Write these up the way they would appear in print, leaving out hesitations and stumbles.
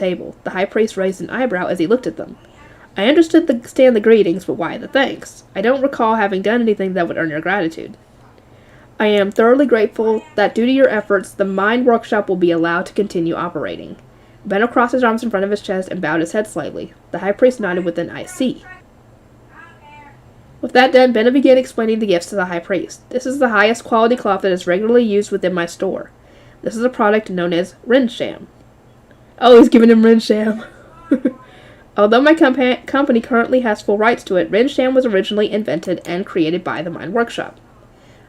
table. The high priest raised an eyebrow as he looked at them. I understood the greetings, but why the thanks? I don't recall having done anything that would earn your gratitude. I am thoroughly grateful that due to your efforts, the Myne workshop will be allowed to continue operating. Benno crossed his arms in front of his chest and bowed his head slightly. The high priest nodded with an I see. With that done, Benno began explaining the gifts to the high priest. This is the highest quality cloth that is regularly used within my store. This is a product known as Rinsham. Oh, he's giving him Rinsham. Although my company currently has full rights to it, Rinsham was originally invented and created by the Myne workshop.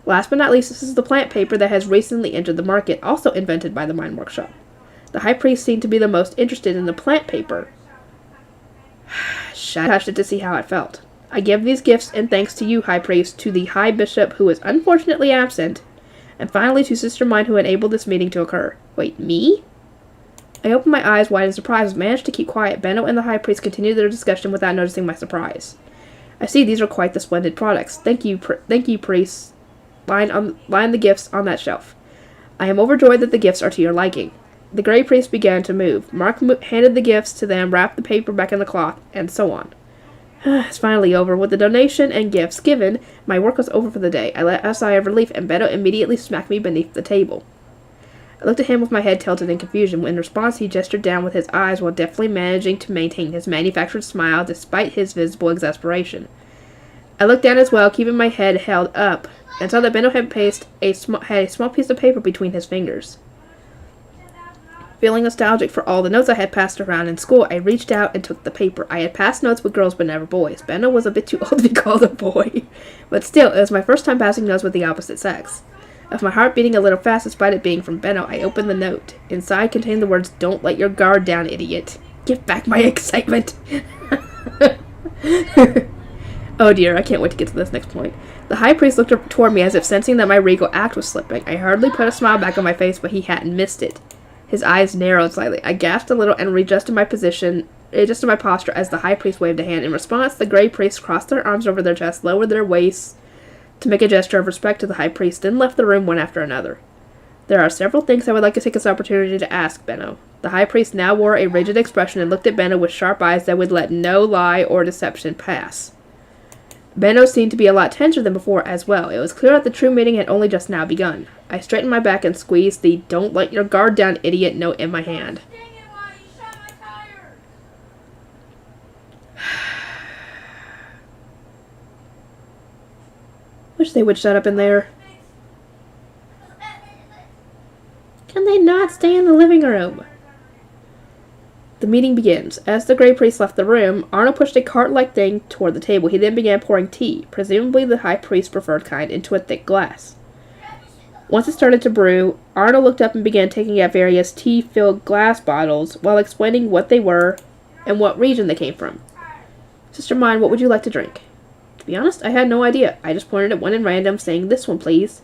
Last but not least, this is the plant paper that has recently entered the market, also invented by the Myne workshop. The high priest seemed to be the most interested in the plant paper. I touched it to see how it felt. I give these gifts in thanks to you, high priest, to the high bishop who is unfortunately absent, and finally to Sister Myne who enabled this meeting to occur. Wait, me? I opened my eyes wide in surprise, managed to keep quiet. Benno and the high priest continued their discussion without noticing my surprise. I see these are quite the splendid products. Thank you, priest. Line the gifts on that shelf. I am overjoyed that the gifts are to your liking. The gray priest began to move. Mark handed the gifts to them, wrapped the paper back in the cloth, and so on. It's finally over. With the donation and gifts given, my work was over for the day. I let out a sigh of relief, and Benno immediately smacked me beneath the table. I looked at him with my head tilted in confusion. In response, he gestured down with his eyes while deftly managing to maintain his manufactured smile despite his visible exasperation. I looked down as well, keeping my head held up, and saw that Benno had a small piece of paper between his fingers. Feeling nostalgic for all the notes I had passed around in school, I reached out and took the paper. I had passed notes with girls but never boys. Benno was a bit too old to be called a boy. But still, it was my first time passing notes with the opposite sex. With my heart beating a little fast despite it being from Benno, I opened the note. Inside contained the words, "Don't let your guard down, idiot. Give back my excitement." Oh dear, I can't wait to get to this next point. The high priest looked toward me as if sensing that my regal act was slipping. I hardly put a smile back on my face, but he hadn't missed it. His eyes narrowed slightly. I gasped a little and readjusted my posture as the high priest waved a hand. In response, the gray priests crossed their arms over their chests, lowered their waists to make a gesture of respect to the high priest, then left the room one after another. There are several things I would like to take this opportunity to ask, Benno. The high priest now wore a rigid expression and looked at Benno with sharp eyes that would let no lie or deception pass. Benno seemed to be a lot tenser than before as well. It was clear that the true meeting had only just now begun. I straightened my back and squeezed the "Don't let your guard down, idiot" note in my hand. Wish they would shut up in there. Can they not stay in the living room? The meeting begins. As the gray priest left the room, Arno pushed a cart-like thing toward the table. He then began pouring tea, presumably the high priest's preferred kind, into a thick glass. Once it started to brew, Arno looked up and began taking out various tea-filled glass bottles while explaining what they were and what region they came from. Sister Myne, what would you like to drink? To be honest, I had no idea. I just pointed at one in random, saying, "This one, please,"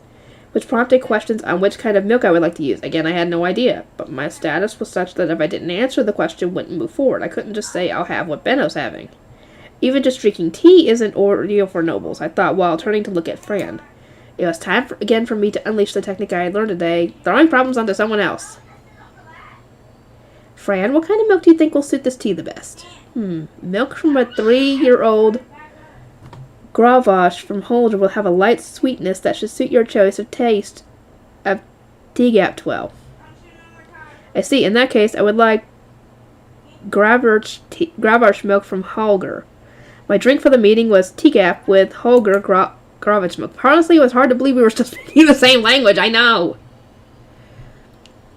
which prompted questions on which kind of milk I would like to use. Again, I had no idea, but my status was such that if I didn't answer, the question wouldn't move forward. I couldn't just say, "I'll have what Benno's having." Even just drinking tea isn't ordeal for nobles, I thought while turning to look at Fran. It was time again for me to unleash the technique I had learned today, throwing problems onto someone else. Fran, what kind of milk do you think will suit this tea the best? Milk from a 3-year-old Gravache from Holder will have a light sweetness that should suit your choice of taste of Teagap 12. I see. In that case, I would like Gravache milk from Holger. My drink for the meeting was Teagap with Holger Gravache milk. Honestly, it was hard to believe we were still speaking the same language. I know.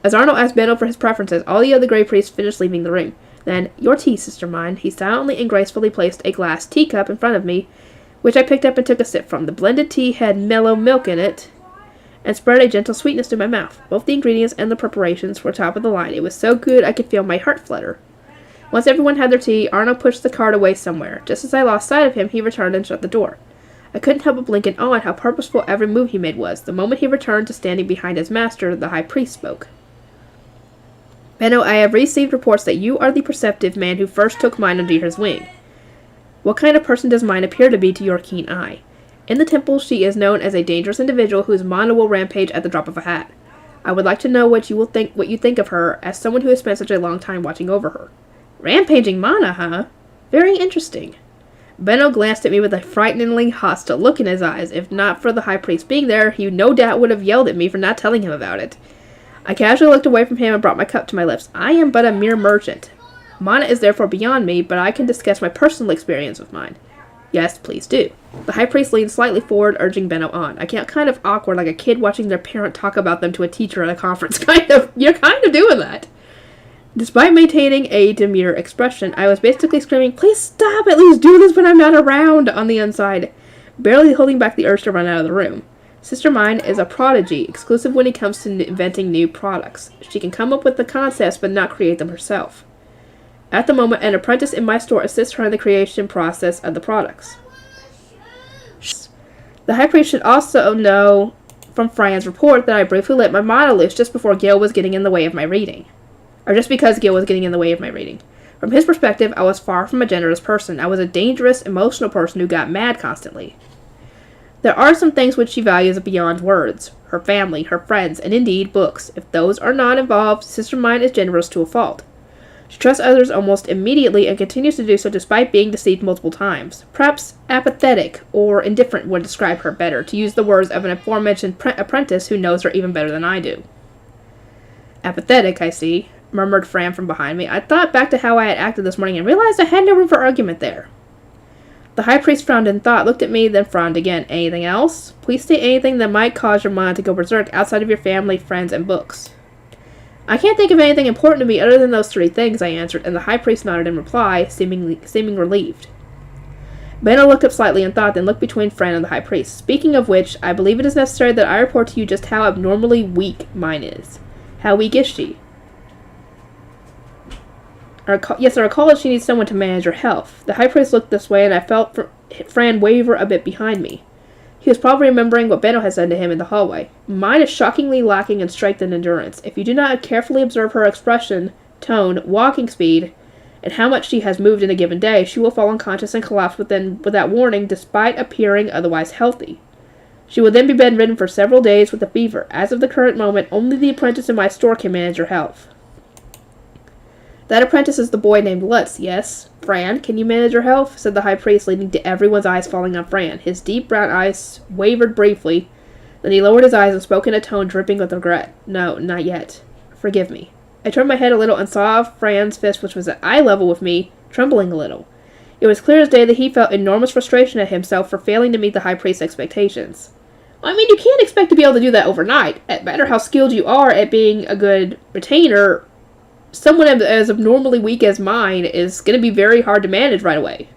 As Arno asked Benno for his preferences, all the other gray priests finished leaving the room. Then, "Your tea, Sister Myne." He silently and gracefully placed a glass teacup in front of me, which I picked up and took a sip from. The blended tea had mellow milk in it, and spread a gentle sweetness to my mouth. Both the ingredients and the preparations were top of the line. It was so good I could feel my heart flutter. Once everyone had their tea, Arno pushed the cart away somewhere. Just as I lost sight of him, he returned and shut the door. I couldn't help but blink in awe at how purposeful every move he made was. The moment he returned to standing behind his master, the high priest spoke. "Benno, I have received reports that you are the perceptive man who first took Myne under his wing. What kind of person does Myne appear to be to your keen eye? In the temple, she is known as a dangerous individual whose mana will rampage at the drop of a hat. I would like to know what you think of her as someone who has spent such a long time watching over her. Rampaging mana, huh? Very interesting. Benno glanced at me with a frighteningly hostile look in his eyes. If not for the high priest being there, he no doubt would have yelled at me for not telling him about it. I casually looked away from him and brought my cup to my lips. I am but a mere merchant. Mana is therefore beyond me, but I can discuss my personal experience with mine. Yes, please do. The high priest leaned slightly forward, urging Benno on. I felt kind of awkward, like a kid watching their parent talk about them to a teacher at a conference. You're kind of doing that. Despite maintaining a demure expression, I was basically screaming, please stop, at least do this when I'm not around, on the inside, barely holding back the urge to run out of the room. Sister Myne is a prodigy, exclusive when it comes to inventing new products. She can come up with the concepts, but not create them herself. At the moment, an apprentice in my store assists her in the creation process of the products. The high priest should also know from Fran's report that I briefly let my mana loose just before Gil was getting in the way of my reading. Or just because Gil was getting in the way of my reading. From his perspective, I was far from a generous person. I was a dangerous, emotional person who got mad constantly. There are some things which she values beyond words. Her family, her friends, and indeed, books. If those are not involved, Sister Myne is generous to a fault. She trusts others almost immediately and continues to do so despite being deceived multiple times. Perhaps apathetic or indifferent would describe her better, to use the words of an aforementioned apprentice who knows her even better than I do. Apathetic, I see, murmured Fran from behind me. I thought back to how I had acted this morning and realized I had no room for argument there. The high priest frowned in thought, looked at me, then frowned again. Anything else? Please state anything that might cause your mind to go berserk outside of your family, friends, and books. I can't think of anything important to me other than those 3 things, I answered, and the high priest nodded in reply, seeming relieved. Benno looked up slightly in thought, then looked between Fran and the high priest. Speaking of which, I believe it is necessary that I report to you just how abnormally weak Myne is. How weak is she? Yes, I recall that she needs someone to manage her health. The high priest looked this way, and I felt Fran waver a bit behind me. He was probably remembering what Benno had said to him in the hallway. Myne is shockingly lacking in strength and endurance. If you do not carefully observe her expression, tone, walking speed, and how much she has moved in a given day, she will fall unconscious and collapse without warning, despite appearing otherwise healthy. She will then be bedridden for several days with a fever. As of the current moment, only the apprentice in my store can manage her health. That apprentice is the boy named Lutz, yes? Fran, can you manage her health? Said the high priest, leading to everyone's eyes falling on Fran. His deep brown eyes wavered briefly, then he lowered his eyes and spoke in a tone dripping with regret. No, not yet. Forgive me. I turned my head a little and saw Fran's fist, which was at eye level with me, trembling a little. It was clear as day that he felt enormous frustration at himself for failing to meet the high priest's expectations. I mean, you can't expect to be able to do that overnight. No matter how skilled you are at being a good retainer, someone as abnormally weak as Myne is going to be very hard to manage right away.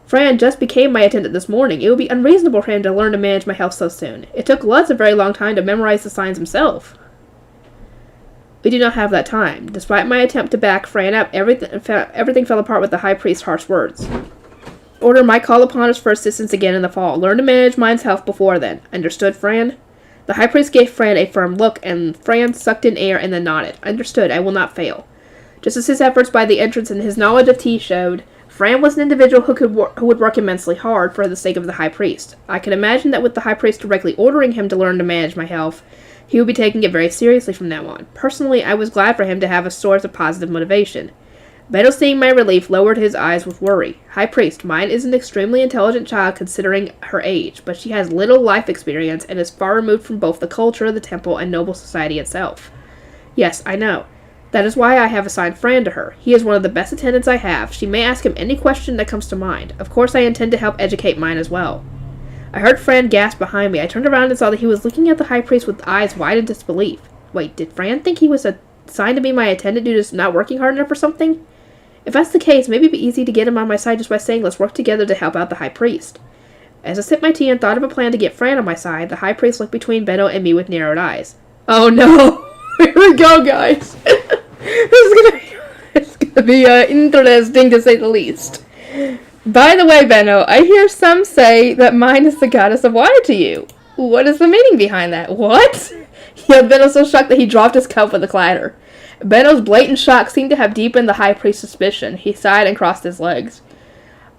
Fran just became my attendant this morning. It would be unreasonable for him to learn to manage my health so soon. It took Lutz a very long time to memorize the signs himself. We do not have that time. Despite my attempt to back Fran up, everything fell apart with the high priest's harsh words. Order might call upon us for assistance again in the fall. Learn to manage Myne's health before then. Understood, Fran? The high priest gave Fran a firm look, and Fran sucked in air and then nodded. Understood, I will not fail. Just as his efforts by the entrance and his knowledge of tea showed, Fran was an individual who would work immensely hard for the sake of the high priest. I could imagine that with the high priest directly ordering him to learn to manage my health, he would be taking it very seriously from now on. Personally, I was glad for him to have a source of positive motivation. Benno, seeing my relief, lowered his eyes with worry. High priest, Myne is an extremely intelligent child considering her age, but she has little life experience and is far removed from both the culture of the temple and noble society itself. Yes, I know. That is why I have assigned Fran to her. He is one of the best attendants I have. She may ask him any question that comes to mind. Of course, I intend to help educate Myne as well. I heard Fran gasp behind me. I turned around and saw that he was looking at the high priest with eyes wide in disbelief. Wait, did Fran think he was assigned to be my attendant due to not working hard enough or something? If that's the case, maybe it'd be easy to get him on my side just by saying let's work together to help out the high priest. As I sipped my tea and thought of a plan to get Fran on my side, the high priest looked between Benno and me with narrowed eyes. Oh no! Here we go, guys! It's gonna be interesting to say the least. By the way, Benno, I hear some say that Myne is the goddess of water to you. What is the meaning behind that? What? Yeah, Benno so shocked that he dropped his cup with a clatter. Benno's blatant shock seemed to have deepened the high priest's suspicion. He sighed and crossed his legs.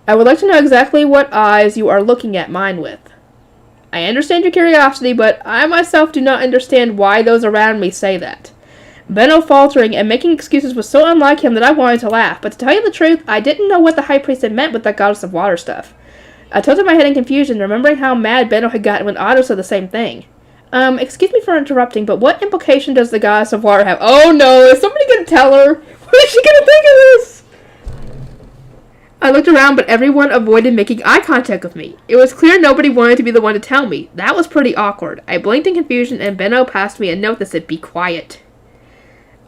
I would like to know exactly what eyes you are looking at Myne with. I understand your curiosity, but I myself do not understand why those around me say that. Benno faltering and making excuses was so unlike him that I wanted to laugh, but to tell you the truth, I didn't know what the high priest had meant with that goddess of water stuff. I tilted my head in confusion, remembering how mad Benno had gotten when Otto said the same thing. Excuse me for interrupting, but what implication does the goddess of water have? Oh no, is somebody gonna tell her? What is she gonna think of this? I looked around, but everyone avoided making eye contact with me. It was clear nobody wanted to be the one to tell me. That was pretty awkward. I blinked in confusion, and Benno passed me a note that said, "Be quiet."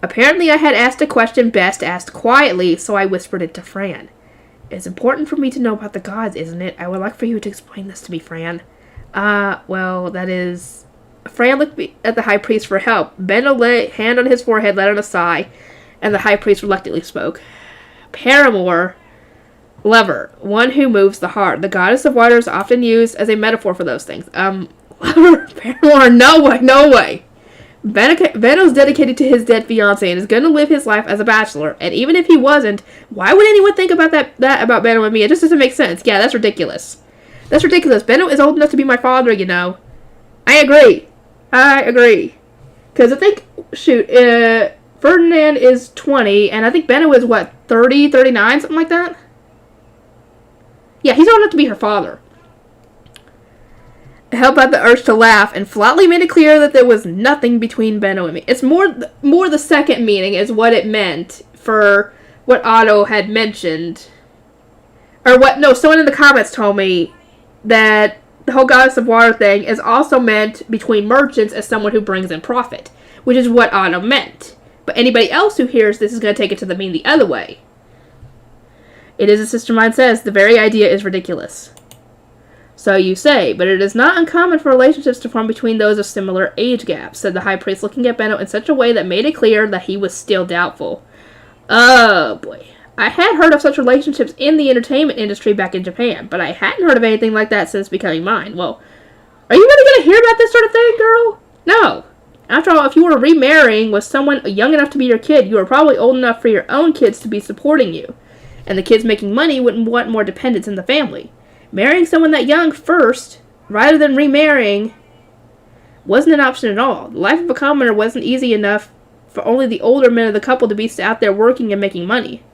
Apparently I had asked a question best asked quietly, so I whispered it to Fran. It's important for me to know about the gods, isn't it? I would like for you to explain this to me, Fran. Well, that is... Fran looked at the high priest for help. Benno lay hand on his forehead, let out a sigh, and the high priest reluctantly spoke. Paramour, lover, one who moves the heart. The goddess of water is often used as a metaphor for those things. Lover, paramour, no way. Benno's dedicated to his dead fiancé and is going to live his life as a bachelor. And even if he wasn't, why would anyone think about that about Benno and me? It just doesn't make sense. Yeah, that's ridiculous. That's ridiculous. Benno is old enough to be my father, you know. I agree. Because I think, Ferdinand is 20, and I think Benno is, 30, 39, something like that? Yeah, he's old enough to be her father. I held back the urge to laugh and flatly made it clear that there was nothing between Benno and me. It's more the second meaning is what it meant for what Otto had mentioned. Someone in the comments told me that the whole goddess of water thing is also meant between merchants as someone who brings in profit, which is what Otto meant. But anybody else who hears this is going to take it to mean the other way. It is, as Sister Myne says, the very idea is ridiculous. So you say, but it is not uncommon for relationships to form between those of similar age gaps, said the high priest, looking at Benno in such a way that made it clear that he was still doubtful. Oh boy. I had heard of such relationships in the entertainment industry back in Japan, but I hadn't heard of anything like that since becoming Myne. Well, are you really going to hear about this sort of thing, girl? No. After all, if you were remarrying with someone young enough to be your kid, you were probably old enough for your own kids to be supporting you. And the kids making money wouldn't want more dependents in the family. Marrying someone that young first, rather than remarrying, wasn't an option at all. The life of a commoner wasn't easy enough for only the older men of the couple to be out there working and making money.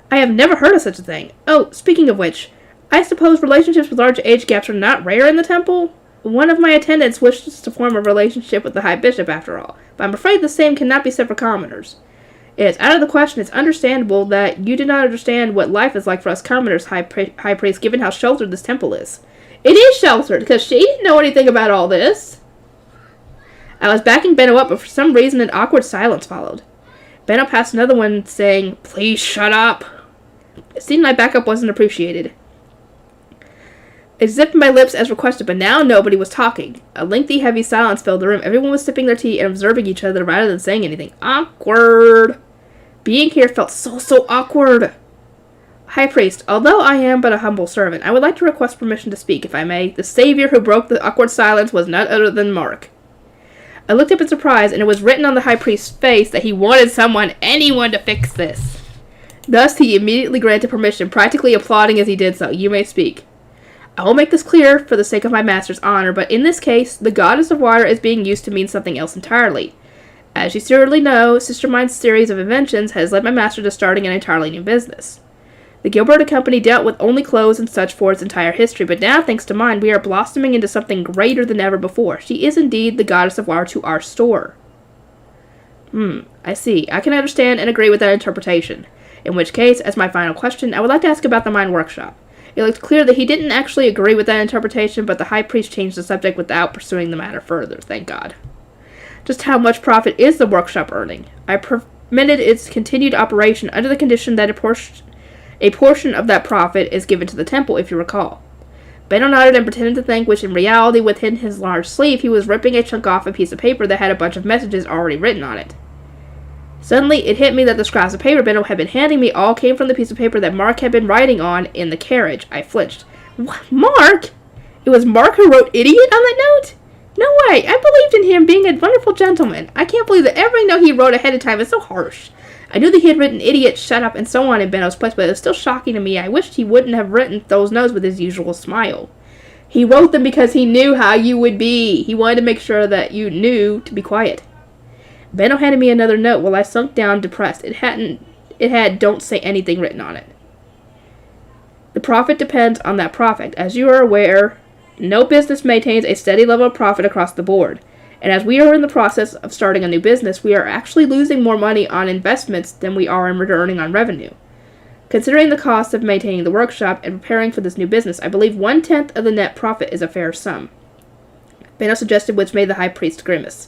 I have never heard of such a thing. Oh, speaking of which, I suppose relationships with large age gaps are not rare in the temple? One of my attendants wishes to form a relationship with the High Bishop, after all, but I'm afraid the same cannot be said for commoners. It is out of the question. It's understandable that you do not understand what life is like for us commoners, High Priest, given how sheltered this temple is. It is sheltered, because she didn't know anything about all this. I was backing Benno up, but for some reason an awkward silence followed. Benno passed another one, saying, "Please shut up." It seemed my backup wasn't appreciated. I zipped my lips as requested, but now nobody was talking. A lengthy, heavy silence filled the room. Everyone was sipping their tea and observing each other rather than saying anything. Awkward. Being here felt so awkward. High Priest, although I am but a humble servant, I would like to request permission to speak, if I may. The savior who broke the awkward silence was none other than Mark. I looked up in surprise, and it was written on the High Priest's face that he wanted anyone to fix this. Thus, he immediately granted permission, practically applauding as he did so. You may speak. I will make this clear for the sake of my master's honor, but in this case, the goddess of water is being used to mean something else entirely. As you certainly know, Sister Myne's series of inventions has led my master to starting an entirely new business. The Gilberta Company dealt with only clothes and such for its entire history, but now, thanks to Myne, we are blossoming into something greater than ever before. She is indeed the goddess of water to our store. I see. I can understand and agree with that interpretation. In which case, as my final question, I would like to ask about the Myne workshop. It looked clear that he didn't actually agree with that interpretation, but the High Priest changed the subject without pursuing the matter further, thank God. Just how much profit is the workshop earning? I permitted its continued operation under the condition that a portion of that profit is given to the temple, if you recall. Benno nodded and pretended to think, which in reality, within his large sleeve, he was ripping a chunk off a piece of paper that had a bunch of messages already written on it. Suddenly, it hit me that the scraps of paper Benno had been handing me all came from the piece of paper that Mark had been writing on in the carriage. I flinched. What? Mark? It was Mark who wrote idiot on that note? No way. I believed in him being a wonderful gentleman. I can't believe that every note he wrote ahead of time is so harsh. I knew that he had written idiot, shut up, and so on in Benno's place, but it was still shocking to me. I wished he wouldn't have written those notes with his usual smile. He wrote them because he knew how you would be. He wanted to make sure that you knew to be quiet. Benno handed me another note while I sunk down depressed. It had "Don't say anything" written on it. The profit depends on that profit. As you are aware, no business maintains a steady level of profit across the board. And as we are in the process of starting a new business, we are actually losing more money on investments than we are in earning on revenue. Considering the cost of maintaining the workshop and preparing for this new business, I believe 1/10 of the net profit is a fair sum. Benno suggested, which made the high priest grimace.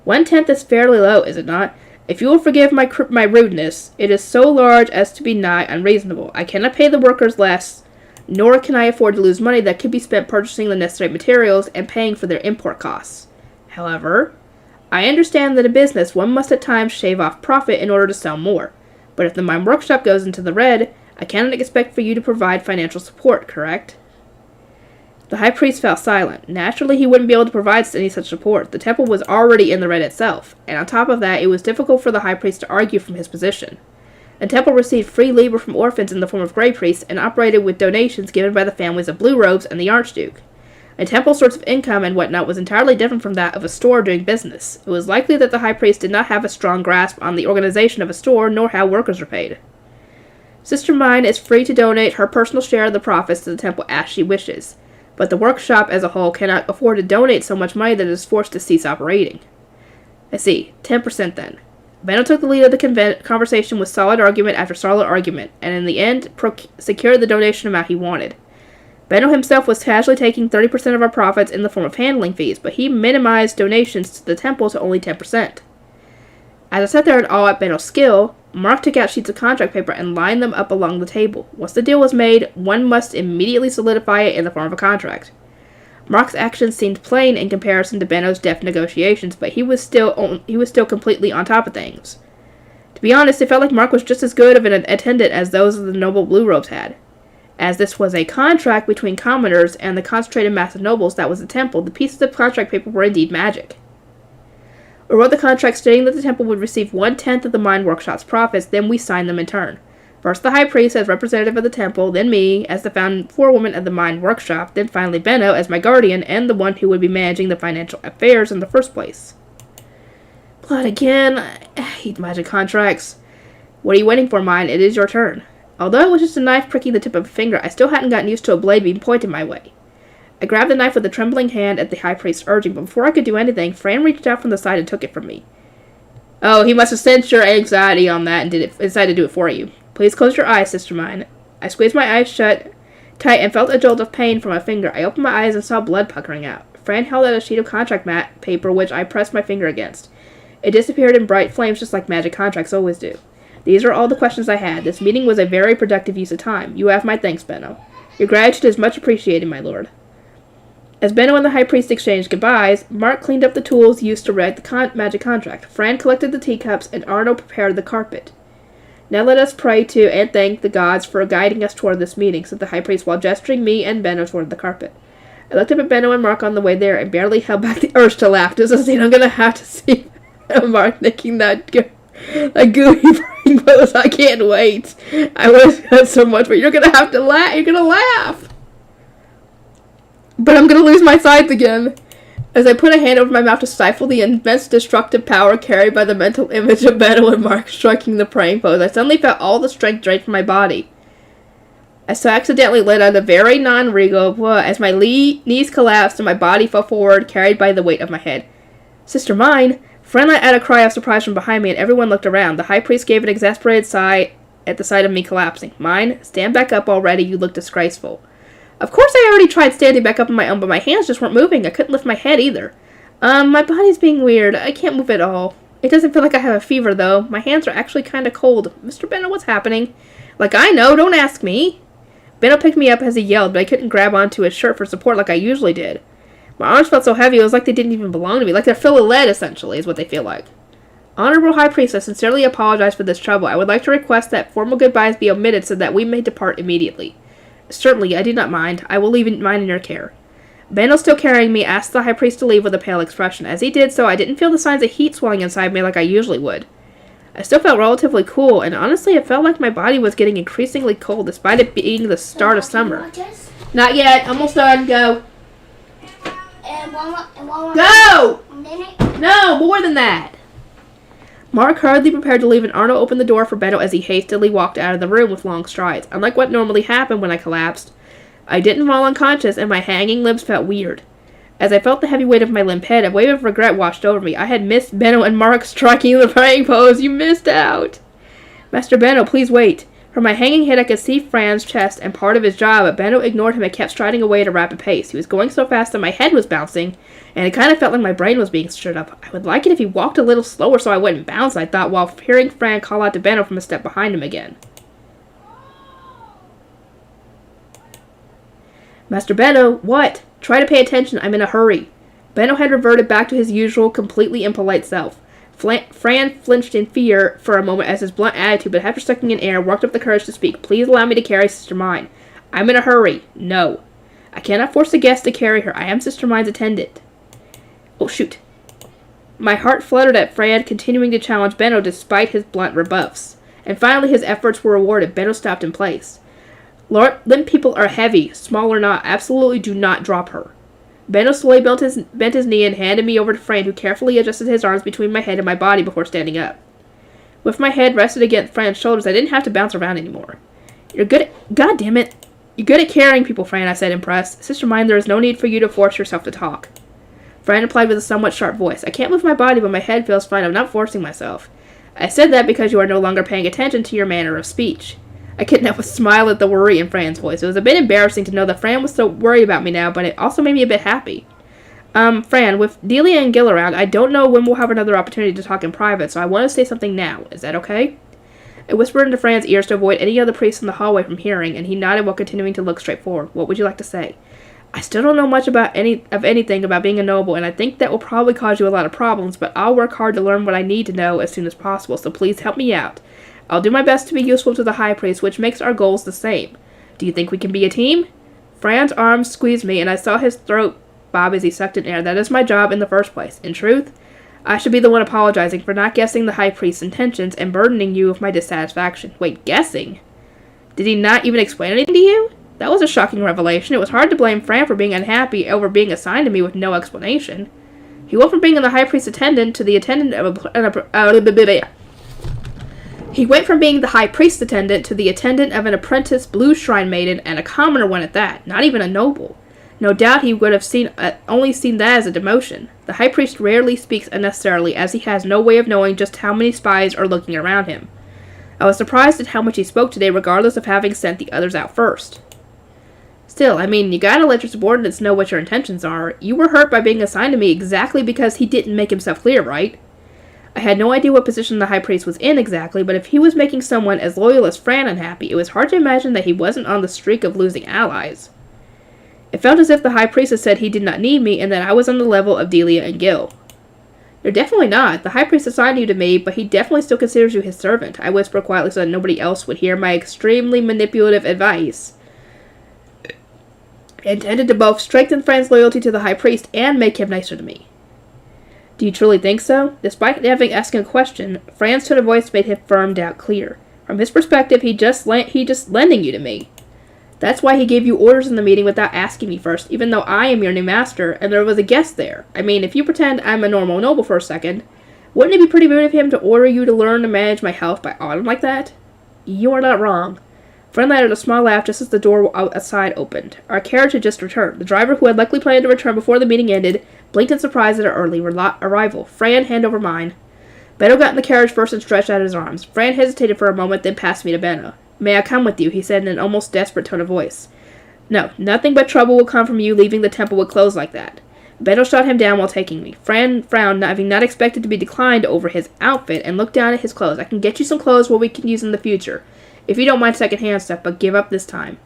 1/10 is fairly low, is it not? If you will forgive my rudeness, it is so large as to be nigh unreasonable. I cannot pay the workers less, nor can I afford to lose money that could be spent purchasing the necessary materials and paying for their import costs. However, I understand that in business one must at times shave off profit in order to sell more. But if the Myne workshop goes into the red, I cannot expect for you to provide financial support, correct? The high priest fell silent. Naturally, he wouldn't be able to provide any such support. The temple was already in the red itself, and on top of that, it was difficult for the high priest to argue from his position. The temple received free labor from orphans in the form of grey priests and operated with donations given by the families of Blue Robes and the Archduke. A temple's source of income and whatnot was entirely different from that of a store doing business. It was likely that the high priest did not have a strong grasp on the organization of a store nor how workers were paid. Sister Myne is free to donate her personal share of the profits to the temple as she wishes, but the workshop as a whole cannot afford to donate so much money that it is forced to cease operating. I see. 10% then. Benno took the lead of the conversation with solid argument after solid argument, and in the end secured the donation amount he wanted. Benno himself was casually taking 30% of our profits in the form of handling fees, but he minimized donations to the temple to only 10%. As I sat there in awe at Benno's skill, Mark took out sheets of contract paper and lined them up along the table. Once the deal was made, one must immediately solidify it in the form of a contract. Mark's actions seemed plain in comparison to Benno's deft negotiations, but he was still completely on top of things. To be honest, it felt like Mark was just as good of an attendant as those of the noble Blue Robes had. As this was a contract between commoners and the concentrated mass of nobles that was the temple, the pieces of contract paper were indeed magic. We wrote the contract stating that the temple would receive 1/10 of the Myne workshop's profits, then we signed them in turn. First the high priest as representative of the temple, then me as the founding forewoman of the Myne workshop, then finally Benno as my guardian and the one who would be managing the financial affairs in the first place. Blood again. I hate magic contracts. What are you waiting for, Myne? It is your turn. Although it was just a knife pricking the tip of a finger, I still hadn't gotten used to a blade being pointed my way. I grabbed the knife with a trembling hand at the high priest's urging, but before I could do anything, Fran reached out from the side and took it from me. Oh, he must have sensed your anxiety on that and decided to do it for you. Please close your eyes, Sister Myne. I squeezed my eyes shut tight and felt a jolt of pain from my finger. I opened my eyes and saw blood puckering out. Fran held out a sheet of contract paper which I pressed my finger against. It disappeared in bright flames just like magic contracts always do. These are all the questions I had. This meeting was a very productive use of time. You have my thanks, Benno. Your gratitude is much appreciated, my lord. As Benno and the high priest exchanged goodbyes, Mark cleaned up the tools used to write the magic contract. Fran collected the teacups, and Arno prepared the carpet. Now let us pray to and thank the gods for guiding us toward this meeting, said the high priest while gesturing me and Benno toward the carpet. I looked up at Benno and Mark on the way there and barely held back the urge to laugh. This is a scene I'm going to have to see Mark making that gooey brain pose. I can't wait. I wish that so much, but you're going to have to laugh. You're going to laugh. But I'm going to lose my sight again. As I put a hand over my mouth to stifle the immense destructive power carried by the mental image of Benno and Mark striking the praying pose, I suddenly felt all the strength drained from my body. I so accidentally let out a very non-regal as my knees collapsed and my body fell forward, carried by the weight of my head. Sister Myne! Fran let out a cry of surprise from behind me, and everyone looked around. The high priest gave an exasperated sigh at the sight of me collapsing. Myne, stand back up already. You look disgraceful. Of course I already tried standing back up on my own, but my hands just weren't moving. I couldn't lift my head either. My body's being weird. I can't move at all. It doesn't feel like I have a fever, though. My hands are actually kind of cold. Mr. Benno, what's happening? Like, I know. Don't ask me. Benno picked me up as he yelled, but I couldn't grab onto his shirt for support like I usually did. My arms felt so heavy, it was like they didn't even belong to me. Like they're full of lead, essentially, is what they feel like. Honorable High Priest, I sincerely apologize for this trouble. I would like to request that formal goodbyes be omitted so that we may depart immediately. Certainly, I do not mind. I will leave mine in your care. Benno, still carrying me, asked the high priest to leave with a pale expression. As he did so, I didn't feel the signs of heat swelling inside me like I usually would. I still felt relatively cool, and honestly, it felt like my body was getting increasingly cold, despite it being the start of summer. Not yet. Almost done. Go. Go! No, more than that. Mark hurriedly prepared to leave, and Arno opened the door for Benno as he hastily walked out of the room with long strides. Unlike what normally happened when I collapsed, I didn't fall unconscious, and my hanging limbs felt weird. As I felt the heavy weight of my limp head, a wave of regret washed over me. I had missed Benno and Mark striking the praying pose. You missed out. Master Benno, please wait. From my hanging head, I could see Fran's chest and part of his jaw, but Benno ignored him and kept striding away at a rapid pace. He was going so fast that my head was bouncing, and it kind of felt like my brain was being stirred up. I would like it if he walked a little slower so I wouldn't bounce, I thought, while hearing Fran call out to Benno from a step behind him again. Master Benno, what? Try to pay attention, I'm in a hurry. Benno had reverted back to his usual, completely impolite self. Fran flinched in fear for a moment as his blunt attitude, but after sucking in air, worked up the courage to speak. Please allow me to carry Sister Myne. I'm in a hurry. No. I cannot force a guest to carry her. I am Sister Myne's attendant. Oh, shoot. My heart fluttered at Fran continuing to challenge Benno despite his blunt rebuffs. And finally his efforts were rewarded. Benno stopped in place. Limp people are heavy, small or not. Absolutely do not drop her. Benno slowly bent his knee and handed me over to Fran, who carefully adjusted his arms between my head and my body before standing up. With my head rested against Fran's shoulders, I didn't have to bounce around anymore. You're good at... God damn it. You're good at carrying people, Fran, I said, impressed. Sister Myne, there is no need for you to force yourself to talk. Fran replied with a somewhat sharp voice. I can't move my body, but my head feels fine. I'm not forcing myself. I said that because you are no longer paying attention to your manner of speech. I couldn't help but smile at the worry in Fran's voice. It was a bit embarrassing to know that Fran was so worried about me now, but it also made me a bit happy. Fran, with Delia and Gil around, I don't know when we'll have another opportunity to talk in private, so I want to say something now. Is that okay? I whispered into Fran's ears to avoid any other priests in the hallway from hearing, and he nodded while continuing to look straight forward. What would you like to say? I still don't know much about anything about being a noble, and I think that will probably cause you a lot of problems, but I'll work hard to learn what I need to know as soon as possible, so please help me out. I'll do my best to be useful to the High Priest, which makes our goals the same. Do you think we can be a team? Fran's arms squeezed me, and I saw his throat bob as he sucked in air. That is my job in the first place. In truth, I should be the one apologizing for not guessing the High Priest's intentions and burdening you with my dissatisfaction. Wait, guessing? Did he not even explain anything to you? That was a shocking revelation. It was hard to blame Fran for being unhappy over being assigned to me with no explanation. He went from being the High Priest's attendant to the attendant of He went from being the High Priest's attendant to the attendant of an apprentice blue shrine maiden, and a commoner one at that, not even a noble. No doubt he would have only seen that as a demotion. The High Priest rarely speaks unnecessarily, as he has no way of knowing just how many spies are looking around him. I was surprised at how much he spoke today, regardless of having sent the others out first. Still, I mean, you gotta let your subordinates know what your intentions are. You were hurt by being assigned to me exactly because he didn't make himself clear, right? I had no idea what position the High Priest was in exactly, but if he was making someone as loyal as Fran unhappy, it was hard to imagine that he wasn't on the streak of losing allies. It felt as if the High Priest had said he did not need me, and that I was on the level of Delia and Gil. You're definitely not. The High Priest assigned you to me, but he definitely still considers you his servant. I whispered quietly so that nobody else would hear my extremely manipulative advice. Intended to both strengthen Fran's loyalty to the High Priest and make him nicer to me. Do you truly think so? Despite having asked a question, Fran's tone of voice made his firm doubt clear. From his perspective, he just lending you to me. That's why he gave you orders in the meeting without asking me first, even though I am your new master, and there was a guest there. I mean, if you pretend I'm a normal noble for a second, wouldn't it be pretty rude of him to order you to learn to manage my health by autumn like that? You are not wrong. Fran uttered a small laugh just as the door outside opened. Our carriage had just returned. The driver, who had likely planned to return before the meeting ended, blinked in surprise at our early arrival. Fran, hand over mine. Benno got in the carriage first and stretched out his arms. Fran hesitated for a moment, then passed me to Benno. May I come with you? He said in an almost desperate tone of voice. No, nothing but trouble will come from you leaving the temple with clothes like that. Benno shot him down while taking me. Fran frowned, having not expected to be declined over his outfit, and looked down at his clothes. I can get you some clothes we can use in the future, if you don't mind second-hand stuff, but give up this time.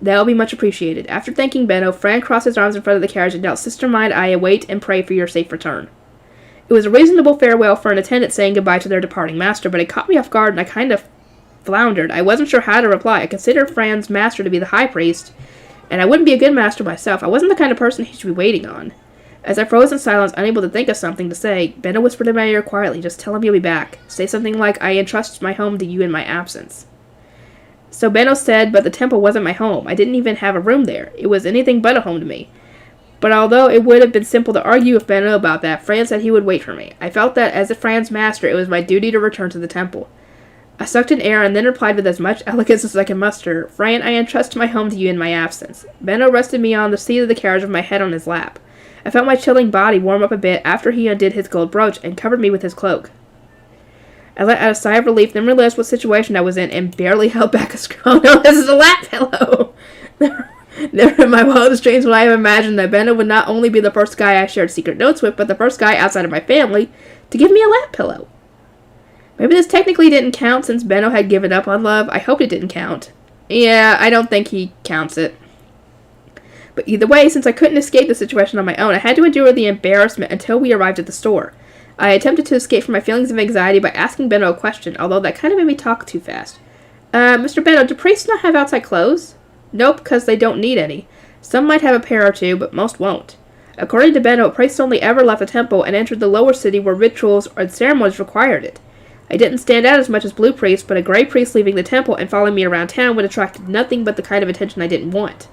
That'll be much appreciated. After thanking Benno, Fran crossed his arms in front of the carriage and knelt. Sister Myne, I await and pray for your safe return. It was a reasonable farewell for an attendant saying goodbye to their departing master, but it caught me off guard and I kind of floundered. I wasn't sure how to reply. I considered Fran's master to be the High Priest, and I wouldn't be a good master myself. I wasn't the kind of person he should be waiting on. As I froze in silence, unable to think of something to say, Benno whispered in my ear quietly, just tell him you'll be back. Say something like, I entrust my home to you in my absence. So Benno said, but the temple wasn't my home. I didn't even have a room there. It was anything but a home to me. But although it would have been simple to argue with Benno about that, Fran said he would wait for me. I felt that, as Fran's master, it was my duty to return to the temple. I sucked in air and then replied with as much elegance as I could muster, Fran, I entrust my home to you in my absence. Benno rested me on the seat of the carriage with my head on his lap. I felt my chilling body warm up a bit after he undid his gold brooch and covered me with his cloak. I let out a sigh of relief, then realized what situation I was in, and barely held back a scream. Oh no, this is a lap pillow! Never in my wildest dreams would I have imagined that Benno would not only be the first guy I shared secret notes with, but the first guy outside of my family to give me a lap pillow. Maybe this technically didn't count since Benno had given up on love. I hoped it didn't count. Yeah, I don't think he counts it. But either way, since I couldn't escape the situation on my own, I had to endure the embarrassment until we arrived at the store. I attempted to escape from my feelings of anxiety by asking Benno a question, although that kind of made me talk too fast. Mr. Benno, do priests not have outside clothes? Nope, because they don't need any. Some might have a pair or two, but most won't. According to Benno, priests only ever left the temple and entered the lower city where rituals or ceremonies required it. I didn't stand out as much as blue priests, but a gray priest leaving the temple and following me around town would attract nothing but the kind of attention I didn't want.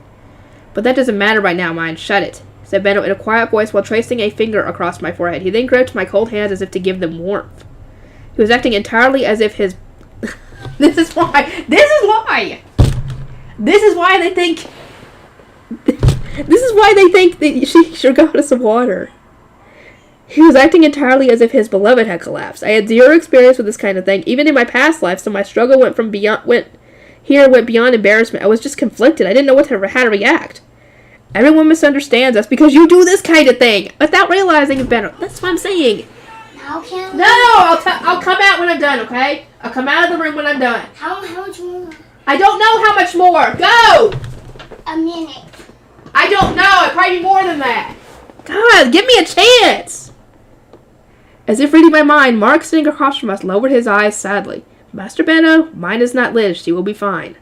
But that doesn't matter right now, Myne. Shut it, said Benno in a quiet voice while tracing a finger across my forehead. He then gripped my cold hands as if to give them warmth. He was acting entirely as if his... This is why they think that she should go to some water. He was acting entirely as if his beloved had collapsed. I had zero experience with this kind of thing, even in my past life, so my struggle went beyond embarrassment. I was just conflicted. I didn't know how to react. Everyone misunderstands us because you do this kind of thing without realizing it's better. That's what I'm saying. Now can we? No, I'll come out when I'm done, okay? I'll come out of the room when I'm done. How much more? I don't know how much more. Go! A minute. I don't know. It probably be more than that. God, give me a chance. As if reading my mind, Mark, sitting across from us, lowered his eyes sadly. Master Benno, mine is not Liz. She will be fine.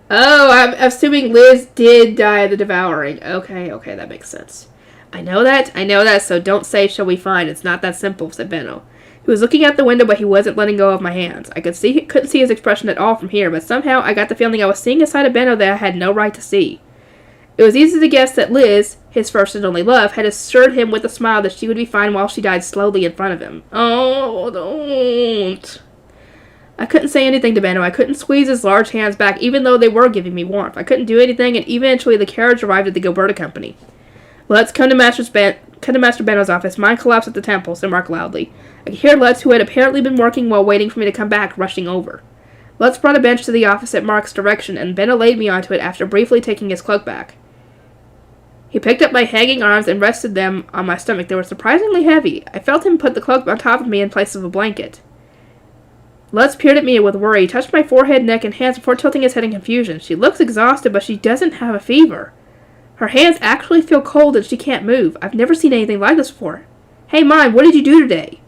Oh, I'm assuming Liz did die of the devouring. Okay, that makes sense. I know that, so don't say she'll be fine. It's not that simple, said Benno. He was looking out the window, but he wasn't letting go of my hands. I couldn't see his expression at all from here, but somehow I got the feeling I was seeing a side of Benno that I had no right to see. It was easy to guess that Liz, his first and only love, had assured him with a smile that she would be fine while she died slowly in front of him. Oh, don't. I couldn't say anything to Benno. I couldn't squeeze his large hands back, even though they were giving me warmth. I couldn't do anything, and eventually the carriage arrived at the Gilberta Company. Let's come to Master Benno's office. Mine collapsed at the temple, said Mark loudly. I could hear Lutz, who had apparently been working while waiting for me to come back, rushing over. Lutz brought a bench to the office at Mark's direction, and Benno laid me onto it after briefly taking his cloak back. He picked up my hanging arms and rested them on my stomach. They were surprisingly heavy. I felt him put the cloak on top of me in place of a blanket. Lutz peered at me with worry. He touched my forehead, neck, and hands before tilting his head in confusion. She looks exhausted, but she doesn't have a fever. Her hands actually feel cold and she can't move. I've never seen anything like this before. Hey, Myne, what did you do today?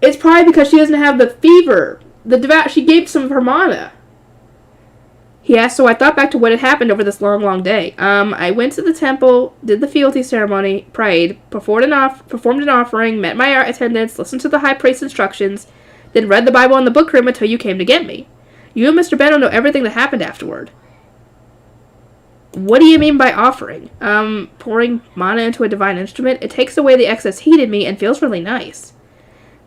It's probably because she doesn't have the fever. She gave some of her mana. He asked, so I thought back to what had happened over this long day. I went to the temple, did the fealty ceremony, prayed, performed an offering, met my attendants, listened to the high priest's instructions, then read the Bible in the bookroom until you came to get me. You and Mr. Benno know everything that happened afterward. What do you mean by offering? Pouring mana into a divine instrument? It takes away the excess heat in me and feels really nice.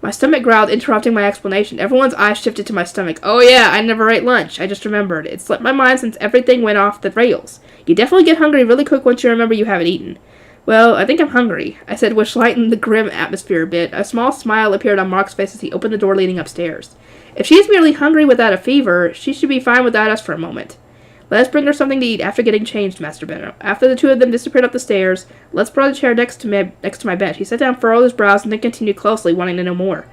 My stomach growled, interrupting my explanation. Everyone's eyes shifted to my stomach. Oh yeah, I never ate lunch. I just remembered. It slipped my mind since everything went off the rails. You definitely get hungry really quick once you remember you haven't eaten. Well, I think I'm hungry, I said, which lightened the grim atmosphere a bit. A small smile appeared on Mark's face as he opened the door leading upstairs. If she's merely hungry without a fever, she should be fine without us for a moment. Let us bring her something to eat after getting changed, Master Benno. After the two of them disappeared up the stairs, Let's brought a chair next to my bench. He sat down, furrowed his brows, and then continued closely, wanting to know more.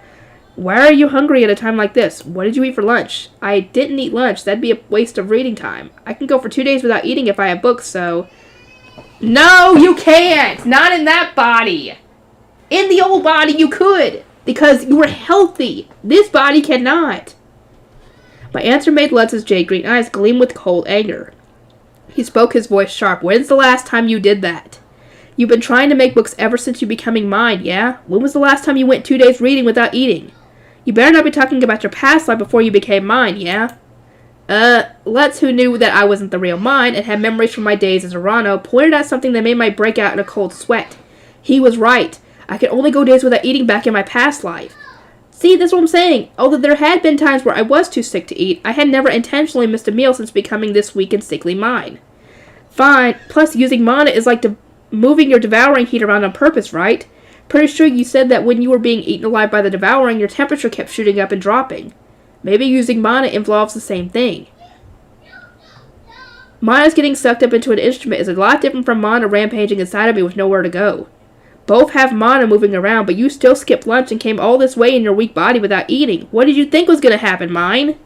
Why are you hungry at a time like this? What did you eat for lunch? I didn't eat lunch. That'd be a waste of reading time. I can go for 2 days without eating if I have books, so... No, you can't! Not in that body! In the old body, you could! Because you were healthy! This body cannot! My answer made Lutz's jade-green eyes gleam with cold anger. He spoke, his voice sharp. When's the last time you did that? You've been trying to make books ever since you becoming mine, yeah? When was the last time you went 2 days reading without eating? You better not be talking about your past life before you became mine, yeah? Lutz, who knew that I wasn't the real Myne and had memories from my days as a Rano, pointed out something that made my break out in a cold sweat. He was right. I could only go days without eating back in my past life. See, that's what I'm saying. Although there had been times where I was too sick to eat, I had never intentionally missed a meal since becoming this weak and sickly Myne. Fine. Plus, using mana is like moving your devouring heat around on purpose, right? Pretty sure you said that when you were being eaten alive by the devouring, your temperature kept shooting up and dropping. Maybe using mana involves the same thing. Mana's getting sucked up into an instrument is a lot different from mana rampaging inside of me with nowhere to go. Both have mana moving around, but you still skipped lunch and came all this way in your weak body without eating. What did you think was going to happen, Myne?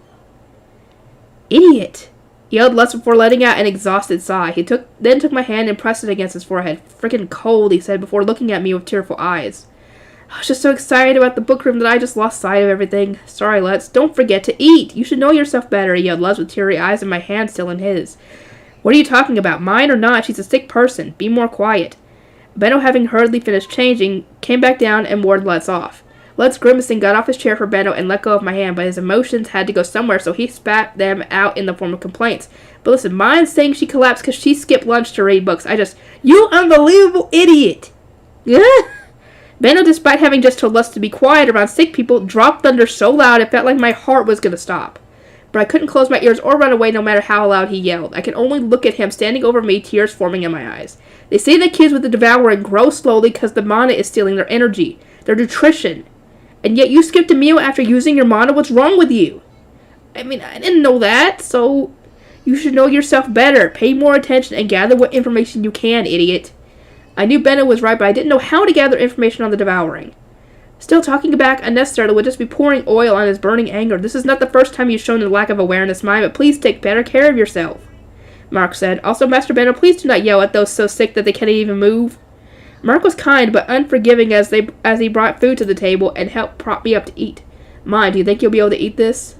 Idiot! Yelled Lutz before letting out an exhausted sigh. He then took my hand and pressed it against his forehead. Frickin' cold, he said before looking at me with tearful eyes. I was just so excited about the bookworm that I just lost sight of everything. Sorry, Lutz. Don't forget to eat. You should know yourself better, yelled Lutz with teary eyes and my hand still in his. What are you talking about? Myne or not, she's a sick person. Be more quiet. Benno, having hurriedly finished changing, came back down and warned Lutz off. Lutz, grimacing, got off his chair for Benno and let go of my hand, but his emotions had to go somewhere, so he spat them out in the form of complaints. But listen, Myne's saying she collapsed because she skipped lunch to read books. You unbelievable idiot! Yeah. Benno, despite having just told Lutz to be quiet around sick people, dropped thunder so loud it felt like my heart was going to stop. But I couldn't close my ears or run away no matter how loud he yelled. I could only look at him standing over me, tears forming in my eyes. They say that kids with the devouring grow slowly because the mana is stealing their energy, their nutrition. And yet you skipped a meal after using your mana. What's wrong with you? I mean, I didn't know that, so you should know yourself better. Pay more attention and gather what information you can, idiot. I knew Benno was right, but I didn't know how to gather information on the devouring. Still, talking back unnecessarily would just be pouring oil on his burning anger. This is not the first time you've shown a lack of awareness, Myne, but please take better care of yourself, Mark said. Also, Master Benno, please do not yell at those so sick that they can't even move. Mark was kind but unforgiving as he brought food to the table and helped prop me up to eat. Myne, do you think you'll be able to eat this?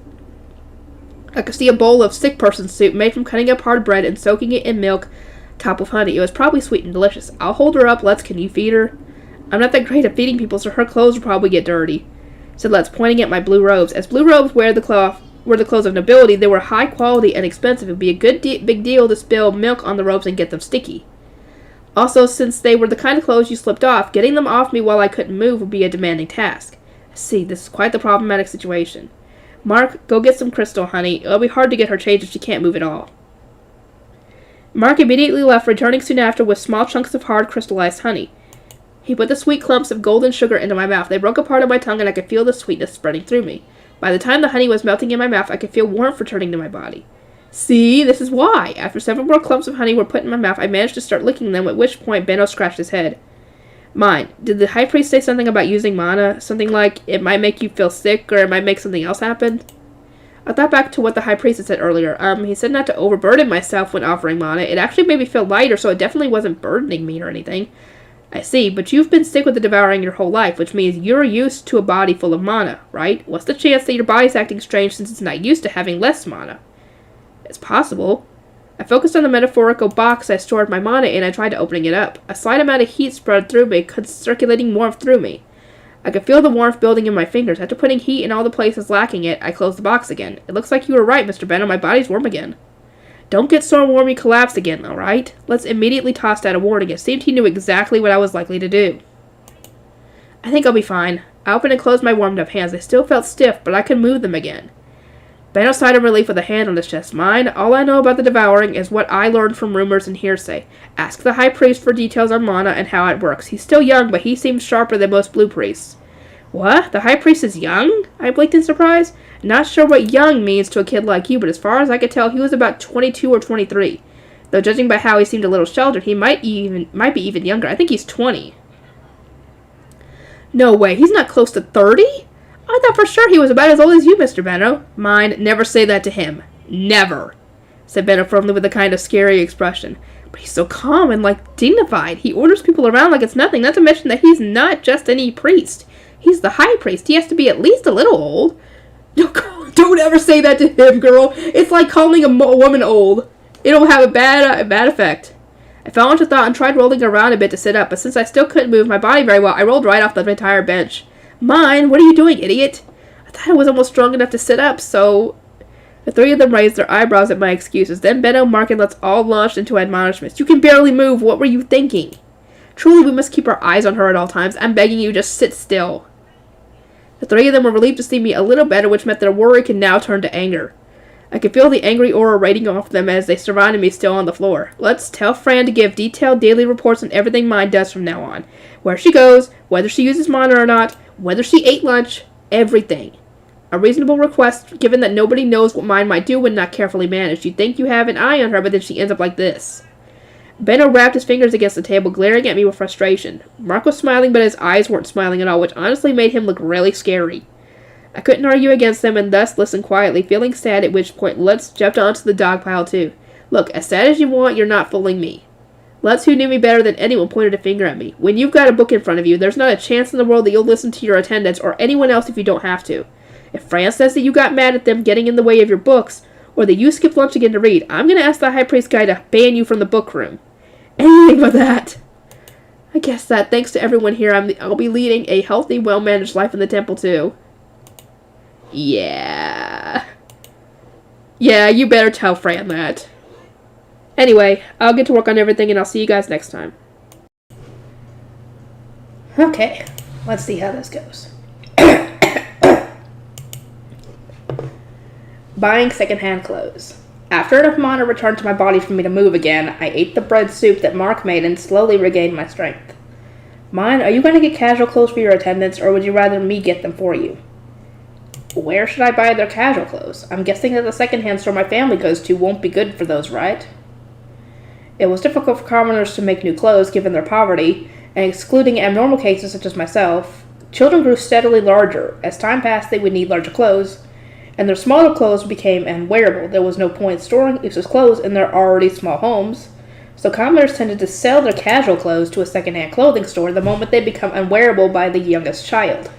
I could see a bowl of sick person soup made from cutting up hard bread and soaking it in milk, topped with honey. It was probably sweet and delicious. I'll hold her up. Lutz, can you feed her? I'm not that great at feeding people, so her clothes will probably get dirty, said Lutz, pointing at my blue robes. As blue robes were the clothes of nobility, they were high quality and expensive. It would be a big deal to spill milk on the robes and get them sticky. Also, since they were the kind of clothes you slipped off, getting them off me while I couldn't move would be a demanding task. See, this is quite the problematic situation. Mark, go get some crystal, honey. It'll be hard to get her changed if she can't move at all. Mark immediately left, returning soon after with small chunks of hard crystallized honey. He put the sweet clumps of golden sugar into my mouth. They broke apart on my tongue, and I could feel the sweetness spreading through me. By the time the honey was melting in my mouth, I could feel warmth returning to my body. See, this is why. After several more clumps of honey were put in my mouth, I managed to start licking them, at which point Benno scratched his head. Myne, did the high priest say something about using mana? Something like, it might make you feel sick, or it might make something else happen? I thought back to what the high priest had said earlier. He said not to overburden myself when offering mana. It actually made me feel lighter, so it definitely wasn't burdening me or anything. I see, but you've been sick with the devouring your whole life, which means you're used to a body full of mana, right? What's the chance that your body's acting strange since it's not used to having less mana? It's possible. I focused on the metaphorical box I stored my mana in and tried opening it up. A slight amount of heat spread through me, circulating warmth through me. I could feel the warmth building in my fingers. After putting heat in all the places lacking it, I closed the box again. It looks like you were right, Mr. Benno. My body's warm again. Don't get so warm you collapse again, alright? Let's immediately toss out a warning. It seemed he knew exactly what I was likely to do. I think I'll be fine. I opened and closed my warmed-up hands. They still felt stiff, but I could move them again. Benno sighed in relief with a hand on his chest. Myne, all I know about the devouring is what I learned from rumors and hearsay. Ask the high priest for details on mana and how it works. He's still young, but he seems sharper than most blue priests. What? The high priest is young? I blinked in surprise. Not sure what young means to a kid like you, but as far as I could tell, he was about 22 or 23. Though judging by how he seemed a little sheltered, he might be even younger. I think he's 20. No way, he's not close to 30? I thought for sure he was about as old as you, Mr. Benno. Myne, never say that to him. Never, said Benno firmly with a kind of scary expression. But he's so calm and, dignified. He orders people around like it's nothing, not to mention that he's not just any priest. He's the high priest. He has to be at least a little old. Don't ever say that to him, girl. It's like calling a woman old. It'll have a bad effect. I fell into thought and tried rolling around a bit to sit up, but since I still couldn't move my body very well, I rolled right off the entire bench. Myne, what are you doing, idiot? I thought I was almost strong enough to sit up, so The three of them raised their eyebrows at my excuses. Then Benno, Mark, and Lutz all launched into admonishments. You can barely move. What were you thinking? Truly, we must keep our eyes on her at all times. I'm begging you, just sit still. The three of them were relieved to see me a little better, which meant their worry could now turn to anger. I could feel the angry aura radiating off them as they surrounded me still on the floor. Let's tell Fran to give detailed daily reports on everything Myne does from now on. Where she goes, whether she uses Myne or not, whether she ate lunch, everything. A reasonable request, given that nobody knows what Myne might do when not carefully managed. You think you have an eye on her, but then she ends up like this. Benno wrapped his fingers against the table, glaring at me with frustration. Mark was smiling, but his eyes weren't smiling at all, which honestly made him look really scary. I couldn't argue against them and thus listened quietly, feeling sad, at which point Lutz jumped onto the dog pile too. Look, as sad as you want, you're not fooling me. Lutz, who knew me better than anyone, pointed a finger at me. When you've got a book in front of you, there's not a chance in the world that you'll listen to your attendants or anyone else if you don't have to. If Fran says that you got mad at them getting in the way of your books, or that you skipped lunch again to read, I'm going to ask the High Priest guy to ban you from the book room. Anything but that. I guess that, thanks to everyone here, I'll be leading a healthy, well-managed life in the temple, too. Yeah, you better tell Fran that. Anyway, I'll get to work on everything, and I'll see you guys next time. Okay, let's see how this goes. Buying secondhand clothes. After enough mana returned to my body for me to move again, I ate the bread soup that Mark made and slowly regained my strength. Myne, are you going to get casual clothes for your attendants, or would you rather me get them for you? Where should I buy their casual clothes? I'm guessing that the secondhand store my family goes to won't be good for those, right? It was difficult for commoners to make new clothes given their poverty, and excluding abnormal cases such as myself, children grew steadily larger. As time passed, they would need larger clothes, and their smaller clothes became unwearable. There was no point storing useless clothes in their already small homes, so commoners tended to sell their casual clothes to a secondhand clothing store the moment they become unwearable by the youngest child.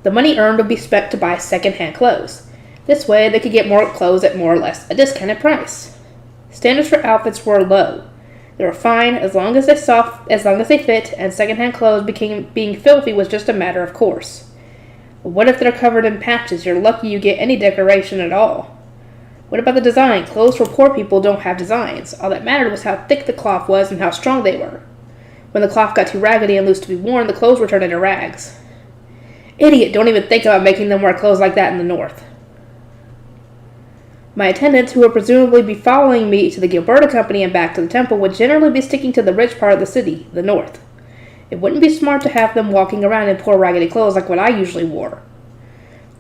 The money earned would be spent to buy secondhand clothes. This way, they could get more clothes at more or less a discounted price. Standards for outfits were low. They were fine as long as they fit, and secondhand clothes being filthy was just a matter of course. But what if they're covered in patches? You're lucky you get any decoration at all. What about the design? Clothes for poor people don't have designs. All that mattered was how thick the cloth was and how strong they were. When the cloth got too raggedy and loose to be worn, the clothes were turned into rags. Idiot, don't even think about making them wear clothes like that in the north. My attendants, who would presumably be following me to the Gilberta Company and back to the temple, would generally be sticking to the rich part of the city, the north. It wouldn't be smart to have them walking around in poor raggedy clothes like what I usually wore.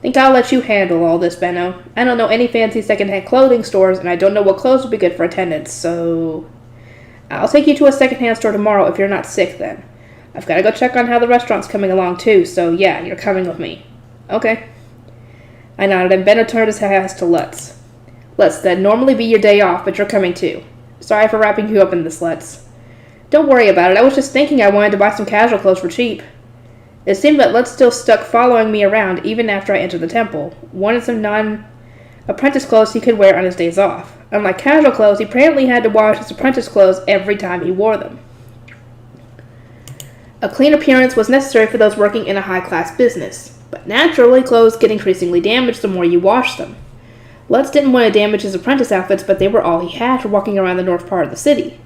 Think I'll let you handle all this, Benno. I don't know any fancy secondhand clothing stores, and I don't know what clothes would be good for attendants, so I'll take you to a secondhand store tomorrow if you're not sick then. I've got to go check on how the restaurant's coming along too, so yeah, you're coming with me. Okay. I nodded, and Benno turned his eyes to Lutz. Lutz, that'd normally be your day off, but you're coming too. Sorry for wrapping you up in this, Lutz. Don't worry about it, I was just thinking I wanted to buy some casual clothes for cheap. It seemed that Lutz still stuck following me around even after I entered the temple, wanted some non-apprentice clothes he could wear on his days off. Unlike casual clothes, he apparently had to wash his apprentice clothes every time he wore them. A clean appearance was necessary for those working in a high-class business, but naturally clothes get increasingly damaged the more you wash them. Lutz didn't want to damage his apprentice outfits, but they were all he had for walking around the north part of the city.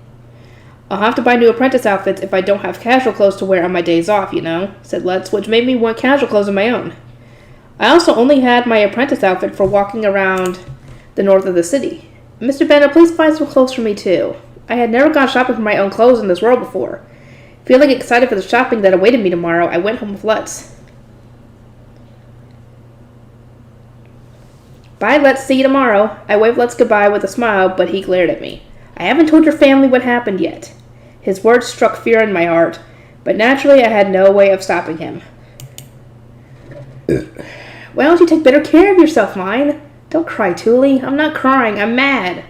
I'll have to buy new apprentice outfits if I don't have casual clothes to wear on my days off, you know, said Lutz, which made me want casual clothes of my own. I also only had my apprentice outfit for walking around the north of the city. Mr. Benno, please find some clothes for me too. I had never gone shopping for my own clothes in this world before. Feeling excited for the shopping that awaited me tomorrow, I went home with Lutz. Bye, Lutz, see you tomorrow. I waved Lutz goodbye with a smile, but he glared at me. I haven't told your family what happened yet. His words struck fear in my heart, but naturally I had no way of stopping him. Why don't you take better care of yourself, Myne? Don't cry, Thule. I'm not crying, I'm mad.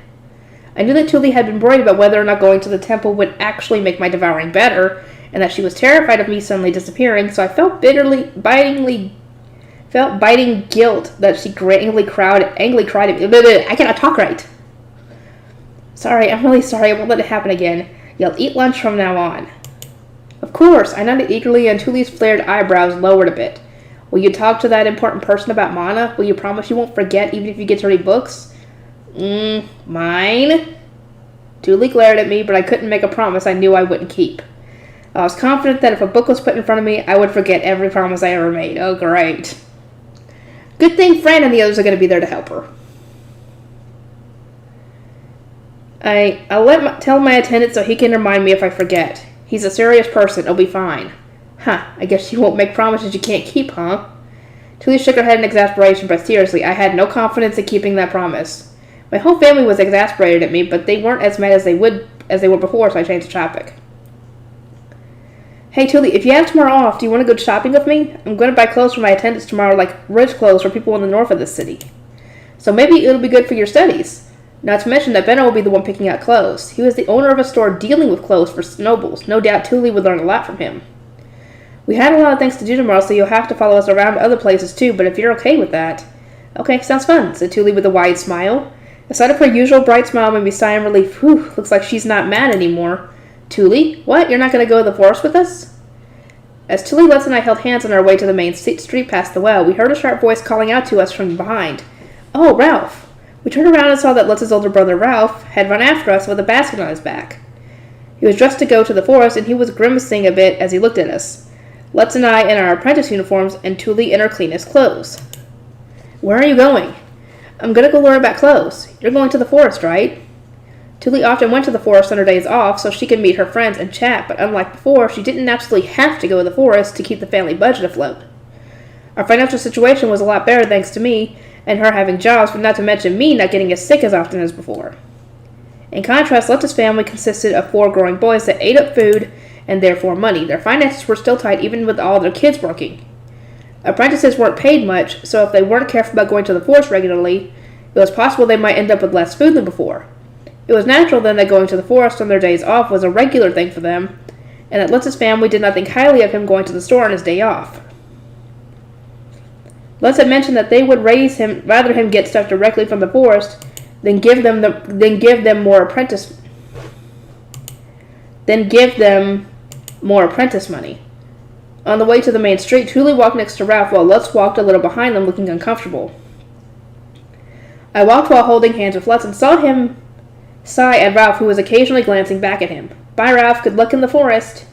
I knew that Thule had been worried about whether or not going to the temple would actually make my devouring better, and that she was terrified of me suddenly disappearing, so I felt biting guilt that she angrily cried at me. I cannot talk right. Sorry, I'm really sorry. I won't let it happen again. You'll eat lunch from now on. Of course, I nodded eagerly, and Thule's flared eyebrows lowered a bit. Will you talk to that important person about mana? Will you promise you won't forget even if you get to read books? Myne? Tuli glared at me, but I couldn't make a promise I knew I wouldn't keep. I was confident that if a book was put in front of me, I would forget every promise I ever made. Oh, great. Good thing Fran and the others are going to be there to help her. I'll tell my attendant so he can remind me if I forget. He's a serious person. It'll be fine. I guess you won't make promises you can't keep, huh? Tuli shook her head in exasperation, but seriously, I had no confidence in keeping that promise. My whole family was exasperated at me, but they weren't as mad as they were before, so I changed the topic. Hey, Tuli, if you have tomorrow off, do you want to go shopping with me? I'm going to buy clothes for my attendants tomorrow, like rich clothes for people in the north of the city. So maybe it'll be good for your studies. Not to mention that Benno will be the one picking out clothes. He was the owner of a store dealing with clothes for nobles. No doubt Tuli would learn a lot from him. We had a lot of things to do tomorrow, so you'll have to follow us around other places too, but if you're okay with that... Okay, sounds fun, said Tuli with a wide smile. The sight of her usual bright smile made me sigh in relief. Whew, looks like she's not mad anymore. Tuli, what? You're not going to go to the forest with us? As Tuli, Lutz, and I held hands on our way to the main street past the well, we heard a sharp voice calling out to us from behind. Oh, Ralph! We turned around and saw that Lutz's older brother, Ralph, had run after us with a basket on his back. He was dressed to go to the forest, and he was grimacing a bit as he looked at us. Lutz and I in our apprentice uniforms, and Tuli in her cleanest clothes. Where are you going? I'm going to go learn about clothes. You're going to the forest, right? Tuli often went to the forest on her days off so she could meet her friends and chat, but unlike before, she didn't absolutely have to go to the forest to keep the family budget afloat. Our financial situation was a lot better thanks to me, and her having jobs, but not to mention me not getting as sick as often as before. In contrast, Lutz's family consisted of 4 growing boys that ate up food and therefore money. Their finances were still tight even with all their kids working. Apprentices weren't paid much, so if they weren't careful about going to the forest regularly, it was possible they might end up with less food than before. It was natural then that going to the forest on their days off was a regular thing for them, and that Lutz's family did not think highly of him going to the store on his day off. Lutz had mentioned that they would rather him get stuff directly from the forest than give them more apprentice money. On the way to the main street, Tuli walked next to Ralph while Lutz walked a little behind them, looking uncomfortable. I walked while holding hands with Lutz and saw him sigh at Ralph, who was occasionally glancing back at him. Bye, Ralph. Good luck in the forest.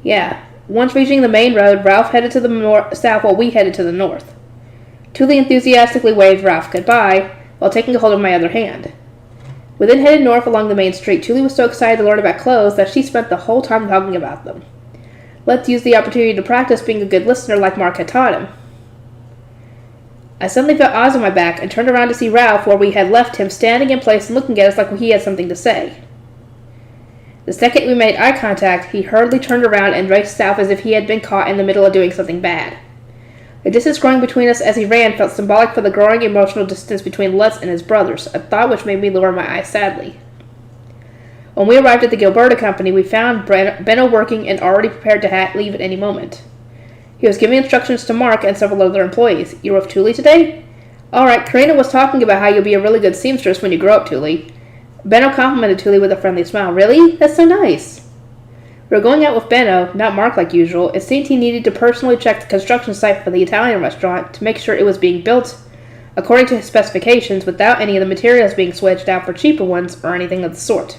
Yeah. Once reaching the main road, Ralph headed to the south while we headed to the north. Tuli enthusiastically waved Ralph goodbye while taking a hold of my other hand. We then headed north along the main street. Tuli was so excited to learn about clothes that she spent the whole time talking about them. Let's use the opportunity to practice being a good listener like Mark had taught him. I suddenly felt eyes on my back and turned around to see Ralph where we had left him standing in place and looking at us like he had something to say. The second we made eye contact, he hurriedly turned around and raced south as if he had been caught in the middle of doing something bad. The distance growing between us as he ran felt symbolic for the growing emotional distance between Lutz and his brothers, a thought which made me lower my eyes sadly. When we arrived at the Gilberta Company, we found Benno working and already prepared to leave at any moment. He was giving instructions to Mark and several other employees. You were with Tuli today? Alright, Karina was talking about how you'll be a really good seamstress when you grow up, Tuli. Benno complimented Tuli with a friendly smile. Really? That's so nice. We were going out with Benno, not Mark like usual. It seemed he needed to personally check the construction site for the Italian restaurant to make sure it was being built according to his specifications without any of the materials being switched out for cheaper ones or anything of the sort.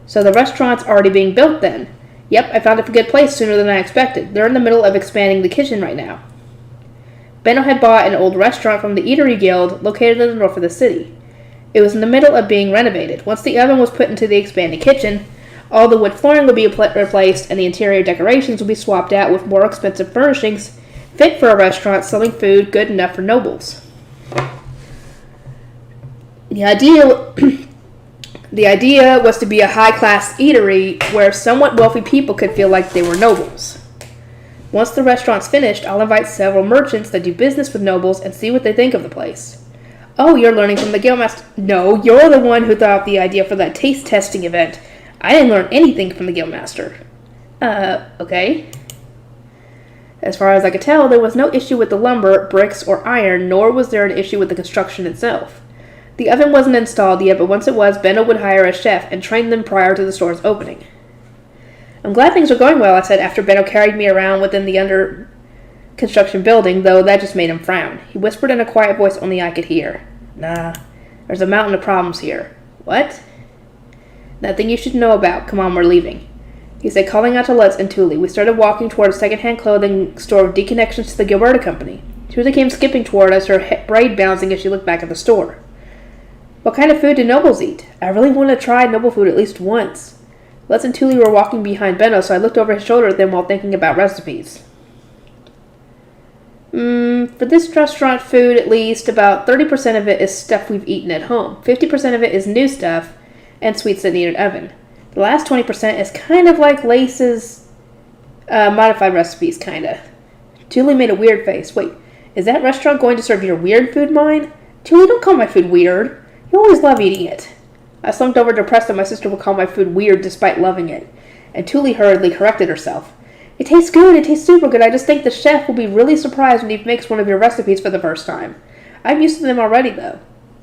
So the restaurant's already being built then. Yep, I found a good place sooner than I expected. They're in the middle of expanding the kitchen right now. Benno had bought an old restaurant from the Eatery Guild located in the north of the city. It was in the middle of being renovated. Once the oven was put into the expanded kitchen, all the wood flooring would be replaced and the interior decorations would be swapped out with more expensive furnishings fit for a restaurant selling food good enough for nobles. The idea was to be a high-class eatery where somewhat wealthy people could feel like they were nobles. Once the restaurant's finished, I'll invite several merchants that do business with nobles and see what they think of the place. Oh, you're learning from the Guildmaster. No, you're the one who thought up the idea for that taste testing event. I didn't learn anything from the Guildmaster. Okay. As far as I could tell, there was no issue with the lumber, bricks, or iron, nor was there an issue with the construction itself. The oven wasn't installed yet, but once it was, Benno would hire a chef and train them prior to the store's opening. I'm glad things are going well, I said after Benno carried me around within the construction building, though that just made him frown. He whispered in a quiet voice only I could hear. Nah, there's a mountain of problems here. What? Nothing you should know about. Come on, we're leaving. He said, calling out to Lutz and Thule. We started walking toward a second-hand clothing store with deconnections to the Gilberta Company. Thule came skipping toward us, her braid bouncing as she looked back at the store. What kind of food do nobles eat? I really want to try noble food at least once. Lutz and Thule were walking behind Benno, so I looked over his shoulder at them while thinking about recipes. For this restaurant food, at least, about 30% of it is stuff we've eaten at home. 50% of it is new stuff and sweets that need an oven. The last 20% is kind of like Lace's modified recipes, kinda. Thule made a weird face. Wait, is that restaurant going to serve your weird food, Myne? Thule, don't call my food weird. You always love eating it. I slumped over depressed that my sister would call my food weird despite loving it, and Thule hurriedly corrected herself. It tastes good, it tastes super good. I just think the chef will be really surprised when he makes one of your recipes for the first time. I'm used to them already, though.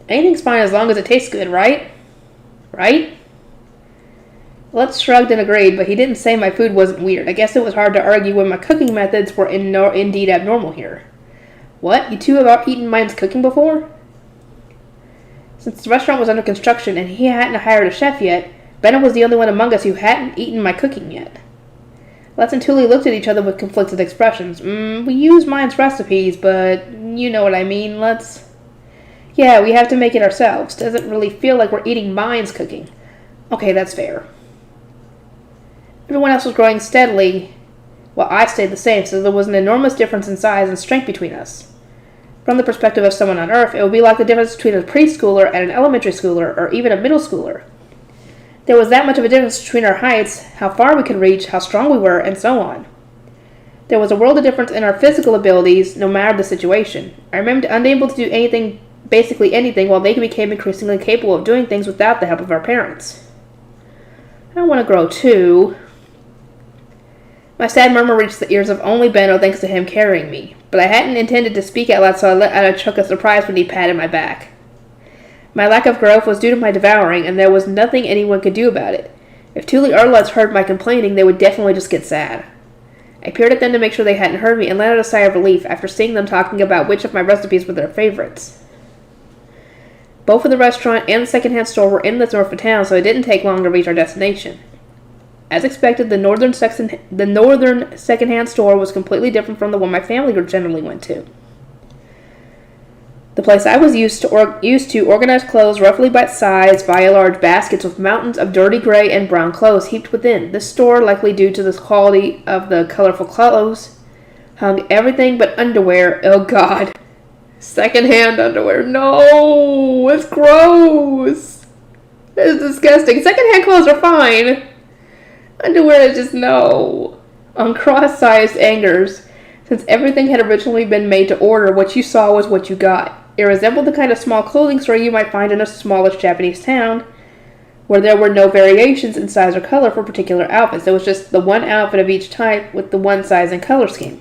Anything's fine as long as it tastes good, right? Right? Lutz shrugged and agreed, but he didn't say my food wasn't weird. I guess it was hard to argue when my cooking methods were indeed abnormal here. What? You two have eaten Myne's cooking before? Since the restaurant was under construction and he hadn't hired a chef yet, Benno was the only one among us who hadn't eaten my cooking yet. Lutz and Thule looked at each other with conflicted expressions. We use Myne's recipes, but you know what I mean, Lutz. Yeah, we have to make it ourselves. Doesn't really feel like we're eating Myne's cooking. Okay, that's fair. Everyone else was growing steadily, while I stayed the same, so there was an enormous difference in size and strength between us. From the perspective of someone on Earth, it would be like the difference between a preschooler and an elementary schooler, or even a middle schooler. There was that much of a difference between our heights, how far we could reach, how strong we were, and so on. There was a world of difference in our physical abilities, no matter the situation. I remained unable to do basically anything, while they became increasingly capable of doing things without the help of our parents. I want to grow too. My sad murmur reached the ears of only Benno thanks to him carrying me, but I hadn't intended to speak out loud, so I let out a chuck of surprise when he patted my back. My lack of growth was due to my devouring, and there was nothing anyone could do about it. If Thule or Lutz heard my complaining, they would definitely just get sad. I peered at them to make sure they hadn't heard me, and let out a sigh of relief after seeing them talking about which of my recipes were their favorites. Both of the restaurant and the second-hand store were in the north of town, so it didn't take long to reach our destination. As expected, the northern second-hand store was completely different from the one my family generally went to. The place I was used to organized clothes roughly by size via large baskets with mountains of dirty gray and brown clothes heaped within. This store, likely due to the quality of the colorful clothes, hung everything but underwear. Oh God. Second-hand underwear. No! It's gross! It's disgusting. Second-hand clothes are fine. Underwear is just no. On cross-sized hangers, since everything had originally been made to order, what you saw was what you got. It resembled the kind of small clothing store you might find in a smallish Japanese town, where there were no variations in size or color for particular outfits. There was just the one outfit of each type with the one size and color scheme.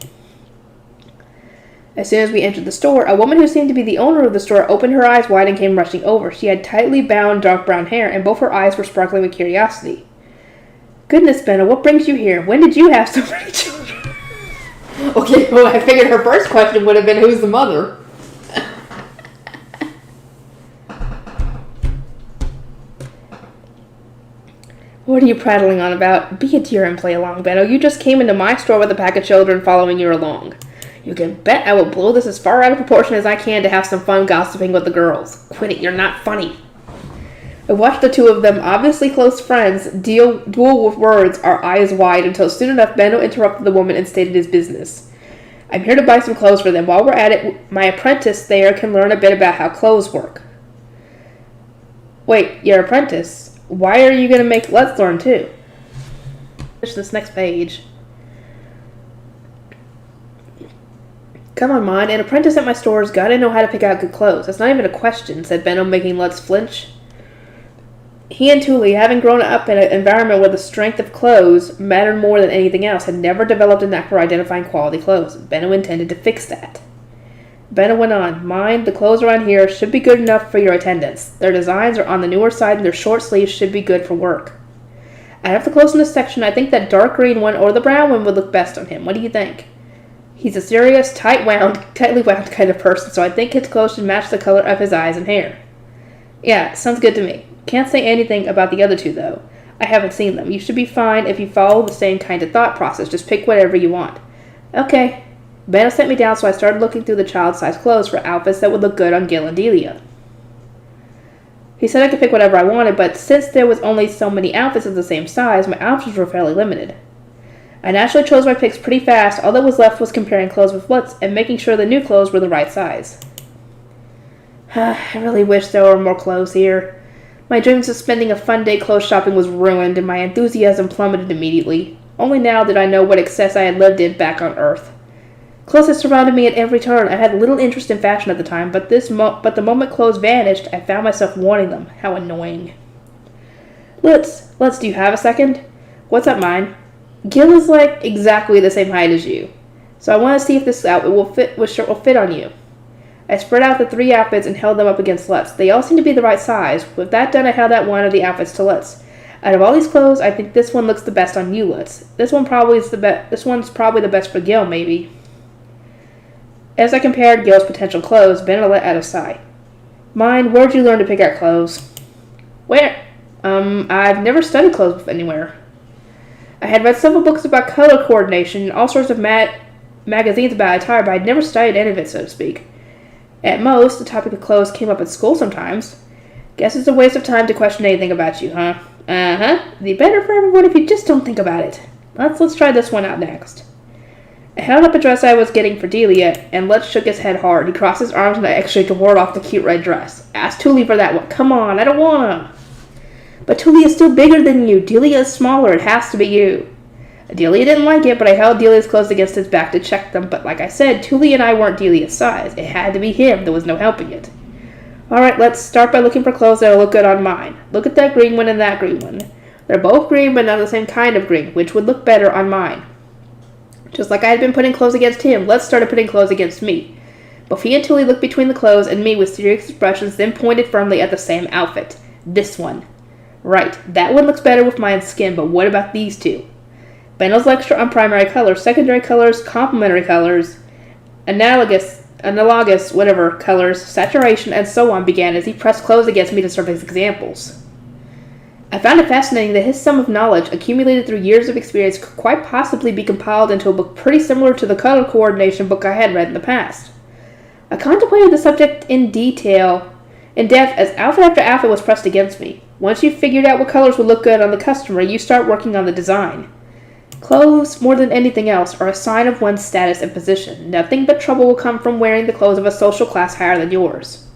As soon as we entered the store, a woman who seemed to be the owner of the store opened her eyes wide and came rushing over. She had tightly bound dark brown hair, and both her eyes were sparkling with curiosity. Goodness, Benno, what brings you here? When did you have so many children? Okay, well, I figured her first question would have been, who's the mother? What are you prattling on about? Be a dear and play along, Benno. You just came into my store with a pack of children following you along. You can bet I will blow this as far out of proportion as I can to have some fun gossiping with the girls. Quit it, you're not funny. I watched the two of them, obviously close friends, duel with words, our eyes wide, until soon enough Benno interrupted the woman and stated his business. I'm here to buy some clothes for them. While we're at it, my apprentice there can learn a bit about how clothes work. Wait, your apprentice? Why are you going to make Lutz learn too? Finish this next page. Come on, Myne. An apprentice at my store's got to know how to pick out good clothes. That's not even a question, said Benno, making Lutz flinch. He and Thule, having grown up in an environment where the strength of clothes mattered more than anything else, had never developed a knack for identifying quality clothes. Benno intended to fix that. Benno went on, Myne, the clothes around here should be good enough for your attendants. Their designs are on the newer side and their short sleeves should be good for work. Out of the clothes in this section, I think that dark green one or the brown one would look best on him. What do you think? He's a serious, tightly wound kind of person, so I think his clothes should match the color of his eyes and hair. Yeah, sounds good to me. Can't say anything about the other two, though. I haven't seen them. You should be fine if you follow the same kind of thought process. Just pick whatever you want. Okay. Benno sent me down, so I started looking through the child-sized clothes for outfits that would look good on Gil and Delia. He said I could pick whatever I wanted, but since there was only so many outfits of the same size, my options were fairly limited. I naturally chose my picks pretty fast. All that was left was comparing clothes with Lutz and making sure the new clothes were the right size. I really wish there were more clothes here. My dreams of spending a fun day clothes shopping was ruined, and my enthusiasm plummeted immediately. Only now did I know what excess I had lived in back on Earth. Clothes had surrounded me at every turn. I had little interest in fashion at the time, but the moment clothes vanished, I found myself wanting them. How annoying. Lutz, do you have a second? What's up, Myne? Gil is like exactly the same height as you, so I want to see if this outfit will fit on you. I spread out the 3 outfits and held them up against Lutz. They all seemed to be the right size. With that done, I held out one of the outfits to Lutz. Out of all these clothes, I think this one looks the best on you, Lutz. This one's probably the best for Gil, maybe. As I compared Gil's potential clothes, Benno let out a sigh. Myne, where'd you learn to pick out clothes? Where? I've never studied clothes anywhere. I had read several books about color coordination and all sorts of magazines about attire, but I'd never studied any of it, so to speak. At most, the topic of clothes came up at school sometimes. Guess it's a waste of time to question anything about you, huh? It'd be better for everyone if you just don't think about it. Let's try this one out next. I held up a dress I was getting for Delia, and Lutz shook his head hard. He crossed his arms in an X-shape to ward off the cute red dress. Ask Tuli for that one. Come on, I don't wanna. But Tuli is still bigger than you. Delia is smaller. It has to be you. Delia didn't like it, but I held Delia's clothes against his back to check them. But like I said, Tuli and I weren't Delia's size. It had to be him. There was no helping it. Alright, let's start by looking for clothes that'll look good on Myne. Look at that green one and that green one. They're both green, but not the same kind of green, which would look better on Myne. Just like I had been putting clothes against him, Lutz started putting clothes against me. Both he and Tuli looked between the clothes and me with serious expressions, then pointed firmly at the same outfit. This one. Right, that one looks better with Myne's skin, but what about these two? Benno's lecture on primary colors, secondary colors, complementary colors, analogous whatever colors, saturation, and so on began as he pressed clothes against me to serve as examples. I found it fascinating that his sum of knowledge, accumulated through years of experience, could quite possibly be compiled into a book pretty similar to the color coordination book I had read in the past. I contemplated the subject in depth as outfit after outfit was pressed against me. Once you've figured out what colors would look good on the customer, you start working on the design. Clothes, more than anything else, are a sign of one's status and position. Nothing but trouble will come from wearing the clothes of a social class higher than yours.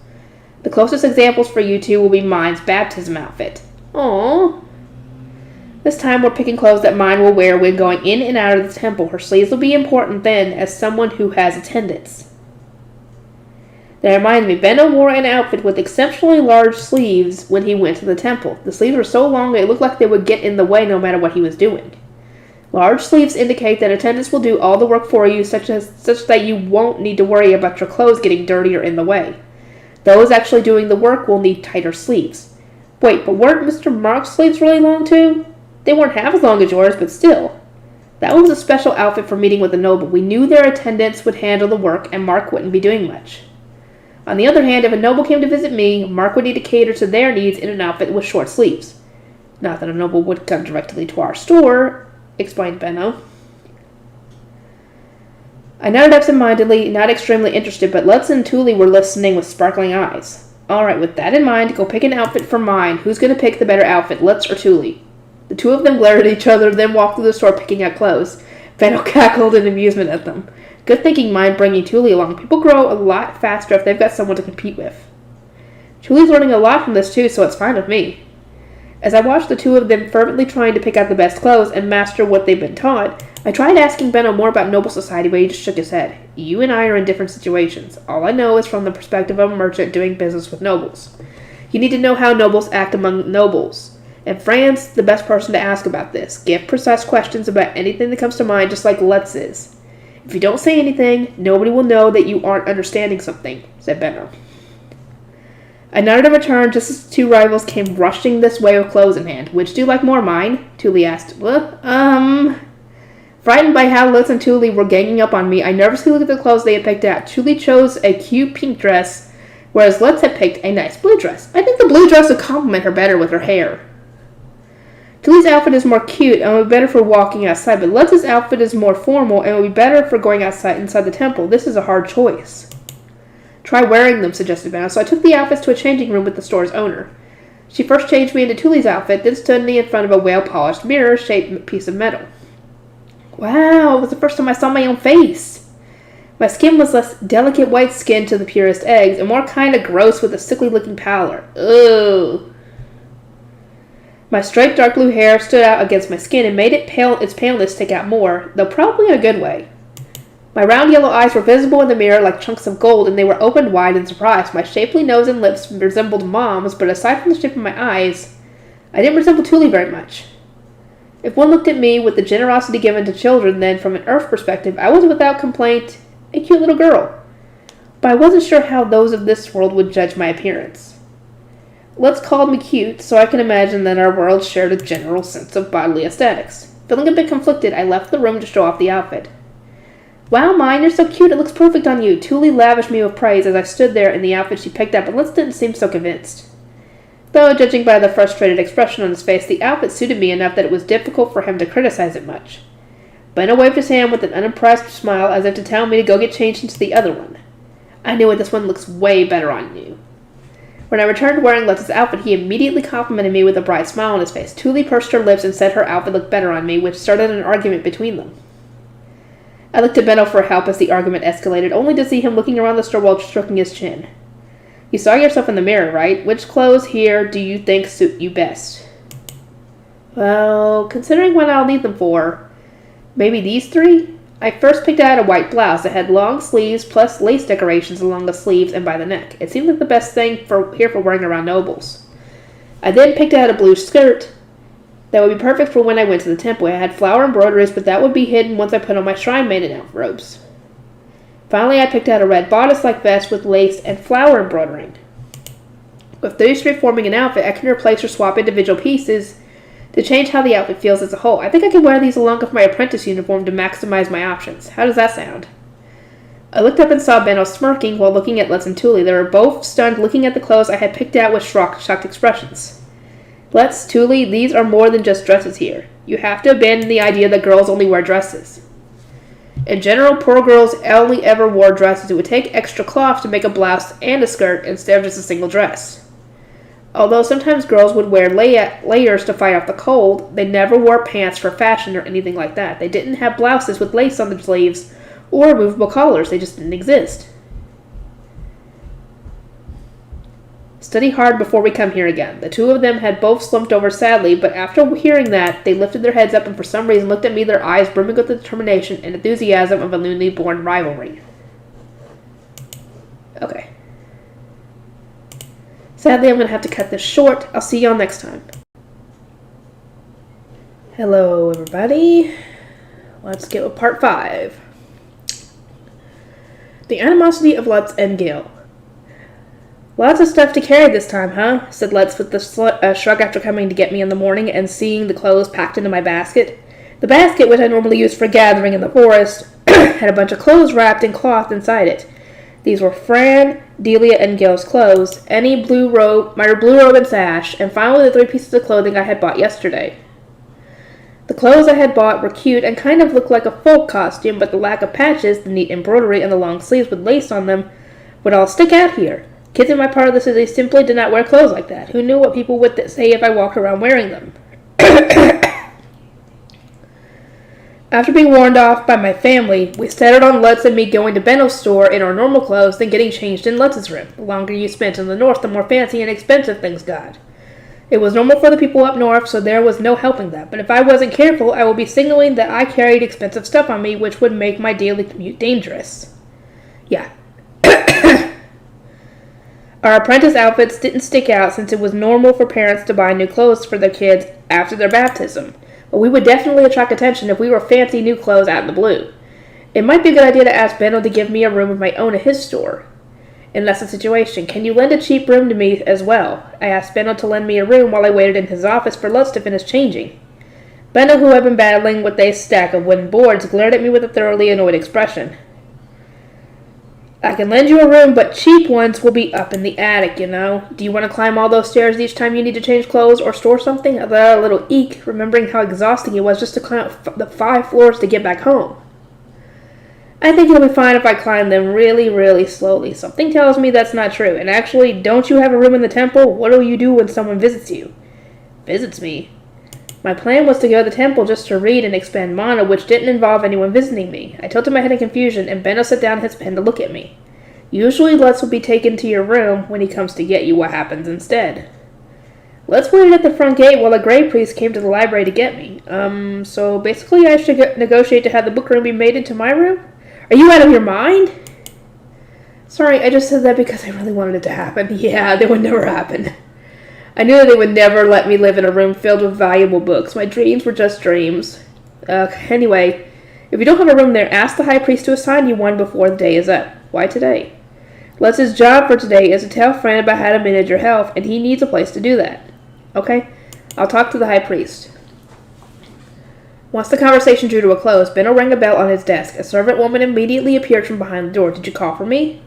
The closest examples for you two will be Myne's baptism outfit. Aww. This time we're picking clothes that Myne will wear when going in and out of the temple. Her sleeves will be important then, as someone who has attendants. That reminds me, Benno wore an outfit with exceptionally large sleeves when he went to the temple. The sleeves were so long it looked like they would get in the way no matter what he was doing. Large sleeves indicate that attendants will do all the work for you, such that you won't need to worry about your clothes getting dirty or in the way. Those actually doing the work will need tighter sleeves. Wait, but weren't Mr. Mark's sleeves really long too? They weren't half as long as yours, but still. That was a special outfit for meeting with a noble. We knew their attendants would handle the work, and Mark wouldn't be doing much. On the other hand, if a noble came to visit me, Mark would need to cater to their needs in an outfit with short sleeves. Not that a noble would come directly to our store, explained Benno. I nodded absent-mindedly, not extremely interested, but Lutz and Tuli were listening with sparkling eyes. Alright, with that in mind, go pick an outfit for Myne. Who's going to pick the better outfit, Lutz or Tuli? The two of them glared at each other, then walked through the store picking out clothes. Benno cackled in amusement at them. Good thinking, Myne, bringing Tuli along. People grow a lot faster if they've got someone to compete with. Tuli's learning a lot from this too, so it's fine with me. As I watched the two of them fervently trying to pick out the best clothes and master what they've been taught, I tried asking Benno more about noble society, but he just shook his head. You and I are in different situations. All I know is from the perspective of a merchant doing business with nobles. You need to know how nobles act among nobles. And Fran's the best person to ask about this. Give precise questions about anything that comes to mind, just like Lutz is. If you don't say anything, nobody will know that you aren't understanding something, said Benno. I nodded in return just as the two rivals came rushing this way with clothes in hand. Which do you like more, Myne? Tuli asked. Frightened by how Lutz and Thule were ganging up on me, I nervously looked at the clothes they had picked out. Thule chose a cute pink dress, whereas Lutz had picked a nice blue dress. I think the blue dress would complement her better with her hair. Thule's outfit is more cute and would be better for walking outside, but Lutz's outfit is more formal and would be better for going outside inside the temple. This is a hard choice. Try wearing them, suggested Vanna, so I took the outfits to a changing room with the store's owner. She first changed me into Thule's outfit, then stood me in front of a well-polished mirror-shaped piece of metal. Wow, it was the first time I saw my own face. My skin was less delicate white skin to the purest eggs, and more kind of gross with a sickly-looking pallor. Ugh. My straight dark blue hair stood out against my skin and made its paleness stick out more, though probably in a good way. My round yellow eyes were visible in the mirror like chunks of gold, and they were opened wide in surprise. My shapely nose and lips resembled Mom's, but aside from the shape of my eyes, I didn't resemble Thule very much. If one looked at me with the generosity given to children, then from an Earth perspective, I was without complaint a cute little girl. But I wasn't sure how those of this world would judge my appearance. Lutz called me cute, so I can imagine that our world shared a general sense of bodily aesthetics. Feeling a bit conflicted, I left the room to show off the outfit. Wow, Myne, you're so cute, it looks perfect on you. Thule lavished me with praise as I stood there in the outfit she picked up, but Lutz didn't seem so convinced. Though, judging by the frustrated expression on his face, the outfit suited me enough that it was difficult for him to criticize it much. Benno waved his hand with an unimpressed smile as if to tell me to go get changed into the other one. I knew it, this one looks way better on you. When I returned wearing Lutz's outfit, he immediately complimented me with a bright smile on his face. Thule pursed her lips and said her outfit looked better on me, which started an argument between them. I looked to Benno for help as the argument escalated, only to see him looking around the store while stroking his chin. You saw yourself in the mirror, right? Which clothes here do you think suit you best? Well, considering what I'll need them for, maybe these three? I first picked out a white blouse that had long sleeves plus lace decorations along the sleeves and by the neck. It seemed like the best thing for wearing around nobles. I then picked out a blue skirt that would be perfect for when I went to the temple. I had flower embroideries, but that would be hidden once I put on my shrine maiden robes. Finally, I picked out a red bodice-like vest with lace and flower embroidering. With these three forming an outfit, I can replace or swap individual pieces to change how the outfit feels as a whole. I think I can wear these along with my apprentice uniform to maximize my options. How does that sound? I looked up and saw Benno smirking while looking at Lutz and Thule. They were both stunned, looking at the clothes I had picked out with shocked expressions. Lutz, Thule, these are more than just dresses here. You have to abandon the idea that girls only wear dresses. In general, poor girls only ever wore dresses. It would take extra cloth to make a blouse and a skirt instead of just a single dress. Although sometimes girls would wear layers to fight off the cold, they never wore pants for fashion or anything like that. They didn't have blouses with lace on the sleeves or removable collars. They just didn't exist. Study hard before we come here again. The two of them had both slumped over sadly, but after hearing that, they lifted their heads up and for some reason looked at me, their eyes brimming with the determination and enthusiasm of a newly born rivalry. Okay. Sadly, I'm going to have to cut this short. I'll see y'all next time. Hello, everybody. Let's get with part 5. The animosity of Lutz and Gil. Lots of stuff to carry this time, huh? Said Lutz with a shrug after coming to get me in the morning and seeing the clothes packed into my basket. The basket, which I normally use for gathering in the forest, had a bunch of clothes wrapped in cloth inside it. These were Fran, Delia, and Gil's clothes, my blue robe and sash, and finally the 3 pieces of clothing I had bought yesterday. The clothes I had bought were cute and kind of looked like a folk costume, but the lack of patches, the neat embroidery, and the long sleeves with lace on them would all stick out here. Kids in my part of the city simply did not wear clothes like that. Who knew what people would say if I walked around wearing them? After being warned off by my family, we settled on Lutz and me going to Benno's store in our normal clothes, then getting changed in Lutz's room. The longer you spent in the north, the more fancy and expensive things got. It was normal for the people up north, so there was no helping that. But if I wasn't careful, I would be signaling that I carried expensive stuff on me, which would make my daily commute dangerous. Yeah. Our apprentice outfits didn't stick out since it was normal for parents to buy new clothes for their kids after their baptism. But we would definitely attract attention if we were fancy new clothes out in the blue. It might be a good idea to ask Benno to give me a room of my own at his store. And that's the situation. Can you lend a cheap room to me as well? I asked Benno to lend me a room while I waited in his office for Lutz to finish changing. Benno, who had been battling with a stack of wooden boards, glared at me with a thoroughly annoyed expression. I can lend you a room, but cheap ones will be up in the attic, you know. Do you want to climb all those stairs each time you need to change clothes or store something? I let out a little eek, remembering how exhausting it was just to climb up the 5 floors to get back home. I think it'll be fine if I climb them really, really slowly. Something tells me that's not true. And actually, don't you have a room in the temple? What do you do when someone visits you? Visits me? My plan was to go to the temple just to read and expand mana, which didn't involve anyone visiting me. I tilted my head in confusion, and Benno set down his pen to look at me. Usually Lutz will be taken to your room when he comes to get you. What happens instead? Lutz waited at the front gate while a Grey Priest came to the library to get me. So basically I should negotiate to have the book room be made into my room? Are you out of your mind? Sorry, I just said that because I really wanted it to happen. Yeah, that would never happen. I knew that they would never let me live in a room filled with valuable books. My dreams were just dreams. Anyway, if you don't have a room there, ask the High Priest to assign you one before the day is up. Why today? Lutz's job for today is to tell Fran about how to manage your health, and he needs a place to do that. Okay? I'll talk to the High Priest. Once the conversation drew to a close, Benno rang a bell on his desk. A servant woman immediately appeared from behind the door. Did you call for me?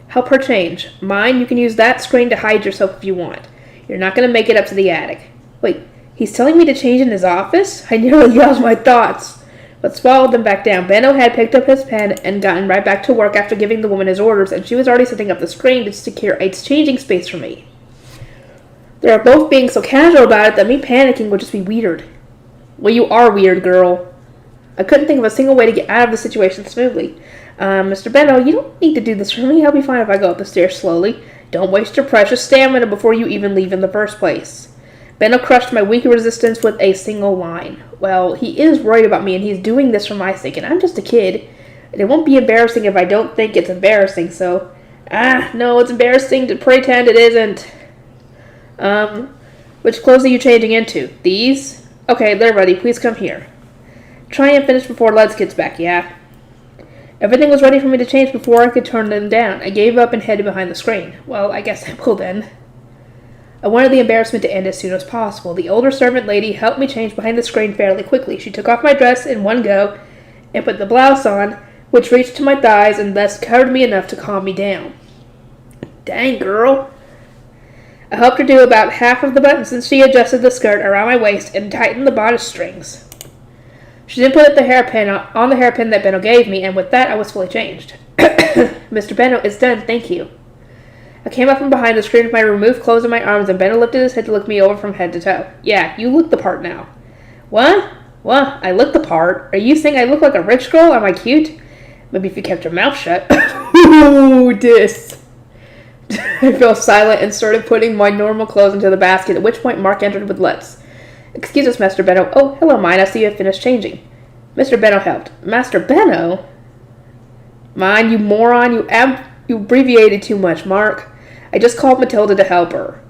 Help her change. Myne, you can use that screen to hide yourself if you want. You're not going to make it up to the attic. Wait, he's telling me to change in his office? I nearly yelled my thoughts, but swallowed them back down. Benno had picked up his pen and gotten right back to work after giving the woman his orders, and she was already setting up the screen to secure a changing space for me. They are both being so casual about it that me panicking would just be weird. Well, you are weird, girl. I couldn't think of a single way to get out of the situation smoothly. Mr. Benno, you don't need to do this for me. I'll be fine if I go up the stairs slowly. Don't waste your precious stamina before you even leave in the first place. Benno crushed my weak resistance with a single line. Well, he is worried about me, and he's doing this for my sake, and I'm just a kid. And it won't be embarrassing if I don't think it's embarrassing, so... no, it's embarrassing to pretend it isn't. Which clothes are you changing into? These? Okay, they're ready. Please come here. Try and finish before Lutz gets back, yeah? Everything was ready for me to change before I could turn them down. I gave up and headed behind the screen. Well, I guess I will then. I wanted the embarrassment to end as soon as possible. The older servant lady helped me change behind the screen fairly quickly. She took off my dress in one go and put the blouse on, which reached to my thighs and thus covered me enough to calm me down. Dang, girl. I helped her do about half of the buttons, and she adjusted the skirt around my waist and tightened the bodice strings. She then put the hairpin on the hairpin that Benno gave me, and with that I was fully changed. Mr. Benno, it's done, thank you. I came up from behind the screen with my removed clothes in my arms, and Benno lifted his head to look me over from head to toe. Yeah, you look the part now. What? What? I look the part? Are you saying I look like a rich girl? Am I cute? Maybe if you kept your mouth shut. Ooh, dis. I fell silent and started putting my normal clothes into the basket, at which point Mark entered with Lutz. Excuse us, Master Benno. Oh, hello, Myne. I see you have finished changing. Mr. Benno helped. Master Benno? Myne, you moron. You abbreviated too much, Mark. I just called Matilda to help her.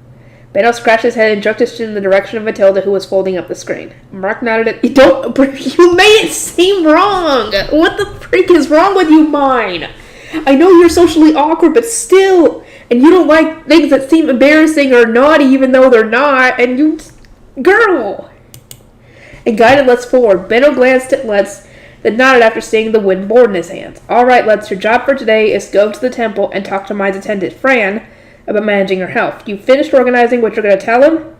Benno scratched his head and jerked his chin in the direction of Matilda, who was folding up the screen. Mark nodded at... You made it seem wrong! What the freak is wrong with you, Myne? I know you're socially awkward, but still... And you don't like things that seem embarrassing or naughty even though they're not, and you... Girl! And guided Lutz forward. Benno glanced at Lutz, then nodded after seeing the wooden board in his hands. Alright, Lutz, your job for today is to go to the temple and talk to Myne's attendant, Fran, about managing her health. You finished organizing what you're going to tell him?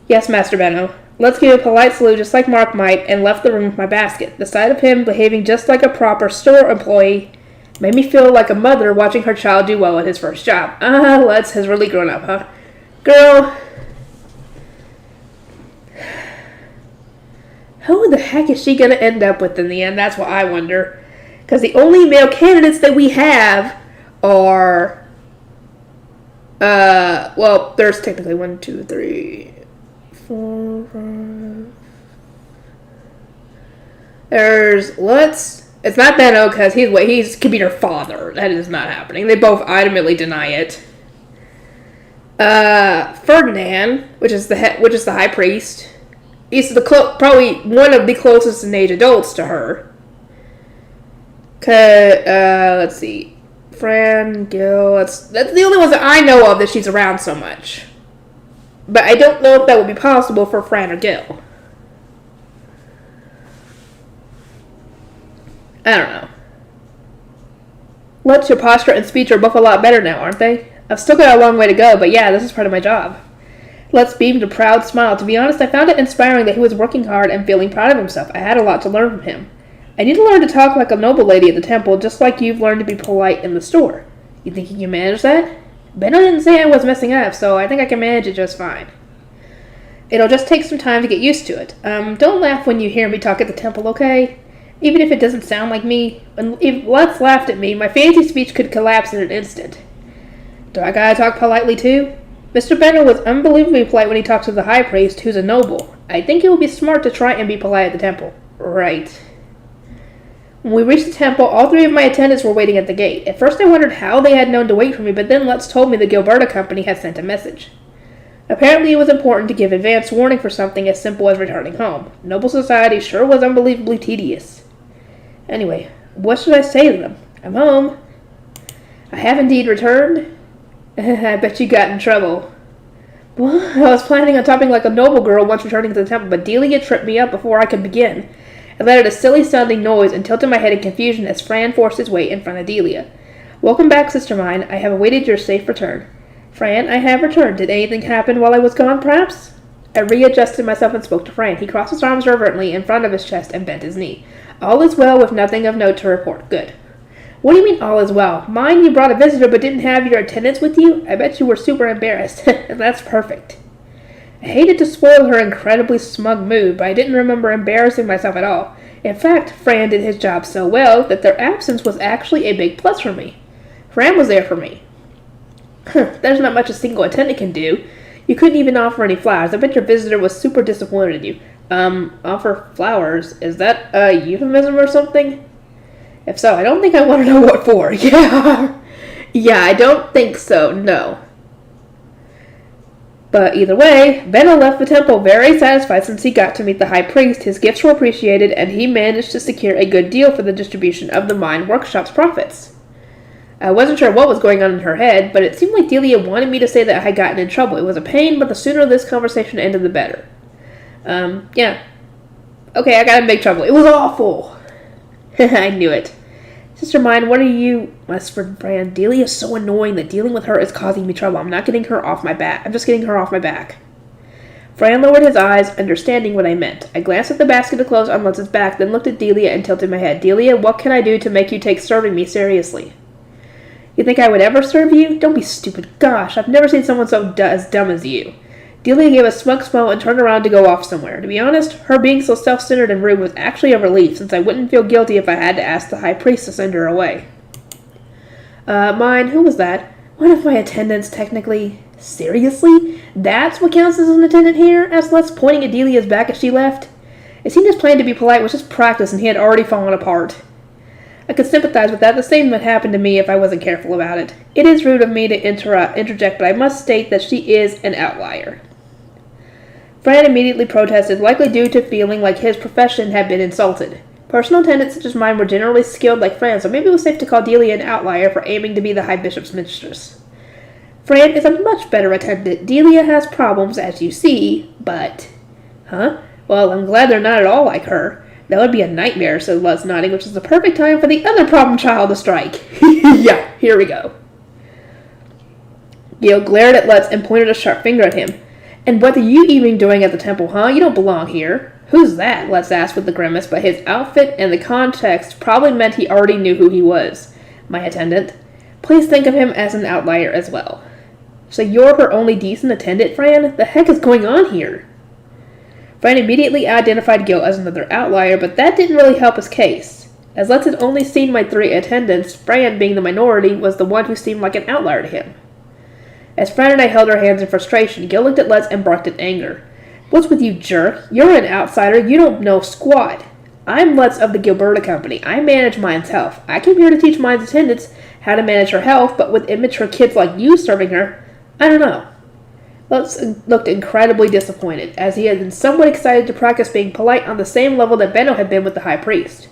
Yes, Master Benno. Lutz gave a polite salute just like Mark might and left the room with my basket. The sight of him behaving just like a proper store employee made me feel like a mother watching her child do well at his first job. Lutz has really grown up, huh? Girl... Who the heck is she going to end up with in the end? That's what I wonder. Because the only male candidates that we have are... well, there's technically 1, 2, 3, 4, 5... There's Lutz. It's not Benno because he's could be her father. That is not happening. They both adamantly deny it. Ferdinand, which is the high priest. He's probably one of the closest in age adults to her. Let's see. Fran, Gil, that's the only ones that I know of that she's around so much. But I don't know if that would be possible for Fran or Gil. I don't know. Lutz, your posture and speech are both a lot better now, aren't they? I've still got a long way to go, but yeah, this is part of my job. Lutz beamed a proud smile. To be honest, I found it inspiring that he was working hard and feeling proud of himself. I had a lot to learn from him. I need to learn to talk like a noble lady at the temple, just like you've learned to be polite in the store. You think you can manage that? Benno didn't say I was messing up, so I think I can manage it just fine. It'll just take some time to get used to it. Don't laugh when you hear me talk at the temple, okay? Even if it doesn't sound like me. If Lutz laughed at me, my fancy speech could collapse in an instant. Do I gotta talk politely too? Mr. Benno was unbelievably polite when he talked to the high priest, who's a noble. I think it would be smart to try and be polite at the temple. Right. When we reached the temple, all 3 of my attendants were waiting at the gate. At first I wondered how they had known to wait for me, but then Lutz told me the Gilberta Company had sent a message. Apparently it was important to give advance warning for something as simple as returning home. Noble society sure was unbelievably tedious. Anyway, what should I say to them? I'm home. I have indeed returned. I bet you got in trouble. Well, I was planning on talking like a noble girl once returning to the temple, but Delia tripped me up before I could begin. I let out a silly-sounding noise and tilted my head in confusion as Fran forced his way in front of Delia. Welcome back, Sister Myne. I have awaited your safe return. Fran, I have returned. Did anything happen while I was gone, perhaps? I readjusted myself and spoke to Fran. He crossed his arms reverently in front of his chest and bent his knee. All is well, with nothing of note to report. Good. What do you mean, all is well? Myne, you brought a visitor but didn't have your attendants with you? I bet you were super embarrassed. That's perfect. I hated to spoil her incredibly smug mood, but I didn't remember embarrassing myself at all. In fact, Fran did his job so well that their absence was actually a big plus for me. Fran was there for me. There's not much a single attendant can do. You couldn't even offer any flowers. I bet your visitor was super disappointed in you. Offer flowers? Is that a euphemism or something? If so, I don't think I want to know what for. Yeah. Yeah, I don't think so, no. But either way, Benno left the temple very satisfied since he got to meet the high priest. His gifts were appreciated, and he managed to secure a good deal for the distribution of the Myne workshop's profits. I wasn't sure what was going on in her head, but it seemed like Delia wanted me to say that I had gotten in trouble. It was a pain, but the sooner this conversation ended, the better. Yeah. Okay, I got in big trouble. It was awful. I knew it. Sister Myne, what are you? Whispered Fran. Delia is so annoying that dealing with her is causing me trouble. I'm not getting her off my back. I'm just getting her off my back. Fran lowered his eyes, understanding what I meant. I glanced at the basket of clothes on Lutz's back, then looked at Delia and tilted my head. Delia, what can I do to make you take serving me seriously? You think I would ever serve you? Don't be stupid. Gosh, I've never seen someone so as dumb as you. Delia gave a smug smile and turned around to go off somewhere. To be honest, her being so self-centered and rude was actually a relief, since I wouldn't feel guilty if I had to ask the high priest to send her away. Myne, who was that? One of my attendants, technically. Seriously? That's what counts as an attendant here? Asked Lutz, pointing at Delia's back as she left. It seemed his plan to be polite was just practice, and he had already fallen apart. I could sympathize with that. The same would happen to me if I wasn't careful about it. It is rude of me to interject, but I must state that she is an outlier. Fran immediately protested, likely due to feeling like his profession had been insulted. Personal attendants such as mine were generally skilled like Fran, so maybe it was safe to call Delia an outlier for aiming to be the High Bishop's mistress. Fran is a much better attendant. Delia has problems, as you see, but... Huh? Well, I'm glad they're not at all like her. That would be a nightmare, said Lutz, nodding, which is the perfect time for the other problem child to strike. Yeah, here we go. Gil glared at Lutz and pointed a sharp finger at him. And what are you even doing at the temple, huh? You don't belong here. Who's that? Lutz asked with a grimace, but his outfit and the context probably meant he already knew who he was. My attendant. Please think of him as an outlier as well. So you're her only decent attendant, Fran? The heck is going on here? Fran immediately identified Gil as another outlier, but that didn't really help his case. As Lutz had only seen my 3 attendants, Fran, being the minority, was the one who seemed like an outlier to him. As Fran and I held our hands in frustration, Gil looked at Lutz and barked in anger. What's with you, jerk? You're an outsider. You don't know squat. I'm Lutz of the Gilberta Company. I manage Myne's health. I came here to teach Myne's attendants how to manage her health, but with immature kids like you serving her, I don't know. Lutz looked incredibly disappointed, as he had been somewhat excited to practice being polite on the same level that Benno had been with the high priest.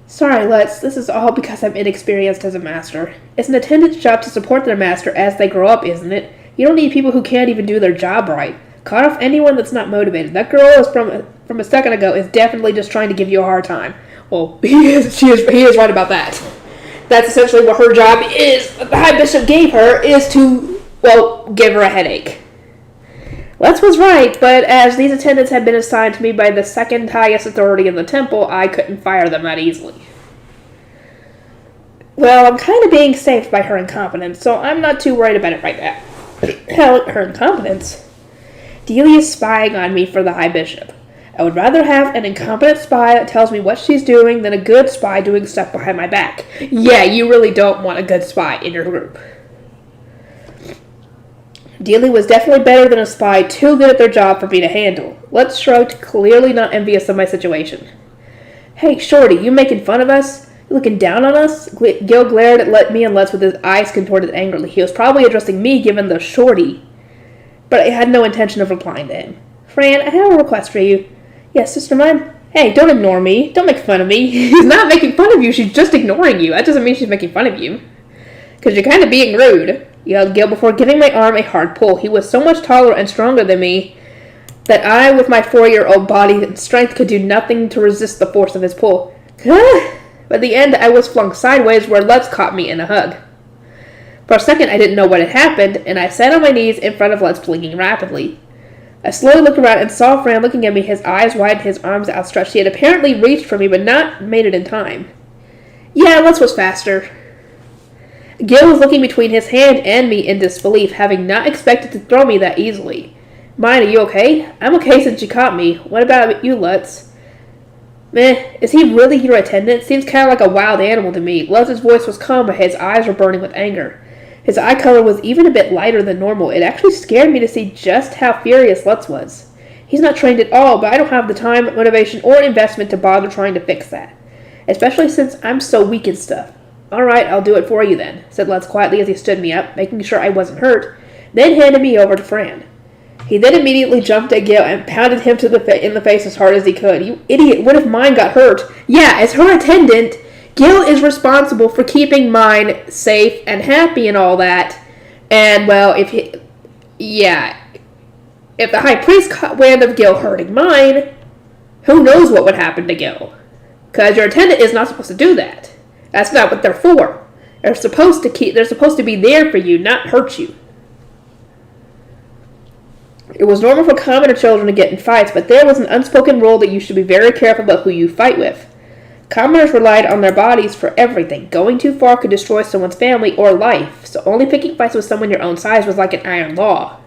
Sorry, Lutz, this is all because I'm inexperienced as a master. It's an attendant's job to support their master as they grow up, isn't it? You don't need people who can't even do their job right. Cut off anyone that's not motivated. That girl is from a second ago is definitely just trying to give you a hard time. Well, he is right about that. That's essentially what her job is, that the High Bishop gave her, is to, well, give her a headache. Lutz was right, but as these attendants had been assigned to me by the second highest authority in the temple, I couldn't fire them that easily. Well, I'm kind of being saved by her incompetence, so I'm not too worried about it right now. Hell, her incompetence? Delia's spying on me for the High Bishop. I would rather have an incompetent spy that tells me what she's doing than a good spy doing stuff behind my back. Yeah, you really don't want a good spy in your group. Delia was definitely better than a spy too good at their job for me to handle. Lutz shrugged, clearly not envious of my situation. Hey, Shorty, you making fun of us? You looking down on us? Gil glared at me and Lutz with his eyes contorted angrily. He was probably addressing me given the Shorty, but I had no intention of replying to him. Fran, I have a request for you. Yes, Sister Myne? Hey, don't ignore me. Don't make fun of me. She's not making fun of you. She's just ignoring you. That doesn't mean she's making fun of you. Because you're kind of being rude, yelled Gil before giving my arm a hard pull. He was so much taller and stronger than me that I, with my 4-year-old body and strength, could do nothing to resist the force of his pull. By the end, I was flung sideways where Lutz caught me in a hug. For a second, I didn't know what had happened, and I sat on my knees in front of Lutz, blinking rapidly. I slowly looked around and saw Fran looking at me, his eyes wide and his arms outstretched. He had apparently reached for me, but not made it in time. Yeah, Lutz was faster. Gil was looking between his hand and me in disbelief, having not expected to throw me that easily. Myne, are you okay? I'm okay since you caught me. What about you, Lutz? Meh, is he really your attendant? Seems kind of like a wild animal to me. Lutz's voice was calm, but his eyes were burning with anger. His eye color was even a bit lighter than normal. It actually scared me to see just how furious Lutz was. He's not trained at all, but I don't have the time, motivation, or investment to bother trying to fix that. Especially since I'm so weak and stuff. Alright, I'll do it for you then, said Lutz quietly as he stood me up, making sure I wasn't hurt, then handed me over to Fran. He then immediately jumped at Gil and pounded him in the face as hard as he could. You idiot, what if Myne got hurt? Yeah, as her attendant, Gil is responsible for keeping Myne safe and happy and all that. And, well, if the High Priest caught wind of Gil hurting Myne, who knows what would happen to Gil? Because your attendant is not supposed to do that. That's not what they're for. They're supposed to be there for you, not hurt you. It was normal for commoner children to get in fights, but there was an unspoken rule that you should be very careful about who you fight with. Commoners relied on their bodies for everything. Going too far could destroy someone's family or life, so only picking fights with someone your own size was like an iron law.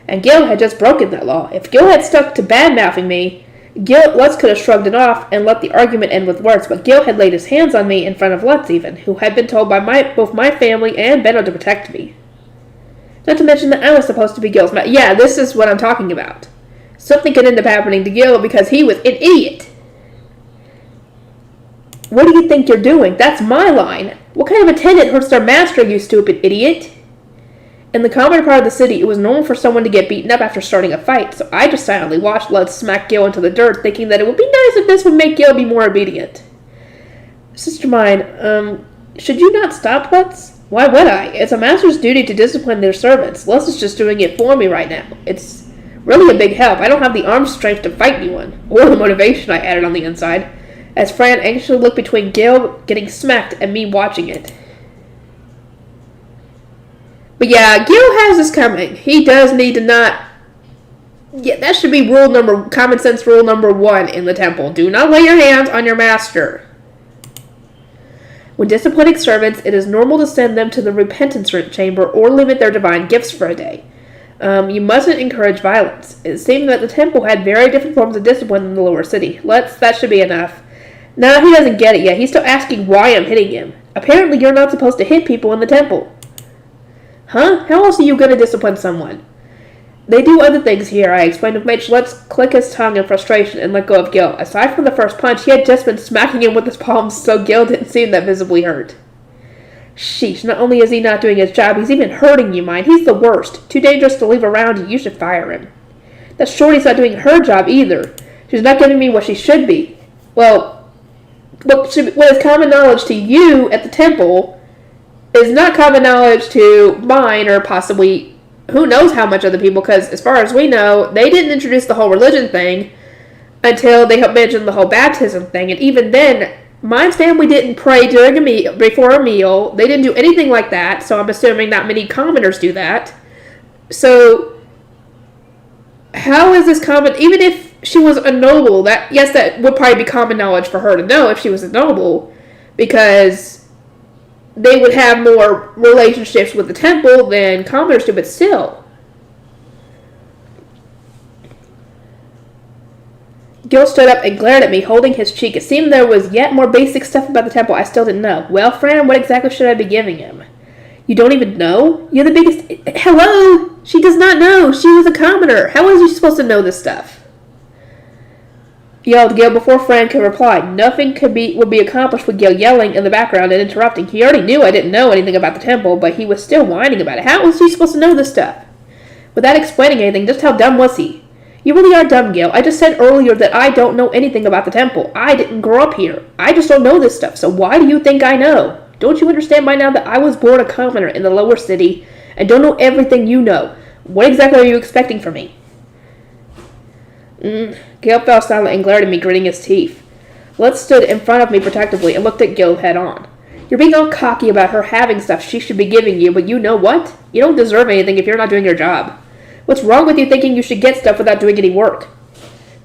And Gil had just broken that law. If Gil had stuck to bad-mouthing me, Lutz could have shrugged it off and let the argument end with words, but Gil had laid his hands on me in front of Lutz even, who had been told by both my family and Benno to protect me. Not to mention that I was supposed to be Gil's Yeah, this is what I'm talking about. Something could end up happening to Gil because he was an idiot. What do you think you're doing? That's my line. What kind of attendant hurts their master, you stupid idiot? In the commoner part of the city, it was normal for someone to get beaten up after starting a fight, so I just silently watched Lutz smack Gil into the dirt, thinking that it would be nice if this would make Gil be more obedient. Sister Myne, should you not stop, Lutz? Why would I? It's a master's duty to discipline their servants. Lutz is just doing it for me right now. It's really a big help. I don't have the arm strength to fight anyone, or the motivation, I added on the inside, as Fran anxiously looked between Gil getting smacked and me watching it. But yeah, Gil has this coming. He does need to not... Yeah, that should be common sense rule number 1 in the temple. Do not lay your hands on your master. When disciplining servants, it is normal to send them to the repentance chamber or limit their divine gifts for a day. You mustn't encourage violence. It seemed that the temple had very different forms of discipline in the lower city. That should be enough. No, he doesn't get it yet. He's still asking why I'm hitting him. Apparently you're not supposed to hit people in the temple. Huh? How else are you going to discipline someone? They do other things here, I explained, which made Lutz click his tongue in frustration and let go of Gil. Aside from the first punch, he had just been smacking him with his palms, so Gil didn't seem that visibly hurt. Sheesh, not only is he not doing his job, he's even hurting you, Myne. He's the worst. Too dangerous to leave around. You should fire him. That Shorty's not doing her job either. She's not giving me what she should be. Well, what is common knowledge to you at the temple is not common knowledge to Myne or possibly who knows how much other people, because as far as we know, they didn't introduce the whole religion thing until they mentioned the whole baptism thing. And even then, Myne's family didn't pray during a meal, before a meal. They didn't do anything like that, so I'm assuming not many commoners do that. So, how is this common? Even if she was a noble, that would probably be common knowledge for her to know if she was a noble, because they would have more relationships with the temple than commoners do, but still. Gil stood up and glared at me, holding his cheek. It seemed there was yet more basic stuff about the temple I still didn't know. Well, Fran, what exactly should I be giving him? You don't even know? You're the biggest... Hello? She does not know. She was a commoner. How was she supposed to know this stuff? Yelled Gil before Fran could reply. Nothing would be accomplished with Gil yelling in the background and interrupting. He already knew I didn't know anything about the temple, but he was still whining about it. How was she supposed to know this stuff? Without explaining anything, just how dumb was he? You really are dumb, Gil. I just said earlier that I don't know anything about the temple. I didn't grow up here. I just don't know this stuff, so why do you think I know? Don't you understand by now that I was born a commoner in the lower city and don't know everything you know? What exactly are you expecting from me? Gil fell silent and glared at me, gritting his teeth. Lutz stood in front of me protectively and looked at Gil head on. You're being all cocky about her having stuff she should be giving you, but you know what? You don't deserve anything if you're not doing your job. What's wrong with you thinking you should get stuff without doing any work?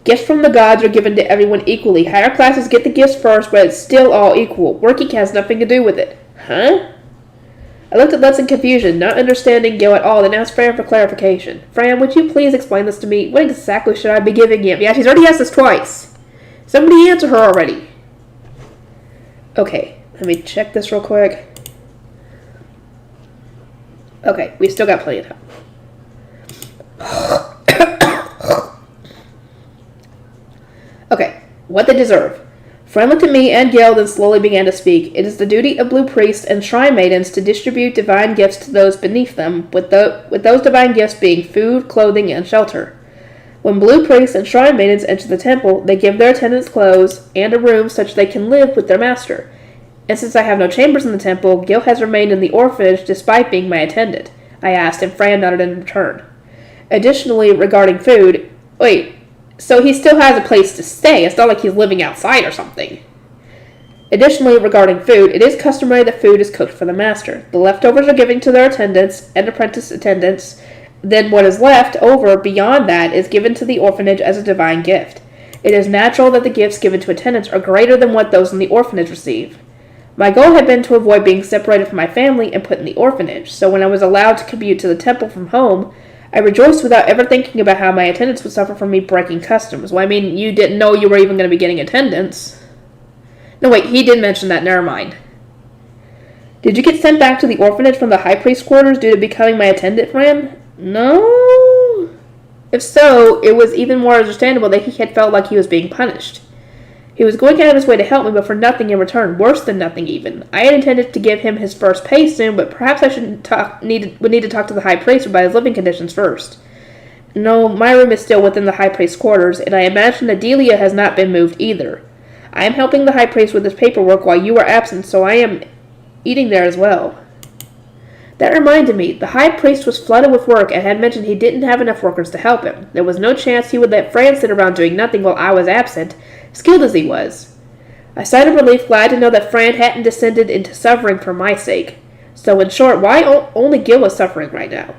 Gifts from the gods are given to everyone equally. Higher classes get the gifts first, but it's still all equal. Working has nothing to do with it. Huh? I looked at Lutz in confusion, not understanding Gil at all, and asked Fran for clarification. Fran, would you please explain this to me? What exactly should I be giving him? Yeah, she's already asked this twice. Somebody answer her already. Okay, let me check this real quick. Okay, we still got plenty of time. Okay, what they deserve. Fran looked at me and Gil, then slowly began to speak. It is the duty of blue priests and shrine maidens to distribute divine gifts to those beneath them, with those divine gifts being food, clothing, and shelter. When blue priests and shrine maidens enter the temple, they give their attendants clothes and a room such they can live with their master. And since I have no chambers in the temple, Gil has remained in the orphanage despite being my attendant, I asked, and Fran nodded in return. Additionally, regarding food... Wait, so he still has a place to stay. It's not like he's living outside or something. Additionally, regarding food, it is customary that food is cooked for the master. The leftovers are given to their attendants and apprentice attendants. Then what is left over beyond that is given to the orphanage as a divine gift. It is natural that the gifts given to attendants are greater than what those in the orphanage receive. My goal had been to avoid being separated from my family and put in the orphanage, so when I was allowed to commute to the temple from home, I rejoiced without ever thinking about how my attendants would suffer from me breaking customs. Well, I mean, you didn't know you were even going to be getting attendants. No, wait, he did mention that. Never mind. Did you get sent back to the orphanage from the high priest's quarters due to becoming my attendant, Fran? No? If so, it was even more understandable that he had felt like he was being punished. He was going out of his way to help me, but for nothing in return, worse than nothing even. I had intended to give him his first pay soon, but perhaps I would need to talk to the high priest about his living conditions first. No, my room is still within the high priest's quarters, and I imagine that Delia has not been moved either. I am helping the high priest with his paperwork while you are absent, so I am eating there as well. That reminded me, the high priest was flooded with work and had mentioned he didn't have enough workers to help him. There was no chance he would let Fran sit around doing nothing while I was absent, skilled as he was. I sighed in relief, glad to know that Fran hadn't descended into suffering for my sake. So in short, why only Gil was suffering right now?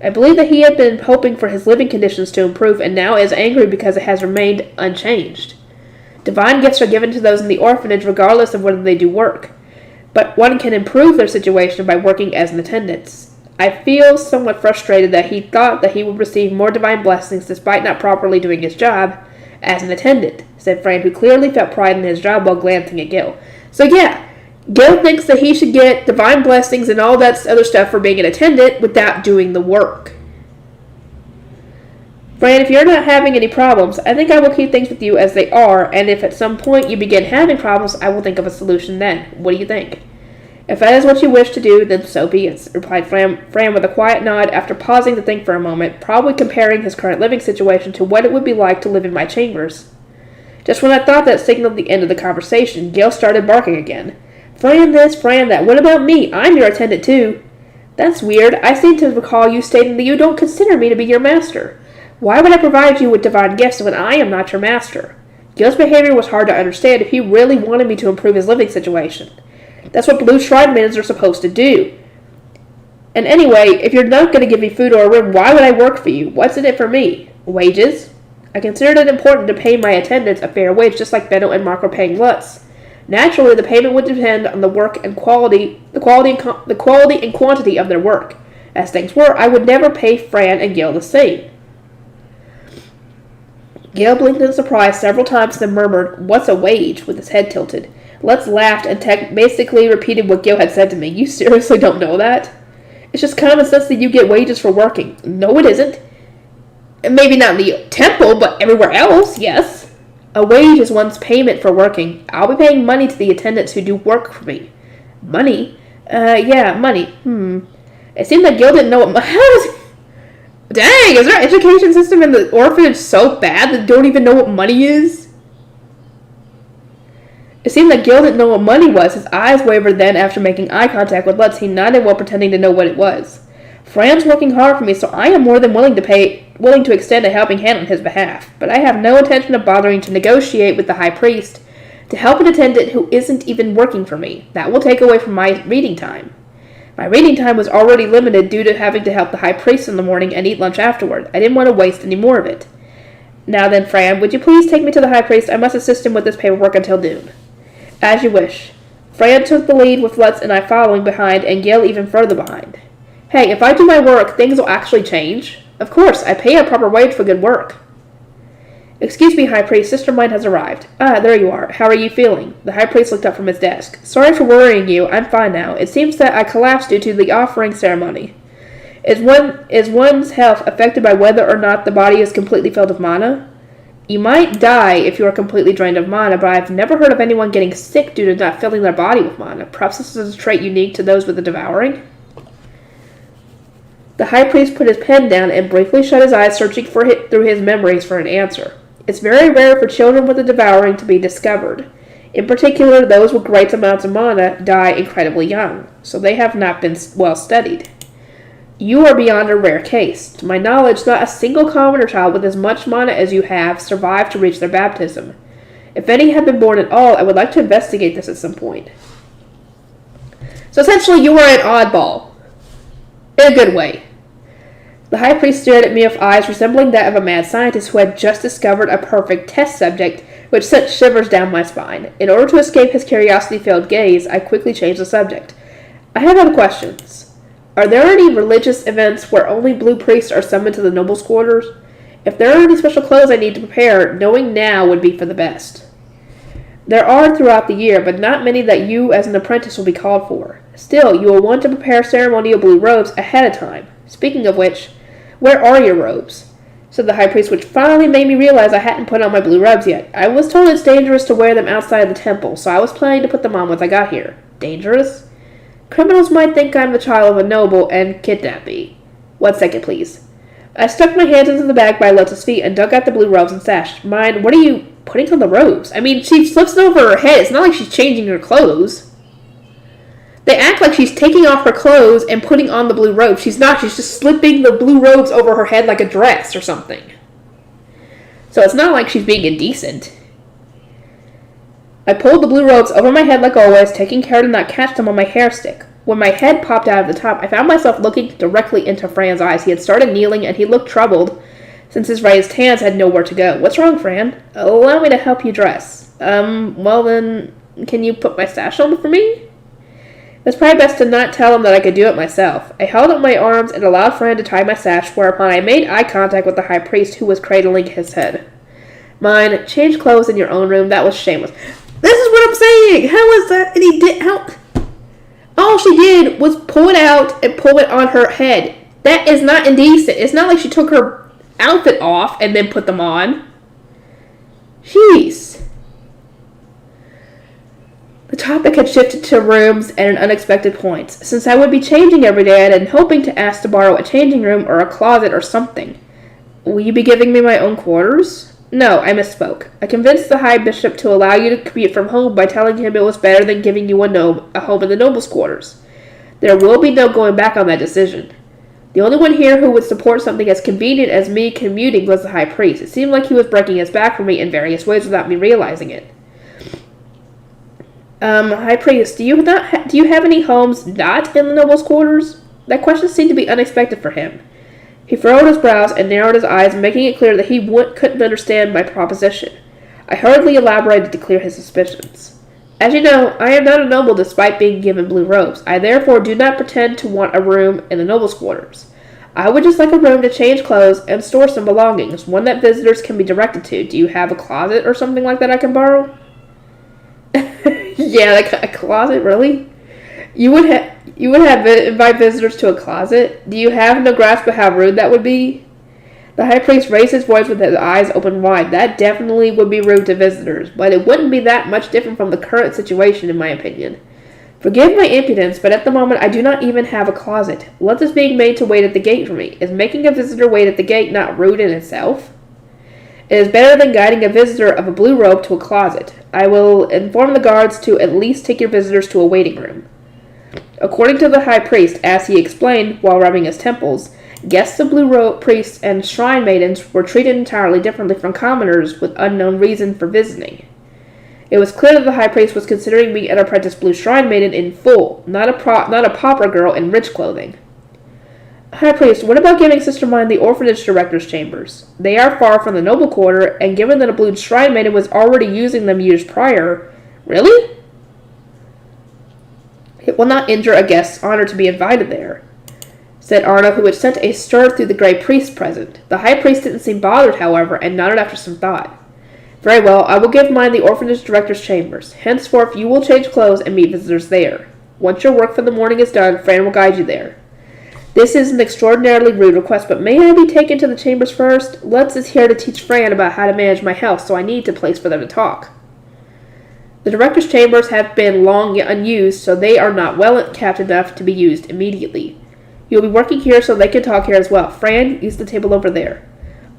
I believe that he had been hoping for his living conditions to improve and now is angry because it has remained unchanged. Divine gifts are given to those in the orphanage regardless of whether they do work. But one can improve their situation by working as an attendant. I feel somewhat frustrated that he thought that he would receive more divine blessings despite not properly doing his job as an attendant, said Fran, who clearly felt pride in his job while glancing at Gil. So yeah, Gil thinks that he should get divine blessings and all that other stuff for being an attendant without doing the work. Fran, if you're not having any problems, I think I will keep things with you as they are, and if at some point you begin having problems, I will think of a solution then. What do you think? If that is what you wish to do, then so be it, replied Fran with a quiet nod after pausing to think for a moment, probably comparing his current living situation to what it would be like to live in my chambers. Just when I thought that signaled the end of the conversation, Gil started barking again. Fran this, Fran that, what about me? I'm your attendant too. That's weird. I seem to recall you stating that you don't consider me to be your master. Why would I provide you with divine gifts when I am not your master? Gil's behavior was hard to understand if he really wanted me to improve his living situation. That's what Blue Shrine Minions are supposed to do. And anyway, if you're not going to give me food or a room, why would I work for you? What's in it for me? Wages? I considered it important to pay my attendants a fair wage, just like Benno and Mark were paying Lutz. Naturally, the payment would depend on the work and quality and quantity of their work. As things were, I would never pay Fran and Gil the same. Gil blinked in surprise several times, then murmured, "What's a wage?" with his head tilted. Lutz laughed and basically repeated what Gil had said to me. You seriously don't know that? It's just common sense that you get wages for working. No, it isn't. Maybe not in the temple, but everywhere else, yes. A wage is one's payment for working. I'll be paying money to the attendants who do work for me. Money? Yeah, money. It seemed like Gil didn't know what Dang, is our education system in the orphanage so bad that they don't even know what money is? It seemed like Gil didn't know what money was. His eyes wavered, then, after making eye contact with Lutz, he nodded while pretending to know what it was. Fran's working hard for me, so I am more than willing to extend a helping hand on his behalf. But I have no intention of bothering to negotiate with the High Priest to help an attendant who isn't even working for me. That will take away from my reading time. My reading time was already limited due to having to help the High Priest in the morning and eat lunch afterward. I didn't want to waste any more of it. Now then, Fran, would you please take me to the High Priest? I must assist him with this paperwork until noon. As you wish. Fran took the lead with Lutz and I following behind, and Gil even further behind. Hey, if I do my work, things will actually change. Of course, I pay a proper wage for good work. Excuse me, High Priest, Sister Myne has arrived. Ah, there you are. How are you feeling? The High Priest looked up from his desk. Sorry for worrying you. I'm fine now. It seems that I collapsed due to the offering ceremony. Is one's health affected by whether or not the body is completely filled with mana? You might die if you are completely drained of mana, but I've never heard of anyone getting sick due to not filling their body with mana. Perhaps this is a trait unique to those with the devouring? The High Priest put his pen down and briefly shut his eyes, searching through his memories for an answer. It's very rare for children with the devouring to be discovered. In particular, those with great amounts of mana die incredibly young, so they have not been well studied. You are beyond a rare case. To my knowledge, not a single commoner child with as much mana as you have survived to reach their baptism. If any have been born at all, I would like to investigate this at some point. So essentially, you are an oddball. In a good way. The High Priest stared at me with eyes resembling that of a mad scientist who had just discovered a perfect test subject, which sent shivers down my spine. In order to escape his curiosity-filled gaze, I quickly changed the subject. I have other questions. Are there any religious events where only blue priests are summoned to the nobles' quarters? If there are any special clothes I need to prepare, knowing now would be for the best. There are throughout the year, but not many that you as an apprentice will be called for. Still, you will want to prepare ceremonial blue robes ahead of time. Speaking of which, where are your robes? Said the High Priest, which finally made me realize I hadn't put on my blue robes yet. I was told it's dangerous to wear them outside the temple, so I was planning to put them on once I got here. Dangerous? Criminals might think I'm the child of a noble and kidnap me. 1 second, please. I stuck my hands into the bag by Lutz's feet and dug out the blue robes and sash. Myne, what are you putting on the robes? I mean, she flips it over her head. It's not like she's changing her clothes. They act like she's taking off her clothes and putting on the blue robe. She's not. She's just slipping the blue robes over her head like a dress or something. So it's not like she's being indecent. I pulled the blue robes over my head like always, taking care to not catch them on my hair stick. When my head popped out of the top, I found myself looking directly into Fran's eyes. He had started kneeling, and he looked troubled, since his raised hands had nowhere to go. What's wrong, Fran? Allow me to help you dress. Well then, can you put my sash on for me? It's probably best to not tell him that I could do it myself. I held up my arms and allowed Fran to tie my sash, whereupon I made eye contact with the High Priest, who was cradling his head. Myne, change clothes in your own room. That was shameless. This is what I'm saying! How was that? And he did... How... All she did was pull it out and pull it on her head. That is not indecent. It's not like she took her outfit off and then put them on. Jeez. The topic had shifted to rooms at an unexpected point. Since I would be changing every day, I had been hoping to ask to borrow a changing room or a closet or something. Will you be giving me my own quarters? No, I misspoke. I convinced the High Bishop to allow you to commute from home by telling him it was better than giving you a home in the noble's quarters. There will be no going back on that decision. The only one here who would support something as convenient as me commuting was the high priest. It seemed like he was breaking his back for me in various ways without me realizing it. High priest, do you have any homes not in the noble's quarters? That question seemed to be unexpected for him. He furrowed his brows and narrowed his eyes, making it clear that he couldn't understand my proposition. I hurriedly elaborated to clear his suspicions. As you know, I am not a noble despite being given blue robes. I therefore do not pretend to want a room in the noble's quarters. I would just like a room to change clothes and store some belongings, one that visitors can be directed to. Do you have a closet or something like that I can borrow? Yeah, like a closet, really? You would invite visitors to a closet? Do you have no grasp of how rude that would be? The high priest raised his voice with his eyes open wide. That definitely would be rude to visitors, but it wouldn't be that much different from the current situation, in my opinion. Forgive my impudence, but at the moment I do not even have a closet. Lutz is being made to wait at the gate for me. Is making a visitor wait at the gate not rude in itself? It is better than guiding a visitor of a blue robe to a closet. I will inform the guards to at least take your visitors to a waiting room. According to the high priest, as he explained while rubbing his temples, guests of blue robe priests and shrine maidens were treated entirely differently from commoners with unknown reason for visiting. It was clear that the high priest was considering me an apprentice blue shrine maiden in full, not a pauper girl in rich clothing. High priest, what about giving Sister Myne the orphanage director's chambers? They are far from the noble quarter, and given that a blue shrine maiden was already using them years prior... Really? It will not injure a guest's honor to be invited there, said Arno, who had sent a stir through the gray priest present. The high priest didn't seem bothered, however, and nodded after some thought. Very well, I will give Myne the orphanage director's chambers. Henceforth, you will change clothes and meet visitors there. Once your work for the morning is done, Fran will guide you there. This is an extraordinarily rude request, but may I be taken to the chambers first? Lutz is here to teach Fran about how to manage my house, so I need a place for them to talk. The director's chambers have been long unused, so they are not well kept enough to be used immediately. You will be working here so they can talk here as well. Fran, use the table over there.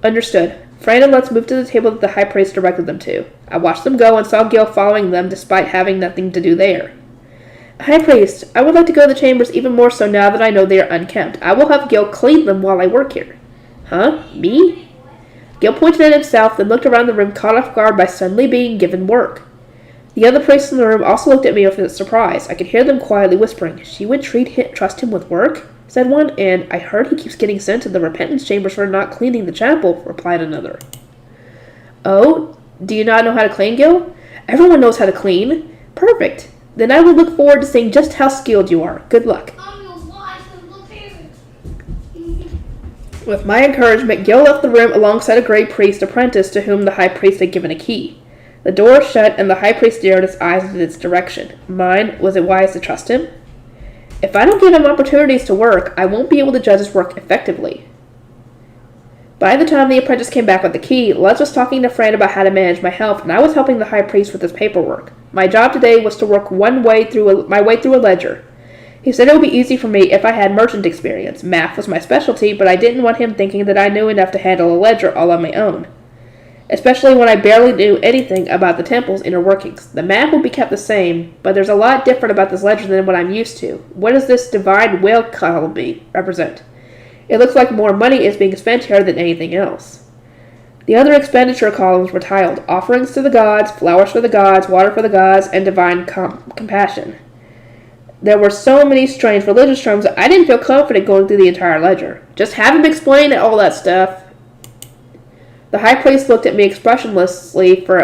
Understood. Fran and Lutz moved to the table that the high priest directed them to. I watched them go and saw Gil following them despite having nothing to do there. High priest, I would like to go to the chambers even more so now that I know they are unkempt. I will have Gil clean them while I work here. Huh? Me? Gil pointed at himself, then looked around the room, caught off guard by suddenly being given work. The other priests in the room also looked at me with surprise. I could hear them quietly whispering, "She would trust him with work?" said one, and "I heard he keeps getting sent to the repentance chambers for not cleaning the chapel," replied another. Oh, do you not know how to clean, Gil? Everyone knows how to clean. Perfect. Then I will look forward to seeing just how skilled you are. Good luck. With my encouragement, Gil left the room alongside a gray priest apprentice to whom the high priest had given a key. The door shut, and the high priest stared his eyes in its direction. Myne, was it wise to trust him? If I don't give him opportunities to work, I won't be able to judge his work effectively. By the time the apprentice came back with the key, Lutz was talking to Fran about how to manage my health, and I was helping the high priest with his paperwork. My job today was to work my way through a ledger. He said it would be easy for me if I had merchant experience. Math was my specialty, but I didn't want him thinking that I knew enough to handle a ledger all on my own, especially when I barely knew anything about the temple's inner workings. The map will be kept the same, but there's a lot different about this ledger than what I'm used to. What does this divine whale colony represent? It looks like more money is being spent here than anything else. The other expenditure columns were tiled: offerings to the gods, flowers for the gods, water for the gods, and divine compassion. There were so many strange religious terms that I didn't feel confident going through the entire ledger. Just have him explain all that stuff. The high priest looked at me expressionlessly for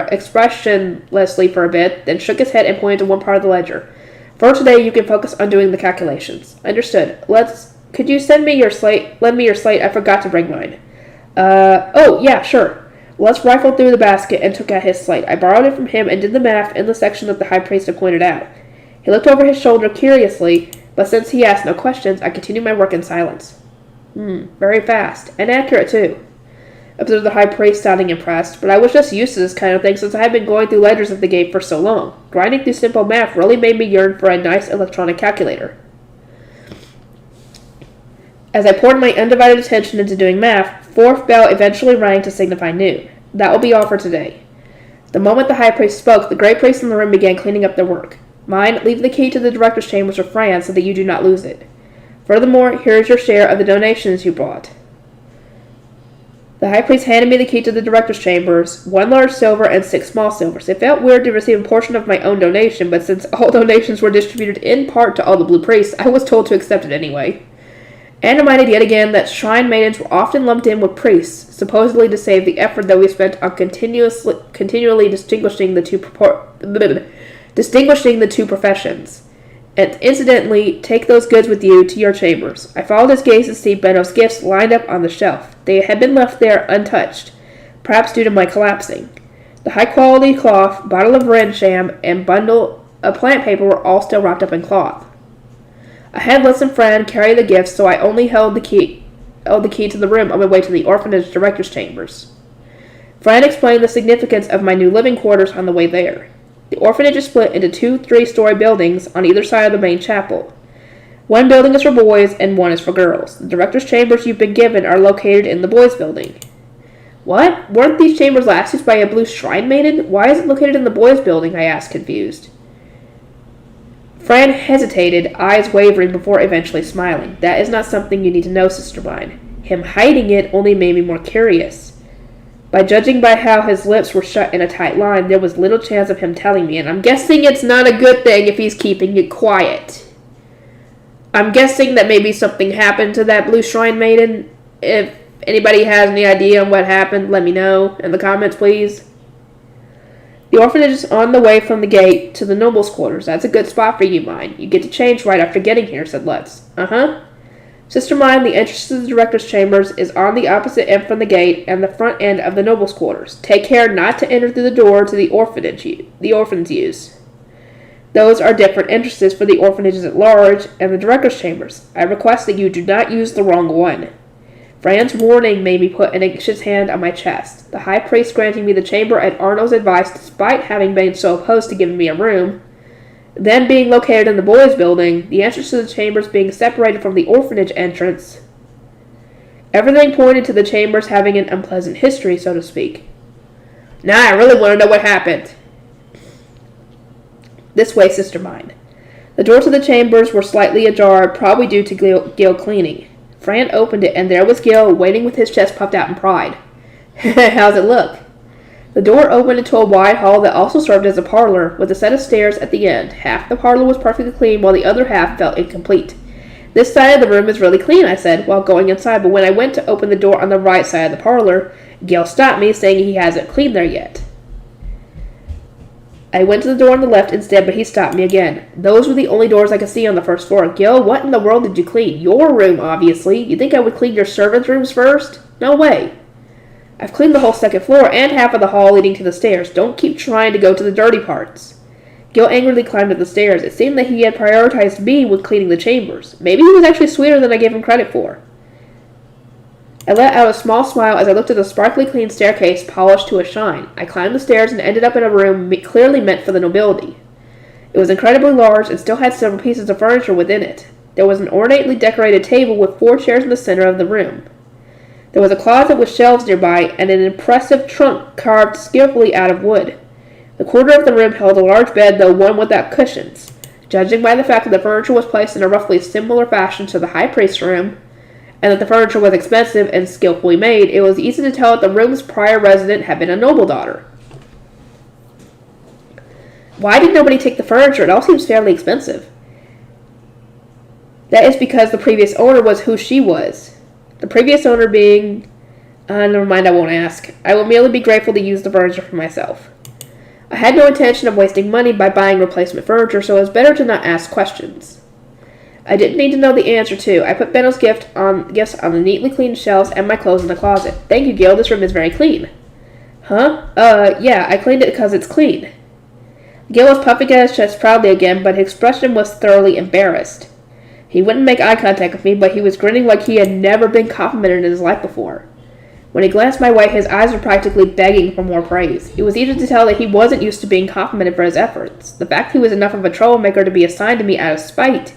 a bit, then shook his head and pointed to one part of the ledger. For today, you can focus on doing the calculations. Understood. Could you lend me your slate? I forgot to bring mine. Oh, yeah, sure. Lutz rifled through the basket and took out his slate. I borrowed it from him and did the math in the section that the high priest had pointed out. He looked over his shoulder curiously, but since he asked no questions, I continued my work in silence. Very fast. And accurate, too, observed the high priest, sounding impressed, but I was just used to this kind of thing since I had been going through ledgers at the gate for so long. Grinding through simple math really made me yearn for a nice electronic calculator. As I poured my undivided attention into doing math, fourth bell eventually rang to signify noon. That will be all for today. The moment the high priest spoke, the gray priests in the room began cleaning up their work. Myne, leave the key to the director's chambers with Fran so that you do not lose it. Furthermore, here is your share of the donations you brought. The high priest handed me the key to the director's chambers, 1 large silver and 6 small silvers. It felt weird to receive a portion of my own donation, but since all donations were distributed in part to all the blue priests, I was told to accept it anyway. And reminded yet again that shrine maidens were often lumped in with priests, supposedly to save the effort that we spent on continually distinguishing the two professions. And incidentally, take those goods with you to your chambers. I followed his gaze to see Benno's gifts lined up on the shelf. They had been left there untouched, perhaps due to my collapsing. The high-quality cloth, bottle of Rensham, and bundle of plant paper were all still wrapped up in cloth. I had Lutz and Fran carry the gifts, so I only held the key to the room on my way to the orphanage director's chambers. Fran explained the significance of my new living quarters on the way there. The orphanage is split into 2 3-story buildings on either side of the main chapel. One building is for boys and one is for girls. The director's chambers you've been given are located in the boys' building. What? Weren't these chambers last used by a blue shrine maiden? Why is it located in the boys' building? I asked, confused. Fran hesitated, eyes wavering before eventually smiling. That is not something you need to know, Sister Myne. Him hiding it only made me more curious. By judging by how his lips were shut in a tight line, there was little chance of him telling me, and I'm guessing it's not a good thing if he's keeping it quiet. I'm guessing that maybe something happened to that blue shrine maiden. If anybody has any idea on what happened, let me know in the comments, please. The orphanage is on the way from the gate to the noble's quarters. That's a good spot for you, Myne. You get to change right after getting here, said Lutz. Uh-huh. Sister Myne, the entrance to the director's chambers is on the opposite end from the gate and the front end of the noble's quarters. Take care not to enter through the door to the orphans use. Those are different entrances for the orphanages at large and the director's chambers. I request that you do not use the wrong one. Fran's warning made me put an anxious hand on my chest. The high priest granting me the chamber at Arnold's advice despite having been so opposed to giving me a room. Then being located in the boys' building, the entrance to the chambers being separated from the orphanage entrance. Everything pointed to the chambers having an unpleasant history, so to speak. Now I really want to know what happened. This way, Sister Myne. The doors of the chambers were slightly ajar, probably due to Gil cleaning. Fran opened it, and there was Gil, waiting with his chest puffed out in pride. How's it look? The door opened into a wide hall that also served as a parlor, with a set of stairs at the end. Half the parlor was perfectly clean, while the other half felt incomplete. This side of the room is really clean, I said, while going inside, but when I went to open the door on the right side of the parlor, Gil stopped me, saying he hasn't cleaned there yet. I went to the door on the left instead, but he stopped me again. Those were the only doors I could see on the first floor. Gil, what in the world did you clean? Your room, obviously. You think I would clean your servants' rooms first? No way. I've cleaned the whole second floor and half of the hall leading to the stairs. Don't keep trying to go to the dirty parts. Gil angrily climbed up the stairs. It seemed that he had prioritized me with cleaning the chambers. Maybe he was actually sweeter than I gave him credit for. I let out a small smile as I looked at the sparkly clean staircase polished to a shine. I climbed the stairs and ended up in a room clearly meant for the nobility. It was incredibly large and still had several pieces of furniture within it. There was an ornately decorated table with 4 chairs in the center of the room. There was a closet with shelves nearby and an impressive trunk carved skillfully out of wood. The corner of the room held a large bed, though one without cushions. Judging by the fact that the furniture was placed in a roughly similar fashion to the high priest's room, and that the furniture was expensive and skillfully made, it was easy to tell that the room's prior resident had been a noble daughter. Why did nobody take the furniture? It all seems fairly expensive. That is because the previous owner was who she was. The previous owner being... never mind, I won't ask. I will merely be grateful to use the furniture for myself. I had no intention of wasting money by buying replacement furniture, so it was better to not ask questions. I didn't need to know the answer, too. I put Benno's gifts on the neatly cleaned shelves and my clothes in the closet. Thank you, Gil. This room is very clean. Huh? Yeah, I cleaned it because it's clean. Gil was puffing at his chest proudly again, but his expression was thoroughly embarrassed. He wouldn't make eye contact with me, but he was grinning like he had never been complimented in his life before. When he glanced my way, his eyes were practically begging for more praise. It was easy to tell that he wasn't used to being complimented for his efforts. The fact he was enough of a troublemaker to be assigned to me out of spite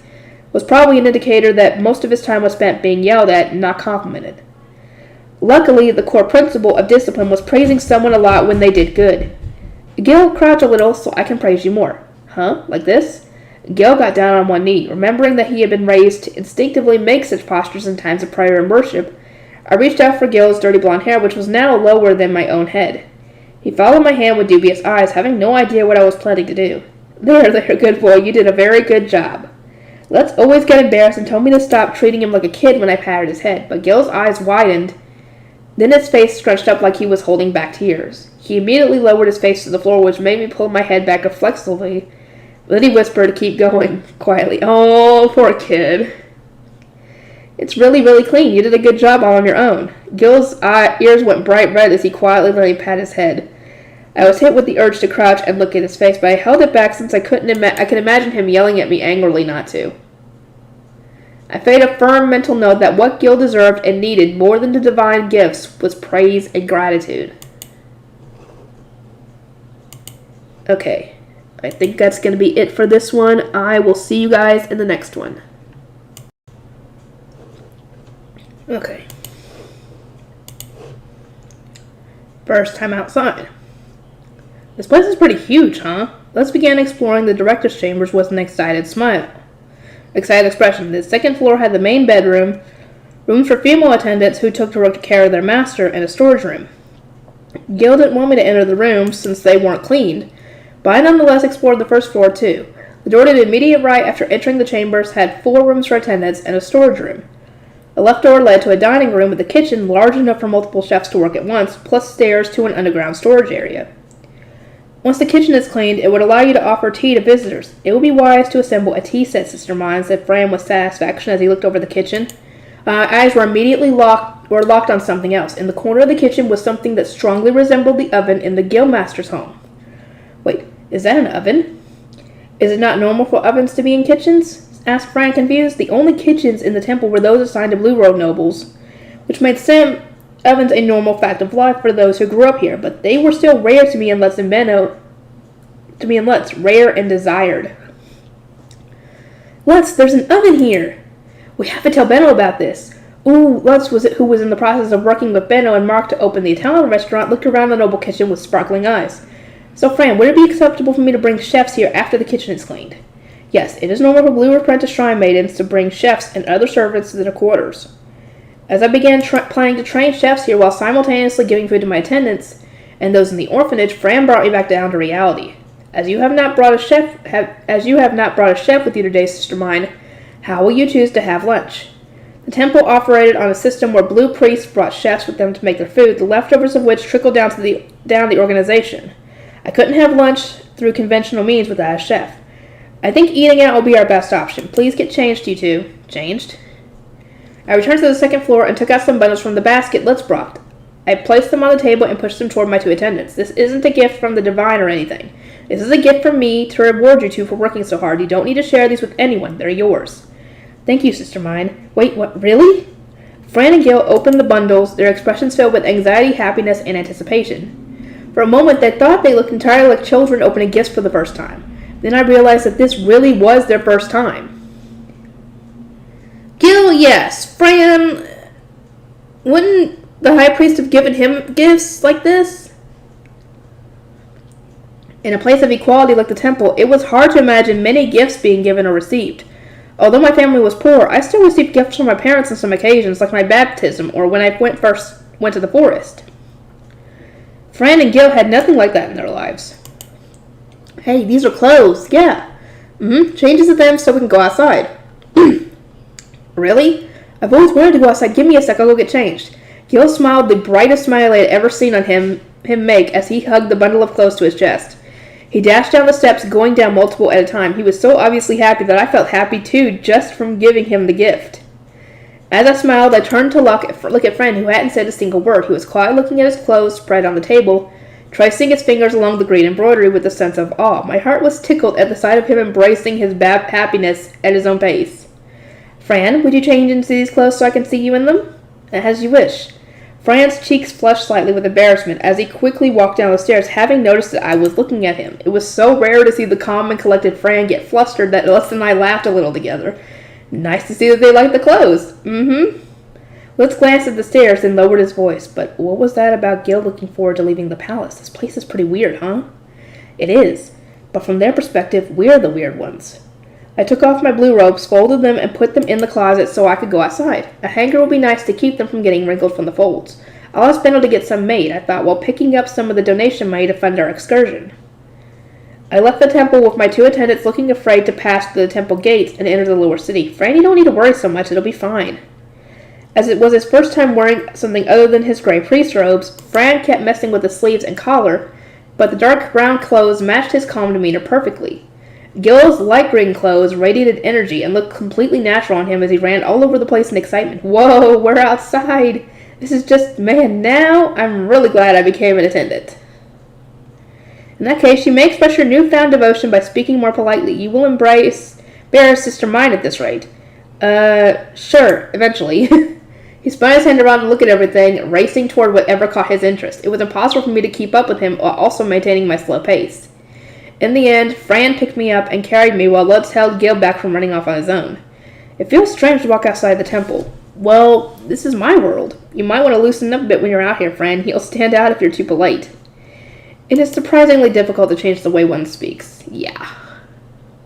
was probably an indicator that most of his time was spent being yelled at and not complimented. Luckily, the core principle of discipline was praising someone a lot when they did good. Gil, crouch a little so I can praise you more. Huh? Like this? Gil got down on one knee, remembering that he had been raised to instinctively make such postures in times of prayer and worship. I reached out for Gil's dirty blonde hair, which was now lower than my own head. He followed my hand with dubious eyes, having no idea what I was planning to do. There, good boy, you did a very good job. Lutz always got embarrassed and told me to stop treating him like a kid when I patted his head, but Gil's eyes widened. Then his face scrunched up like he was holding back tears. He immediately lowered his face to the floor, which made me pull my head back reflexively. Then he whispered, "Keep going," quietly. Oh, poor kid. It's really, really clean. You did a good job all on your own. Gil's ears went bright red as he quietly let me pat his head. I was hit with the urge to crouch and look at his face, but I held it back since I could imagine him yelling at me angrily not to. I made a firm mental note that what Gil deserved and needed more than the divine gifts was praise and gratitude. Okay, I think that's going to be it for this one. I will see you guys in the next one. Okay. First time outside. This place is pretty huge, huh? Let's begin exploring the director's chambers with an excited smile. Excited expression. The second floor had the main bedroom, rooms for female attendants who took care of their master, and a storage room. Gil didn't want me to enter the rooms since they weren't cleaned, but I nonetheless explored the first floor too. The door to the immediate right after entering the chambers had 4 rooms for attendants and a storage room. The left door led to a dining room with a kitchen large enough for multiple chefs to work at once, plus stairs to an underground storage area. Once the kitchen is cleaned, it would allow you to offer tea to visitors. It would be wise to assemble a tea set, Sister Myne, said Fran with satisfaction as he looked over the kitchen. My eyes were immediately locked on something else. In the corner of the kitchen was something that strongly resembled the oven in the Guildmaster's home. Wait, is that an oven? Is it not normal for ovens to be in kitchens? Asked Fran, confused. The only kitchens in the temple were those assigned to Blue Road nobles, which made ovens a normal fact of life for those who grew up here, but they were still rare to me in Lutz and Benno. To me and Lutz, rare and desired. Lutz, there's an oven here. We have to tell Benno about this. Ooh, Lutz, who was in the process of working with Benno and Mark to open the Italian restaurant, looked around the noble kitchen with sparkling eyes. So, Fran, would it be acceptable for me to bring chefs here after the kitchen is cleaned? Yes, it is normal for Blue Apprentice Shrine Maidens to bring chefs and other servants to their quarters. As I began planning to train chefs here while simultaneously giving food to my attendants and those in the orphanage, Fran brought me back down to reality. As you have not brought a chef with you today, Sister Myne, how will you choose to have lunch? The temple operated on a system where blue priests brought chefs with them to make their food, the leftovers of which trickled down the organization. I couldn't have lunch through conventional means without a chef. I think eating out will be our best option. Please get changed, you two. Changed? I returned to the second floor and took out some bundles from the basket Lutz brought. I placed them on the table and pushed them toward my 2 attendants. This isn't a gift from the divine or anything. This is a gift from me to reward you two for working so hard. You don't need to share these with anyone. They're yours. Thank you, Sister Myne. Wait, what? Really? Fran and Gil opened the bundles, their expressions filled with anxiety, happiness, and anticipation. For a moment, they thought they looked entirely like children opening gifts for the first time. Then I realized that this really was their first time. Gil, yes. Fran, wouldn't the high priest have given him gifts like this? In a place of equality like the temple, it was hard to imagine many gifts being given or received. Although my family was poor, I still received gifts from my parents on some occasions, like my baptism or when I first went to the forest. Fran and Gil had nothing like that in their lives. Hey, these are clothes. Yeah. Changes to them so we can go outside. Really? I've always wanted to go outside. Give me a sec. I'll go get changed. Gil smiled the brightest smile I had ever seen on him make as he hugged the bundle of clothes to his chest. He dashed down the steps, going down multiple at a time. He was so obviously happy that I felt happy too, just from giving him the gift. As I smiled, I turned to look at Fran, who hadn't said a single word. He was quietly looking at his clothes spread on the table, tracing his fingers along the green embroidery with a sense of awe. My heart was tickled at the sight of him embracing his happiness at his own pace. Fran, would you change into these clothes so I can see you in them? As you wish. Fran's cheeks flushed slightly with embarrassment as he quickly walked down the stairs, having noticed that I was looking at him. It was so rare to see the calm and collected Fran get flustered that Lutz and I laughed a little together. Nice to see that they liked the clothes. Lutz glanced at the stairs and lowered his voice. But what was that about Gil looking forward to leaving the palace? This place is pretty weird, huh? It is. But from their perspective, we're the weird ones. I took off my blue robes, folded them, and put them in the closet so I could go outside. A hanger would be nice to keep them from getting wrinkled from the folds. I'll ask Benno to get some made, I thought, while picking up some of the donation money to fund our excursion. I left the temple with my 2 attendants looking afraid to pass through the temple gates and enter the lower city. Fran, you don't need to worry so much, it'll be fine. As it was his first time wearing something other than his gray priest robes, Fran kept messing with the sleeves and collar, but the dark brown clothes matched his calm demeanor perfectly. Gil's light green clothes radiated energy and looked completely natural on him as he ran all over the place in excitement. Whoa, we're outside! This is just, man, now I'm really glad I became an attendant. In that case, you may express your newfound devotion by speaking more politely. You will embrace Sister Myne at this rate. Sure, eventually. He spun his hand around to look at everything, racing toward whatever caught his interest. It was impossible for me to keep up with him while also maintaining my slow pace. In the end, Fran picked me up and carried me while Lutz held Gil back from running off on his own. It feels strange to walk outside the temple. Well, this is my world. You might want to loosen up a bit when you're out here, Fran. You'll stand out if you're too polite. It is surprisingly difficult to change the way one speaks. Yeah.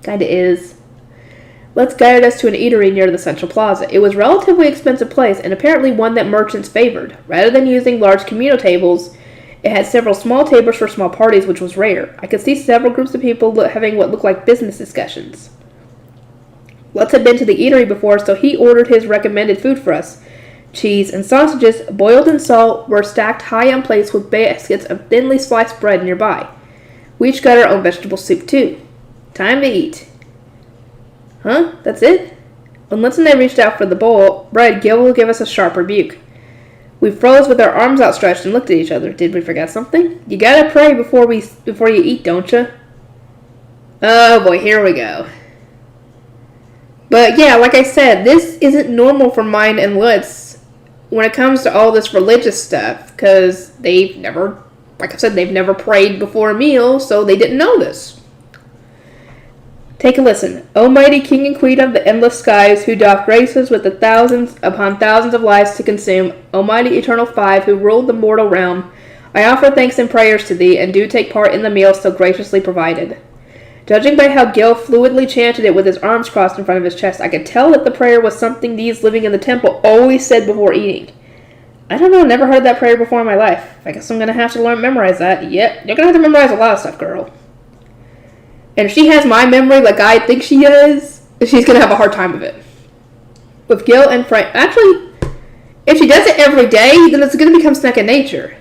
Kinda is. Lutz guided us to an eatery near the central plaza. It was a relatively expensive place, and apparently one that merchants favored. Rather than using large communal tables, it had several small tables for small parties, which was rare. I could see several groups of people having what looked like business discussions. Lutz had been to the eatery before, so he ordered his recommended food for us. Cheese and sausages, boiled in salt, were stacked high on plates with baskets of thinly sliced bread nearby. We each got our own vegetable soup, too. Time to eat. Huh? That's it? When Lutz and I reached out for the bowl, bread, Gil will give us a sharp rebuke. We froze with our arms outstretched and looked at each other. Did we forget something? You gotta pray before you eat, don't you? Oh boy, here we go. But yeah, like I said, this isn't normal for Myne and Lutz when it comes to all this religious stuff, because they've never, like I said, they've never prayed before a meal, so they didn't know this. Take a listen. O mighty King and Queen of the endless skies, who doth graces with the thousands upon thousands of lives to consume, O mighty eternal Five, who ruled the mortal realm, I offer thanks and prayers to thee, and do take part in the meal so graciously provided. Judging by how Gil fluidly chanted it with his arms crossed in front of his chest, I could tell that the prayer was something these living in the temple always said before eating. I don't know, never heard that prayer before in my life. I guess I'm gonna have to memorize that. Yep, you're gonna have to memorize a lot of stuff, girl. And if she has my memory like I think she does, she's going to have a hard time of it. With Gil and Frank, actually, if she does it every day, then it's going to become second nature.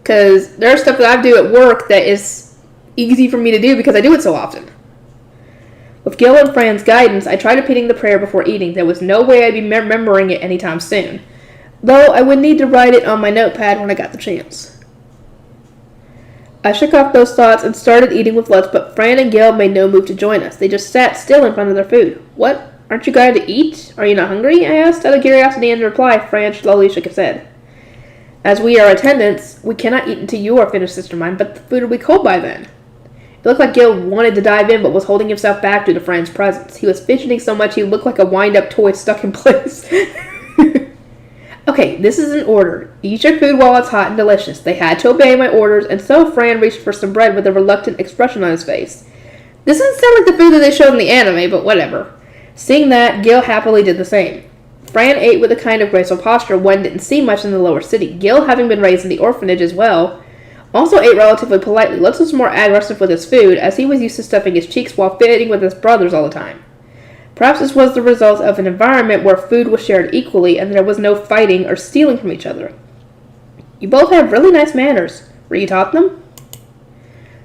Because there's stuff that I do at work that is easy for me to do because I do it so often. With Gil and Fran's guidance, I tried repeating the prayer before eating. There was no way I'd be remembering it anytime soon. Though I would need to write it on my notepad when I got the chance. I shook off those thoughts and started eating with Lutz, but Fran and Gil made no move to join us. They just sat still in front of their food. What? Aren't you glad to eat? Are you not hungry? I asked out of curiosity, and in reply, Fran slowly shook his head. As we are attendants, we cannot eat until you are finished, Sister Myne, but the food will be cold by then. It looked like Gil wanted to dive in, but was holding himself back due to Fran's presence. He was fidgeting so much he looked like a wind-up toy stuck in place. Okay, this is an order. Eat your food while it's hot and delicious. They had to obey my orders, and so Fran reached for some bread with a reluctant expression on his face. This doesn't sound like the food that they showed in the anime, but whatever. Seeing that, Gil happily did the same. Fran ate with a kind of graceful posture one didn't see much in the lower city. Gil, having been raised in the orphanage as well, also ate relatively politely. Lutz was more aggressive with his food, as he was used to stuffing his cheeks while fighting with his brothers all the time. Perhaps this was the result of an environment where food was shared equally and there was no fighting or stealing from each other. You both have really nice manners. Were you taught them?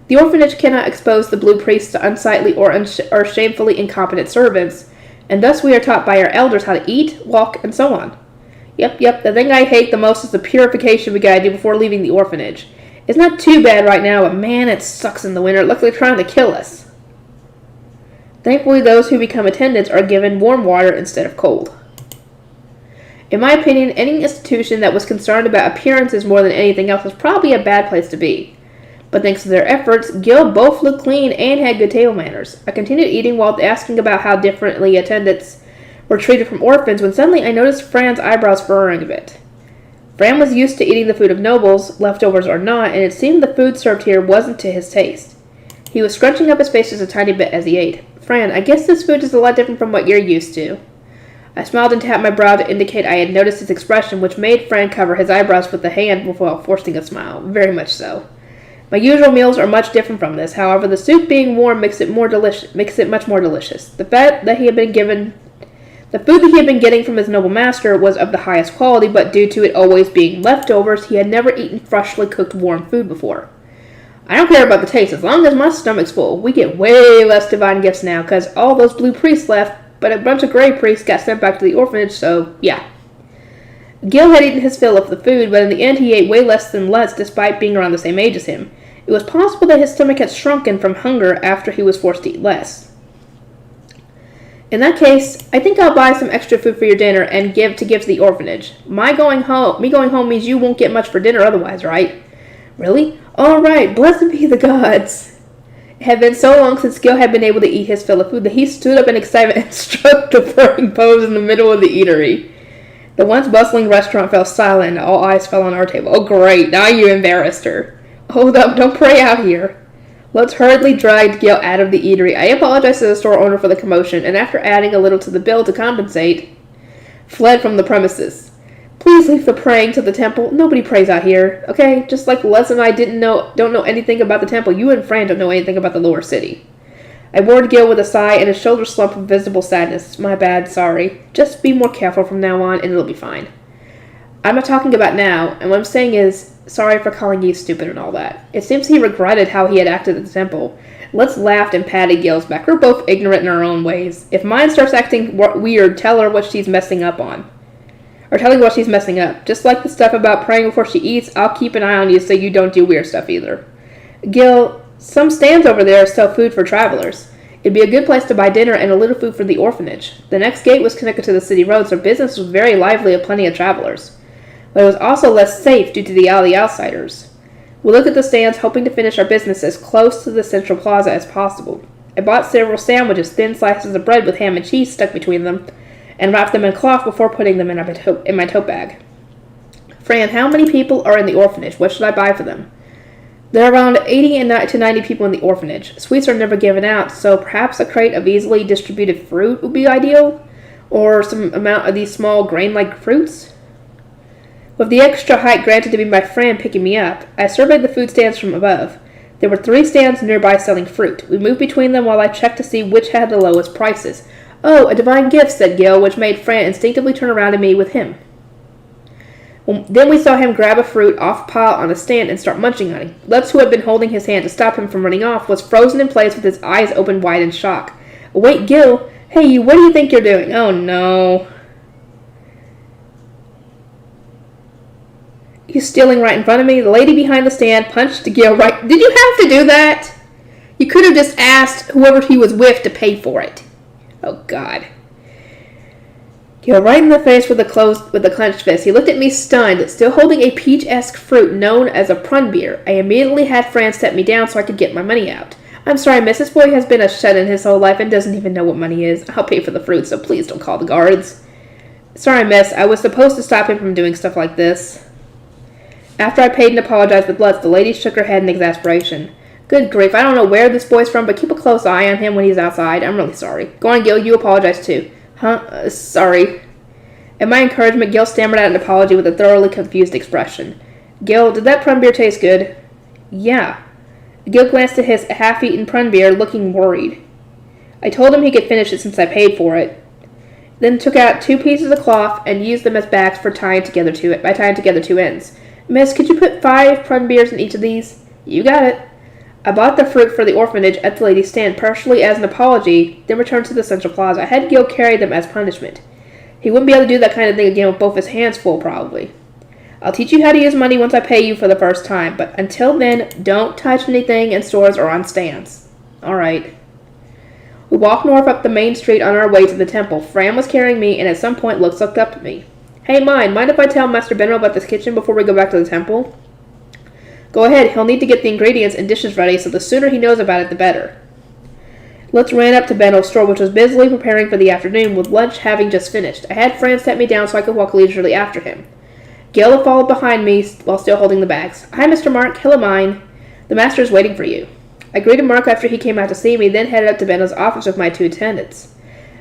The orphanage cannot expose the blue priests to unsightly or shamefully incompetent servants, and thus we are taught by our elders how to eat, walk, and so on. Yep, the thing I hate the most is the purification we gotta do before leaving the orphanage. It's not too bad right now, but man, it sucks in the winter. It looks like they're trying to kill us. Thankfully, those who become attendants are given warm water instead of cold. In my opinion, any institution that was concerned about appearances more than anything else was probably a bad place to be. But thanks to their efforts, Gil both looked clean and had good table manners. I continued eating while asking about how differently attendants were treated from orphans when suddenly I noticed Fran's eyebrows furrowing a bit. Fran was used to eating the food of nobles, leftovers or not, and it seemed the food served here wasn't to his taste. He was scrunching up his face just a tiny bit as he ate. Fran, I guess this food is a lot different from what you're used to. I smiled and tapped my brow to indicate I had noticed his expression, which made Fran cover his eyebrows with a hand while forcing a smile. Very much so. My usual meals are much different from this. However, the soup being warm makes it much more delicious. The food that he had been getting from his noble master was of the highest quality, but due to it always being leftovers, he had never eaten freshly cooked warm food before. I don't care about the taste, as long as my stomach's full. We get way less divine gifts now, because all those blue priests left, but a bunch of gray priests got sent back to the orphanage, so yeah. Gil had eaten his fill of the food, but in the end he ate way less than Lutz, despite being around the same age as him. It was possible that his stomach had shrunken from hunger after he was forced to eat less. In that case, I think I'll buy some extra food for your dinner and give to the orphanage. Me going home means you won't get much for dinner otherwise, right? Really? All right, blessed be the gods. It had been so long since Gil had been able to eat his fill of food that he stood up in excitement and struck the purring pose in the middle of the eatery. The once bustling restaurant fell silent and all eyes fell on our table. Oh great, now you embarrassed her. Hold up, don't pray out here. Lutz hurriedly dragged Gil out of the eatery. I apologized to the store owner for the commotion, and after adding a little to the bill to compensate, fled from the premises. Please leave the praying to the temple. Nobody prays out here, okay? Just like Lutz and I don't know anything about the temple, you and Fran don't know anything about the lower city. I warned Gil with a sigh and a shoulder slump of visible sadness. My bad, sorry. Just be more careful from now on, and it'll be fine. I'm not talking about now, and what I'm saying is, sorry for calling you stupid and all that. It seems he regretted how he had acted at the temple. Lutz laughed and patted Gil's back. We're both ignorant in our own ways. If Myne starts acting weird, tell her what she's messing up on. Or tell her what she's messing up. Just like the stuff about praying before she eats, I'll keep an eye on you so you don't do weird stuff either. Gil, some stands over there sell food for travelers. It'd be a good place to buy dinner and a little food for the orphanage. The next gate was connected to the city road, so business was very lively of plenty of travelers. But it was also less safe due to the outsiders. We looked at the stands, hoping to finish our business as close to the central plaza as possible. I bought several sandwiches, thin slices of bread with ham and cheese stuck between them, and wrapped them in cloth before putting them in my tote bag. Fran, how many people are in the orphanage? What should I buy for them? There are around 80 to 90 people in the orphanage. Sweets are never given out, so perhaps a crate of easily distributed fruit would be ideal, or some amount of these small grain-like fruits. With the extra height granted to me by Fran picking me up, I surveyed the food stands from above. There were 3 stands nearby selling fruit. We moved between them while I checked to see which had the lowest prices. Oh, a divine gift, said Gil, which made Fran instinctively turn around to me with him. Then we saw him grab a fruit off a pile on a stand and start munching on it. Lutz, who had been holding his hand to stop him from running off, was frozen in place with his eyes open wide in shock. Wait, Gil! Hey, you, what do you think you're doing? Oh, no. He's stealing right in front of me. The lady behind the stand punched Gil right... Did you have to do that? You could have just asked whoever he was with to pay for it. Oh, God. Gil right in the face with the clenched fist. He looked at me stunned, still holding a peach-esque fruit known as a prun beer. I immediately had Fran set me down so I could get my money out. I'm sorry, miss. This boy has been a shut-in his whole life and doesn't even know what money is. I'll pay for the fruit, so please don't call the guards. Sorry, miss. I was supposed to stop him from doing stuff like this. After I paid and apologized with Lutz, the lady shook her head in exasperation. Good grief, I don't know where this boy's from, but keep a close eye on him when he's outside. I'm really sorry. Go on, Gil, you apologize too. Huh? Sorry. At my encouragement, Gil stammered out an apology with a thoroughly confused expression. Gil, did that prun beer taste good? Yeah. Gil glanced at his half-eaten prun beer, looking worried. I told him he could finish it since I paid for it, then took out 2 pieces of cloth and used them as bags for tying together 2 ends. Miss, could you put 5 prun beers in each of these? You got it. I bought the fruit for the orphanage at the lady's stand, partially as an apology, then returned to the central plaza. I had Gil carry them as punishment. He wouldn't be able to do that kind of thing again with both his hands full, probably. I'll teach you how to use money once I pay you for the first time, but until then, don't touch anything in stores or on stands. Alright. We walked north up the main street on our way to the temple. Fran was carrying me, and at some point Lutz looked up at me. Hey, mind if I tell Master Benno about this kitchen before we go back to the temple? Go ahead, he'll need to get the ingredients and dishes ready, so the sooner he knows about it, the better. Lutz ran up to Benno's store, which was busily preparing for the afternoon, with lunch having just finished. I had Fran set me down so I could walk leisurely after him. Gil followed behind me while still holding the bags. Hi, Mr. Mark. Hello, Myne. The master is waiting for you. I greeted Mark after he came out to see me, then headed up to Benno's office with my 2 attendants.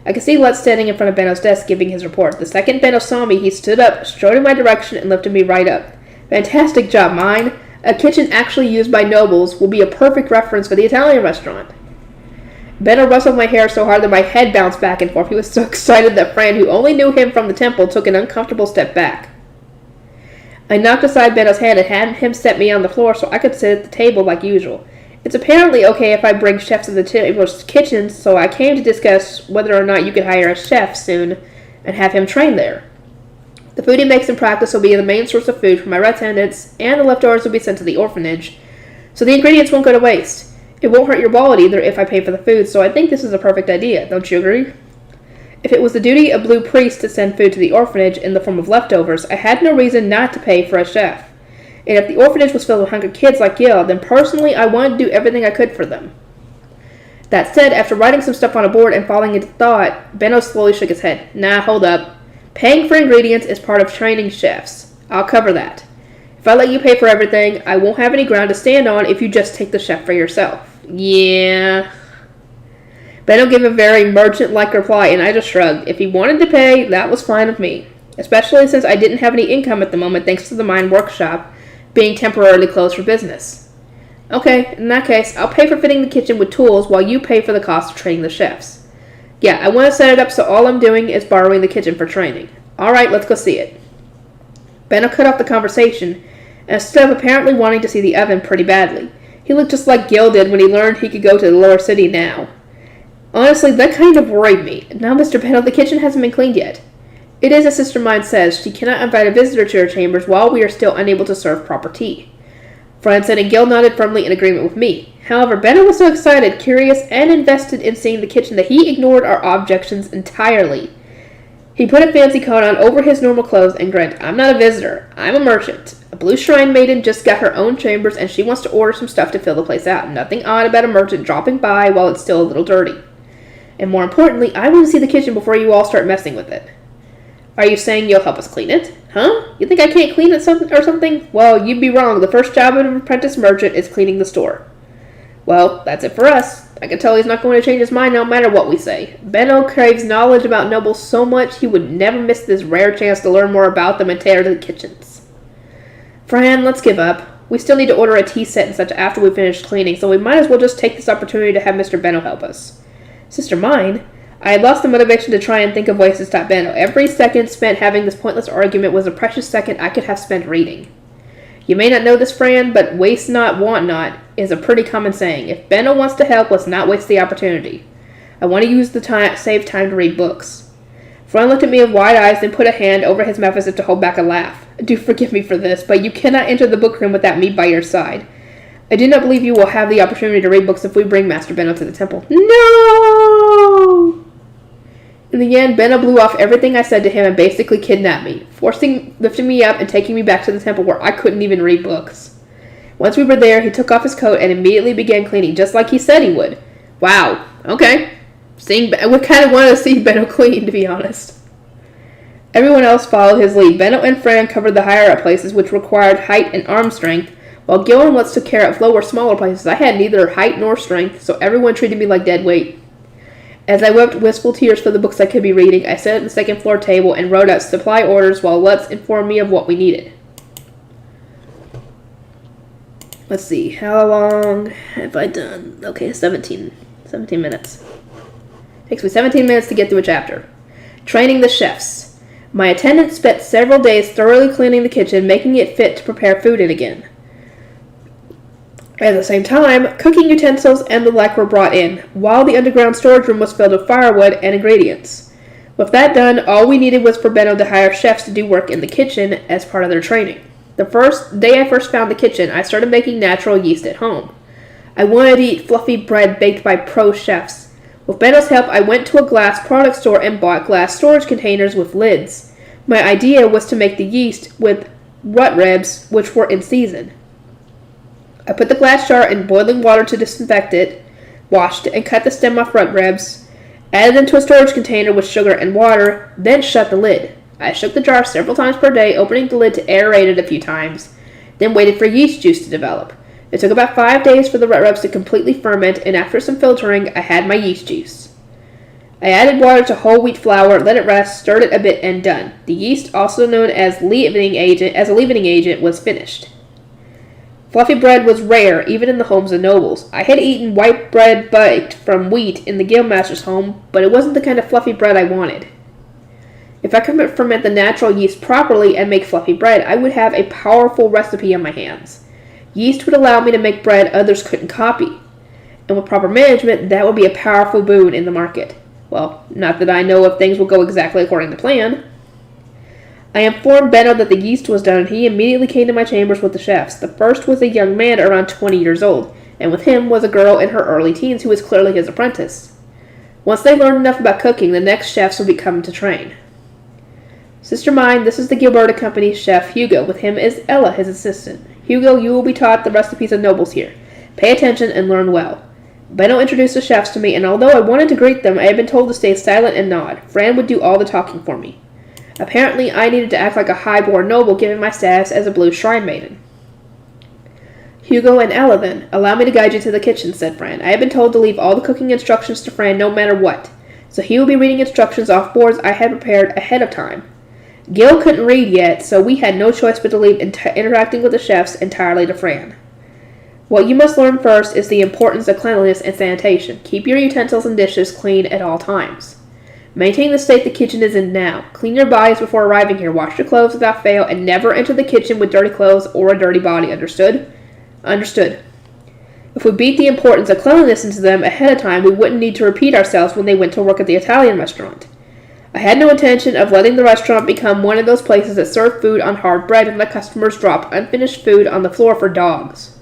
I could see Lutz standing in front of Benno's desk giving his report. The second Benno saw me, he stood up, strode in my direction, and lifted me right up. Fantastic job, Myne. A kitchen actually used by nobles will be a perfect reference for the Italian restaurant. Benno rustled my hair so hard that my head bounced back and forth. He was so excited that Fran, who only knew him from the temple, took an uncomfortable step back. I knocked aside Benno's hand and had him set me on the floor so I could sit at the table like usual. It's apparently okay if I bring chefs to the table's kitchen, so I came to discuss whether or not you could hire a chef soon and have him train there. The food he makes in practice will be the main source of food for my attendants, and the leftovers will be sent to the orphanage, so the ingredients won't go to waste. It won't hurt your wallet either if I pay for the food, so I think this is a perfect idea. Don't you agree? If it was the duty of Blue Priest to send food to the orphanage in the form of leftovers, I had no reason not to pay for a chef. And if the orphanage was filled with hungry kids like Gil, then personally I wanted to do everything I could for them. That said, after writing some stuff on a board and falling into thought, Benno slowly shook his head. Nah, hold up. Paying for ingredients is part of training chefs. I'll cover that. If I let you pay for everything, I won't have any ground to stand on if you just take the chef for yourself. Yeah. Benno gave a very merchant-like reply, and I just shrugged. If he wanted to pay, that was fine with me. Especially since I didn't have any income at the moment thanks to the Myne workshop being temporarily closed for business. Okay, in that case, I'll pay for fitting the kitchen with tools while you pay for the cost of training the chefs. Yeah, I want to set it up so all I'm doing is borrowing the kitchen for training. Alright, let's go see it. Benno cut off the conversation and stood up, apparently wanting to see the oven pretty badly. He looked just like Gil did when he learned he could go to the lower city now. Honestly, that kind of worried me. Now, Mr. Benno, the kitchen hasn't been cleaned yet. It is as Sister Myne says, she cannot invite a visitor to her chambers while we are still unable to serve proper tea. Franson and Gil nodded firmly in agreement with me. However, Benno was so excited, curious, and invested in seeing the kitchen that he ignored our objections entirely. He put a fancy coat on over his normal clothes and grinned. I'm not a visitor. I'm a merchant. A blue shrine maiden just got her own chambers and she wants to order some stuff to fill the place out. Nothing odd about a merchant dropping by while it's still a little dirty. And more importantly, I want to see the kitchen before you all start messing with it. Are you saying you'll help us clean it? Huh? You think I can't clean it or something? Well, you'd be wrong. The first job of an apprentice merchant is cleaning the store. Well, that's it for us. I can tell he's not going to change his mind no matter what we say. Benno craves knowledge about nobles so much he would never miss this rare chance to learn more about them and tear to the kitchens. Fran, let's give up. We still need to order a tea set and such after we finish cleaning, so we might as well just take this opportunity to have Mr. Benno help us. Sister Myne? I had lost the motivation to try and think of ways to stop Benno. Every second spent having this pointless argument was a precious second I could have spent reading. You may not know this, Fran, but waste not, want not is a pretty common saying. If Benno wants to help, let's not waste the opportunity. I want to use the time, save time to read books. Fran looked at me with wide eyes, then put a hand over his mouth as if to hold back a laugh. Do forgive me for this, but you cannot enter the book room without me by your side. I do not believe you will have the opportunity to read books if we bring Master Benno to the temple. No! In the end, Benno blew off everything I said to him and basically kidnapped me, lifting me up and taking me back to the temple where I couldn't even read books. Once we were there, he took off his coat and immediately began cleaning, just like he said he would. Wow, okay. We kind of wanted to see Benno clean, to be honest. Everyone else followed his lead. Benno and Fran covered the higher-up places, which required height and arm strength, while Gil and Lutz took care of lower, smaller places. I had neither height nor strength, so everyone treated me like dead weight. As I wept wistful tears for the books I could be reading, I sat at the second floor table and wrote out supply orders while Lutz informed me of what we needed. Let's see, how long have I done? Okay, 17 minutes. Takes me 17 minutes to get through a chapter. Training the chefs. My attendants spent several days thoroughly cleaning the kitchen, making it fit to prepare food in again. At the same time, cooking utensils and the like were brought in, while the underground storage room was filled with firewood and ingredients. With that done, all we needed was for Benno to hire chefs to do work in the kitchen as part of their training. The first day I first found the kitchen, I started making natural yeast at home. I wanted to eat fluffy bread baked by pro chefs. With Benno's help, I went to a glass product store and bought glass storage containers with lids. My idea was to make the yeast with rut ribs, which were in season. I put the glass jar in boiling water to disinfect it, washed it, and cut the stem off rut ribs, added them to a storage container with sugar and water, then shut the lid. I shook the jar several times per day, opening the lid to aerate it a few times, then waited for yeast juice to develop. It took about 5 days for the rubs to completely ferment, and after some filtering, I had my yeast juice. I added water to whole wheat flour, let it rest, stirred it a bit, and done. The yeast, also known as a leavening agent, was finished. Fluffy bread was rare, even in the homes of nobles. I had eaten white bread baked from wheat in the guildmaster's home, but it wasn't the kind of fluffy bread I wanted. If I could ferment the natural yeast properly and make fluffy bread, I would have a powerful recipe on my hands. Yeast would allow me to make bread others couldn't copy. And with proper management, that would be a powerful boon in the market. Well, not that I know if things will go exactly according to plan. I informed Benno that the yeast was done, and he immediately came to my chambers with the chefs. The first was a young man around 20 years old, and with him was a girl in her early teens who was clearly his apprentice. Once they learned enough about cooking, the next chefs would be coming to train. Sister Myne, this is the Gilberta Company's chef, Hugo. With him is Ella, his assistant. Hugo, you will be taught the recipes of nobles here. Pay attention and learn well. Benno introduced the chefs to me, and although I wanted to greet them, I had been told to stay silent and nod. Fran would do all the talking for me. Apparently, I needed to act like a high-born noble, given my status as a blue shrine maiden. Hugo and Ella, then. Allow me to guide you to the kitchen, said Fran. I had been told to leave all the cooking instructions to Fran no matter what, so he will be reading instructions off boards I had prepared ahead of time. Gil couldn't read yet, so we had no choice but to leave interacting with the chefs entirely to Fran. What you must learn first is the importance of cleanliness and sanitation. Keep your utensils and dishes clean at all times. Maintain the state the kitchen is in now. Clean your bodies before arriving here. Wash your clothes without fail, and never enter the kitchen with dirty clothes or a dirty body. Understood? Understood. If we beat the importance of cleanliness into them ahead of time, we wouldn't need to repeat ourselves when they went to work at the Italian restaurant. I had no intention of letting the restaurant become one of those places that serve food on hard bread and let customers drop unfinished food on the floor for dogs.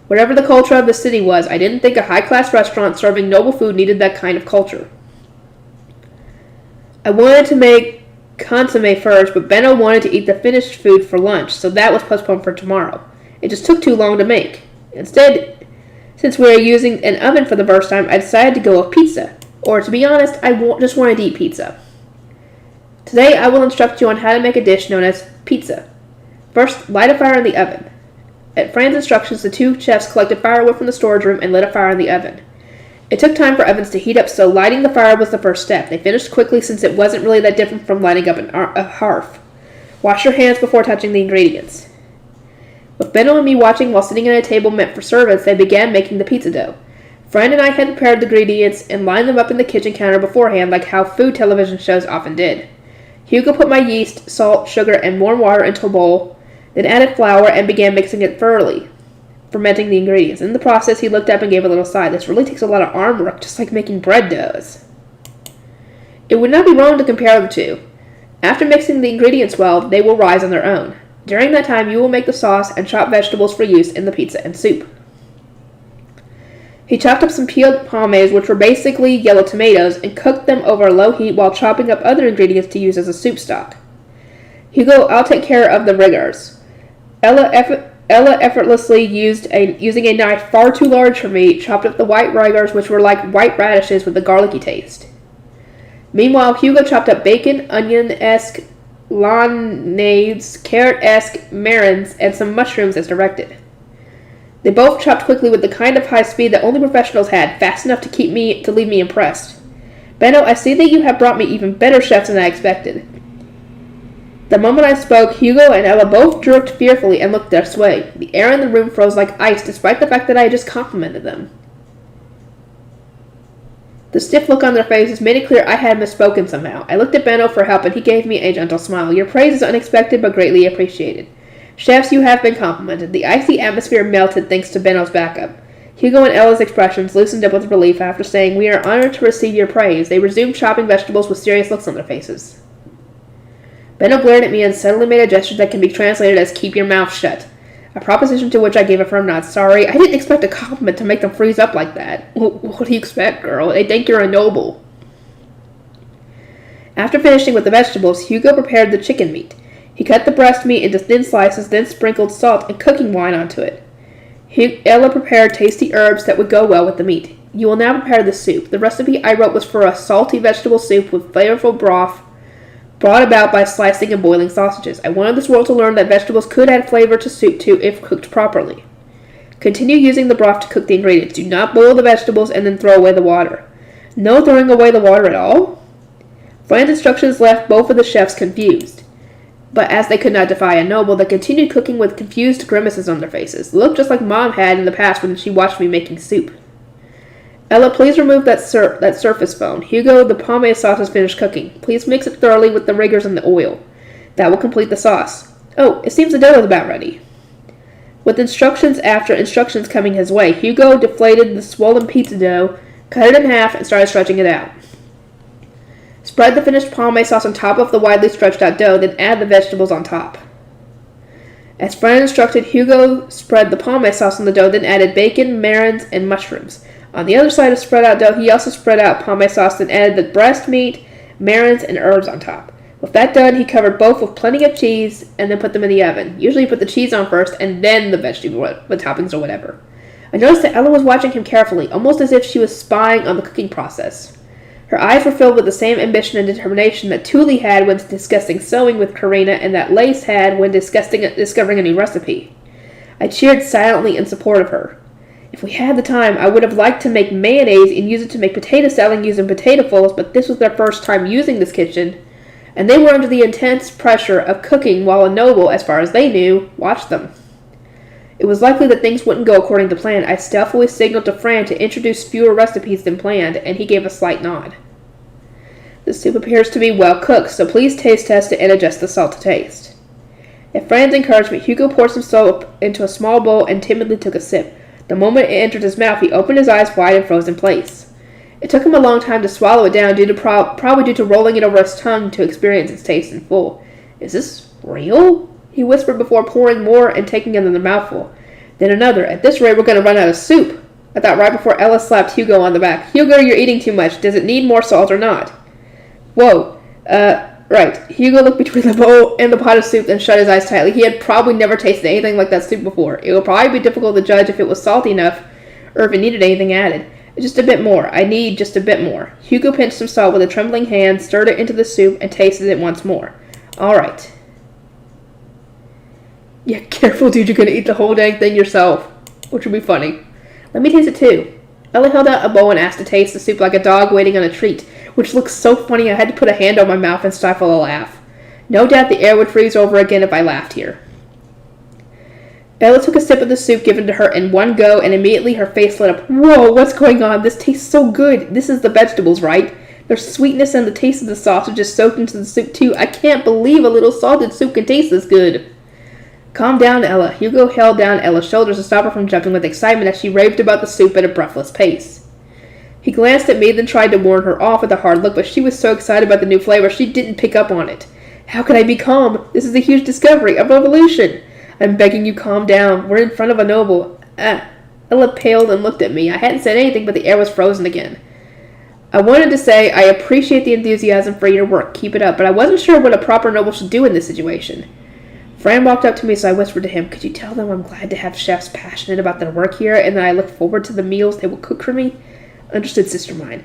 Whatever the culture of the city was, I didn't think a high-class restaurant serving noble food needed that kind of culture. I wanted to make consomme first, but Benno wanted to eat the finished food for lunch, so that was postponed for tomorrow. It just took too long to make. Instead, since we were using an oven for the first time, I decided to go with pizza. Or, to be honest, I just wanted to eat pizza. Today, I will instruct you on how to make a dish known as pizza. First, light a fire in the oven. At Fran's instructions, the two chefs collected firewood from the storage room and lit a fire in the oven. It took time for ovens to heat up, so lighting the fire was the first step. They finished quickly since it wasn't really that different from lighting up a hearth. Wash your hands before touching the ingredients. With Benno and me watching while sitting at a table meant for servants, they began making the pizza dough. Fran and I had prepared the ingredients and lined them up in the kitchen counter beforehand like how food television shows often did. Hugo put my yeast, salt, sugar, and warm water into a bowl, then added flour and began mixing it thoroughly, fermenting the ingredients. In the process, he looked up and gave a little sigh. This really takes a lot of arm work, just like making bread does. It would not be wrong to compare the two. After mixing the ingredients well, they will rise on their own. During that time, you will make the sauce and chop vegetables for use in the pizza and soup. He chopped up some peeled pommes, which were basically yellow tomatoes, and cooked them over a low heat while chopping up other ingredients to use as a soup stock. Hugo, I'll take care of the rigors. Ella effortlessly using a knife far too large for me, chopped up the white rigors, which were like white radishes with a garlicky taste. Meanwhile, Hugo chopped up bacon, onion-esque lanades, carrot-esque marrons, and some mushrooms as directed. They both chopped quickly with the kind of high speed that only professionals had, fast enough to leave me impressed. Benno, I see that you have brought me even better chefs than I expected. The moment I spoke, Hugo and Ella both jerked fearfully and looked their way. The air in the room froze like ice, despite the fact that I had just complimented them. The stiff look on their faces made it clear I had misspoken somehow. I looked at Benno for help, and he gave me a gentle smile. Your praise is unexpected, but greatly appreciated. Chefs, you have been complimented. The icy atmosphere melted thanks to Benno's backup. Hugo and Ella's expressions loosened up with relief after saying, We are honored to receive your praise. They resumed chopping vegetables with serious looks on their faces. Benno glared at me and suddenly made a gesture that can be translated as keep your mouth shut, a proposition to which I gave a firm nod. Sorry, I didn't expect a compliment to make them freeze up like that. What do you expect, girl? They think you're a noble. After finishing with the vegetables, Hugo prepared the chicken meat. He cut the breast meat into thin slices, then sprinkled salt and cooking wine onto it. Ella prepared tasty herbs that would go well with the meat. You will now prepare the soup. The recipe I wrote was for a salty vegetable soup with flavorful broth brought about by slicing and boiling sausages. I wanted this world to learn that vegetables could add flavor to soup too if cooked properly. Continue using the broth to cook the ingredients. Do not boil the vegetables and then throw away the water. No throwing away the water at all? Fran's instructions left both of the chefs confused. But as they could not defy a noble, they continued cooking with confused grimaces on their faces. Looked just like Mom had in the past when she watched me making soup. Ella, please remove that surface phone. Hugo, the pommes sauce is finished cooking. Please mix it thoroughly with the rigors and the oil. That will complete the sauce. Oh, it seems the dough is about ready. With instructions after instructions coming his way, Hugo deflated the swollen pizza dough, cut it in half, and started stretching it out. Spread the finished pommes sauce on top of the widely stretched out dough, then add the vegetables on top. As Fran instructed, Hugo spread the pommes sauce on the dough, then added bacon, marrons, and mushrooms. On the other side of spread out dough, he also spread out pommes sauce, then added the breast meat, marrons, and herbs on top. With that done, he covered both with plenty of cheese, and then put them in the oven. Usually you put the cheese on first, and then the toppings or whatever. I noticed that Ella was watching him carefully, almost as if she was spying on the cooking process. Her eyes were filled with the same ambition and determination that Thule had when discussing sewing with Karina, and that Lace had when discovering a new recipe. I cheered silently in support of her. If we had the time, I would have liked to make mayonnaise and use it to make potato salad using potatofuls, but this was their first time using this kitchen, and they were under the intense pressure of cooking while a noble, as far as they knew, watched them. It was likely that things wouldn't go according to plan. I stealthily signaled to Fran to introduce fewer recipes than planned, and he gave a slight nod. The soup appears to be well cooked, so please taste test it and adjust the salt to taste. At Fran's encouragement, Hugo poured some salt into a small bowl and timidly took a sip. The moment it entered his mouth, he opened his eyes wide and froze in place. It took him a long time to swallow it down, probably due to rolling it over his tongue to experience its taste in full. Is this real? He whispered before pouring more and taking another mouthful. Then another. At this rate, we're going to run out of soup. I thought right before Ella slapped Hugo on the back. Hugo, you're eating too much. Does it need more salt or not? Whoa. Right. Hugo looked between the bowl and the pot of soup and shut his eyes tightly. He had probably never tasted anything like that soup before. It would probably be difficult to judge if it was salty enough or if it needed anything added. Just a bit more. I need just a bit more. Hugo pinched some salt with a trembling hand, stirred it into the soup, and tasted it once more. All right. Yeah, careful, dude. You're going to eat the whole dang thing yourself, which would be funny. Let me taste it, too. Ella held out a bowl and asked to taste the soup like a dog waiting on a treat, which looked so funny I had to put a hand on my mouth and stifle a laugh. No doubt the air would freeze over again if I laughed here. Ella took a sip of the soup given to her in one go, and immediately her face lit up. Whoa, what's going on? This tastes so good. This is the vegetables, right? There's sweetness and the taste of the sausage is soaked into the soup, too. I can't believe a little salted soup can taste this good. Calm down, Ella. Hugo held down Ella's shoulders to stop her from jumping with excitement as she raved about the soup at a breathless pace. He glanced at me, then tried to warn her off with a hard look, but she was so excited about the new flavor she didn't pick up on it. How could I be calm? This is a huge discovery, a revolution. I'm begging you, calm down. We're in front of a noble. Ella paled and looked at me. I hadn't said anything, but the air was frozen again. I wanted to say, I appreciate the enthusiasm for your work. Keep it up, but I wasn't sure what a proper noble should do in this situation. Fran walked up to me, so I whispered to him, could you tell them I'm glad to have chefs passionate about their work here, and that I look forward to the meals they will cook for me? Understood, Sister Myne.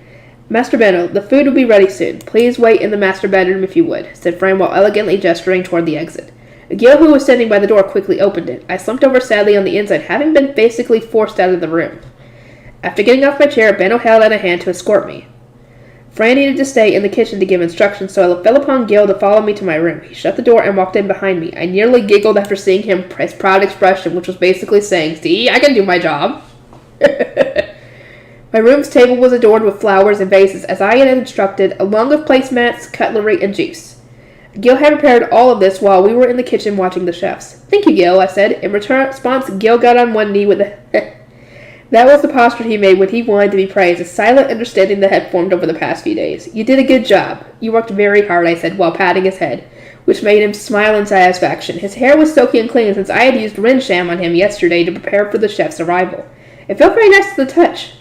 Master Benno, the food will be ready soon. Please wait in the master bedroom if you would, said Fran while elegantly gesturing toward the exit. Gil, who was standing by the door, quickly opened it. I slumped over sadly on the inside, having been basically forced out of the room. After getting off my chair, Benno held out a hand to escort me. Fran needed to stay in the kitchen to give instructions, so I fell upon Gil to follow me to my room. He shut the door and walked in behind me. I nearly giggled after seeing his proud expression, which was basically saying, see, I can do my job. My room's table was adorned with flowers and vases, as I had instructed, along with placemats, cutlery, and juice. Gil had prepared all of this while we were in the kitchen watching the chefs. Thank you, Gil, I said. In response, Gil got on one knee with a... That was the posture he made when he wanted to be praised, a silent understanding that had formed over the past few days. You did a good job. You worked very hard, I said, while patting his head, which made him smile in satisfaction. His hair was silky and clean since I had used Rinsham on him yesterday to prepare for the chef's arrival. It felt very nice to the touch.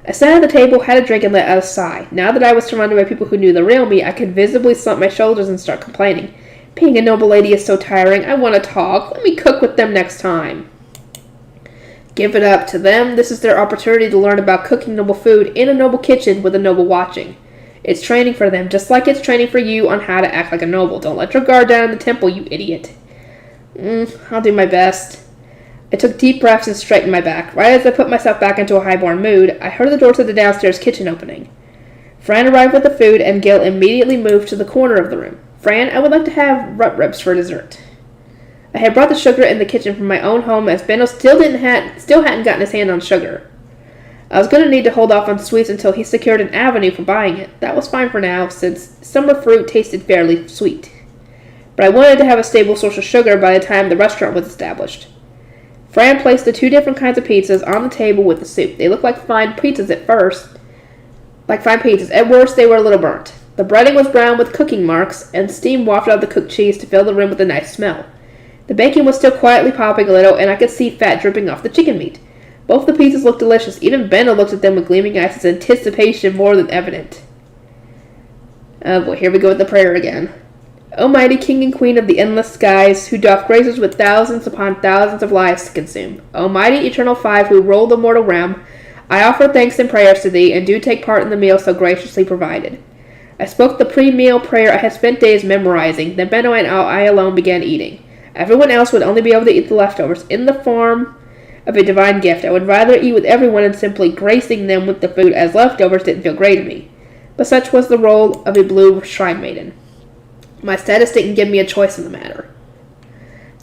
I sat at the table, had a drink, and let out a sigh. Now that I was surrounded by people who knew the real me, I could visibly slump my shoulders and start complaining. Being a noble lady is so tiring. I want to talk. Let me cook with them next time. Give it up to them. This is their opportunity to learn about cooking noble food in a noble kitchen with a noble watching. It's training for them, just like it's training for you on how to act like a noble. Don't let your guard down in the temple, you idiot. I'll do my best. I took deep breaths and straightened my back. Right as I put myself back into a highborn mood, I heard the door to the downstairs kitchen opening. Fran arrived with the food, and Gil immediately moved to the corner of the room. Fran, I would like to have rut ribs for dessert. I had brought the sugar in the kitchen from my own home, as Benno still hadn't gotten his hand on sugar. I was going to need to hold off on sweets until he secured an avenue for buying it. That was fine for now, since summer fruit tasted fairly sweet. But I wanted to have a stable source of sugar by the time the restaurant was established. Fran placed the 2 different kinds of pizzas on the table with the soup. They looked like fine pizzas at first. At worst, they were a little burnt. The breading was brown with cooking marks, and steam wafted out the cooked cheese to fill the room with a nice smell. The bacon was still quietly popping a little, and I could see fat dripping off the chicken meat. Both the pizzas looked delicious. Even Benno looked at them with gleaming eyes, his anticipation more than evident. Oh boy, here we go with the prayer again. O mighty King and Queen of the endless skies, who doth grace us with thousands upon thousands of lives to consume. O mighty eternal Five, who rule the mortal realm, I offer thanks and prayers to thee, and do take part in the meal so graciously provided. I spoke the pre-meal prayer I had spent days memorizing. Then Benno and I alone began eating. Everyone else would only be able to eat the leftovers in the form of a divine gift. I would rather eat with everyone and simply gracing them with the food, as leftovers didn't feel great to me. But such was the role of a blue shrine maiden. My status didn't give me a choice in the matter.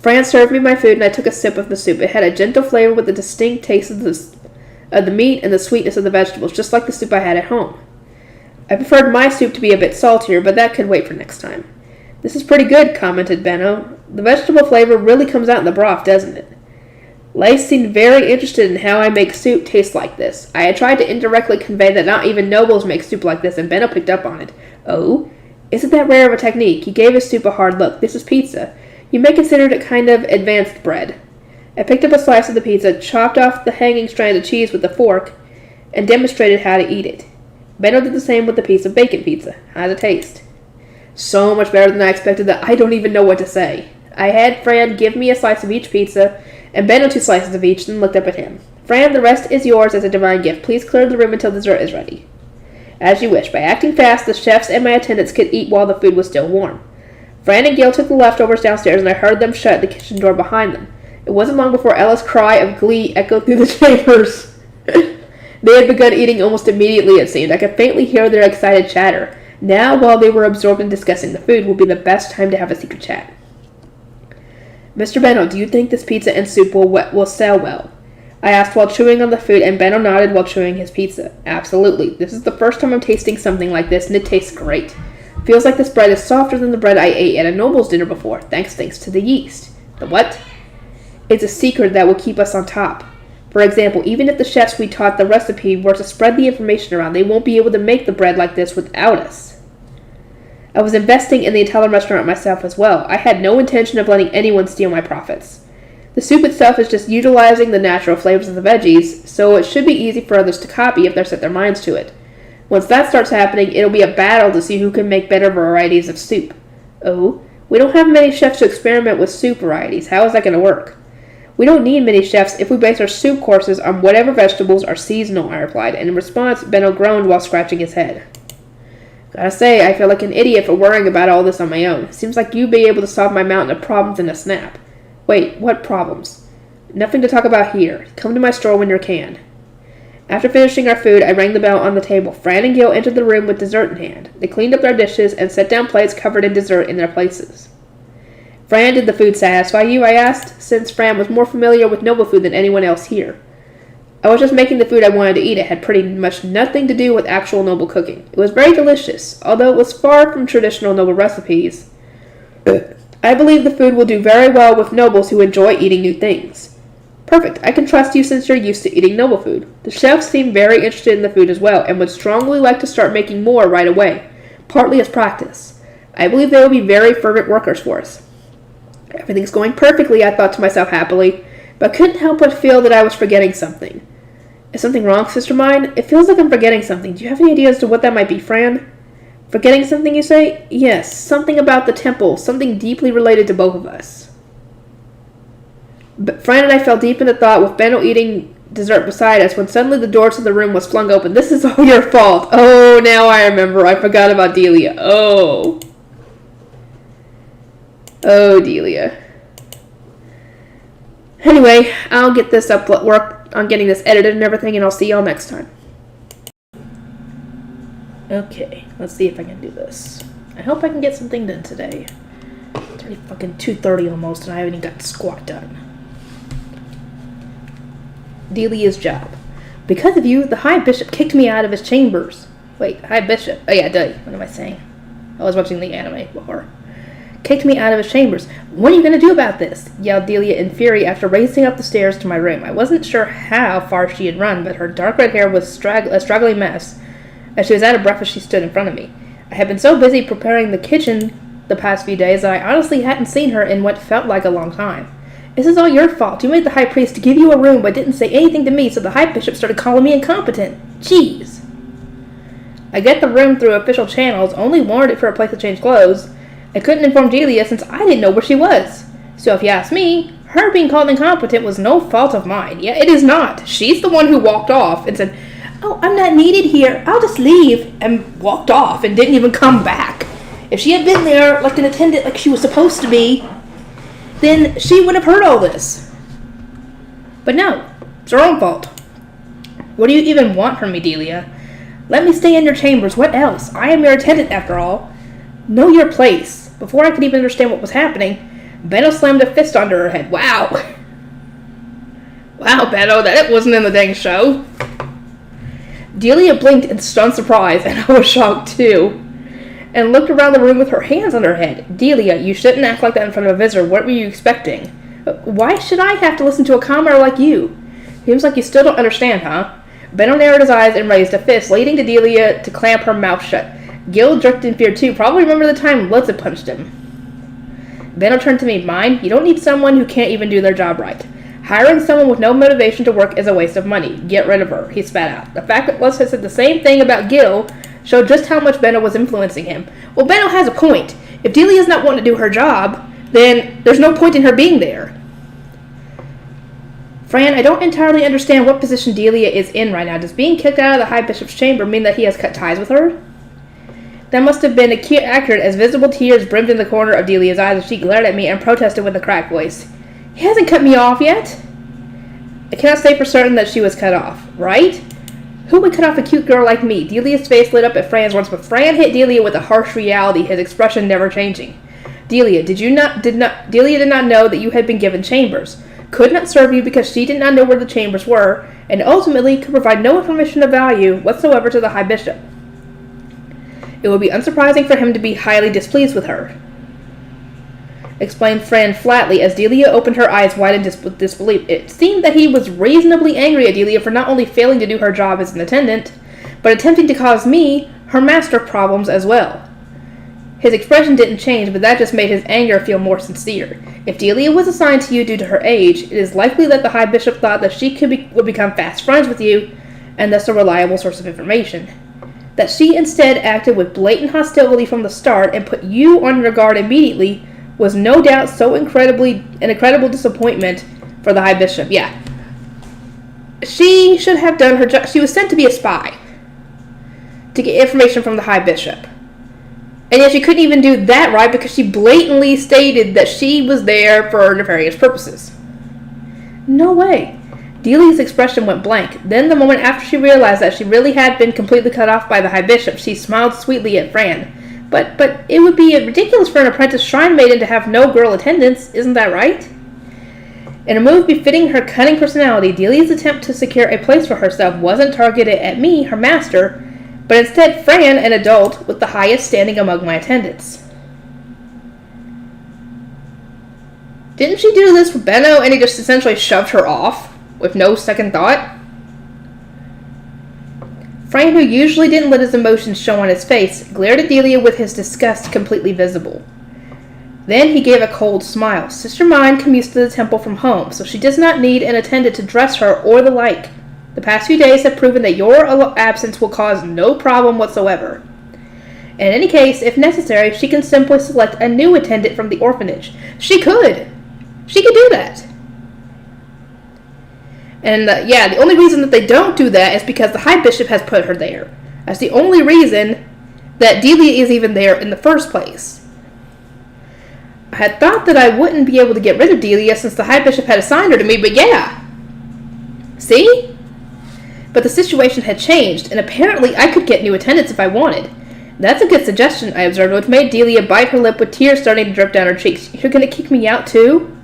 Fran served me my food, and I took a sip of the soup. It had a gentle flavor with a distinct taste of the meat and the sweetness of the vegetables, just like the soup I had at home. I preferred my soup to be a bit saltier, but that could wait for next time. This is pretty good, commented Benno. The vegetable flavor really comes out in the broth, doesn't it? Lace seemed very interested in how I make soup taste like this. I had tried to indirectly convey that not even nobles make soup like this, and Benno picked up on it. Oh? Isn't that rare of a technique? He gave his soup a hard look. This is pizza. You may consider it a kind of advanced bread. I picked up a slice of the pizza, chopped off the hanging strand of cheese with a fork, and demonstrated how to eat it. Benno did the same with the piece of bacon pizza. How's it taste? So much better than I expected that I don't even know what to say. I had Fran give me a slice of each pizza, and Benno 2 slices of each, then looked up at him. Fran, the rest is yours as a divine gift. Please clear the room until dessert is ready. As you wish. By acting fast, the chefs and my attendants could eat while the food was still warm. Fran and Gil took the leftovers downstairs, and I heard them shut the kitchen door behind them. It wasn't long before Ella's cry of glee echoed through the chambers. They had begun eating almost immediately, it seemed. I could faintly hear their excited chatter. Now, while they were absorbed in discussing the food, would be the best time to have a secret chat. Mr. Benno, do you think this pizza and soup will sell well? I asked while chewing on the food, and Benno nodded while chewing his pizza. Absolutely. This is the first time I'm tasting something like this, and it tastes great. Feels like this bread is softer than the bread I ate at a noble's dinner before, thanks to the yeast. The what? It's a secret that will keep us on top. For example, even if the chefs we taught the recipe were to spread the information around, they won't be able to make the bread like this without us. I was investing in the Italian restaurant myself as well. I had no intention of letting anyone steal my profits. The soup itself is just utilizing the natural flavors of the veggies, so it should be easy for others to copy if they set their minds to it. Once that starts happening, it'll be a battle to see who can make better varieties of soup. Oh, we don't have many chefs to experiment with soup varieties. How is that going to work? We don't need many chefs if we base our soup courses on whatever vegetables are seasonal, I replied, and in response, Benno groaned while scratching his head. Gotta say, I feel like an idiot for worrying about all this on my own. Seems like you'd be able to solve my mountain of problems in a snap. Wait, what problems? Nothing to talk about here. Come to my store when you can. After finishing our food, I rang the bell on the table. Fran and Gil entered the room with dessert in hand. They cleaned up their dishes and set down plates covered in dessert in their places. Fran, did the food satisfy you? I asked, since Fran was more familiar with noble food than anyone else here. I was just making the food I wanted to eat. It had pretty much nothing to do with actual noble cooking. It was very delicious, although it was far from traditional noble recipes. I believe the food will do very well with nobles who enjoy eating new things. Perfect. I can trust you since you're used to eating noble food. The chefs seem very interested in the food as well, and would strongly like to start making more right away, partly as practice. I believe they will be very fervent workers for us. Everything's going perfectly, I thought to myself happily, but couldn't help but feel that I was forgetting something. Is something wrong, Sister Myne? It feels like I'm forgetting something. Do you have any idea as to what that might be, Fran? Forgetting something, you say? Yes, something about the temple, something deeply related to both of us. But Fran and I fell deep into thought with Benno eating dessert beside us when suddenly the door to the room was flung open. This is all your fault. Oh, now I remember. I forgot about Delia. Oh, Delia. Anyway, I'll get this work on getting this edited and everything, and I'll see y'all next time. Okay, let's see if I can do this. I hope I can get something done today. It's already fucking 2:30 almost, and I haven't even got squat done. Delia's job. Because of you, the High Bishop kicked me out of his chambers. Wait, High Bishop? Oh yeah, Delia. What am I saying? I was watching the anime before. Kicked me out of his chambers. What are you going to do about this? Yelled Delia in fury after racing up the stairs to my room. I wasn't sure how far she had run, but her dark red hair was a straggling mess. As she was out of breath as she stood in front of me. I had been so busy preparing the kitchen the past few days that I honestly hadn't seen her in what felt like a long time. This is all your fault. You made the High Priest give you a room but didn't say anything to me, so the High Bishop started calling me incompetent. Jeez. I get the room through official channels, only warned it for a place to change clothes. I couldn't inform Delia since I didn't know where she was. So if you ask me, her being called incompetent was no fault of mine. Yeah, it is not. She's the one who walked off and said, "Oh, I'm not needed here. I'll just leave," and walked off and didn't even come back. If she had been there like an attendant like she was supposed to be, then she would have heard all this. But no, it's her own fault. What do you even want from me, Delia? Let me stay in your chambers. What else? I am your attendant after all. Know your place. Before I could even understand what was happening, Benno slammed a fist under her head. Wow. Wow, Benno, that wasn't in the dang show. Delia blinked in stunned surprise, and I was shocked too, and looked around the room with her hands on her head. Delia, you shouldn't act like that in front of a visitor. What were you expecting? Why should I have to listen to a commoner like you? Seems like you still don't understand, huh? Benno narrowed his eyes and raised a fist, leading to Delia to clamp her mouth shut. Gil jerked in fear too, probably remember the time Lutz had punched him. Benno turned to me. Myne, you don't need someone who can't even do their job right. Hiring someone with no motivation to work is a waste of money. Get rid of her, he spat out. The fact that Lutz had said the same thing about Gil showed just how much Benno was influencing him. Well, Benno has a point. If Delia's not wanting to do her job, then there's no point in her being there. Fran, I don't entirely understand what position Delia is in right now. Does being kicked out of the High Bishop's chamber mean that he has cut ties with her? That must have been accurate, as visible tears brimmed in the corner of Delia's eyes as she glared at me and protested with a cracked voice. He hasn't cut me off yet. I cannot say for certain that she was cut off, right? Who would cut off a cute girl like me? Delia's face lit up at Fran's words, but Fran hit Delia with a harsh reality, his expression never changing. Delia, Delia did not know that you had been given chambers. Could not serve you because she did not know where the chambers were, and ultimately could provide no information of value whatsoever to the High Bishop. It would be unsurprising for him to be highly displeased with her, explained Fran flatly as Delia opened her eyes wide in disbelief. It seemed that he was reasonably angry at Delia for not only failing to do her job as an attendant, but attempting to cause me, her master, problems as well. His expression didn't change, but that just made his anger feel more sincere. If Delia was assigned to you due to her age, it is likely that the High Bishop thought that she would become fast friends with you, and thus a reliable source of information. That she instead acted with blatant hostility from the start and put you on your guard immediately was no doubt an incredible disappointment for the High Bishop. Yeah. She should have done her job. She was sent to be a spy, to get information from the High Bishop. And yet she couldn't even do that right because she blatantly stated that she was there for nefarious purposes. No way. Delia's expression went blank. Then, the moment after she realized that she really had been completely cut off by the High Bishop, she smiled sweetly at Fran. But it would be ridiculous for an apprentice shrine maiden to have no girl attendants, isn't that right? In a move befitting her cunning personality, Delia's attempt to secure a place for herself wasn't targeted at me, her master, but instead Fran, an adult with the highest standing among my attendants. Didn't she do this with Benno and he just essentially shoved her off with no second thought? Fran, who usually didn't let his emotions show on his face, glared at Delia with his disgust completely visible. Then he gave a cold smile. Sister Myne commutes to the temple from home, so she does not need an attendant to dress her or the like. The past few days have proven that your absence will cause no problem whatsoever. In any case, if necessary, she can simply select a new attendant from the orphanage. She could do that. And the only reason that they don't do that is because the High Bishop has put her there. That's the only reason that Delia is even there in the first place. I had thought that I wouldn't be able to get rid of Delia since the High Bishop had assigned her to me, but yeah. See? But the situation had changed, and apparently I could get new attendants if I wanted. That's a good suggestion, I observed, which made Delia bite her lip with tears starting to drip down her cheeks. You're gonna kick me out, too?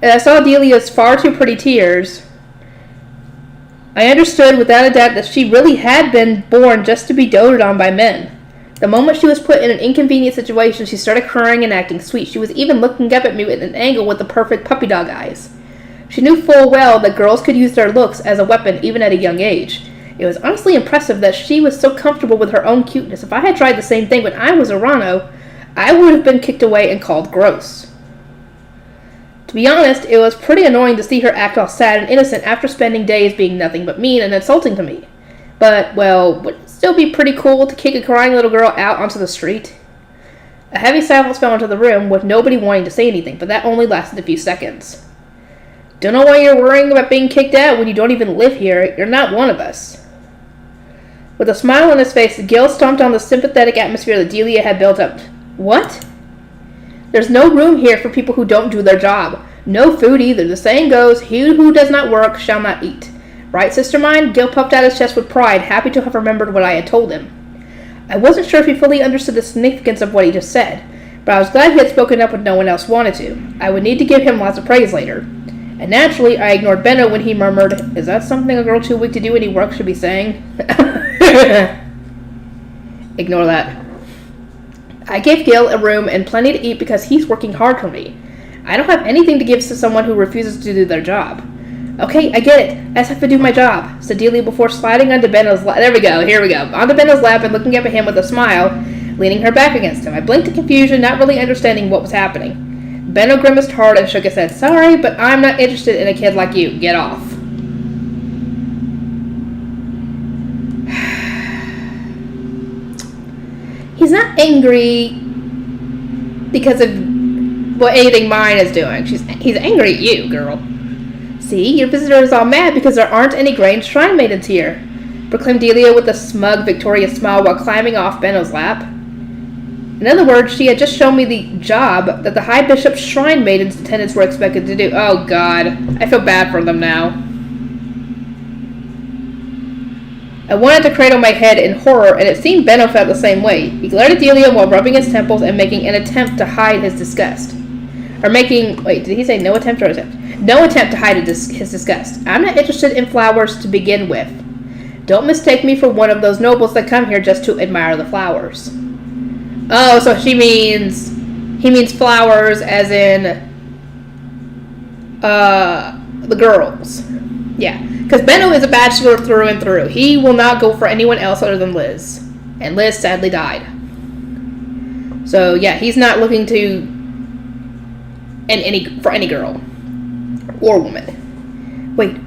And I saw Delia's far too pretty tears. I understood without a doubt that she really had been born just to be doted on by men. The moment she was put in an inconvenient situation, she started crying and acting sweet. She was even looking up at me at an angle with the perfect puppy dog eyes. She knew full well that girls could use their looks as a weapon even at a young age. It was honestly impressive that she was so comfortable with her own cuteness. If I had tried the same thing when I was a Rano, I would have been kicked away and called gross. To be honest, it was pretty annoying to see her act all sad and innocent after spending days being nothing but mean and insulting to me. But, well, would it still be pretty cool to kick a crying little girl out onto the street? A heavy silence fell into the room with nobody wanting to say anything, but that only lasted a few seconds. Don't know why you're worrying about being kicked out when you don't even live here. You're not one of us. With a smile on his face, Gil stomped on the sympathetic atmosphere that Delia had built up. What? There's no room here for people who don't do their job. No food either. The saying goes, he who does not work shall not eat. Right, Sister Myne? Gil puffed out his chest with pride, happy to have remembered what I had told him. I wasn't sure if he fully understood the significance of what he just said, but I was glad he had spoken up when no one else wanted to. I would need to give him lots of praise later. And naturally, I ignored Benno when he murmured, is that something a girl too weak to do any work should be saying? Ignore that. I gave Gil a room and plenty to eat because he's working hard for me. I don't have anything to give to someone who refuses to do their job. Okay, I get it. I just have to do my job, said Delia before sliding onto Benno's lap. There we go, here we go. Onto Benno's lap and looking up at him with a smile, leaning her back against him. I blinked in confusion, not really understanding what was happening. Benno grimaced hard and shook his head. Sorry, but I'm not interested in a kid like you. Get off. He's not angry because of what anything Myne is doing. He's angry at you, girl. See, your visitor is all mad because there aren't any Grange Shrine Maidens here, proclaimed Delia with a smug, victorious smile while climbing off Benno's lap. In other words, she had just shown me the job that the High Bishop's Shrine Maidens' attendants were expected to do. Oh, God. I feel bad for them now. I wanted to cradle my head in horror, and it seemed Benno felt the same way. He glared at Delia while rubbing his temples and making an attempt to hide his disgust. Wait, did he say no attempt or attempt? No attempt to hide his disgust. I'm not interested in flowers to begin with. Don't mistake me for one of those nobles that come here just to admire the flowers. Oh, so he means flowers as in, the girls. Yeah, because Benno is a bachelor through and through. He will not go for anyone else other than Liz. And Liz sadly died. So, yeah, he's not looking to for any girl. Or woman. Wait,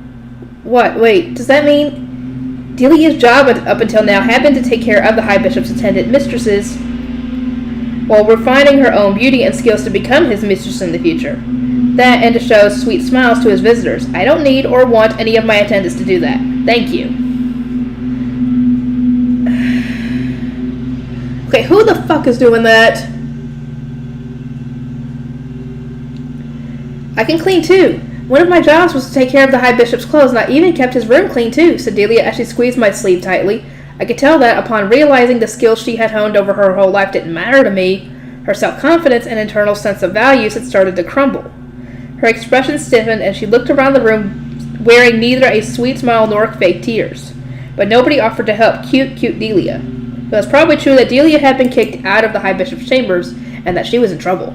what? Wait, does that mean Delia's job up until now had been to take care of the High Bishop's attendant mistresses while refining her own beauty and skills to become his mistress in the future? That and to show sweet smiles to his visitors. I don't need or want any of my attendants to do that. Thank you. Okay, who the fuck is doing that? I can clean too. One of my jobs was to take care of the High Bishop's clothes, and I even kept his room clean too, said Delia as she squeezed my sleeve tightly. I could tell that, upon realizing the skills she had honed over her whole life didn't matter to me, her self-confidence and internal sense of values had started to crumble. Her expression stiffened, and she looked around the room wearing neither a sweet smile nor fake tears. But nobody offered to help cute Delia. It was probably true that Delia had been kicked out of the High Bishop's chambers, and that she was in trouble.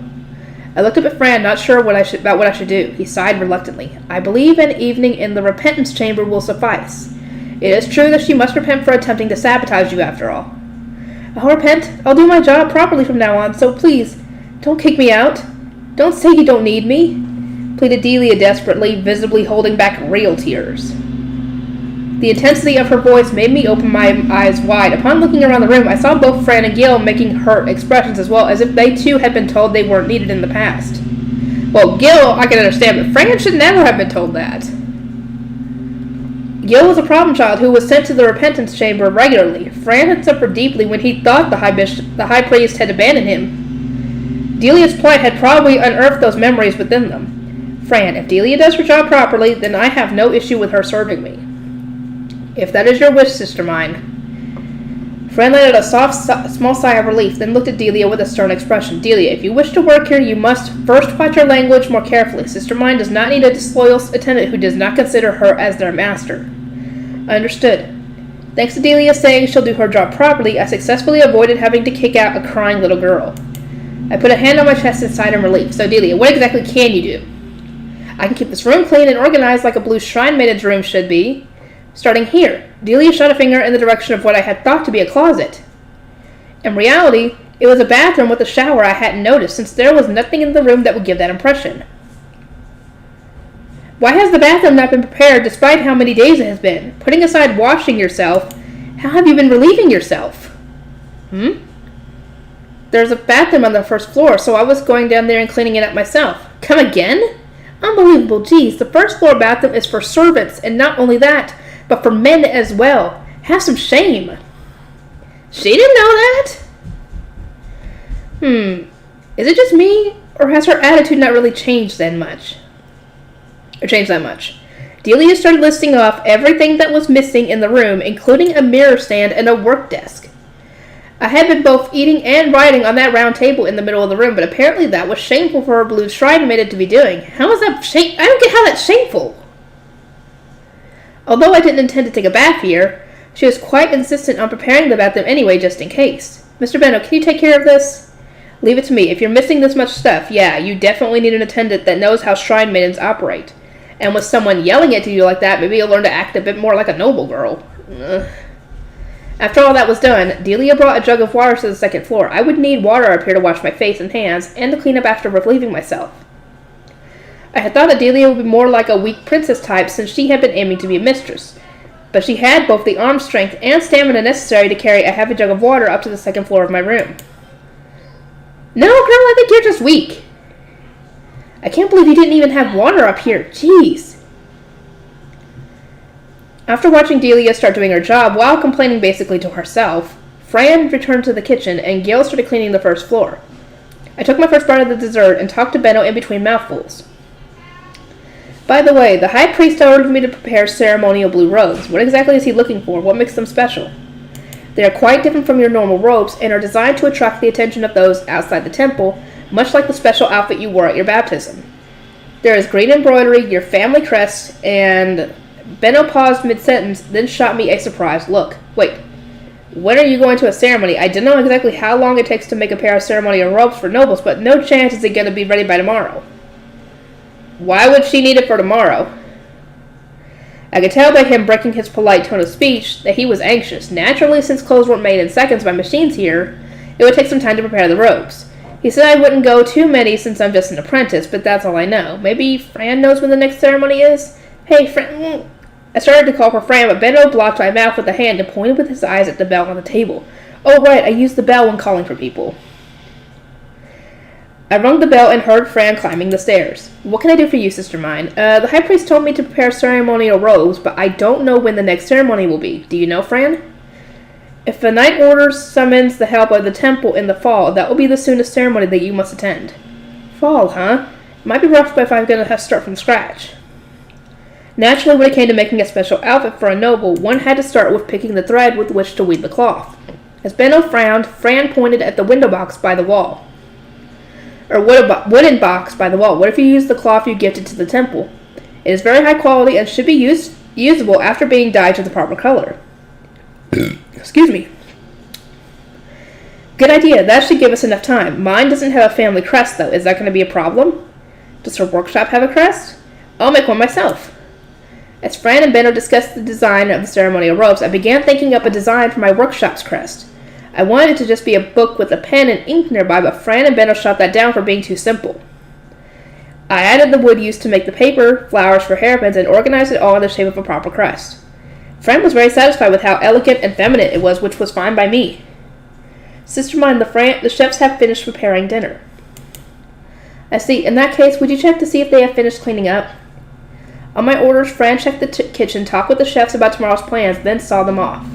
I looked up at Fran, not sure what I should do. He sighed reluctantly. I believe an evening in the repentance chamber will suffice. It is true that she must repent for attempting to sabotage you after all. I'll repent. I'll do my job properly from now on, so please, don't kick me out. Don't say you don't need me, pleaded Delia desperately, visibly holding back real tears. The intensity of her voice made me open my eyes wide. Upon looking around the room, I saw both Fran and Gil making hurt expressions as well, as if they too had been told they weren't needed in the past. Well, Gil, I can understand, but Fran should never have been told that. Gil was a problem child who was sent to the repentance chamber regularly. Fran had suffered deeply when he thought the high priest had abandoned him. Delia's plight had probably unearthed those memories within them. Fran, if Delia does her job properly, then I have no issue with her serving me. If that is your wish, Sister Myne. Fran let out a small sigh of relief, then looked at Delia with a stern expression. Delia, if you wish to work here, you must first watch your language more carefully. Sister Myne does not need a disloyal attendant who does not consider her as their master. Understood. Thanks to Delia saying she'll do her job properly, I successfully avoided having to kick out a crying little girl. I put a hand on my chest and sighed in relief. So, Delia, what exactly can you do? I can keep this room clean and organized like a blue shrine maiden's room should be. Starting here. Delia shot a finger in the direction of what I had thought to be a closet. In reality, it was a bathroom with a shower I hadn't noticed, since there was nothing in the room that would give that impression. Why has the bathroom not been prepared despite how many days it has been? Putting aside washing yourself, how have you been relieving yourself? There's a bathroom on the first floor, so I was going down there and cleaning it up myself. Come again? Unbelievable, geez, the first floor bathroom is for servants, and not only that, but for men as well. Have some shame. She didn't know that? Is it just me, or has her attitude not really changed that much? Delia started listing off everything that was missing in the room, including a mirror stand and a work desk. I had been both eating and writing on that round table in the middle of the room, but apparently that was shameful for a blue shrine maiden to be doing. How is that I don't get how that's shameful. Although I didn't intend to take a bath here, she was quite insistent on preparing the bathroom anyway, just in case. Mr. Benno, can you take care of this? Leave it to me. If you're missing this much stuff, yeah, you definitely need an attendant that knows how shrine maidens operate. And with someone yelling at you like that, maybe you'll learn to act a bit more like a noble girl. After all that was done, Delia brought a jug of water to the second floor. I would need water up here to wash my face and hands, and to clean up after relieving myself. I had thought that Delia would be more like a weak princess type since she had been aiming to be a mistress. But she had both the arm strength and stamina necessary to carry a heavy jug of water up to the second floor of my room. No, girl, I think you're just weak. I can't believe you didn't even have water up here. Jeez. After watching Delia start doing her job while complaining basically to herself, Fran returned to the kitchen and Gail started cleaning the first floor. I took my first bite of the dessert and talked to Benno in between mouthfuls. By the way, the High Priest ordered me to prepare ceremonial blue robes. What exactly is he looking for? What makes them special? They are quite different from your normal robes and are designed to attract the attention of those outside the temple, much like the special outfit you wore at your baptism. There is green embroidery, your family crest, and... Benno paused mid-sentence, then shot me a surprised look. Wait, when are you going to a ceremony? I don't know exactly how long it takes to make a pair of ceremonial robes for nobles, but no chance is it going to be ready by tomorrow. Why would she need it for tomorrow? I could tell by him breaking his polite tone of speech that he was anxious. Naturally, since clothes weren't made in seconds by machines here, it would take some time to prepare the robes. He said I wouldn't go too many since I'm just an apprentice, but that's all I know. Maybe Fran knows when the next ceremony is? Hey, Fran... I started to call for Fran, but Benno blocked my mouth with a hand and pointed with his eyes at the bell on the table. Oh, right, I used the bell when calling for people. I rung the bell and heard Fran climbing the stairs. What can I do for you, Sister Myne? The High Priest told me to prepare ceremonial robes, but I don't know when the next ceremony will be. Do you know, Fran? If the Knight Orders summons the help of the temple in the fall, that will be the soonest ceremony that you must attend. Fall, huh? It might be rough if I'm going to have to start from scratch. Naturally, when it came to making a special outfit for a noble, one had to start with picking the thread with which to weave the cloth. As Benno frowned, Fran pointed at the window box by the wall. Or wooden box by the wall. What if you use the cloth you gifted to the temple? It is very high quality and should be usable after being dyed to the proper color. Excuse me. Good idea. That should give us enough time. Mine doesn't have a family crest, though. Is that going to be a problem? Does her workshop have a crest? I'll make one myself. As Fran and Benno discussed the design of the ceremonial robes, I began thinking up a design for my workshop's crest. I wanted it to just be a book with a pen and ink nearby, but Fran and Benno shot that down for being too simple. I added the wood used to make the paper, flowers for hairpins, and organized it all in the shape of a proper crest. Fran was very satisfied with how elegant and feminine it was, which was fine by me. Sister Myne, the chefs have finished preparing dinner. I see. In that case, would you check to see if they have finished cleaning up? On my orders, Fran checked the kitchen, talked with the chefs about tomorrow's plans, then saw them off.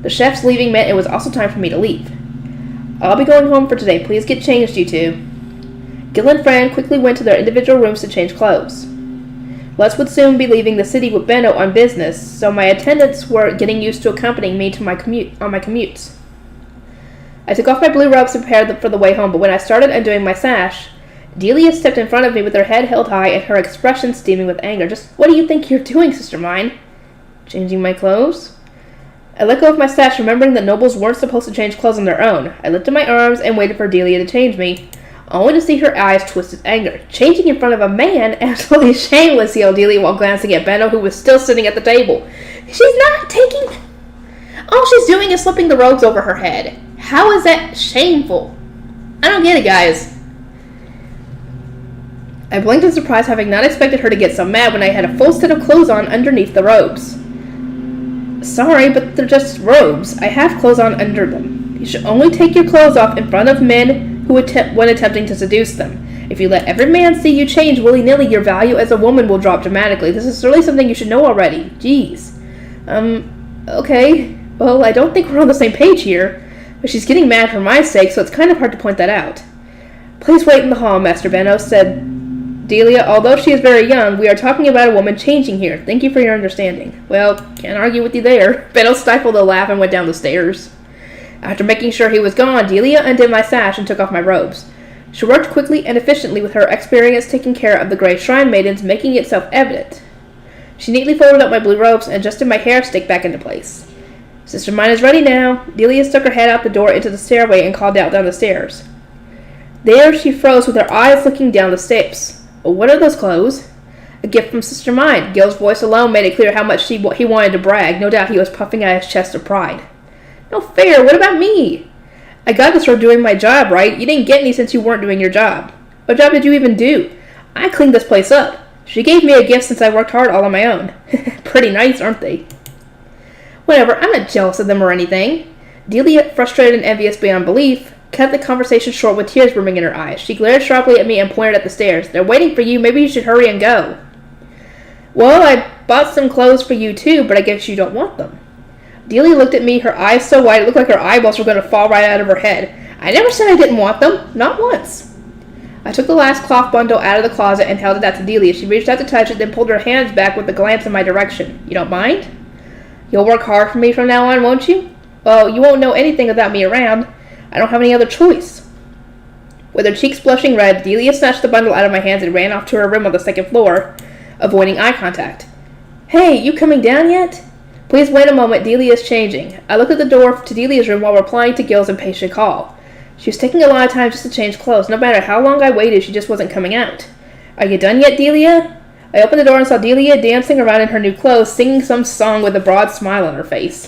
The chefs leaving meant it was also time for me to leave. I'll be going home for today. Please get changed, you two. Gil and Fran quickly went to their individual rooms to change clothes. Lutz would soon be leaving the city with Benno on business, so my attendants were getting used to accompanying me to my commutes. I took off my blue robes and prepared for the way home, but when I started undoing my sash, Delia stepped in front of me with her head held high and her expression steaming with anger. "Just what do you think you're doing, Sister Myne?" "Changing my clothes?" I let go of my sash, remembering that nobles weren't supposed to change clothes on their own. I lifted my arms and waited for Delia to change me, only to see her eyes twist with anger. "Changing in front of a man? Absolutely shameless," yelled Delia while glancing at Benno, who was still sitting at the table. "She's not taking... All she's doing is slipping the robes over her head. How is that shameful? I don't get it, guys." I blinked in surprise, having not expected her to get so mad when I had a full set of clothes on underneath the robes. "Sorry, but they're just robes. I have clothes on under them. You should only take your clothes off in front of men when attempting to seduce them. If you let every man see you change willy-nilly, your value as a woman will drop dramatically. This is really something you should know already. Jeez. Okay. Well, I don't think we're on the same page here. But she's getting mad for my sake, so it's kind of hard to point that out." "Please wait in the hall, Master Benno," said Delia. "Although she is very young, we are talking about a woman changing here. Thank you for your understanding." "Well, can't argue with you there." Benno stifled a laugh and went down the stairs. After making sure he was gone, Delia undid my sash and took off my robes. She worked quickly and efficiently, with her experience taking care of the Grey Shrine maidens making it self-evident. She neatly folded up my blue robes and adjusted my hair stick back into place. "Sister Myne is ready now." Delia stuck her head out the door into the stairway and called out down the stairs. There she froze with her eyes looking down the steps. "What are those clothes?" "A gift from Sister Myne." Gil's voice alone made it clear how much he wanted to brag. No doubt he was puffing out his chest of pride. "No fair. What about me?" "I got this for doing my job, right? You didn't get any since you weren't doing your job." "What job did you even do?" "I cleaned this place up. She gave me a gift since I worked hard all on my own." "Pretty nice, aren't they?" "Whatever. I'm not jealous of them or anything." Delia, frustrated and envious beyond belief, cut the conversation short with tears brimming in her eyes. She glared sharply at me and pointed at the stairs. "They're waiting for you. Maybe you should hurry and go." "Well, I bought some clothes for you too, but I guess you don't want them." Delia looked at me, her eyes so wide it looked like her eyeballs were going to fall right out of her head. "I never said I didn't want them. Not once." I took the last cloth bundle out of the closet and held it out to Delia. She reached out to touch it, then pulled her hands back with a glance in my direction. "You don't mind? You'll work hard for me from now on, won't you?" "Well, you won't know anything without me around. I don't have any other choice." With her cheeks blushing red, Delia snatched the bundle out of my hands and ran off to her room on the second floor, avoiding eye contact. "Hey, you coming down yet?" "Please wait a moment. Delia's changing." I looked at the door to Delia's room while replying to Gil's impatient call. She was taking a lot of time just to change clothes. No matter how long I waited, she just wasn't coming out. "Are you done yet, Delia?" I opened the door and saw Delia dancing around in her new clothes, singing some song with a broad smile on her face.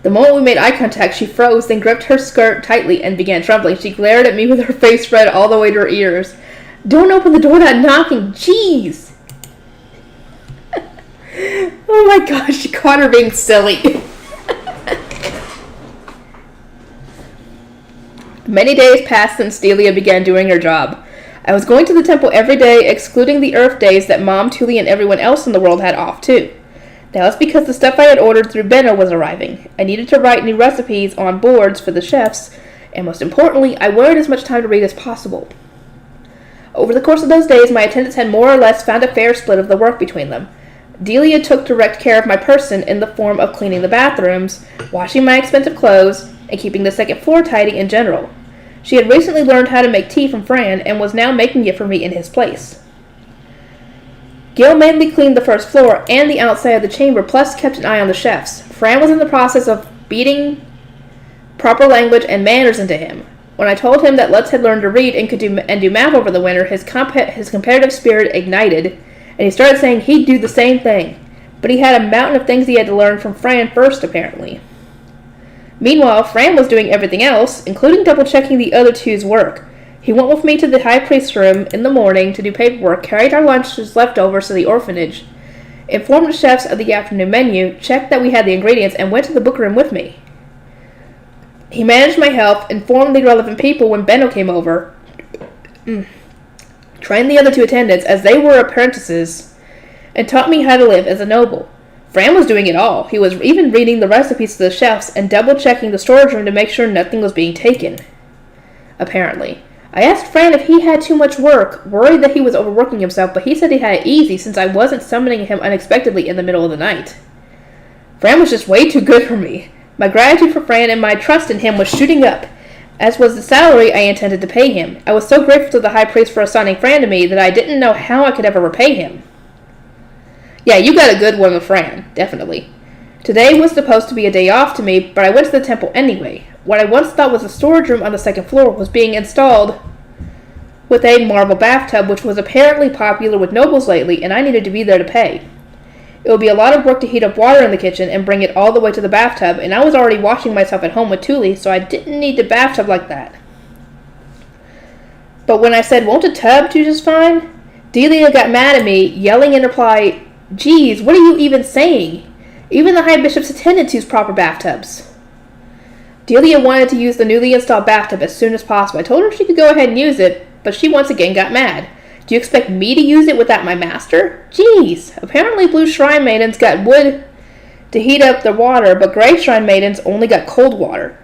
The moment we made eye contact, she froze, then gripped her skirt tightly and began trembling. She glared at me with her face red all the way to her ears. "Don't open the door without knocking. Jeez!" Oh my gosh, she caught her being silly. Many days passed since Delia began doing her job. I was going to the temple every day, excluding the Earth days that Mom, Tuli, and everyone else in the world had off too. That was because the stuff I had ordered through Benno was arriving. I needed to write new recipes on boards for the chefs, and most importantly, I wanted as much time to read as possible. Over the course of those days, my attendants had more or less found a fair split of the work between them. Delia took direct care of my person in the form of cleaning the bathrooms, washing my expensive clothes, and keeping the second floor tidy in general. She had recently learned how to make tea from Fran and was now making it for me in his place. Gil mainly cleaned the first floor and the outside of the chamber, plus kept an eye on the chefs. Fran was in the process of beating proper language and manners into him. When I told him that Lutz had learned to read and could do math over the winter, his competitive spirit ignited, and he started saying he'd do the same thing. But he had a mountain of things he had to learn from Fran first, apparently. Meanwhile, Fran was doing everything else, including double-checking the other two's work. He went with me to the High Priest's room in the morning to do paperwork, carried our lunches leftovers to the orphanage, informed the chefs of the afternoon menu, checked that we had the ingredients, and went to the bookroom with me. He managed my health, informed the relevant people when Benno came over, trained the other two attendants as they were apprentices, and taught me how to live as a noble. Fran was doing it all. He was even reading the recipes to the chefs and double-checking the storage room to make sure nothing was being taken. Apparently. I asked Fran if he had too much work, worried that he was overworking himself, but he said he had it easy since I wasn't summoning him unexpectedly in the middle of the night. Fran was just way too good for me. My gratitude for Fran and my trust in him was shooting up, as was the salary I intended to pay him. I was so grateful to the High Priest for assigning Fran to me that I didn't know how I could ever repay him. Yeah, you got a good one with Fran, definitely. Today was supposed to be a day off to me, but I went to the temple anyway. What I once thought was a storage room on the second floor was being installed with a marble bathtub, which was apparently popular with nobles lately, and I needed to be there to pay. It would be a lot of work to heat up water in the kitchen and bring it all the way to the bathtub, and I was already washing myself at home with Thule, so I didn't need the bathtub like that. But when I said, "Won't a tub do just fine?" Delia got mad at me, yelling in reply, "Geez, what are you even saying? Even the High Bishop's attendants use proper bathtubs." Delia wanted to use the newly installed bathtub as soon as possible. I told her she could go ahead and use it, but she once again got mad. "Do you expect me to use it without my master? Geez, apparently blue shrine maidens got wood to heat up the water, but gray shrine maidens only got cold water.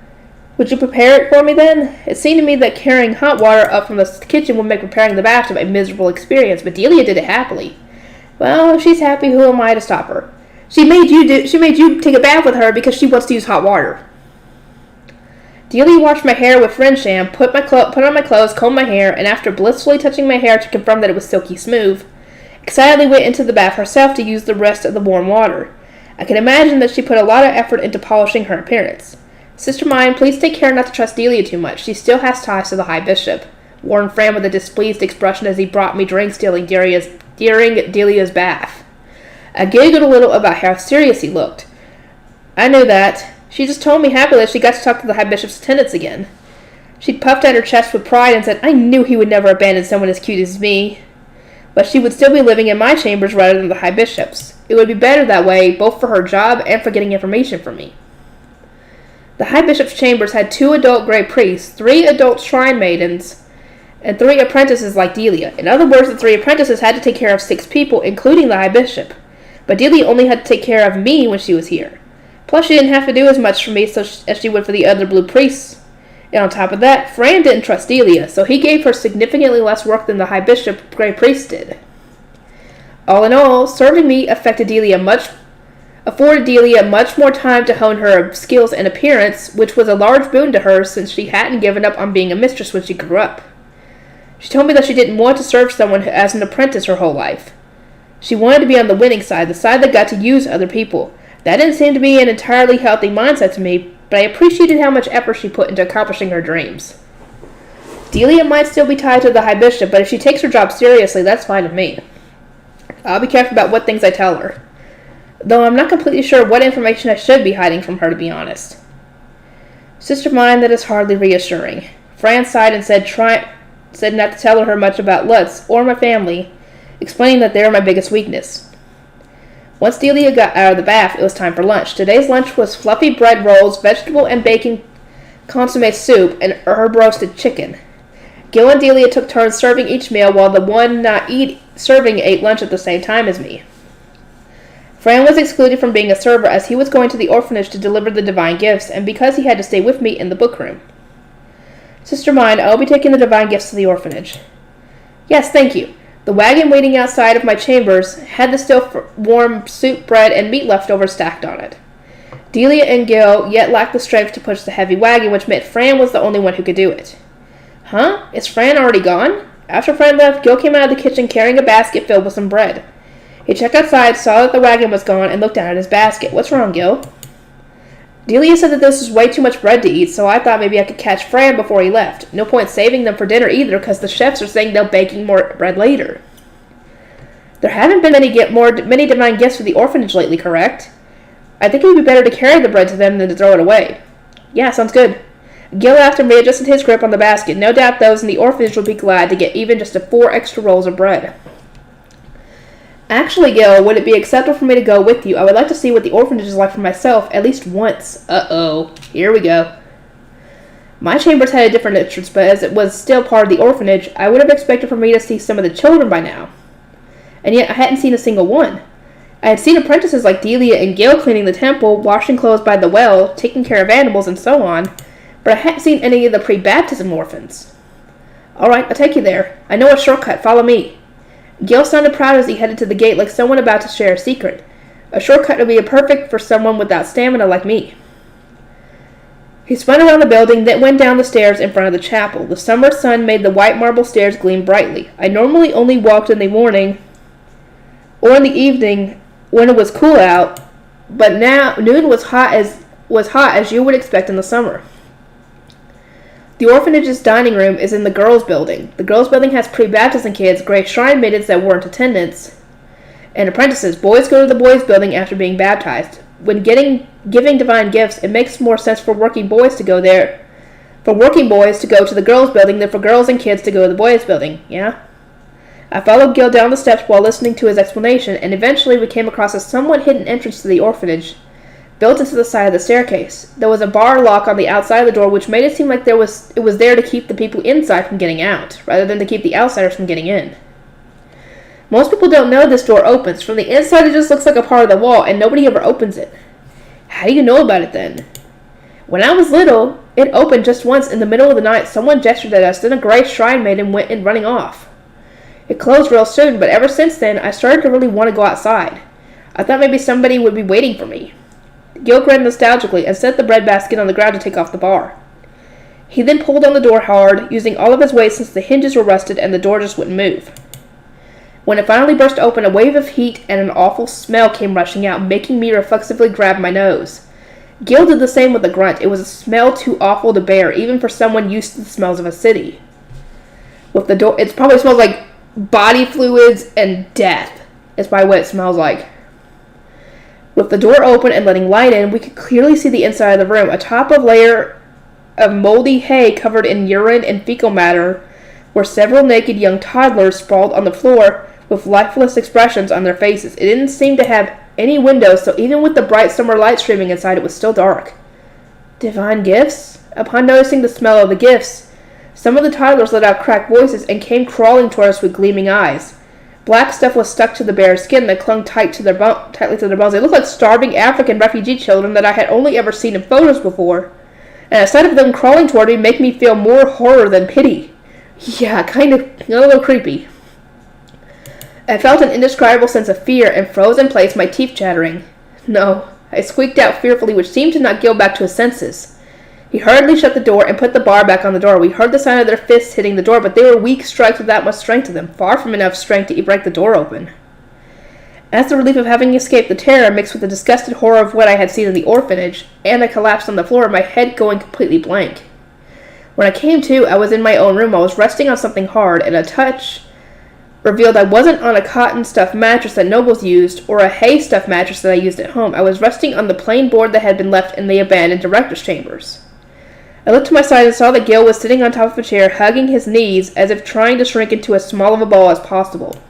Would you prepare it for me then?" It seemed to me that carrying hot water up from the kitchen would make preparing the bathtub a miserable experience, but Delia did it happily. Well, if she's happy, who am I to stop her? She made you take a bath with her because she wants to use hot water. Delia washed my hair with Rensham, put on my clothes, combed my hair, and after blissfully touching my hair to confirm that it was silky smooth, excitedly went into the bath herself to use the rest of the warm water. I can imagine that she put a lot of effort into polishing her appearance. "Sister Myne, please take care not to trust Delia too much. She still has ties to the High Bishop," warned Fran with a displeased expression as he brought me drinks during Delia's bath. I giggled a little about how serious he looked. I knew that. She just told me happily that she got to talk to the High Bishop's attendants again. She puffed out her chest with pride and said, "I knew he would never abandon someone as cute as me." But she would still be living in my chambers rather than the High Bishop's. It would be better that way, both for her job and for getting information from me. The High Bishop's chambers had 2 adult Grey Priests, 3 adult Shrine Maidens, and 3 apprentices like Delia. In other words, the 3 apprentices had to take care of 6 people, including the High Bishop. But Delia only had to take care of me when she was here. Plus, she didn't have to do as much for me as she would for the other blue priests. And on top of that, Fran didn't trust Delia, so he gave her significantly less work than the High Bishop Grey Priest did. All in all, serving me afforded Delia much more time to hone her skills and appearance, which was a large boon to her since she hadn't given up on being a mistress when she grew up. She told me that she didn't want to serve someone as an apprentice her whole life. She wanted to be on the winning side, the side that got to use other people. That didn't seem to be an entirely healthy mindset to me, but I appreciated how much effort she put into accomplishing her dreams. Delia might still be tied to the High Bishop, but if she takes her job seriously, that's fine with me. I'll be careful about what things I tell her, though I'm not completely sure what information I should be hiding from her, to be honest. Sister Myne, that is hardly reassuring. Fran sighed and said not to tell her much about Lutz or my family, explaining that they were my biggest weakness. Once Delia got out of the bath, it was time for lunch. Today's lunch was fluffy bread rolls, vegetable and bacon consomme soup, and herb roasted chicken. Gil and Delia took turns serving each meal, while the one not serving ate lunch at the same time as me. Fran was excluded from being a server as he was going to the orphanage to deliver the divine gifts, and because he had to stay with me in the bookroom. "Sister Myne, I will be taking the divine gifts to the orphanage." "Yes, thank you." The wagon waiting outside of my chambers had the still warm soup, bread, and meat leftovers stacked on it. Delia and Gil yet lacked the strength to push the heavy wagon, which meant Fran was the only one who could do it. "Huh? Is Fran already gone?" After Fran left, Gil came out of the kitchen carrying a basket filled with some bread. He checked outside, saw that the wagon was gone, and looked down at his basket. "What's wrong, Gil?" Delia said that this was way too much bread to eat, so I thought maybe I could catch Fran before he left. No point saving them for dinner either, because the chefs are saying they'll baking more bread later. There haven't been many divine gifts for the orphanage lately, correct? I think it would be better to carry the bread to them than to throw it away. Yeah, sounds good. Gil laughed and readjusted his grip on the basket. No doubt those in the orphanage will be glad to get even just 4 extra rolls of bread. "Actually, Gil, would it be acceptable for me to go with you? I would like to see what the orphanage is like for myself, at least once." Uh-oh. Here we go. My chambers had a different entrance, but as it was still part of the orphanage, I would have expected for me to see some of the children by now. And yet I hadn't seen a single one. I had seen apprentices like Delia and Gil cleaning the temple, washing clothes by the well, taking care of animals, and so on, but I hadn't seen any of the pre-baptism orphans. Alright, I'll take you there. I know a shortcut. Follow me. Gil sounded proud as he headed to the gate like someone about to share a secret. A shortcut would be perfect for someone without stamina like me. He spun around the building, then went down the stairs in front of the chapel. The summer sun made the white marble stairs gleam brightly. I normally only walked in the morning or in the evening when it was cool out, but now noon was hot as you would expect in the summer. The orphanage's dining room is in the girls' building. The girls' building has pre-baptism kids, gray shrine maidens that weren't attendants, and apprentices. Boys go to the boys' building after being baptized. When giving divine gifts, it makes more sense for working boys to go there. For working boys to go to the girls' building than for girls and kids to go to the boys' building, yeah? I followed Gil down the steps while listening to his explanation, and eventually we came across a somewhat hidden entrance to the orphanage, built into the side of the staircase. There was a bar lock on the outside of the door, which made it seem like it was there to keep the people inside from getting out, rather than to keep the outsiders from getting in. Most people don't know this door opens. From the inside, it just looks like a part of the wall, and nobody ever opens it. How do you know about it then? When I was little, it opened just once in the middle of the night. Someone gestured at us, then a gray shrine maiden went in running off. It closed real soon, but ever since then, I started to really want to go outside. I thought maybe somebody would be waiting for me. Gil grinned nostalgically and set the breadbasket on the ground to take off the bar. He then pulled on the door hard, using all of his weight since the hinges were rusted and the door just wouldn't move. When it finally burst open, a wave of heat and an awful smell came rushing out, making me reflexively grab my nose. Gil did the same with a grunt. It was a smell too awful to bear, even for someone used to the smells of a city. With the door, it probably smells like body fluids and death. Is probably what it smells like. With the door open and letting light in, we could clearly see the inside of the room. Atop a layer of moldy hay covered in urine and fecal matter were several naked young toddlers sprawled on the floor with lifeless expressions on their faces. It didn't seem to have any windows, so even with the bright summer light streaming inside, it was still dark. Divine gifts? Upon noticing the smell of the gifts, some of the toddlers let out cracked voices and came crawling toward us with gleaming eyes. Black stuff was stuck to the bare skin that clung tightly to their bones. They looked like starving African refugee children that I had only ever seen in photos before. And the sight of them crawling toward me made me feel more horror than pity. Yeah, kind of a little creepy. I felt an indescribable sense of fear and froze in place, my teeth chattering. No, I squeaked out fearfully, which seemed to knock Gil back to his senses. He hurriedly shut the door and put the bar back on the door. We heard the sound of their fists hitting the door, but they were weak strikes with that much strength to them, far from enough strength to break the door open. As the relief of having escaped the terror mixed with the disgusted horror of what I had seen in the orphanage, and I collapsed on the floor, my head going completely blank. When I came to, I was in my own room. I was resting on something hard, and a touch revealed I wasn't on a cotton stuffed mattress that nobles used, or a hay stuffed mattress that I used at home. I was resting on the plain board that had been left in the abandoned director's chambers. I looked to my side and saw that Gil was sitting on top of a chair, hugging his knees as if trying to shrink into as small of a ball as possible.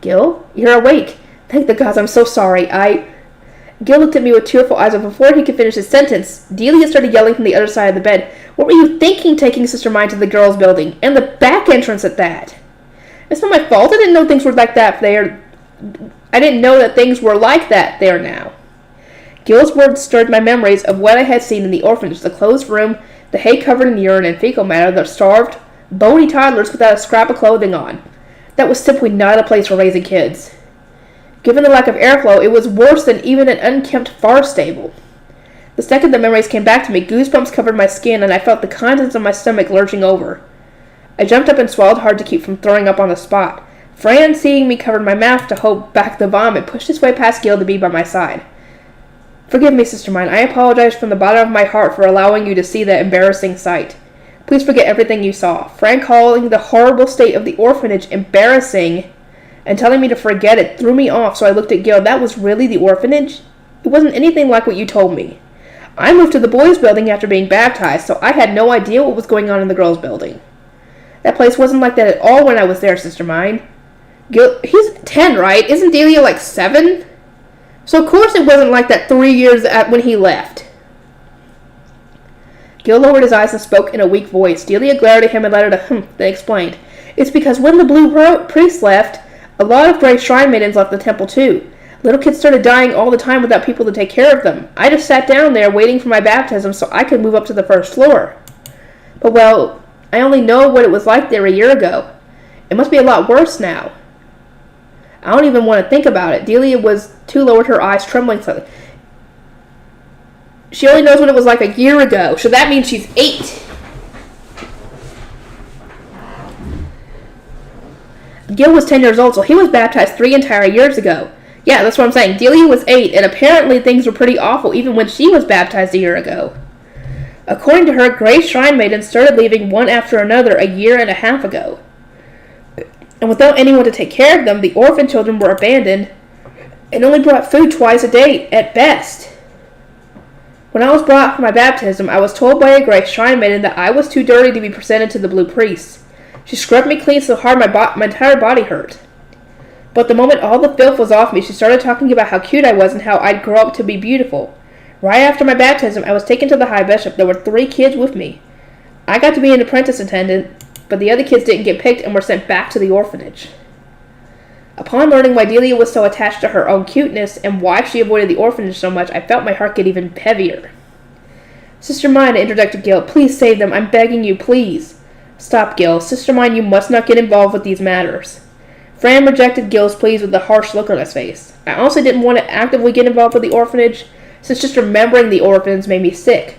Gil, you're awake. Thank the gods, I'm so sorry. Gil looked at me with tearful eyes, but before he could finish his sentence, Delia started yelling from the other side of the bed. What were you thinking taking Sister Myne to the girls' building? And the back entrance at that? It's not my fault. I didn't know things were like that there. I didn't know that things were like that there now. Gil's words stirred my memories of what I had seen in the orphanage, the closed room, the hay covered in urine and fecal matter, the starved, bony toddlers without a scrap of clothing on. That was simply not a place for raising kids. Given the lack of airflow, it was worse than even an unkempt far stable. The second the memories came back to me, goosebumps covered my skin, and I felt the contents of my stomach lurching over. I jumped up and swallowed hard to keep from throwing up on the spot. Fran, seeing me, covered my mouth to hold back the vomit, pushed his way past Gil to be by my side. Forgive me, Sister Myne. I apologize from the bottom of my heart for allowing you to see that embarrassing sight. Please forget everything you saw. Fran calling the horrible state of the orphanage embarrassing and telling me to forget it threw me off, so I looked at Gil. That was really the orphanage? It wasn't anything like what you told me. I moved to the boys' building after being baptized, so I had no idea what was going on in the girls' building. That place wasn't like that at all when I was there, Sister Myne. Gil, he's 10, right? Isn't Delia like 7? So of course it wasn't like that 3 years when he left. Gil lowered his eyes and spoke in a weak voice. Delia glared at him and let out a then explained. It's because when the blue priest left, a lot of gray shrine maidens left the temple too. Little kids started dying all the time without people to take care of them. I just sat down there waiting for my baptism so I could move up to the first floor. But well, I only know what it was like there a year ago. It must be a lot worse now. I don't even want to think about it. Delia was too lowered her eyes, trembling slightly. She only knows what it was like a year ago, so that means she's 8. Gil was 10 years old, so he was baptized 3 entire years ago. Yeah, that's what I'm saying. Delia was 8, and apparently things were pretty awful even when she was baptized a year ago. According to her, Grey Shrine Maidens started leaving one after another a year and a half ago. And without anyone to take care of them, the orphan children were abandoned and only brought food twice a day, at best. When I was brought up for my baptism, I was told by a Grey Shrine Maiden that I was too dirty to be presented to the Blue Priest. She scrubbed me clean so hard my entire body hurt. But the moment all the filth was off me, she started talking about how cute I was and how I'd grow up to be beautiful. Right after my baptism, I was taken to the High Bishop. There were 3 kids with me. I got to be an apprentice attendant, but the other kids didn't get picked and were sent back to the orphanage. Upon learning why Delia was so attached to her own cuteness and why she avoided the orphanage so much, I felt my heart get even heavier. Sister Myne, interjected Gil, please save them. I'm begging you, please. Stop, Gil. Sister Myne, you must not get involved with these matters. Fran rejected Gil's pleas with a harsh look on his face. I honestly didn't want to actively get involved with the orphanage, since just remembering the orphans made me sick.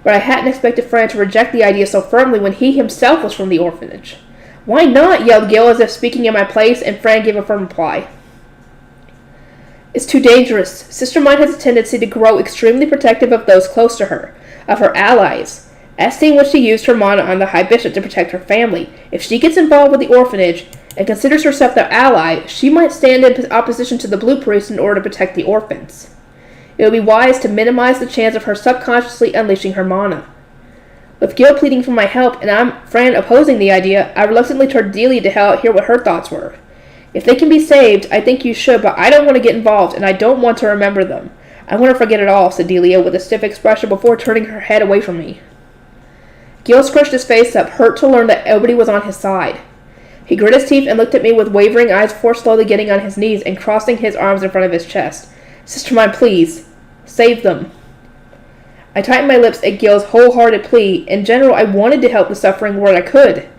But I hadn't expected Fran to reject the idea so firmly when he himself was from the orphanage. Why not? Yelled Gil as if speaking in my place, and Fran gave a firm reply. It's too dangerous. Sister Myne has a tendency to grow extremely protective of those close to her, of her allies. As seen when she used her mana on the High Bishop to protect her family. If she gets involved with the orphanage and considers herself their ally, she might stand in opposition to the Blue Priest in order to protect the orphans. It would be wise to minimize the chance of her subconsciously unleashing her mana. With Gil pleading for my help and Fran opposing the idea, I reluctantly turned Delia to hear what her thoughts were. If they can be saved, I think you should, but I don't want to get involved, and I don't want to remember them. I want to forget it all, said Delia with a stiff expression before turning her head away from me. Gil scrunched his face up, hurt to learn that nobody was on his side. He grit his teeth and looked at me with wavering eyes before slowly getting on his knees and crossing his arms in front of his chest. Sister Myne, please. Save them. I tightened my lips at Gil's wholehearted plea. In general, I wanted to help the suffering where I could.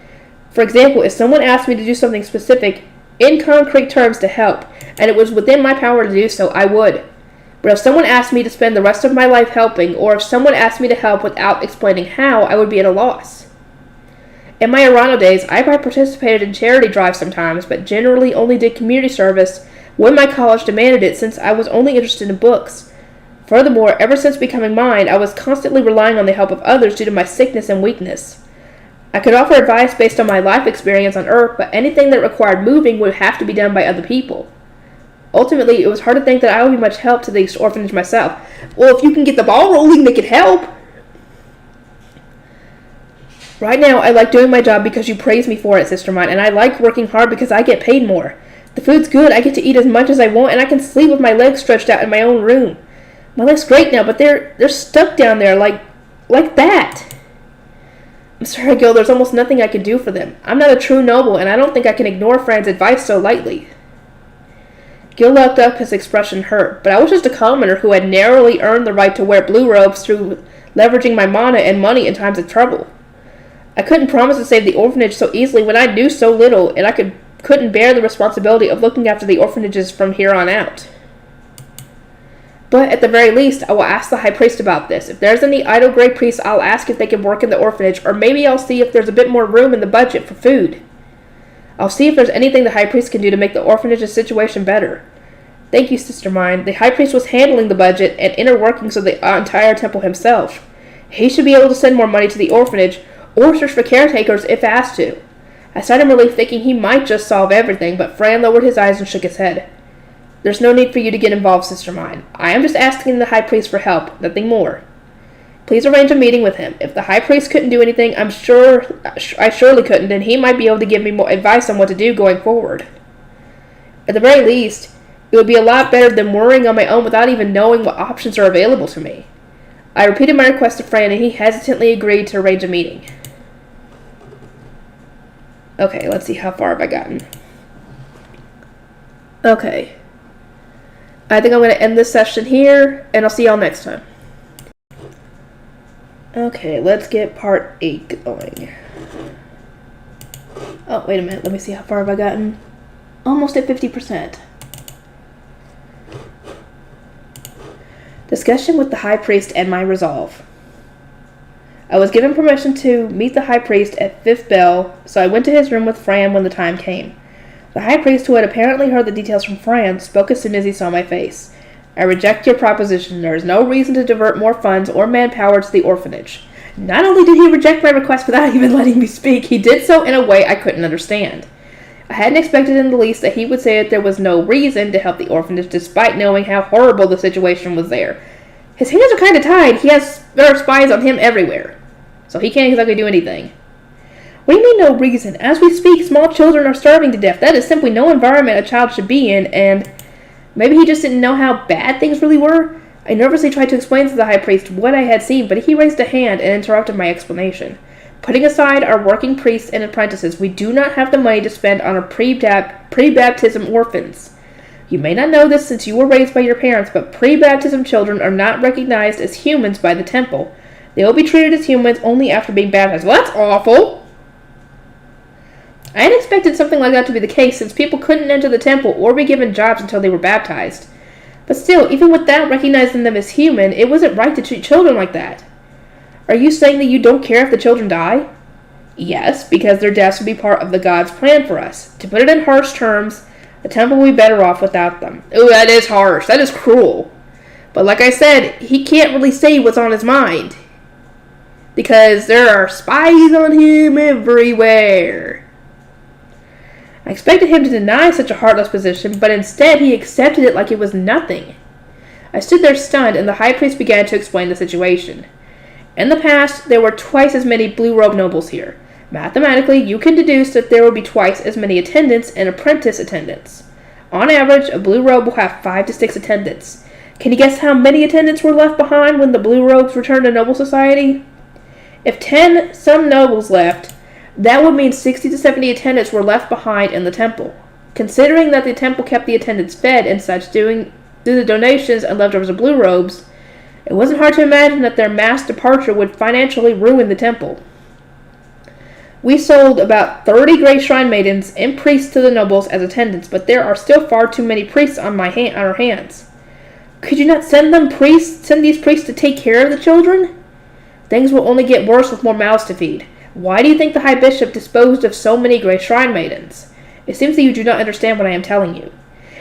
For example, if someone asked me to do something specific, in concrete terms to help, and it was within my power to do so, I would. But if someone asked me to spend the rest of my life helping, or if someone asked me to help without explaining how, I would be at a loss. In my Arano days, I participated in charity drives sometimes, but generally only did community service when my college demanded it, since I was only interested in books. Furthermore, ever since becoming Myne, I was constantly relying on the help of others due to my sickness and weakness. I could offer advice based on my life experience on Earth, but anything that required moving would have to be done by other people. Ultimately, it was hard to think that I would be much help to the orphanage myself. Well, if you can get the ball rolling, they could help. Right now, I like doing my job because you praise me for it, Sister Myne, and I like working hard because I get paid more. The food's good, I get to eat as much as I want, and I can sleep with my legs stretched out in my own room. My leg's great now, but they're stuck down there like that. I'm sorry, Gil, there's almost nothing I can do for them. I'm not a true noble, and I don't think I can ignore Fran's advice so lightly. Gil looked up, his expression hurt, but I was just a commoner who had narrowly earned the right to wear blue robes through leveraging my mana and money in times of trouble. I couldn't promise to save the orphanage so easily when I knew so little, and I couldn't bear the responsibility of looking after the orphanages from here on out. But at the very least, I will ask the High Priest about this. If there's any idle Grey Priests, I'll ask if they can work in the orphanage, or maybe I'll see if there's a bit more room in the budget for food. I'll see if there's anything the High Priest can do to make the orphanage's situation better. Thank you, Sister Myne. The High Priest was handling the budget and inner workings of the entire temple himself. He should be able to send more money to the orphanage, or search for caretakers if asked to. I sighed in relief, thinking he might just solve everything, but Fran lowered his eyes and shook his head. There's no need for you to get involved, Sister Myne. I am just asking the High Priest for help, nothing more. Please arrange a meeting with him. If the High Priest couldn't do anything, I surely couldn't, and he might be able to give me more advice on what to do going forward. At the very least, it would be a lot better than worrying on my own without even knowing what options are available to me. I repeated my request to Fran, and he hesitantly agreed to arrange a meeting. Okay, let's see how far have I gotten. Okay. I think I'm going to end this session here, and I'll see y'all next time. Okay, let's get part 8 going. Oh, wait a minute. Let me see how far have I gotten. Almost at 50%. Discussion with the High Priest and my resolve. I was given permission to meet the High Priest at 5th bell, so I went to his room with Fran when the time came. The High Priest, who had apparently heard the details from Fran, spoke as soon as he saw my face. I reject your proposition. There is no reason to divert more funds or manpower to the orphanage. Not only did he reject my request without even letting me speak, he did so in a way I couldn't understand. I hadn't expected in the least that he would say that there was no reason to help the orphanage despite knowing how horrible the situation was there. His hands are kind of tied. There are spies on him everywhere. So he can't exactly do anything. What do you mean no reason? As we speak, small children are starving to death. That is simply no environment a child should be in, and maybe he just didn't know how bad things really were. I nervously tried to explain to the High Priest what I had seen, but he raised a hand and interrupted my explanation. Putting aside our working priests and apprentices, we do not have the money to spend on our pre-baptism orphans. You may not know this since you were raised by your parents, but pre-baptism children are not recognized as humans by the temple. They will be treated as humans only after being baptized. Well, that's awful! I had expected something like that to be the case, since people couldn't enter the temple or be given jobs until they were baptized. But still, even without recognizing them as human, it wasn't right to treat children like that. Are you saying that you don't care if the children die? Yes, because their deaths would be part of the God's plan for us. To put it in harsh terms, the temple will be better off without them. Ooh, that is harsh. That is cruel. But like I said, he can't really say what's on his mind. Because there are spies on him everywhere. I expected him to deny such a heartless position, but instead he accepted it like it was nothing. I stood there stunned, and the High Priest began to explain the situation. In the past, there were twice as many blue-robe nobles here. Mathematically, you can deduce that there will be twice as many attendants and apprentice attendants. On average, a blue robe will have 5 to 6 attendants. Can you guess how many attendants were left behind when the blue robes returned to noble society? If 10 some nobles left, that would mean 60 to 70 attendants were left behind in the temple. Considering that the temple kept the attendants fed and such through the donations and leftovers of blue robes, it wasn't hard to imagine that their mass departure would financially ruin the temple. We sold about 30 Grey Shrine Maidens and priests to the nobles as attendants, but there are still far too many priests on our hands. Could you not send these priests to take care of the children? Things will only get worse with more mouths to feed. Why do you think the High Bishop disposed of so many Grey Shrine Maidens? It seems that you do not understand what I am telling you.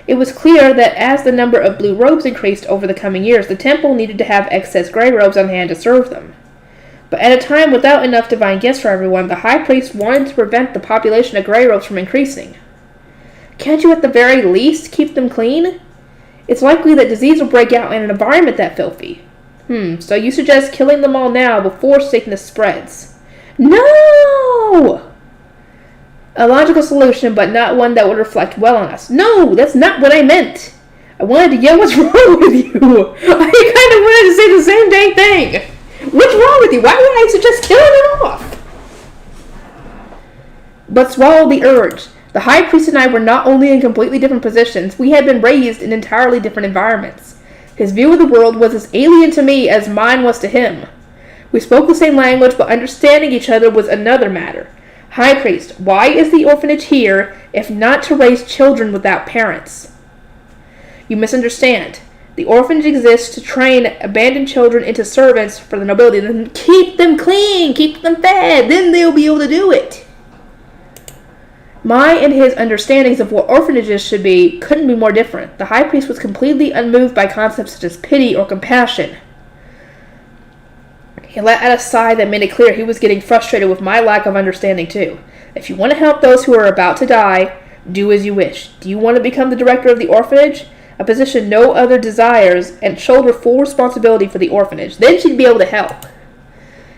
It was clear that as the number of blue robes increased over the coming years, the temple needed to have excess grey robes on hand to serve them. But at a time without enough divine gifts for everyone, the High Priest wanted to prevent the population of grey robes from increasing. Can't you at the very least keep them clean? It's likely that disease will break out in an environment that filthy. So you suggest killing them all now before sickness spreads. No! A logical solution, but not one that would reflect well on us. No, that's not what I meant. I wanted to yell, what's wrong with you? I kind of wanted to say the same dang thing. What's wrong with you? Why would I suggest killing it off? But swallow the urge. The High Priest and I were not only in completely different positions, we had been raised in entirely different environments. His view of the world was as alien to me as mine was to him. We spoke the same language, but understanding each other was another matter. High Priest, why is the orphanage here if not to raise children without parents? You misunderstand. The orphanage exists to train abandoned children into servants for the nobility, then keep them clean, keep them fed, then they'll be able to do it. My and his understandings of what orphanages should be couldn't be more different. The High Priest was completely unmoved by concepts such as pity or compassion. He let out a sigh that made it clear he was getting frustrated with my lack of understanding too. If you want to help those who are about to die, do as you wish. Do you want to become the director of the orphanage? A position no other desires, and shoulder full responsibility for the orphanage. Then she'd be able to help.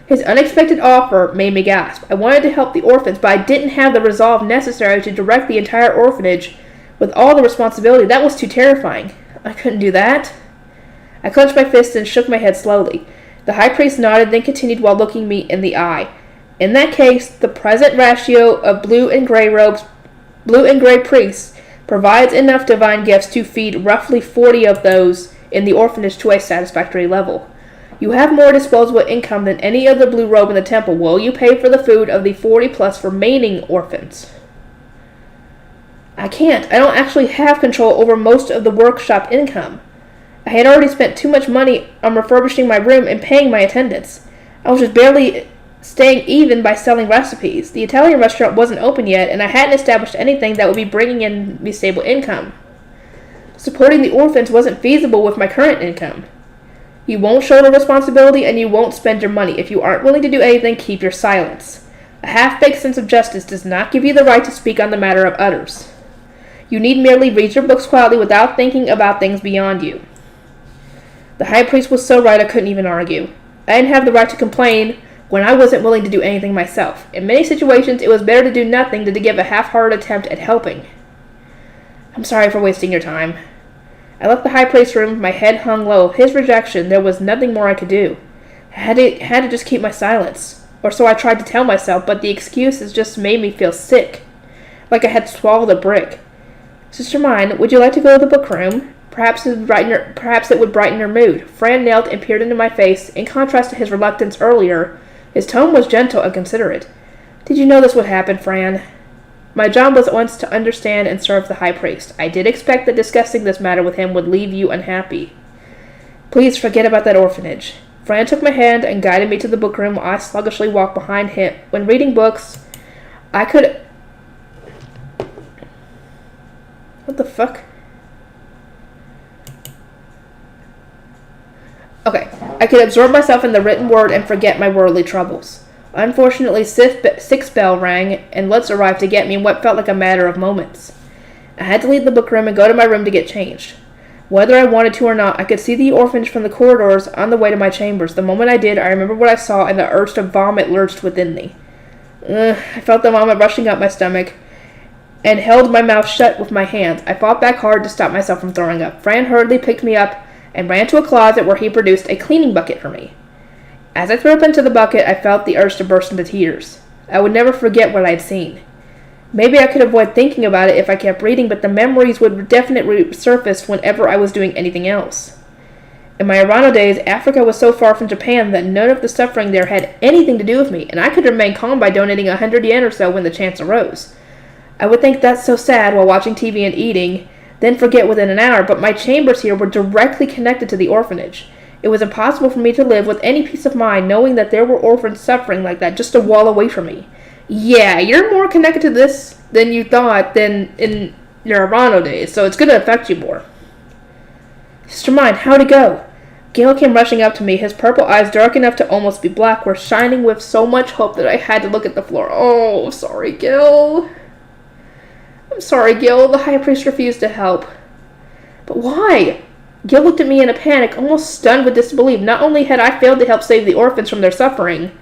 His unexpected offer made me gasp. I wanted to help the orphans, but I didn't have the resolve necessary to direct the entire orphanage with all the responsibility. That was too terrifying. I couldn't do that. I clenched my fists and shook my head slowly. The High Priest nodded, then continued while looking me in the eye. In that case, the present ratio of blue and gray priests provides enough divine gifts to feed roughly 40 of those in the orphanage to a satisfactory level. You have more disposable income than any other blue robe in the temple. Will you pay for the food of the 40 plus remaining orphans? I can't. I don't actually have control over most of the workshop income. I had already spent too much money on refurbishing my room and paying my attendants. I was just barely staying even by selling recipes. The Italian restaurant wasn't open yet, and I hadn't established anything that would be bringing in me stable income. Supporting the orphans wasn't feasible with my current income. You won't shoulder responsibility, and you won't spend your money. If you aren't willing to do anything, keep your silence. A half-baked sense of justice does not give you the right to speak on the matter of others. You need merely read your books quietly without thinking about things beyond you. The high priest was so right I couldn't even argue. I didn't have the right to complain when I wasn't willing to do anything myself. In many situations, it was better to do nothing than to give a half-hearted attempt at helping. I'm sorry for wasting your time. I left the high priest's room, my head hung low. His rejection, there was nothing more I could do. I had to just keep my silence. Or so I tried to tell myself, but the excuses just made me feel sick. Like I had swallowed a brick. Sister Myne, would you like to go to the book room? Perhaps it would brighten your mood. Fran knelt and peered into my face. In contrast to his reluctance earlier, his tone was gentle and considerate. Did you know this would happen, Fran? My job was once to understand and serve the high priest. I did expect that discussing this matter with him would leave you unhappy. Please forget about that orphanage. Fran took my hand and guided me to the book room while I sluggishly walked behind him. When reading books, I could... What the fuck? Okay, I could absorb myself in the written word and forget my worldly troubles. Unfortunately, sixth bell rang, and Lutz arrived to get me in what felt like a matter of moments. I had to leave the book room and go to my room to get changed. Whether I wanted to or not, I could see the orphanage from the corridors on the way to my chambers. The moment I did, I remembered what I saw, and the urge to vomit lurched within me. I felt the vomit rushing up my stomach, and held my mouth shut with my hands. I fought back hard to stop myself from throwing up. Fran hurriedly picked me up and ran to a closet where he produced a cleaning bucket for me. As I threw up into the bucket, I felt the urge to burst into tears. I would never forget what I had seen. Maybe I could avoid thinking about it if I kept reading, but the memories would definitely surface whenever I was doing anything else. In my Arano days, Africa was so far from Japan that none of the suffering there had anything to do with me, and I could remain calm by donating 100 yen or so when the chance arose. I would think that's so sad while watching TV and eating, then forget within an hour, but my chambers here were directly connected to the orphanage. It was impossible for me to live with any peace of mind knowing that there were orphans suffering like that just a wall away from me. Yeah, you're more connected to this than you thought than in your Arano days, so it's going to affect you more. Sister Myne, how'd it go? Gil came rushing up to me. His purple eyes, dark enough to almost be black, were shining with so much hope that I had to look at the floor. Oh, sorry, Gil. I'm sorry, Gil. The high priest refused to help. But why? Gil looked at me in a panic, almost stunned with disbelief. Not only had I failed to help save the orphans from their suffering,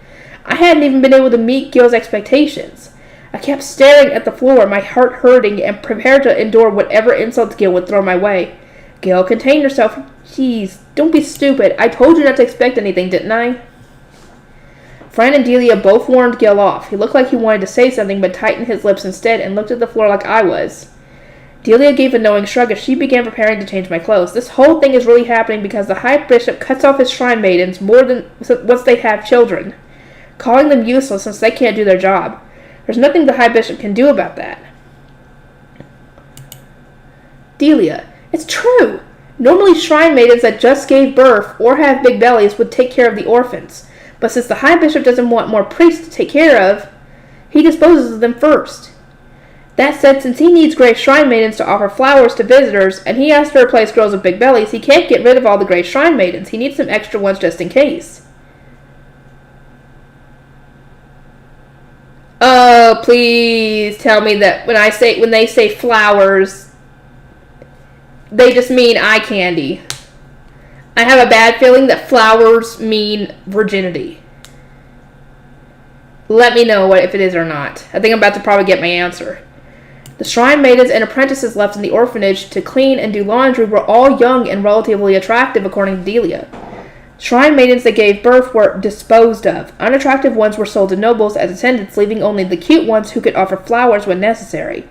I hadn't even been able to meet Gil's expectations. I kept staring at the floor, my heart hurting, and prepared to endure whatever insults Gil would throw my way. Gil, contain yourself. Jeez, don't be stupid. I told you not to expect anything, didn't I? Fran and Delia both warned Gil off. He looked like he wanted to say something, but tightened his lips instead and looked at the floor like I was. Delia gave a knowing shrug as she began preparing to change my clothes. This whole thing is really happening because the High Bishop cuts off his shrine maidens more than once they have children, calling them useless since they can't do their job. There's nothing the High Bishop can do about that. Delia, it's true. Normally shrine maidens that just gave birth or have big bellies would take care of the orphans. But since the High Bishop doesn't want more priests to take care of, he disposes of them first. That said, since he needs gray shrine maidens to offer flowers to visitors, and he has to replace girls with big bellies, he can't get rid of all the gray shrine maidens. He needs some extra ones just in case. Oh, please tell me that when they say flowers, they just mean eye candy. I have a bad feeling that flowers mean virginity. Let me know if it is or not. I think I'm about to probably get my answer. The shrine maidens and apprentices left in the orphanage to clean and do laundry were all young and relatively attractive, according to Delia. Shrine maidens that gave birth were disposed of. Unattractive ones were sold to nobles as attendants, leaving only the cute ones who could offer flowers when necessary.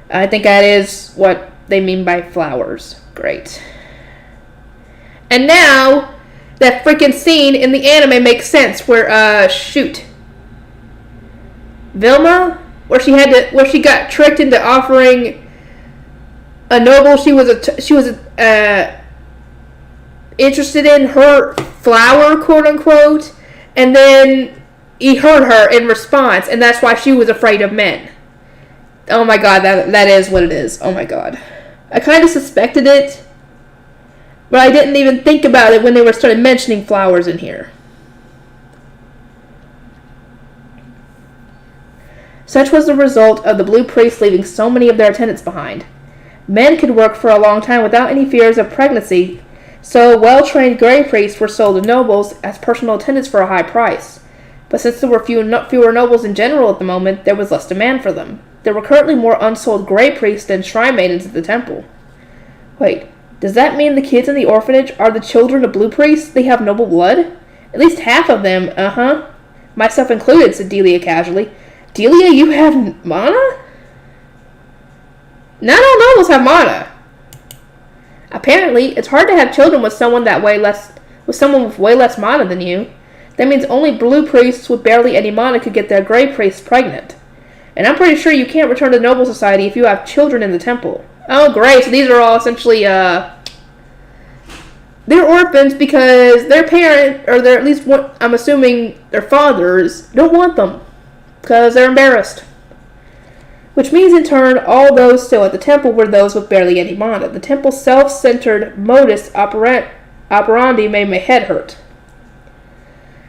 I think that is what they mean by flowers. Great. And now, that freaking scene in the anime makes sense where, Vilma? Where she got tricked into offering a noble she was interested in her flower, quote unquote, and then he hurt her in response, and that's why she was afraid of men. Oh my god, that is what it is. Oh my god. I kind of suspected it, but I didn't even think about it when they started mentioning flowers in here. Such was the result of the Blue Priests leaving so many of their attendants behind. Men could work for a long time without any fears of pregnancy, so well-trained Grey Priests were sold to nobles as personal attendants for a high price. But since there were fewer nobles in general at the moment, there was less demand for them. There were currently more unsold Grey Priests than Shrine Maidens at the temple. Wait, does that mean the kids in the orphanage are the children of Blue Priests? They have noble blood? At least half of them, Myself included, said Delia casually. Delia, you have mana? Not all nobles have mana. Apparently, it's hard to have children with someone with way less mana than you. That means only Blue Priests with barely any mana could get their Grey Priests pregnant. And I'm pretty sure you can't return to Noble Society if you have children in the temple. Oh, great. So these are all essentially, they're orphans because their parent, or they're at least, I'm assuming their fathers, don't want them. Because they're embarrassed. Which means, in turn, all those still at the temple were those with barely any mana. The temple's self-centered modus operandi made my head hurt.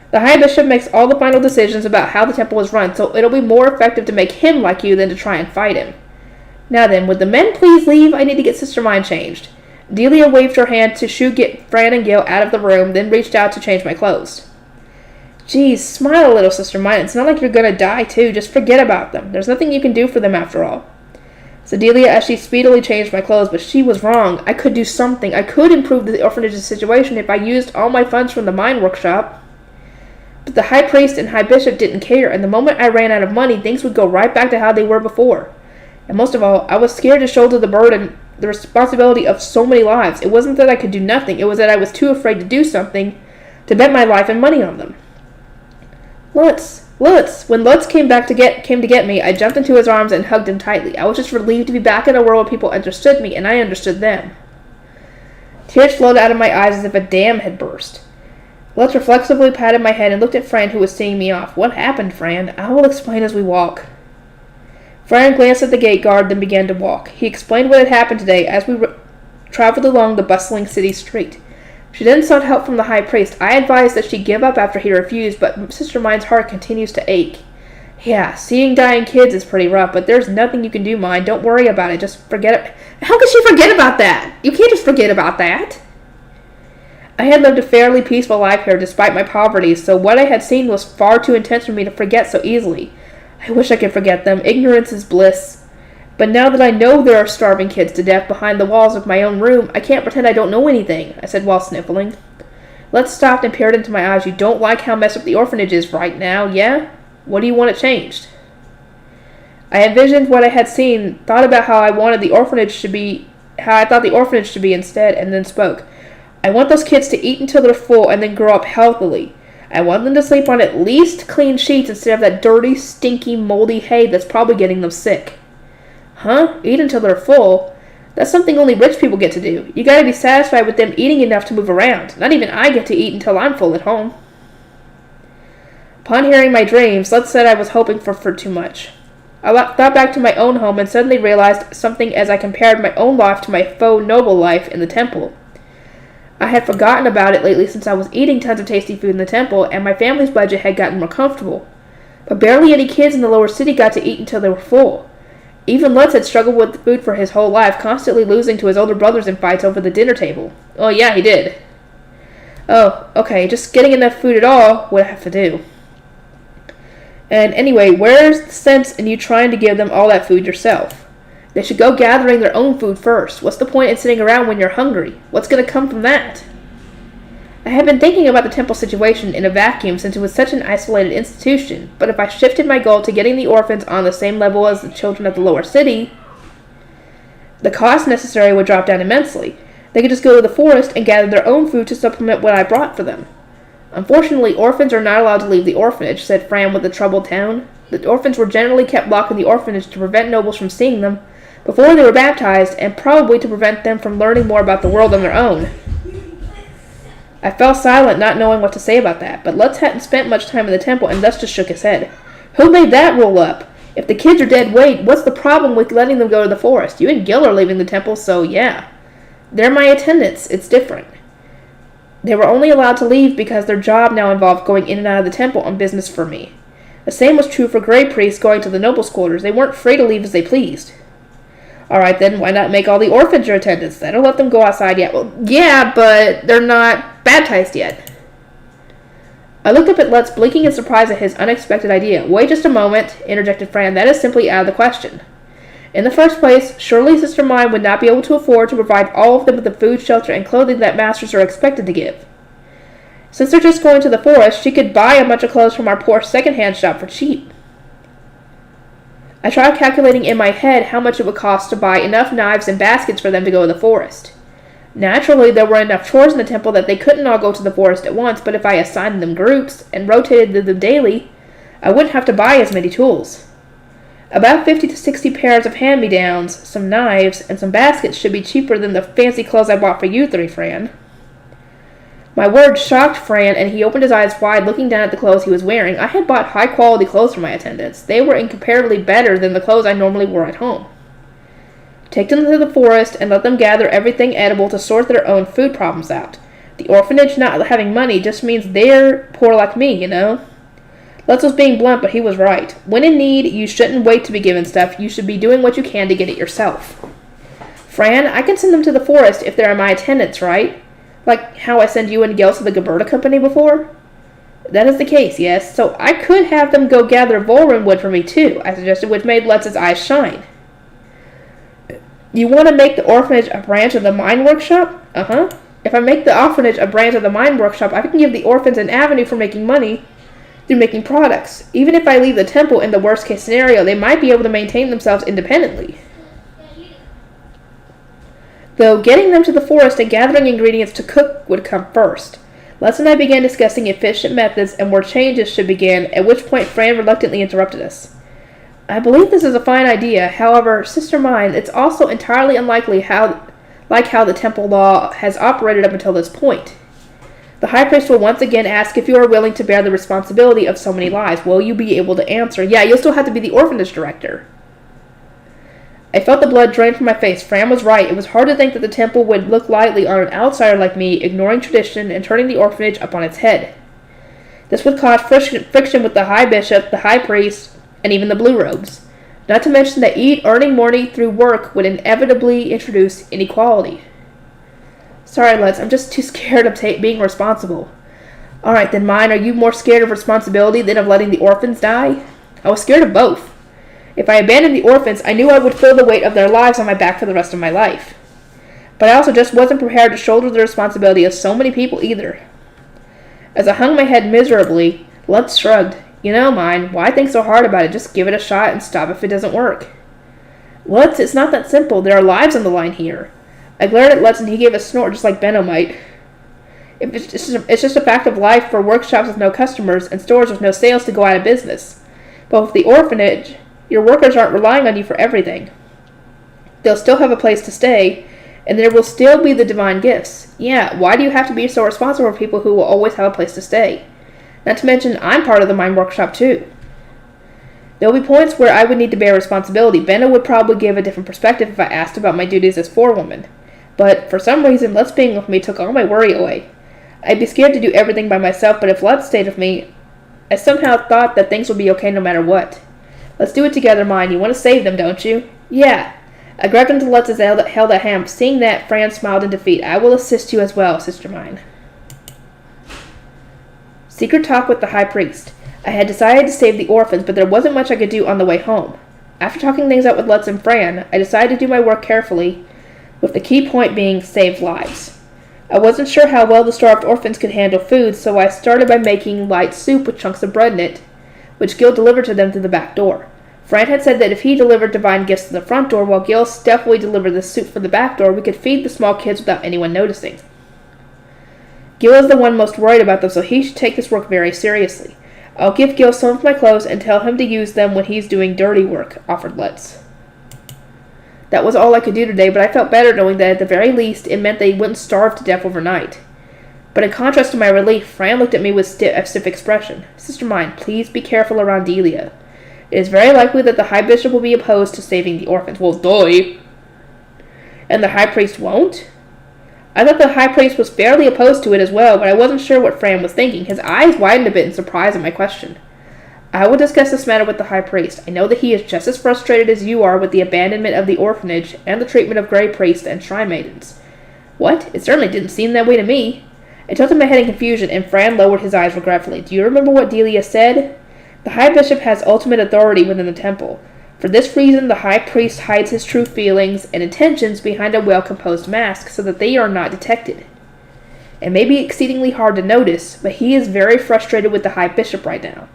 The High Bishop makes all the final decisions about how the temple is run, so it'll be more effective to make him like you than to try and fight him. Now then, would the men please leave? I need to get Sister Myne changed. Delia waved her hand to get Fran and Gil out of the room, then reached out to change my clothes. Geez, smile a little, Sister Myne. It's not like you're gonna die, too. Just forget about them. There's nothing you can do for them after all. Said Delia as she speedily changed my clothes, but she was wrong. I could do something. I could improve the orphanage's situation if I used all my funds from the mine workshop. But the High Priest and High Bishop didn't care, and the moment I ran out of money, things would go right back to how they were before. And most of all, I was scared to shoulder the burden, the responsibility of so many lives. It wasn't that I could do nothing, it was that I was too afraid to do something, to bet my life and money on them. Lutz! When Lutz came to get me, I jumped into his arms and hugged him tightly. I was just relieved to be back in a world where people understood me, and I understood them. Tears flowed out of my eyes as if a dam had burst. Lutz reflexively patted my head and looked at Fran, who was seeing me off. What happened, Fran? I will explain as we walk. Fran glanced at the gate guard, then began to walk. He explained what had happened today as we traveled along the bustling city street. She then sought help from the High Priest. I advised that she give up after he refused, but Sister Myne's heart continues to ache. Yeah, seeing dying kids is pretty rough, but there's nothing you can do, Myne. Don't worry about it. Just forget it. How could she forget about that? You can't just forget about that. I had lived a fairly peaceful life here despite my poverty, so what I had seen was far too intense for me to forget so easily. I wish I could forget them. Ignorance is bliss. But now that I know there are starving kids to death behind the walls of my own room, I can't pretend I don't know anything, I said while sniffling. Lutz stopped and peered into my eyes. You don't like how messed up the orphanage is right now, yeah? What do you want it changed? I envisioned what I had seen, thought about how I thought the orphanage should be instead, and then spoke. I want those kids to eat until they're full and then grow up healthily. I want them to sleep on at least clean sheets instead of that dirty, stinky, moldy hay that's probably getting them sick. Huh? Eat until they're full? That's something only rich people get to do. You gotta be satisfied with them eating enough to move around. Not even I get to eat until I'm full at home. Upon hearing my dreams, Lutz said I was hoping for too much. I thought back to my own home and suddenly realized something as I compared my own life to my faux noble life in the temple. I had forgotten about it lately since I was eating tons of tasty food in the temple and my family's budget had gotten more comfortable. But barely any kids in the lower city got to eat until they were full. Even Lutz had struggled with food for his whole life, constantly losing to his older brothers in fights over the dinner table. Oh yeah, he did. Oh, okay, just getting enough food at all would have to do. And anyway, where's the sense in you trying to give them all that food yourself? They should go gathering their own food first. What's the point in sitting around when you're hungry? What's going to come from that? I had been thinking about the temple situation in a vacuum since it was such an isolated institution, but if I shifted my goal to getting the orphans on the same level as the children of the lower city, the cost necessary would drop down immensely. They could just go to the forest and gather their own food to supplement what I brought for them. Unfortunately, orphans are not allowed to leave the orphanage, said Fran with a troubled tone. The orphans were generally kept locked in the orphanage to prevent nobles from seeing them before they were baptized, and probably to prevent them from learning more about the world on their own. I fell silent, not knowing what to say about that, but Lutz hadn't spent much time in the temple and thus just shook his head. Who made that rule up? If the kids are dead weight, what's the problem with letting them go to the forest? You and Gil are leaving the temple, so yeah. They're my attendants. It's different. They were only allowed to leave because their job now involved going in and out of the temple on business for me. The same was true for Grey Priests going to the nobles' quarters. They weren't free to leave as they pleased. Alright then, why not make all the orphans your attendants? That'll let them go outside yet. Well, yeah, but they're not baptized yet. I looked up at Lutz, blinking in surprise at his unexpected idea. Wait just a moment, interjected Fran. That is simply out of the question. In the first place, surely Sister Myne would not be able to afford to provide all of them with the food, shelter, and clothing that masters are expected to give. Since they're just going to the forest, she could buy a bunch of clothes from our poor second-hand shop for cheap. I tried calculating in my head how much it would cost to buy enough knives and baskets for them to go to the forest. Naturally, there were enough chores in the temple that they couldn't all go to the forest at once, but if I assigned them groups and rotated them daily, I wouldn't have to buy as many tools. About 50 to 60 pairs of hand-me-downs, some knives, and some baskets should be cheaper than the fancy clothes I bought for you three, Fran. My words shocked Fran, and he opened his eyes wide, looking down at the clothes he was wearing. I had bought high-quality clothes for my attendants. They were incomparably better than the clothes I normally wore at home. Take them to the forest and let them gather everything edible to sort their own food problems out. The orphanage not having money just means they're poor like me, you know? Lutz was being blunt, but he was right. When in need, you shouldn't wait to be given stuff. You should be doing what you can to get it yourself. Fran, I can send them to the forest if they're my attendants, right? Like how I send you and Gil to the Gilberta Company before? That is the case, yes. So I could have them go gather Volrin wood for me, too, I suggested, which made Lutz's eyes shine. You want to make the orphanage a branch of the Myne workshop? Uh-huh. If I make the orphanage a branch of the Myne workshop, I can give the orphans an avenue for making money through making products. Even if I leave the temple in the worst-case scenario, they might be able to maintain themselves independently. Though getting them to the forest and gathering ingredients to cook would come first. Lutz and I began discussing efficient methods and where changes should begin, at which point Fran reluctantly interrupted us. I believe this is a fine idea. However, Sister Myne, it's also entirely unlikely how the temple law has operated up until this point. The High Priest will once again ask if you are willing to bear the responsibility of so many lives. Will you be able to answer? Yeah, you'll still have to be the orphanage director. I felt the blood drain from my face. Fran was right. It was hard to think that the temple would look lightly on an outsider like me, ignoring tradition and turning the orphanage up on its head. This would cause friction with the High Bishop, the High Priest, and even the Blue Robes. Not to mention that earning money through work would inevitably introduce inequality. Sorry, Lutz, I'm just too scared of being responsible. Alright then, Myne, are you more scared of responsibility than of letting the orphans die? I was scared of both. If I abandoned the orphans, I knew I would feel the weight of their lives on my back for the rest of my life. But I also just wasn't prepared to shoulder the responsibility of so many people either. As I hung my head miserably, Lutz shrugged. You know, Myne, why think so hard about it? Just give it a shot and stop if it doesn't work. Lutz, it's not that simple. There are lives on the line here. I glared at Lutz and he gave a snort just like Benno might. It's just a fact of life for workshops with no customers and stores with no sales to go out of business. But with the orphanage, your workers aren't relying on you for everything. They'll still have a place to stay, and there will still be the divine gifts. Yeah, why do you have to be so responsible for people who will always have a place to stay? Not to mention, I'm part of the Myne workshop too. There will be points where I would need to bear responsibility. Benno would probably give a different perspective if I asked about my duties as forewoman. But for some reason, Lutz being with me took all my worry away. I'd be scared to do everything by myself, but if Lutz stayed with me, I somehow thought that things would be okay no matter what. Let's do it together, Myne. You want to save them, don't you? Yeah. I grabbed onto Lutz's held out hand. Seeing that, Fran smiled in defeat. I will assist you as well, Sister Myne. Secret talk with the High Priest. I had decided to save the orphans, but there wasn't much I could do on the way home. After talking things out with Lutz and Fran, I decided to do my work carefully, with the key point being save lives. I wasn't sure how well the starved orphans could handle food, so I started by making light soup with chunks of bread in it, which Gil delivered to them through the back door. Fran had said that if he delivered divine gifts to the front door while Gil stealthily delivered the soup for the back door, we could feed the small kids without anyone noticing. Gil is the one most worried about them, so he should take this work very seriously. I'll give Gil some of my clothes and tell him to use them when he's doing dirty work, offered Lutz. That was all I could do today, but I felt better knowing that at the very least it meant they wouldn't starve to death overnight. But in contrast to my relief, Fran looked at me with a stiff expression. Sister Myne, please be careful around Delia. It is very likely that the High Bishop will be opposed to saving the orphans. Well, duh. And the High Priest won't? I thought the High Priest was fairly opposed to it as well, but I wasn't sure what Fran was thinking. His eyes widened a bit in surprise at my question. I will discuss this matter with the High Priest. I know that he is just as frustrated as you are with the abandonment of the orphanage and the treatment of Grey Priests and Shrine Maidens. What? It certainly didn't seem that way to me. I tilted my head in confusion, and Fran lowered his eyes regretfully. Do you remember what Delia said? The High Bishop has ultimate authority within the temple. For this reason, the High Priest hides his true feelings and intentions behind a well-composed mask so that they are not detected. It may be exceedingly hard to notice, but he is very frustrated with the High Bishop right now.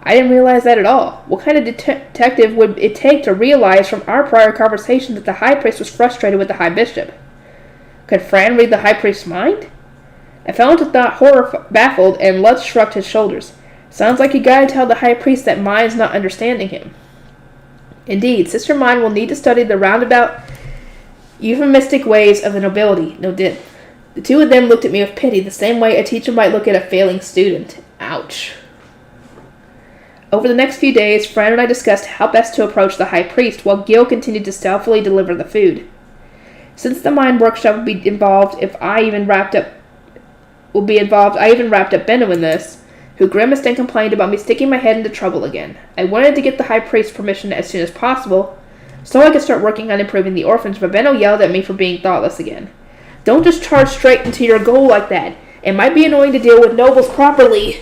I didn't realize that at all. What kind of detective would it take to realize from our prior conversation that the High Priest was frustrated with the High Bishop? Could Fran read the High Priest's mind? I fell into thought, baffled, and Lutz shrugged his shoulders. Sounds like you gotta tell the High Priest that Myne's not understanding him. Indeed, Sister Myne will need to study the roundabout, euphemistic ways of the nobility. No did. The two of them looked at me with pity, the same way a teacher might look at a failing student. Ouch. Over the next few days, Fran and I discussed how best to approach the High Priest, while Gil continued to stealthily deliver the food. Since the Myne workshop would be involved, I even wrapped up Benno in this, who grimaced and complained about me sticking my head into trouble again. I wanted to get the High Priest's permission as soon as possible, so I could start working on improving the orphans, but Benno yelled at me for being thoughtless again. Don't just charge straight into your goal like that. It might be annoying to deal with nobles properly,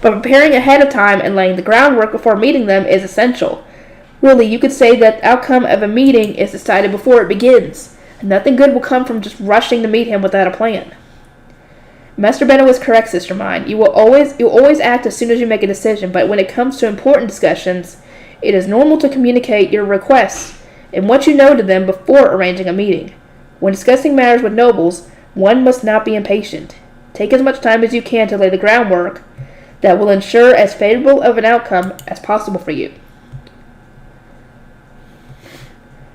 but preparing ahead of time and laying the groundwork before meeting them is essential. Really, you could say that the outcome of a meeting is decided before it begins. Nothing good will come from just rushing to meet him without a plan. Master Benno is correct, Sister Myne. You'll always act as soon as you make a decision, but when it comes to important discussions, it is normal to communicate your requests and what you know to them before arranging a meeting. When discussing matters with nobles, one must not be impatient. Take as much time as you can to lay the groundwork that will ensure as favorable of an outcome as possible for you.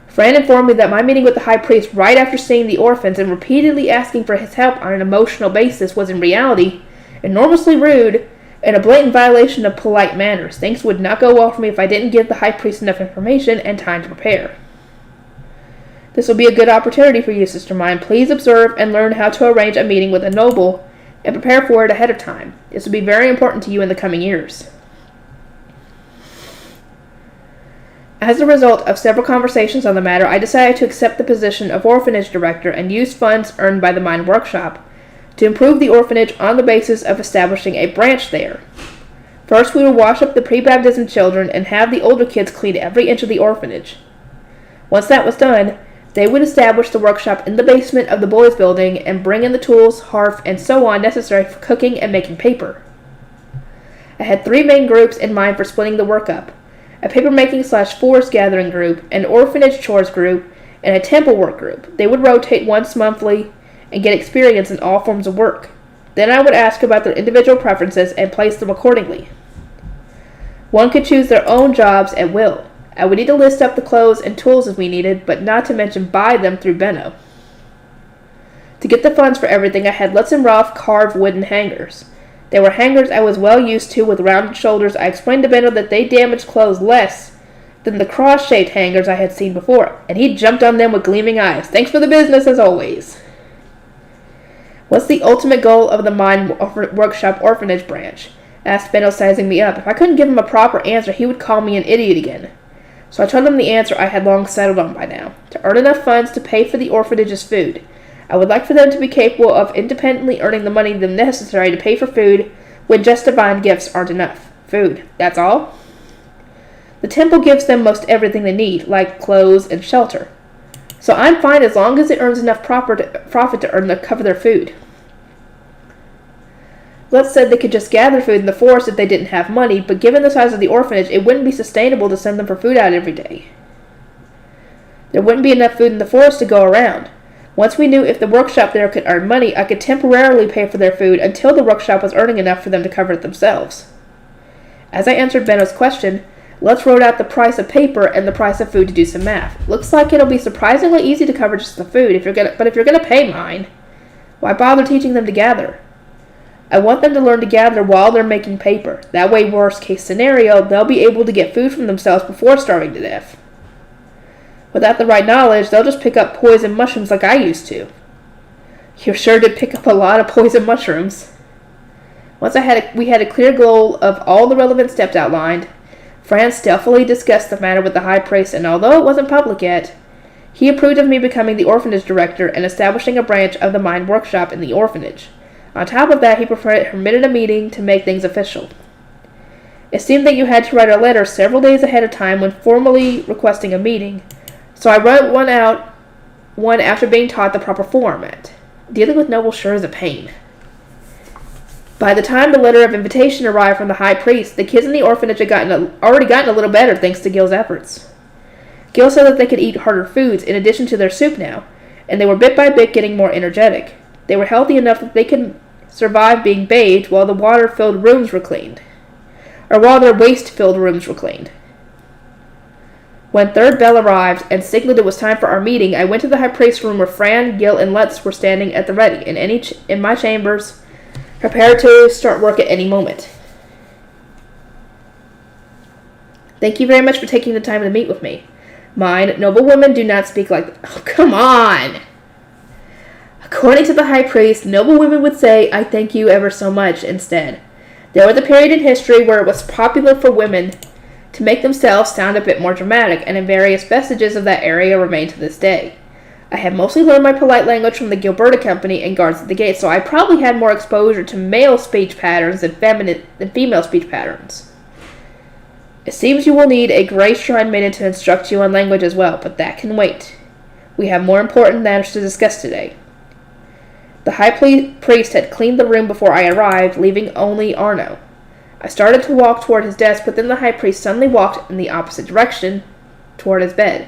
Fran informed me that my meeting with the High Priest right after seeing the orphans and repeatedly asking for his help on an emotional basis was in reality enormously rude and a blatant violation of polite manners. Things would not go well for me if I didn't give the High Priest enough information and time to prepare. This will be a good opportunity for you, Sister Myne. Please observe and learn how to arrange a meeting with a noble and prepare for it ahead of time. This will be very important to you in the coming years. As a result of several conversations on the matter, I decided to accept the position of orphanage director and use funds earned by the Myne workshop to improve the orphanage on the basis of establishing a branch there. First, we will wash up the pre-baptism children and have the older kids clean every inch of the orphanage. Once that was done, they would establish the workshop in the basement of the boys' building and bring in the tools, hearth, and so on necessary for cooking and making paper. I had 3 main groups in mind for splitting the work up: a papermaking/forest gathering group, an orphanage chores group, and a temple work group. They would rotate once monthly and get experience in all forms of work. Then I would ask about their individual preferences and place them accordingly. One could choose their own jobs at will. I would need to list up the clothes and tools as we needed, but not to mention buy them through Benno. To get the funds for everything, I had Lutz and Ralph carve wooden hangers. They were hangers I was well used to with rounded shoulders. I explained to Benno that they damaged clothes less than the cross-shaped hangers I had seen before, and he jumped on them with gleaming eyes. Thanks for the business, as always. What's the ultimate goal of the Myne workshop orphanage branch? Asked Benno, sizing me up. If I couldn't give him a proper answer, he would call me an idiot again. So I told him the answer I had long settled on by now: to earn enough funds to pay for the orphanage's food. I would like for them to be capable of independently earning the money necessary to pay for food when just divine gifts aren't enough. Food, that's all? The temple gives them most everything they need, like clothes and shelter. So I'm fine as long as it earns enough profit to cover their food. Lutz said they could just gather food in the forest if they didn't have money, but given the size of the orphanage, it wouldn't be sustainable to send them for food out every day. There wouldn't be enough food in the forest to go around. Once we knew if the workshop there could earn money, I could temporarily pay for their food until the workshop was earning enough for them to cover it themselves. As I answered Benno's question, Lutz wrote out the price of paper and the price of food to do some math. Looks like it'll be surprisingly easy to cover just the food, but if you're gonna pay Myne, why bother teaching them to gather? I want them to learn to gather while they're making paper. That way, worst case scenario, they'll be able to get food from themselves before starving to death. Without the right knowledge, they'll just pick up poison mushrooms like I used to. You sure did pick up a lot of poison mushrooms. Once we had a clear goal of all the relevant steps outlined, Fran stealthily discussed the matter with the high priest, and although it wasn't public yet, he approved of me becoming the orphanage director and establishing a branch of the Myne workshop in the orphanage. On top of that, he permitted a meeting to make things official. It seemed that you had to write a letter several days ahead of time when formally requesting a meeting, so I wrote one after being taught the proper format. Dealing with nobles sure is a pain. By the time the letter of invitation arrived from the high priest, the kids in the orphanage had already gotten a little better thanks to Gil's efforts. Gil said that they could eat harder foods in addition to their soup now, and they were bit by bit getting more energetic. They were healthy enough that they could survive being bathed while the water-filled rooms were cleaned, or while their waste-filled rooms were cleaned. When third bell arrived and signaled it was time for our meeting, I went to the high priest's room where Fran, Gil, and Lutz were standing at the ready, in my chambers, prepared to start work at any moment. Thank you very much for taking the time to meet with me. Myne, noble women do not speak like... Oh, come on! According to the high priest, noble women would say, I thank you ever so much, instead. There was a period in history where it was popular for women to make themselves sound a bit more dramatic, and in various vestiges of that area remain to this day. I had mostly learned my polite language from the Gilberta Company and guards at the gate, so I probably had more exposure to male speech patterns than female speech patterns. It seems you will need a Grey Shrine Maiden to instruct you on language as well, but that can wait. We have more important matters to discuss today. The high priest had cleaned the room before I arrived, leaving only Arno. I started to walk toward his desk, but then the high priest suddenly walked in the opposite direction, toward his bed.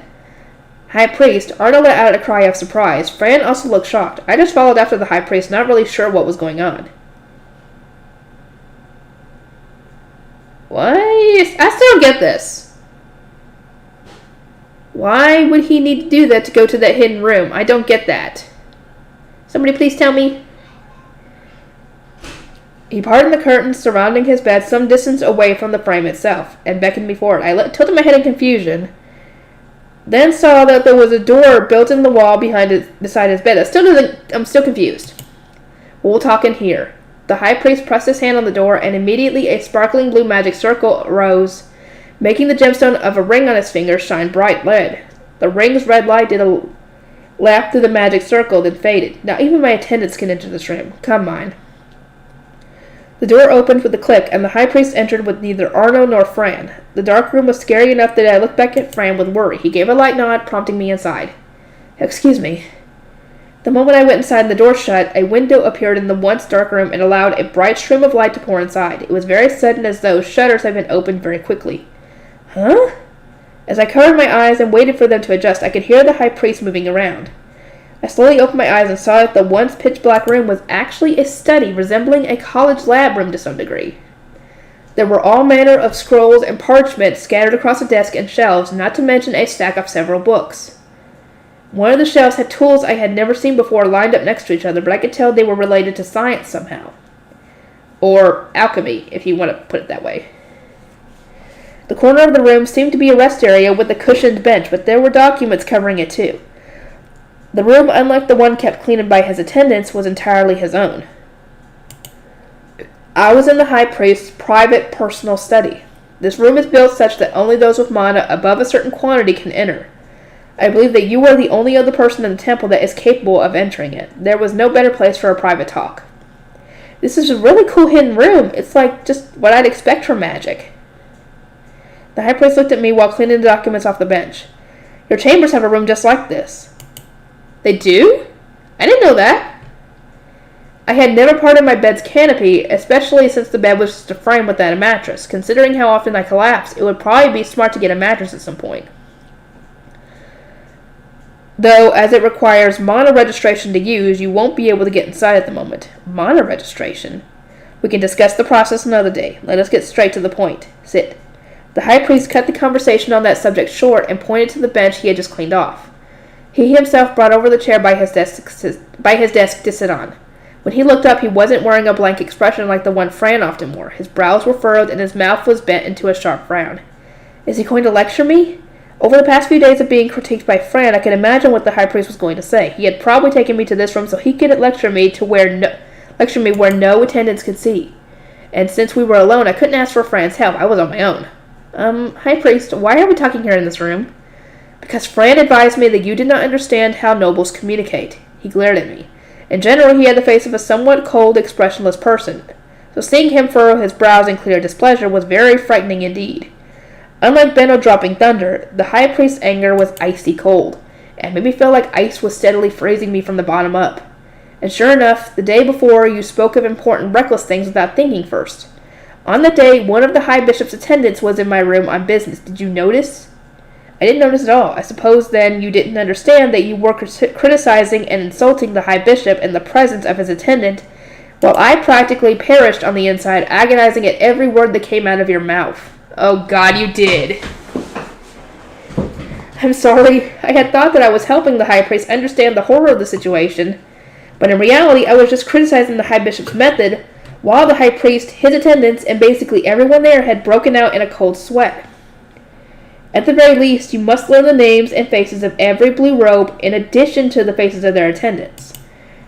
High priest, Arno let out a cry of surprise. Fran also looked shocked. I just followed after the high priest, not really sure what was going on. What? I still don't get this. Why would he need to do that to go to that hidden room? I don't get that. Somebody please tell me. He parted the curtains surrounding his bed some distance away from the frame itself, and beckoned me forward. I tilted my head in confusion, then saw that there was a door built in the wall beside his bed. I'm still confused. We'll talk in here. The high priest pressed his hand on the door, and immediately a sparkling blue magic circle arose, making the gemstone of a ring on his finger shine bright red. The ring's red light did a lap through the magic circle, then faded. Now even my attendants can enter this room. Come, Myne. The door opened with a click, and the high priest entered with neither Arno nor Fran. The dark room was scary enough that I looked back at Fran with worry. He gave a light nod, prompting me inside. Excuse me. The moment I went inside and the door shut, a window appeared in the once dark room and allowed a bright stream of light to pour inside. It was very sudden, as though shutters had been opened very quickly. Huh? As I covered my eyes and waited for them to adjust, I could hear the high priest moving around. I slowly opened my eyes and saw that the once pitch-black room was actually a study resembling a college lab room to some degree. There were all manner of scrolls and parchment scattered across the desk and shelves, not to mention a stack of several books. One of the shelves had tools I had never seen before lined up next to each other, but I could tell they were related to science somehow. Or alchemy, if you want to put it that way. The corner of the room seemed to be a rest area with a cushioned bench, but there were documents covering it too. The room, unlike the one kept clean by his attendants, was entirely his own. I was in the high priest's private personal study. This room is built such that only those with mana above a certain quantity can enter. I believe that you are the only other person in the temple that is capable of entering it. There was no better place for a private talk. This is a really cool hidden room. It's like just what I'd expect from magic. The high priest looked at me while cleaning the documents off the bench. Your chambers have a room just like this. They do? I didn't know that. I had never parted my bed's canopy, especially since the bed was just a frame without a mattress. Considering how often I collapse, it would probably be smart to get a mattress at some point. Though, as it requires mana registration to use, you won't be able to get inside at the moment. Mana registration? We can discuss the process another day. Let us get straight to the point. Sit. The high priest cut the conversation on that subject short and pointed to the bench he had just cleaned off. He himself brought over the chair by his desk to sit on. When he looked up, he wasn't wearing a blank expression like the one Fran often wore. His brows were furrowed and his mouth was bent into a sharp frown. Is he going to lecture me? Over the past few days of being critiqued by Fran, I could imagine what the high priest was going to say. He had probably taken me to this room so he could lecture me where no attendants could see. And since we were alone, I couldn't ask for Fran's help. I was on my own. High priest, why are we talking here in this room? Because Fran advised me that you did not understand how nobles communicate. He glared at me. In general, he had the face of a somewhat cold, expressionless person, so seeing him furrow his brows in clear displeasure was very frightening indeed. Unlike Benno dropping thunder, the high priest's anger was icy cold, and made me feel like ice was steadily freezing me from the bottom up. And sure enough, the day before, you spoke of important reckless things without thinking first. On the day, one of the high bishop's attendants was in my room on business. Did you notice? I didn't notice at all. I suppose, then, you didn't understand that you were criticizing and insulting the high bishop in the presence of his attendant, while I practically perished on the inside, agonizing at every word that came out of your mouth. Oh God, you did. I'm sorry. I had thought that I was helping the high priest understand the horror of the situation, but in reality I was just criticizing the high bishop's method, while the high priest, his attendants, and basically everyone there had broken out in a cold sweat. At the very least, you must learn the names and faces of every blue robe in addition to the faces of their attendants.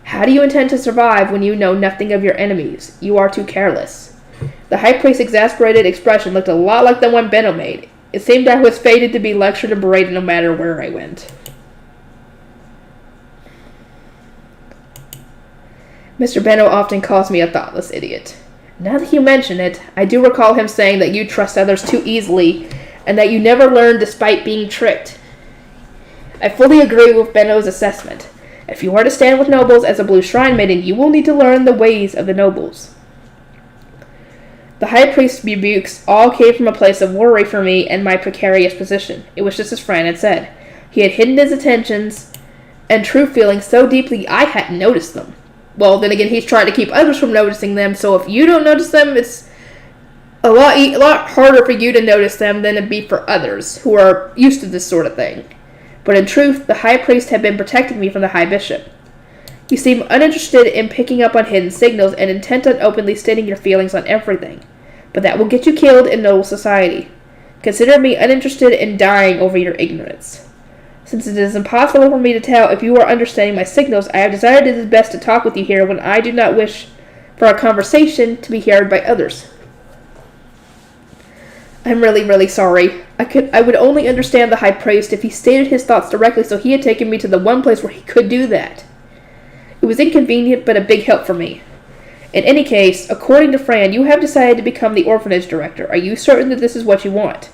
How do you intend to survive when you know nothing of your enemies? You are too careless. The high priest's exasperated expression looked a lot like the one Benno made. It seemed I was fated to be lectured and berated no matter where I went. Mr. Benno often calls me a thoughtless idiot. Now that you mention it, I do recall him saying that you trust others too easily, and that you never learn despite being tricked. I fully agree with Benno's assessment. If you are to stand with nobles as a blue shrine maiden, you will need to learn the ways of the nobles. The high priest's rebukes all came from a place of worry for me and my precarious position. It was just as Fran had said. He had hidden his intentions and true feelings so deeply I hadn't noticed them. Well, then again, he's trying to keep others from noticing them, so if you don't notice them, it's a lot harder for you to notice them than it'd be for others who are used to this sort of thing. But in truth, the high priest had been protecting me from the high bishop. You seem uninterested in picking up on hidden signals and intent on openly stating your feelings on everything. But that will get you killed in noble society. Consider me uninterested in dying over your ignorance. Since it is impossible for me to tell if you are understanding my signals, I have decided it is best to talk with you here when I do not wish for our conversation to be heard by others. I'm really, really sorry. I would only understand the high priest if he stated his thoughts directly, so he had taken me to the one place where he could do that. It was inconvenient, but a big help for me. In any case, according to Fran, you have decided to become the orphanage director. Are you certain that this is what you want?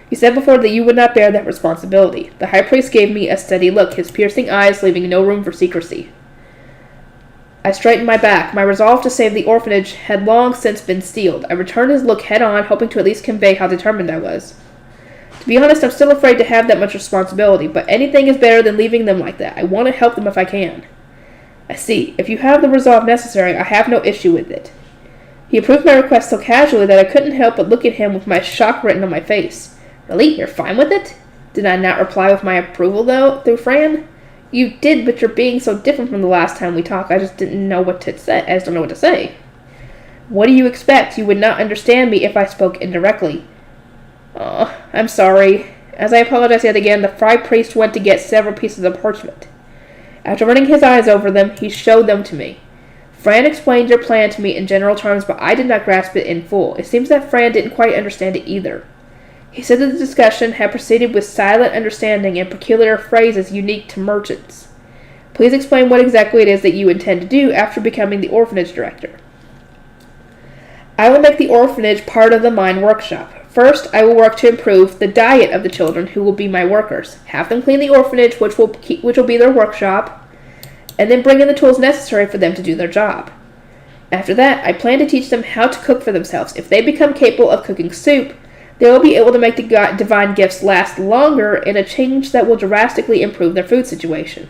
You said before that you would not bear that responsibility. The high priest gave me a steady look, his piercing eyes leaving no room for secrecy. I straightened my back. My resolve to save the orphanage had long since been steeled. I returned his look head-on, hoping to at least convey how determined I was. To be honest, I'm still afraid to have that much responsibility, but anything is better than leaving them like that. I want to help them if I can. I see. If you have the resolve necessary, I have no issue with it. He approved my request so casually that I couldn't help but look at him with my shock written on my face. Really? You're fine with it? Did I not reply with my approval, though, through Fran? You did, but you're being so different from the last time we talked, I just don't know what to say. What do you expect? You would not understand me if I spoke indirectly. Oh, I'm sorry. As I apologized yet again, the high priest went to get several pieces of parchment. After running his eyes over them, he showed them to me. Fran explained your plan to me in general terms, but I did not grasp it in full. It seems that Fran didn't quite understand it either. He said that the discussion had proceeded with silent understanding and peculiar phrases unique to merchants. Please explain what exactly it is that you intend to do after becoming the orphanage director. I will make the orphanage part of the Myne workshop. First, I will work to improve the diet of the children who will be my workers. Have them clean the orphanage, which will be their workshop, and then bring in the tools necessary for them to do their job. After that, I plan to teach them how to cook for themselves. If they become capable of cooking soup, they will be able to make the divine gifts last longer in a change that will drastically improve their food situation.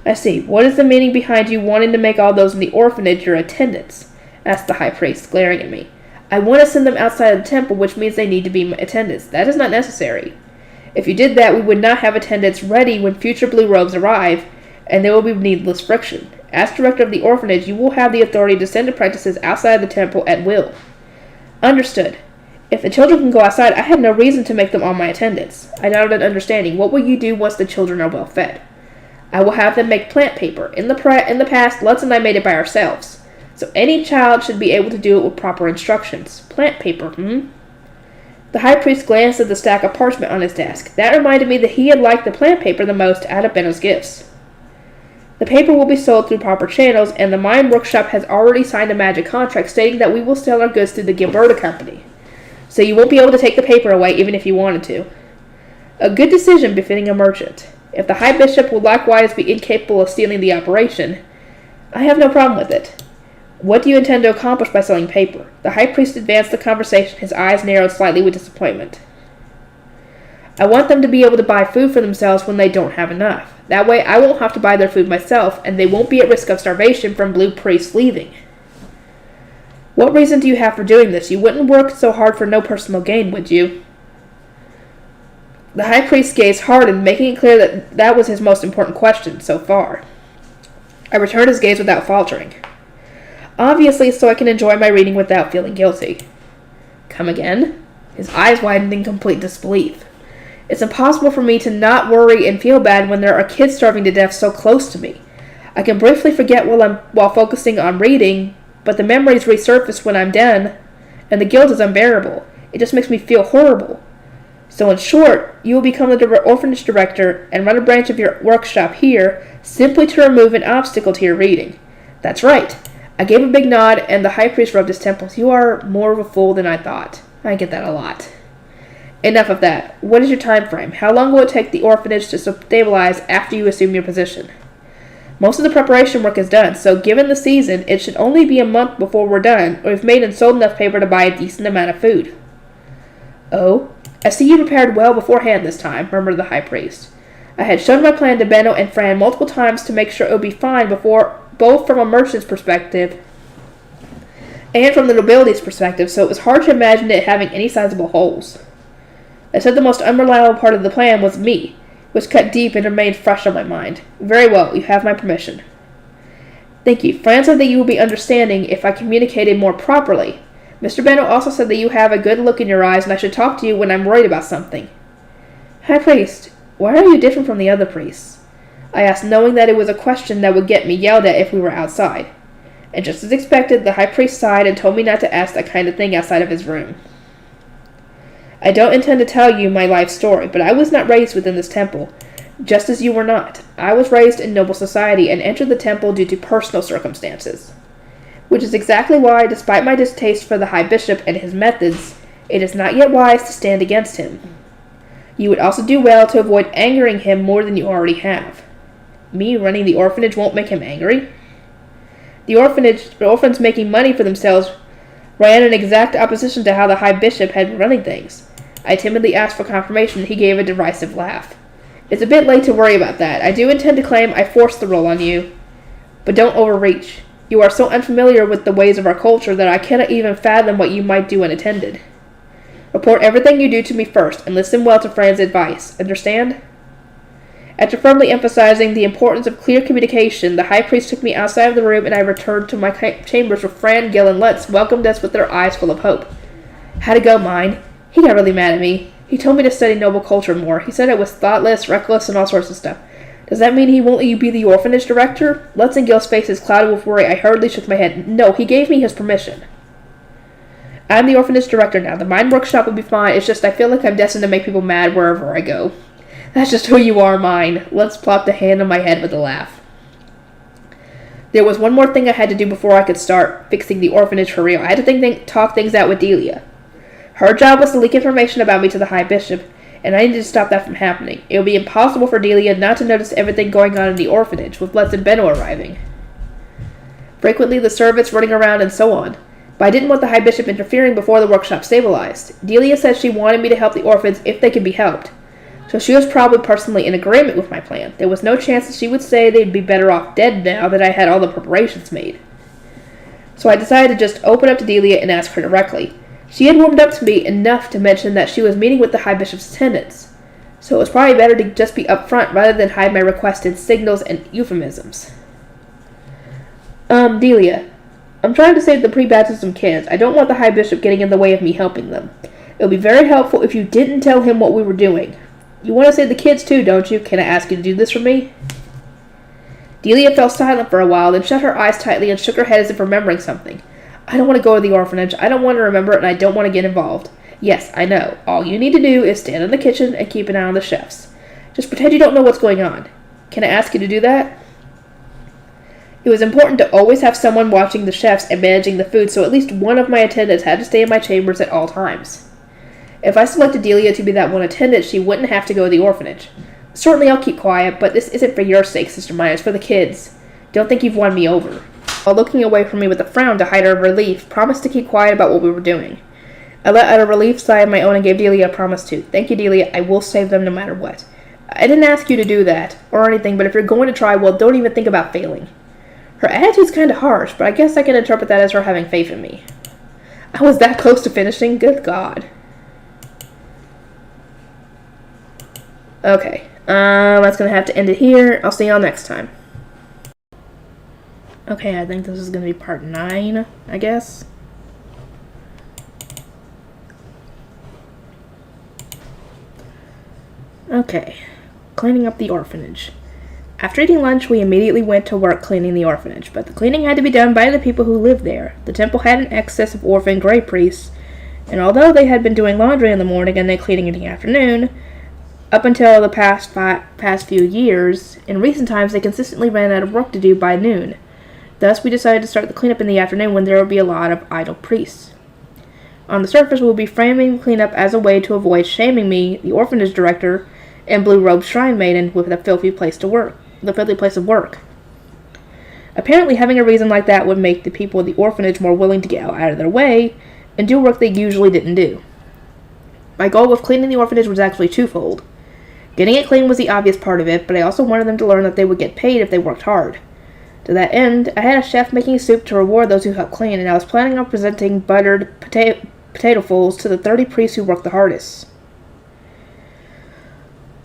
I see. What is the meaning behind you wanting to make all those in the orphanage your attendants? Asked the high priest, glaring at me. I want to send them outside of the temple, which means they need to be attendants. That is not necessary. If you did that, we would not have attendants ready when future blue robes arrive, and there will be needless friction. As director of the orphanage, you will have the authority to send apprentices outside the temple at will. Understood. If the children can go outside, I have no reason to make them all my attendants. I nodded understanding. What will you do once the children are well fed? I will have them make plant paper. In the past, Lutz and I made it by ourselves. So any child should be able to do it with proper instructions. Plant paper, The high priest glanced at the stack of parchment on his desk. That reminded me that he had liked the plant paper the most out of Benno's gifts. The paper will be sold through proper channels, and the Myne workshop has already signed a magic contract stating that we will sell our goods through the Gilberta Company. So you won't be able to take the paper away even if you wanted to. A good decision befitting a merchant. If the high bishop will likewise be incapable of stealing the operation, I have no problem with it. What do you intend to accomplish by selling paper? The high priest advanced the conversation, his eyes narrowed slightly with disappointment. I want them to be able to buy food for themselves when they don't have enough. That way I won't have to buy their food myself, and they won't be at risk of starvation from blue priests leaving. What reason do you have for doing this? You wouldn't work so hard for no personal gain, would you? The high priest's gaze hardened, making it clear that that was his most important question so far. I returned his gaze without faltering. Obviously, so I can enjoy my reading without feeling guilty. Come again? His eyes widened in complete disbelief. It's impossible for me to not worry and feel bad when there are kids starving to death so close to me. I can briefly forget while focusing on reading, but the memories resurface when I'm done, and the guilt is unbearable. It just makes me feel horrible. So in short, you will become the orphanage director and run a branch of your workshop here simply to remove an obstacle to your reading. That's right. I gave a big nod, and the high priest rubbed his temples. You are more of a fool than I thought. I get that a lot. Enough of that. What is your time frame? How long will it take the orphanage to stabilize after you assume your position? Most of the preparation work is done, so given the season, it should only be a month before we're done, or we've made and sold enough paper to buy a decent amount of food. Oh, I see you prepared well beforehand this time, murmured the high priest. I had shown my plan to Benno and Fran multiple times to make sure it would be fine both from a merchant's perspective and from the nobility's perspective, so it was hard to imagine it having any sizable holes. I said the most unreliable part of the plan was me, which cut deep and remained fresh on my mind. Very well, you have my permission. Thank you. Fran said that you will be understanding if I communicated more properly. Mr. Benno also said that you have a good look in your eyes and I should talk to you when I'm worried about something. High Priest, why are you different from the other priests? I asked, knowing that it was a question that would get me yelled at if we were outside. And just as expected, the high priest sighed and told me not to ask that kind of thing outside of his room. I don't intend to tell you my life story, but I was not raised within this temple, just as you were not. I was raised in noble society and entered the temple due to personal circumstances. Which is exactly why, despite my distaste for the high bishop and his methods, it is not yet wise to stand against him. You would also do well to avoid angering him more than you already have. Me running the orphanage won't make him angry. The orphans making money for themselves ran in exact opposition to how the high bishop had been running things. I timidly asked for confirmation, and he gave a derisive laugh. It's a bit late to worry about that. I do intend to claim I forced the role on you, but don't overreach. You are so unfamiliar with the ways of our culture that I cannot even fathom what you might do unattended. Report everything you do to me first, and listen well to Fran's advice. Understand? After firmly emphasizing the importance of clear communication, the high priest took me outside of the room, and I returned to my chambers where Fran, Gil, and Lutz welcomed us with their eyes full of hope. How'd it go, Myne? He got really mad at me. He told me to study noble culture more. He said it was thoughtless, reckless, and all sorts of stuff. Does that mean he won't let you be the orphanage director? Lutz and Gil's faces clouded with worry. I hurriedly shook my head. No, he gave me his permission. I'm the orphanage director now. The Myne workshop will be fine. It's just I feel like I'm destined to make people mad wherever I go. That's just who you are, Myne. Lutz plopped a hand on my head with a laugh. There was one more thing I had to do before I could start fixing the orphanage for real. I had to talk things out with Delia. Her job was to leak information about me to the high bishop, and I needed to stop that from happening. It would be impossible for Delia not to notice everything going on in the orphanage, with Lutz and Benno arriving. frequently the servants running around and so on. But I didn't want the High Bishop interfering before the workshop stabilized. Delia said she wanted me to help the orphans if they could be helped. So she was probably personally in agreement with my plan. There was no chance that she would say they'd be better off dead now that I had all the preparations made. So I decided to just open up to Delia and ask her directly. She had warmed up to me enough to mention that she was meeting with the High Bishop's attendants. So it was probably better to just be upfront rather than hide my request in signals and euphemisms. Delia, I'm trying to save the pre-baptism kids. I don't want the High Bishop getting in the way of me helping them. It would be very helpful if you didn't tell him what we were doing. You want to save the kids too, don't you? Can I ask you to do this for me? Delia fell silent for a while, then shut her eyes tightly and shook her head as if remembering something. I don't want to go to the orphanage. I don't want to remember it, and I don't want to get involved. Yes, I know. All you need to do is stand in the kitchen and keep an eye on the chefs. Just pretend you don't know what's going on. Can I ask you to do that? It was important to always have someone watching the chefs and managing the food, so at least one of my attendants had to stay in my chambers at all times. If I selected Delia to be that one attendant, she wouldn't have to go to the orphanage. Certainly I'll keep quiet, but this isn't for your sake, Sister Myne. It's for the kids. Don't think you've won me over. While looking away from me with a frown to hide her relief, promised to keep quiet about what we were doing. I let out a relief sigh of my own and gave Delia a promise to. Thank you, Delia. I will save them no matter what. I didn't ask you to do that, or anything, but if you're going to try, well, don't even think about failing. Her attitude's kind of harsh, but I guess I can interpret that as her having faith in me. I was that close to finishing? Good God. Okay, that's going to have to end it here. I'll see y'all next time. Okay, I think this is going to be part 9, I guess. Okay, cleaning up the orphanage. After eating lunch, we immediately went to work cleaning the orphanage, but the cleaning had to be done by the people who lived there. The temple had an excess of orphan gray priests, and although they had been doing laundry in the morning and then cleaning in the afternoon, up until the past few years, in recent times they consistently ran out of work to do by noon. Thus, we decided to start the cleanup in the afternoon when there would be a lot of idle priests. On the surface, we would be framing the cleanup as a way to avoid shaming me, the orphanage director, and blue-robed shrine maiden with the filthy place of work. Apparently, having a reason like that would make the people of the orphanage more willing to get out of their way and do work they usually didn't do. My goal with cleaning the orphanage was actually twofold. Getting it clean was the obvious part of it, but I also wanted them to learn that they would get paid if they worked hard. To that end, I had a chef making soup to reward those who helped clean, and I was planning on presenting buttered potatofuls to the 30 priests who worked the hardest.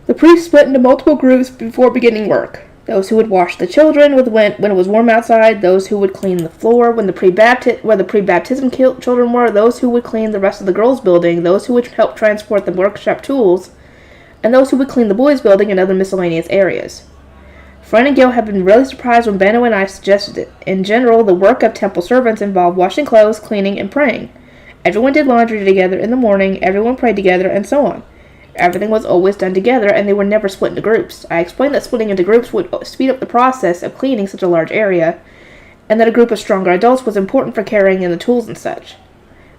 The priests split into multiple groups before beginning work. Those who would wash the children when it was warm outside, those who would clean the floor where the pre-baptism children were, those who would clean the rest of the girls' building, those who would help transport the workshop tools, and those who would clean the boys' building and other miscellaneous areas. Fran and Gil had been really surprised when Benno and I suggested it. In general, the work of temple servants involved washing clothes, cleaning, and praying. Everyone did laundry together in the morning, everyone prayed together, and so on. Everything was always done together, and they were never split into groups. I explained that splitting into groups would speed up the process of cleaning such a large area, and that a group of stronger adults was important for carrying in the tools and such.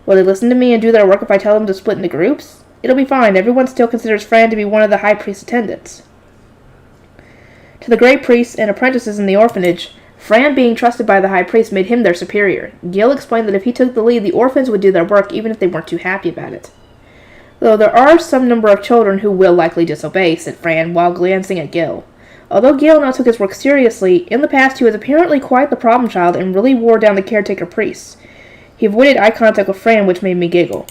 Will they listen to me and do their work if I tell them to split into groups? It'll be fine. Everyone still considers Fran to be one of the high priest's attendants. To the great priests and apprentices in the orphanage, Fran being trusted by the high priest made him their superior. Gil explained that if he took the lead, the orphans would do their work even if they weren't too happy about it. Though there are some number of children who will likely disobey, said Fran, while glancing at Gil. Although Gil now took his work seriously, in the past he was apparently quite the problem child and really wore down the caretaker priests. He avoided eye contact with Fran, which made me giggle.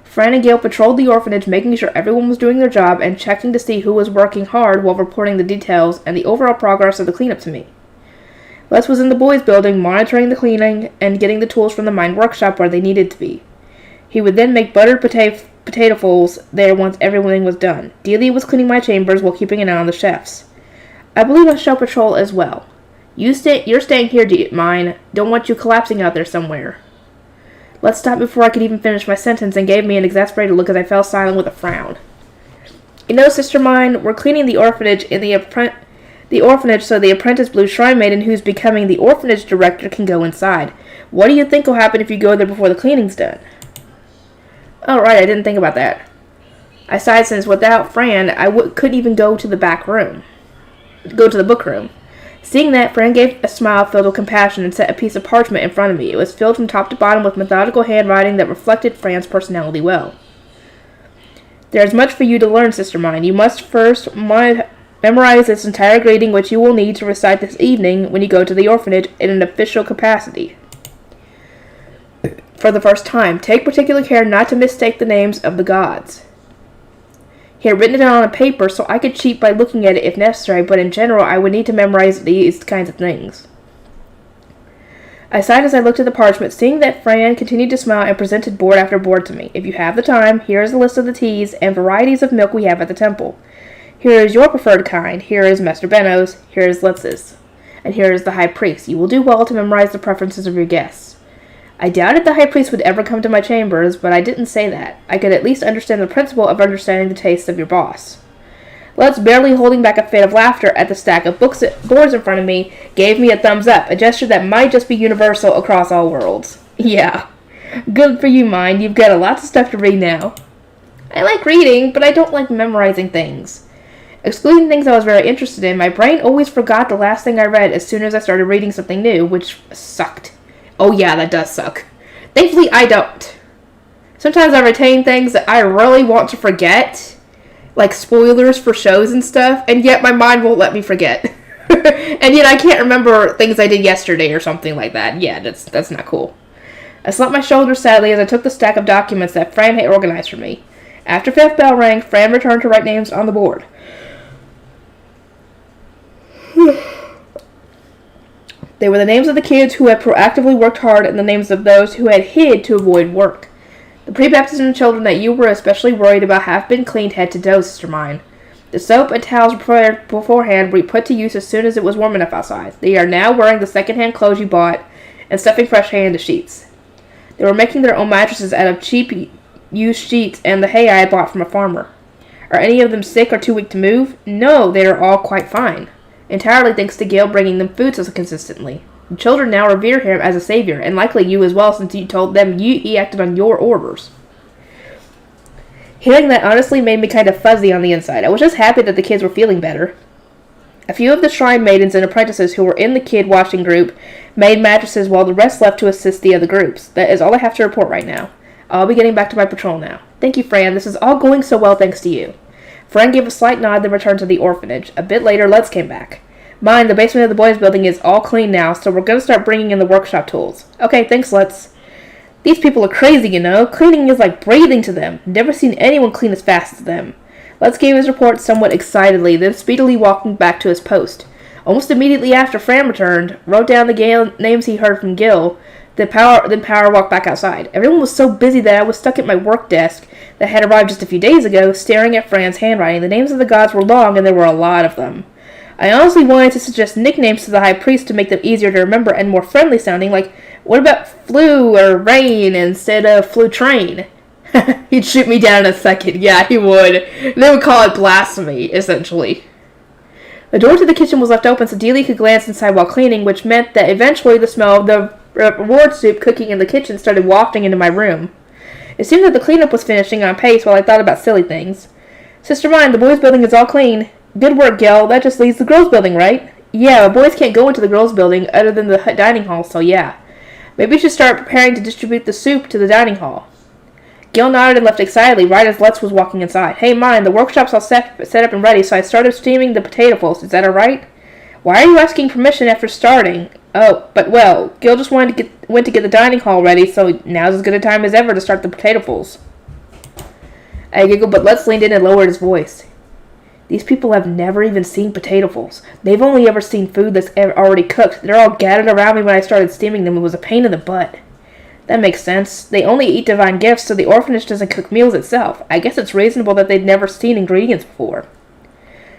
Fran and Gil patrolled the orphanage, making sure everyone was doing their job and checking to see who was working hard while reporting the details and the overall progress of the cleanup to me. Lutz was in the boys' building, monitoring the cleaning and getting the tools from the Myne workshop where they needed to be. He would then make buttered potatofuls there once everything was done. Delia was cleaning my chambers while keeping an eye on the chefs. I believe I shall patrol as well. You're staying here, Myne. Don't want you collapsing out there somewhere. Let's stop before I could even finish my sentence and gave me an exasperated look as I fell silent with a frown. You know, Sister Myne, we're cleaning the orphanage so the apprentice blue shrine maiden who's becoming the orphanage director can go inside. What do you think will happen if you go there before the cleaning's done? Oh, right, I didn't think about that. I sighed since without Fran, I couldn't even go to the back room. Go to the book room. Seeing that, Fran gave a smile filled with compassion and set a piece of parchment in front of me. It was filled from top to bottom with methodical handwriting that reflected Fran's personality well. There is much for you to learn, Sister Myne. You must first memorize this entire greeting, which you will need to recite this evening when you go to the orphanage in an official capacity. For the first time, take particular care not to mistake the names of the gods. He had written it down on paper so I could cheat by looking at it if necessary, but in general I would need to memorize these kinds of things. I sighed as I looked at the parchment, seeing that Fran continued to smile and presented board after board to me. If you have the time, here is a list of the teas and varieties of milk we have at the temple. Here is your preferred kind, here is Master Benno's, here is Lutz's, and here is the High Priest. You will do well to memorize the preferences of your guests. I doubted the High Priest would ever come to my chambers, but I didn't say that. I could at least understand the principle of understanding the tastes of your boss. Lutz, barely holding back a fit of laughter at the stack of boards in front of me, gave me a thumbs up, a gesture that might just be universal across all worlds. Yeah. Good for you, Myne. You've got lots of stuff to read now. I like reading, but I don't like memorizing things. Excluding things I was very interested in, my brain always forgot the last thing I read as soon as I started reading something new, which sucked. Oh yeah, that does suck. Thankfully, I don't. Sometimes I retain things that I really want to forget, like spoilers for shows and stuff, and yet my mind won't let me forget. And yet I can't remember things I did yesterday or something like that. Yeah, that's not cool. I slumped my shoulders sadly as I took the stack of documents that Fran had organized for me. After fifth bell rang, Fran returned to write names on the board. They were the names of the kids who had proactively worked hard and the names of those who had hid to avoid work. The pre-baptism children that you were especially worried about have been cleaned head to toe, Sister Myne. The soap and towels prepared beforehand were put to use as soon as it was warm enough outside. They are now wearing the second-hand clothes you bought and stuffing fresh hay into sheets. They were making their own mattresses out of cheap used sheets and the hay I had bought from a farmer. Are any of them sick or too weak to move? No, they are all quite fine. Entirely thanks to Gale bringing them food so consistently. The children now revere him as a savior, and likely you as well since you told them he acted on your orders. Hearing that honestly made me kind of fuzzy on the inside. I was just happy that the kids were feeling better. A few of the shrine maidens and apprentices who were in the kid watching group made mattresses while the rest left to assist the other groups. That is all I have to report right now. I'll be getting back to my patrol now. Thank you, Fran. This is all going so well thanks to you. Fran gave a slight nod, then returned to the orphanage. A bit later, Lutz came back. Myne, the basement of the boys' building is all clean now, so we're going to start bringing in the workshop tools. Okay, thanks, Lutz. These people are crazy, you know. Cleaning is like breathing to them. Never seen anyone clean as fast as them. Lutz gave his report somewhat excitedly, then speedily walking back to his post. Almost immediately after Fran returned, wrote down the names he heard from Gil, then Power walked back outside. Everyone was so busy that I was stuck at my work desk that had arrived just a few days ago, staring at Fran's handwriting. The names of the gods were long, and there were a lot of them. I honestly wanted to suggest nicknames to the High Priest to make them easier to remember and more friendly sounding, like, what about Flu or Rain instead of Flu Train? He'd shoot me down in a second. Yeah, he would. They would call it blasphemy, essentially. The door to the kitchen was left open so Delia could glance inside while cleaning, which meant that eventually the smell of the reward soup cooking in the kitchen started wafting into my room. It seemed that the cleanup was finishing on pace while I thought about silly things. Sister Myne, the boys' building is all clean. Good work, Gil. That just leaves the girls' building, right? Yeah, boys can't go into the girls' building other than the dining hall, so yeah. Maybe we should start preparing to distribute the soup to the dining hall. Gil nodded and left excitedly right as Lutz was walking inside. Hey, Myne, the workshop's all set up and ready, so I started steaming the potatoes. Is that alright? Why are you asking permission after starting? Oh, but well, Gil just went to get the dining hall ready, so now's as good a time as ever to start the potatoes. I giggled, but Lutz leaned in and lowered his voice. These people have never even seen potatoes. They've only ever seen food that's already cooked. They're all gathered around me when I started steaming them. It was a pain in the butt. That makes sense. They only eat divine gifts, so the orphanage doesn't cook meals itself. I guess it's reasonable that they'd never seen ingredients before.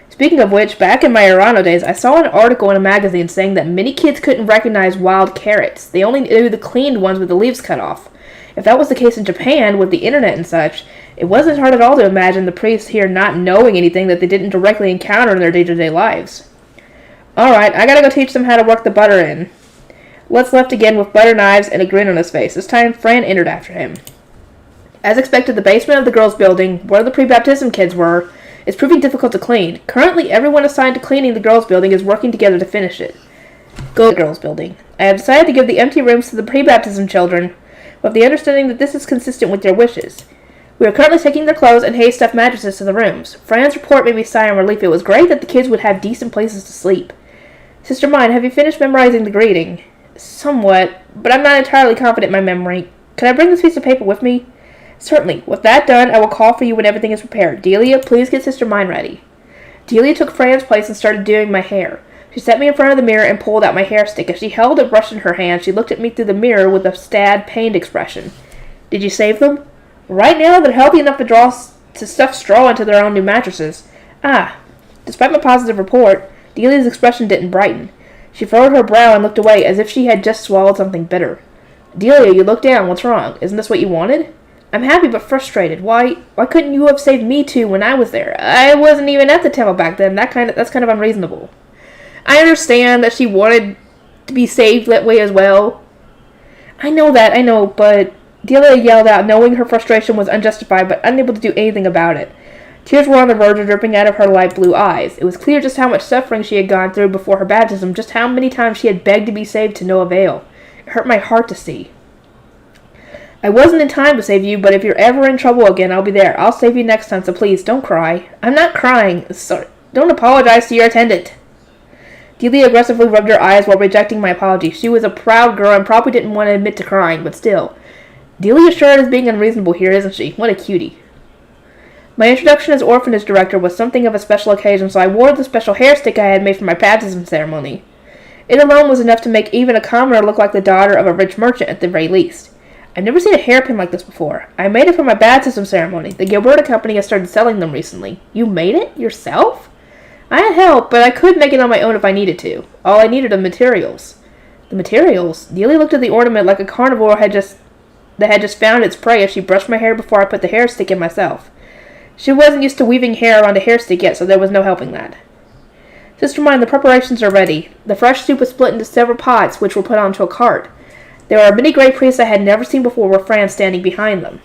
Speaking of which, back in my Irano days, I saw an article in a magazine saying that many kids couldn't recognize wild carrots. They only knew the cleaned ones with the leaves cut off. If that was the case in Japan, with the internet and such, it wasn't hard at all to imagine the priests here not knowing anything that they didn't directly encounter in their day-to-day lives. Alright, I gotta go teach them how to work the butter in. Lutz left again with butter knives and a grin on his face. This time, Fran entered after him. As expected, the basement of the girls' building, where the pre-baptism kids were, It's proving difficult to clean. Currently, everyone assigned to cleaning the girls' building is working together to finish it. Go to the girls' building. I have decided to give the empty rooms to the pre-baptism children, with the understanding that this is consistent with their wishes. We are currently taking their clothes and hay-stuffed mattresses to the rooms. Fran's report made me sigh in relief. It was great that the kids would have decent places to sleep. Sister Myne, have you finished memorizing the greeting? Somewhat, but I'm not entirely confident in my memory. Can I bring this piece of paper with me? Certainly. With that done, I will call for you when everything is prepared. Delia, please get Sister Myne ready. Delia took Fran's place and started doing my hair. She set me in front of the mirror and pulled out my hair stick. As she held a brush in her hand, she looked at me through the mirror with a sad, pained expression. Did you save them? Right now, they're healthy enough to stuff straw into their own new mattresses. Ah. Despite my positive report, Delia's expression didn't brighten. She furrowed her brow and looked away as if she had just swallowed something bitter. Delia, you look down. What's wrong? Isn't this what you wanted? I'm happy but frustrated. Why couldn't you have saved me too when I was there? I wasn't even at the temple back then. That's kind of unreasonable. I understand that she wanted to be saved that way as well. I know, but Delia yelled out, knowing her frustration was unjustified but unable to do anything about it. Tears were on the verge of dripping out of her light blue eyes. It was clear just how much suffering she had gone through before her baptism, just how many times she had begged to be saved to no avail. It hurt my heart to see. I wasn't in time to save you, but if you're ever in trouble again, I'll be there. I'll save you next time, so please, don't cry. I'm not crying. Sorry. Don't apologize to your attendant. Delia aggressively rubbed her eyes while rejecting my apology. She was a proud girl and probably didn't want to admit to crying, but still. Delia sure is being unreasonable here, isn't she? What a cutie. My introduction as orphanage director was something of a special occasion, so I wore the special hair stick I had made for my baptism ceremony. It alone was enough to make even a commoner look like the daughter of a rich merchant at the very least. I've never seen a hairpin like this before. I made it for my baptism ceremony. The Gilberta company has started selling them recently. You made it? Yourself? I had help, but I could make it on my own if I needed to. All I needed are materials. The materials? Delia looked at the ornament like a carnivore that had just found its prey as she brushed my hair before I put the hair stick in myself. She wasn't used to weaving hair around a hair stick yet, so there was no helping that. Sister Myne, the preparations are ready. The fresh soup was split into several pots, which were put onto a cart. There are many great priests I had never seen before with Fran standing behind them.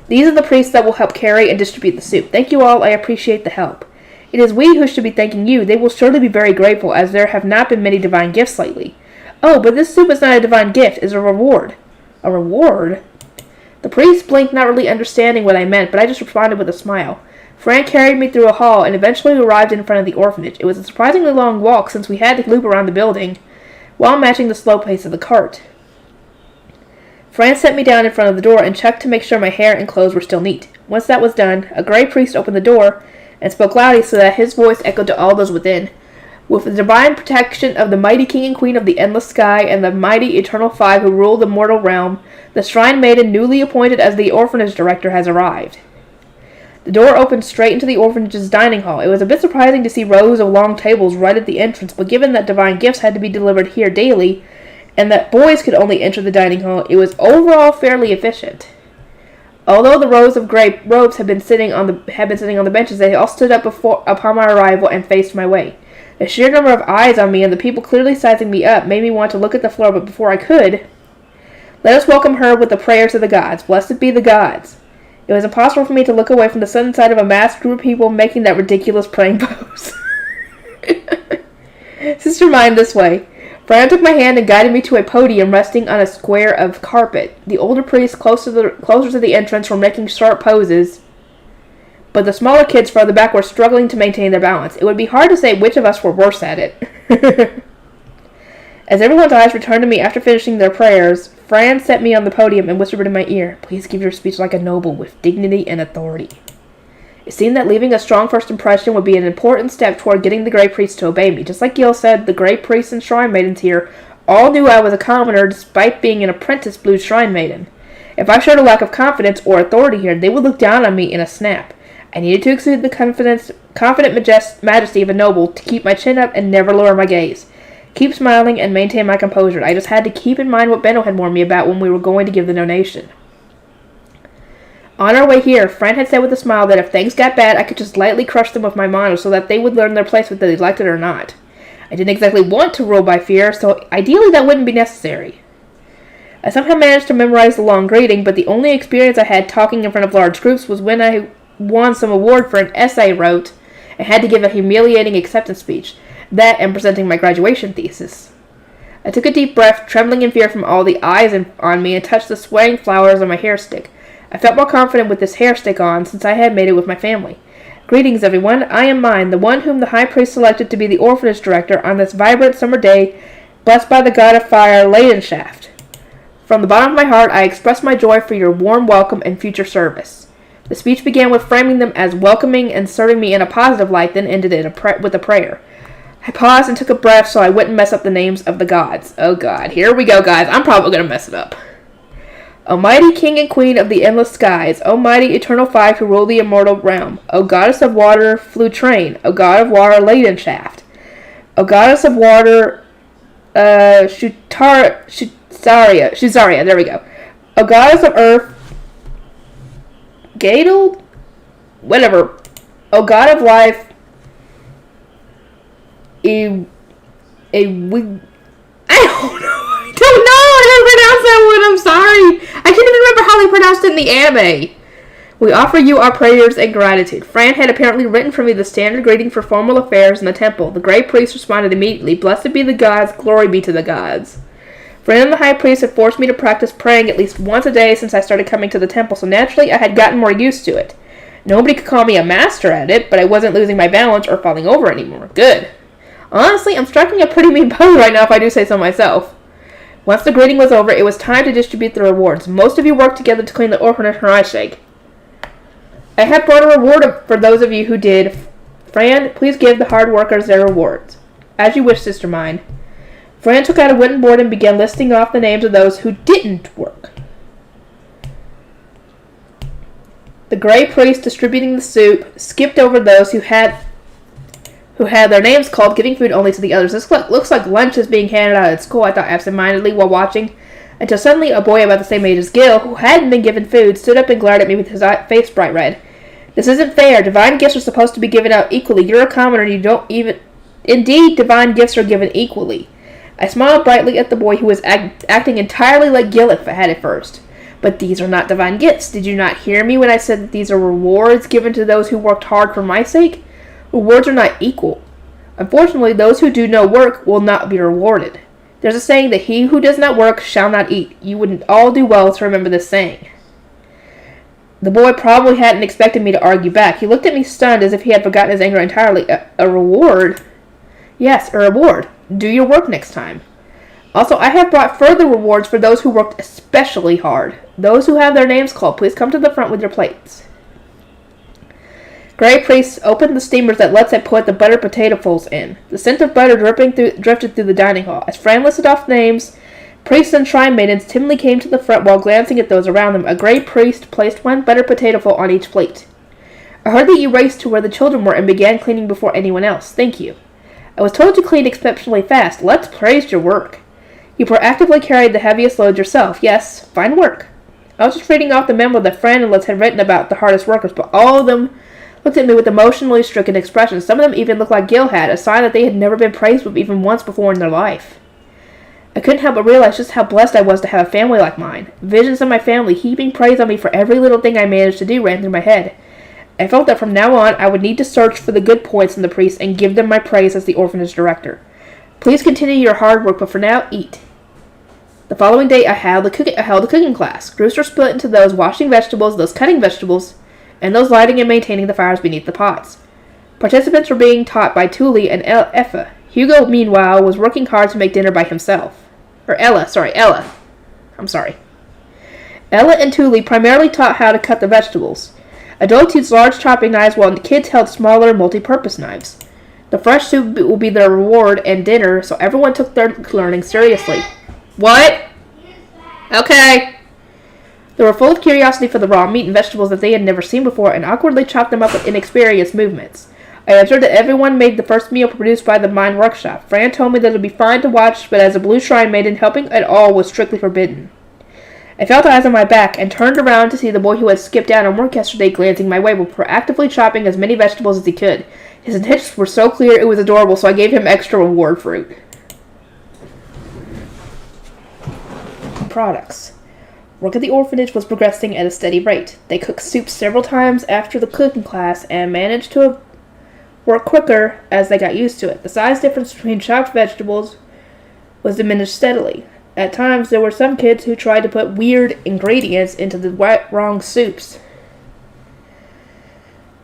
These are the priests that will help carry and distribute the soup. Thank you all, I appreciate the help. It is we who should be thanking you. They will surely be very grateful, as there have not been many divine gifts lately. Oh, but this soup is not a divine gift, it's a reward. A reward? The priest blinked, not really understanding what I meant, but I just responded with a smile. Fran carried me through a hall and eventually arrived in front of the orphanage. It was a surprisingly long walk since we had to loop around the building, while matching the slow pace of the cart. Fran set me down in front of the door and checked to make sure my hair and clothes were still neat. Once that was done, a gray priest opened the door and spoke loudly so that his voice echoed to all those within. With the divine protection of the mighty king and queen of the endless sky and the mighty eternal five who rule the mortal realm, the shrine maiden newly appointed as the orphanage director has arrived. The door opened straight into the orphanage's dining hall. It was a bit surprising to see rows of long tables right at the entrance, but given that divine gifts had to be delivered here daily, and that boys could only enter the dining hall, it was overall fairly efficient. Although the rows of gray robes had been sitting on the benches, they all stood up upon my arrival and faced my way. The sheer number of eyes on me and the people clearly sizing me up made me want to look at the floor, but before I could, let us welcome her with the prayers of the gods. Blessed be the gods. It was impossible for me to look away from the sudden sight of a masked group of people making that ridiculous praying pose. Sister Myne, this way. Fran took my hand and guided me to a podium resting on a square of carpet. The older priests closer to the entrance were making sharp poses, but the smaller kids farther back were struggling to maintain their balance. It would be hard to say which of us were worse at it. As everyone's eyes returned to me after finishing their prayers, Fran set me on the podium and whispered in my ear, "Please give your speech like a noble, with dignity and authority." It seemed that leaving a strong first impression would be an important step toward getting the Grey Priest to obey me. Just like Gil said, the Grey Priests and Shrine Maidens here all knew I was a commoner despite being an apprentice Blue Shrine Maiden. If I showed a lack of confidence or authority here, they would look down on me in a snap. I needed to exude the confident majesty of a noble to keep my chin up and never lower my gaze. Keep smiling and maintain my composure. I just had to keep in mind what Benno had warned me about when we were going to give the donation. On our way here, Fran had said with a smile that if things got bad, I could just lightly crush them with my mano so that they would learn their place whether they liked it or not. I didn't exactly want to rule by fear, so ideally that wouldn't be necessary. I somehow managed to memorize the long greeting, but the only experience I had talking in front of large groups was when won some award for an essay I wrote and had to give a humiliating acceptance speech. That and presenting my graduation thesis. I took a deep breath, trembling in fear from all the eyes on me, and touched the swaying flowers on my hair stick. I felt more confident with this hair stick on, since I had made it with my family. Greetings, everyone. I am Myne, the one whom the High Priest selected to be the orphanage director on this vibrant summer day, blessed by the god of fire, Leidenschaft. From the bottom of my heart, I express my joy for your warm welcome and future service. The speech began with framing them as welcoming and serving me in a positive light, then ended with a prayer. I paused and took a breath so I wouldn't mess up the names of the gods. Oh god, here we go, guys. I'm probably going to mess it up. O mighty king and queen of the endless skies, O mighty eternal five who rule the immortal realm, O goddess of water, Flew Train, O god of water, Leidenschaft, O goddess of water, Shuzaria, there we go. O goddess of earth, Gadel? Whatever. O god of life, I don't know how to pronounce that one. I'm sorry. I can't even remember how they pronounced it in the anime. We offer you our prayers and gratitude. Fran had apparently written for me the standard greeting for formal affairs in the temple. The great priest responded immediately, "Blessed be the gods, glory be to the gods." Fran and the high priest had forced me to practice praying at least once a day since I started coming to the temple, so naturally I had gotten more used to it. Nobody could call me a master at it, but I wasn't losing my balance or falling over anymore. Good. Honestly, I'm striking a pretty mean pose right now if I do say so myself. Once the greeting was over, it was time to distribute the rewards. Most of you worked together to clean the orphanage for my sake. I have brought a reward for those of you who did. Fran, please give the hard workers their rewards. As you wish, Sister Myne. Fran took out a wooden board and began listing off the names of those who didn't work. The Grey Priest, distributing the soup, skipped over those who had their names called, giving food only to the others. This looks like lunch is being handed out at school, I thought absentmindedly while watching, until suddenly a boy about the same age as Gil, who hadn't been given food, stood up and glared at me with his face bright red. This isn't fair. Divine gifts are supposed to be given out equally. You're a commoner and you don't even... Indeed, divine gifts are given equally. I smiled brightly at the boy who was acting entirely like Gil had at first. But these are not divine gifts. Did you not hear me when I said that these are rewards given to those who worked hard for my sake? Rewards are not equal. Unfortunately, those who do no work will not be rewarded. There's a saying that he who does not work shall not eat. You would all do well to remember this saying. The boy probably hadn't expected me to argue back. He looked at me stunned as if he had forgotten his anger entirely. A reward? Yes, a reward. Do your work next time. Also, I have brought further rewards for those who worked especially hard. Those who have their names called, please come to the front with your plates. Grey Priest opened the steamers that Lutz had put the buttered potato fulls in. The scent of butter drifted through the dining hall. As Fran listed off names, priests and shrine maidens timidly came to the front while glancing at those around them. A Grey Priest placed one buttered potato full on each plate. I heard that you raced to where the children were and began cleaning before anyone else. Thank you. I was told you cleaned exceptionally fast. Lutz praised your work. You proactively carried the heaviest loads yourself. Yes, fine work. I was just reading off the memo that Fran and Lutz had written about the hardest workers, but all of them looked at me with emotionally stricken expressions. Some of them even looked like Gil had, a sign that they had never been praised with even once before in their life. I couldn't help but realize just how blessed I was to have a family like mine. Visions of my family heaping praise on me for every little thing I managed to do ran through my head. I felt that from now on I would need to search for the good points in the priests and give them my praise as the orphanage director. Please continue your hard work, but for now, eat. The following day I held a cooking class. Groups were split into those washing vegetables, those cutting vegetables, and those lighting and maintaining the fires beneath the pots. Participants were being taught by Thule and Effa. Hugo, meanwhile, was working hard to make dinner by himself. Ella. Ella and Thule primarily taught how to cut the vegetables. Adults used large chopping knives while the kids held smaller multi-purpose knives. The fresh soup will be their reward and dinner, so everyone took their learning seriously. What? Okay. They were full of curiosity for the raw meat and vegetables that they had never seen before and awkwardly chopped them up with inexperienced movements. I observed that everyone made the first meal produced by the Myne workshop. Fran told me that it would be fine to watch, but as a blue shrine maiden, helping at all was strictly forbidden. I felt eyes on my back and turned around to see the boy who had skipped out on work yesterday glancing my way while proactively chopping as many vegetables as he could. His intentions were so clear it was adorable, so I gave him extra reward fruit. Products. Work at the orphanage was progressing at a steady rate. They cooked soup several times after the cooking class and managed to work quicker as they got used to it. The size difference between chopped vegetables was diminished steadily. At times, there were some kids who tried to put weird ingredients into the wrong soups.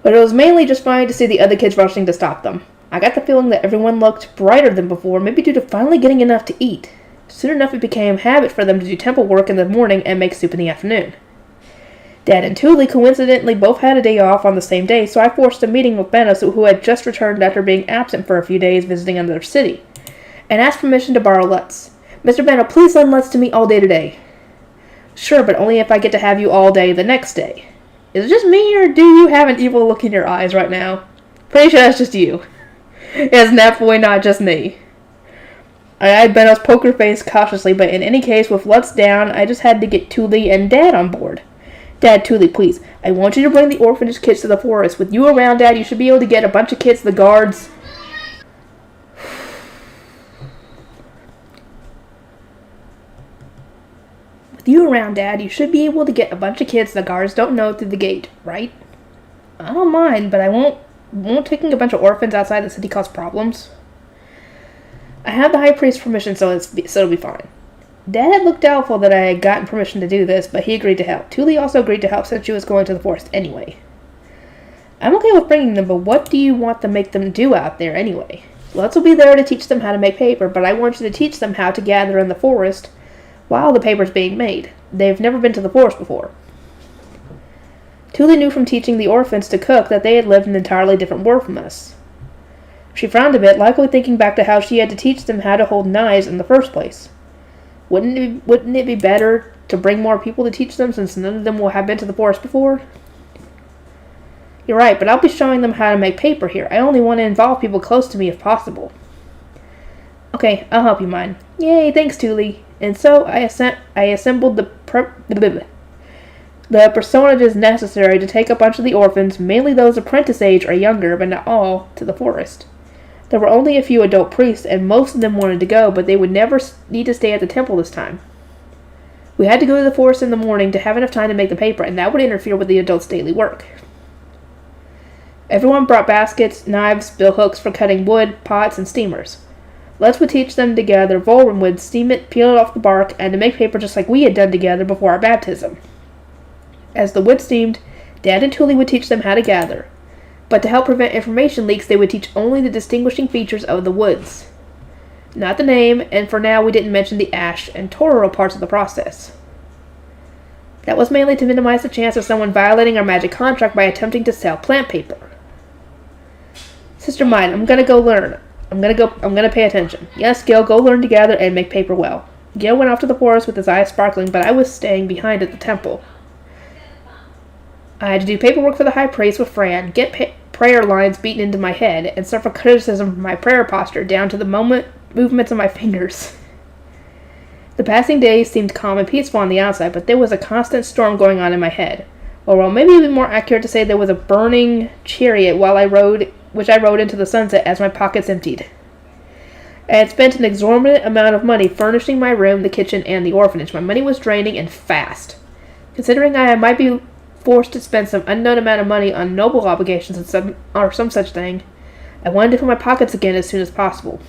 But it was mainly just funny to see the other kids rushing to stop them. I got the feeling that everyone looked brighter than before, maybe due to finally getting enough to eat. Soon enough, it became a habit for them to do temple work in the morning and make soup in the afternoon. Dad and Thule coincidentally both had a day off on the same day, so I forced a meeting with Bennis, who had just returned after being absent for a few days visiting another city, and asked permission to borrow Lutz. Mr. Benno, please lend Lutz to me all day today. Sure, but only if I get to have you all day the next day. Is it just me, or do you have an evil look in your eyes right now? Pretty sure that's just you. It's definitely not just me. I eyed Benno's poker face cautiously, but in any case, with Lutz down, I just had to get Thule and Dad on board. Dad, Thule, please. I want you to bring the orphanage kids to the forest. With you around, Dad, you should be able to get a bunch of kids the guards. With you around, Dad, you should be able to get a bunch of kids the guards don't know through the gate, right? I don't mind, but I won't taking a bunch of orphans outside the city cause problems. I have the high priest's permission, so it'll be fine. Dad had looked doubtful that I had gotten permission to do this, but he agreed to help. Thule also agreed to help since she was going to the forest anyway. I'm okay with bringing them, but what do you want to make them do out there anyway? Lutz will be there to teach them how to make paper, but I want you to teach them how to gather in the forest while the paper's being made. They've never been to the forest before. Thule knew from teaching the orphans to cook that they had lived an entirely different world from us. She frowned a bit, likely thinking back to how she had to teach them how to hold knives in the first place. Wouldn't it be better to bring more people to teach them, since none of them will have been to the forest before? You're right, but I'll be showing them how to make paper here. I only want to involve people close to me if possible. Okay, I'll help you, Myne. Yay, thanks, Thule. And so I assembled the personages necessary to take a bunch of the orphans, mainly those apprentice age or younger, but not all, to the forest. There were only a few adult priests, and most of them wanted to go, but they would never need to stay at the temple this time. We had to go to the forest in the morning to have enough time to make the paper, and that would interfere with the adults' daily work. Everyone brought baskets, knives, billhooks for cutting wood, pots, and steamers. Lutz would teach them to gather Bookworm wood, steam it, peel it off the bark, and to make paper just like we had done together before our baptism. As the wood steamed, Dad and Thule would teach them how to gather. But to help prevent information leaks, they would teach only the distinguishing features of the woods. Not the name, and for now we didn't mention the ash and torero parts of the process. That was mainly to minimize the chance of someone violating our magic contract by attempting to sell plant paper. Sister Myne, I'm gonna go learn. I'm gonna pay attention. Yes, Gil, go learn to gather and make paper well. Gil went off to the forest with his eyes sparkling, but I was staying behind at the temple. I had to do paperwork for the high priest with Fran, get prayer lines beaten into my head, and suffer criticism for my prayer posture down to the movements of my fingers. The passing days seemed calm and peaceful on the outside, but there was a constant storm going on in my head. Or well, maybe it would be more accurate to say there was a burning chariot which I rode into the sunset as my pockets emptied. I had spent an exorbitant amount of money furnishing my room, the kitchen, and the orphanage. My money was draining and fast. Considering I might be forced to spend some unknown amount of money on noble obligations or some such thing, I wanted to fill my pockets again as soon as possible.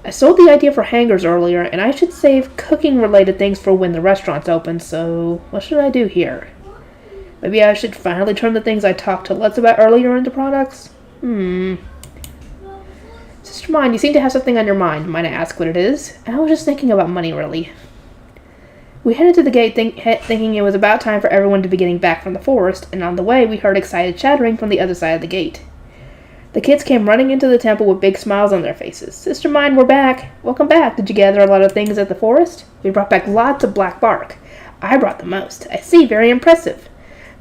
I sold the idea for hangars earlier, and I should save cooking-related things for when the restaurant's open, so what should I do here? Maybe I should finally turn the things I talked to Lutz about earlier into products? Sister Myne, you seem to have something on your mind. Might I ask what it is? I was just thinking about money, really. We headed to the gate thinking it was about time for everyone to be getting back from the forest, and on the way we heard excited chattering from the other side of the gate. The kids came running into the temple with big smiles on their faces. Sister Myne, we're back. Welcome back. Did you gather a lot of things at the forest? We brought back lots of black bark. I brought the most. I see, very impressive.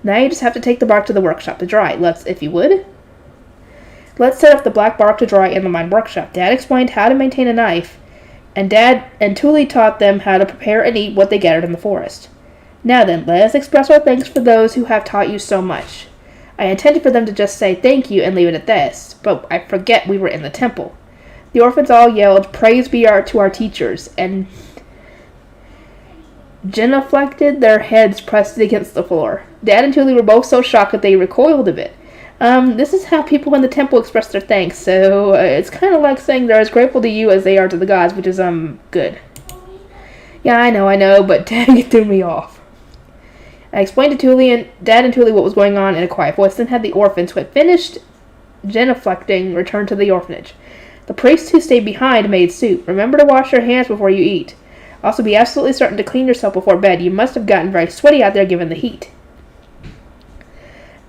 Now you just have to take the bark to the workshop to dry. Let's, if you would. Let's set up the black bark to dry in the Myne workshop. Dad explained how to maintain a knife, and Dad and Thule taught them how to prepare and eat what they gathered in the forest. Now then, let us express our thanks for those who have taught you so much. I intended for them to just say thank you and leave it at this, but I forget we were in the temple. The orphans all yelled, "Praise be to our teachers," and genuflected, their heads pressed against the floor. Dad and Tuli were both so shocked that they recoiled a bit. This is how people in the temple express their thanks, so it's kind of like saying they're as grateful to you as they are to the gods, which is, good. Yeah, I know, but dang, it threw me off. I explained to Dad and Tuli what was going on in a quiet voice, then had the orphans, who had finished genuflecting, return to the orphanage. The priests who stayed behind made soup. Remember to wash your hands before you eat. Also, be absolutely certain to clean yourself before bed. You must have gotten very sweaty out there given the heat.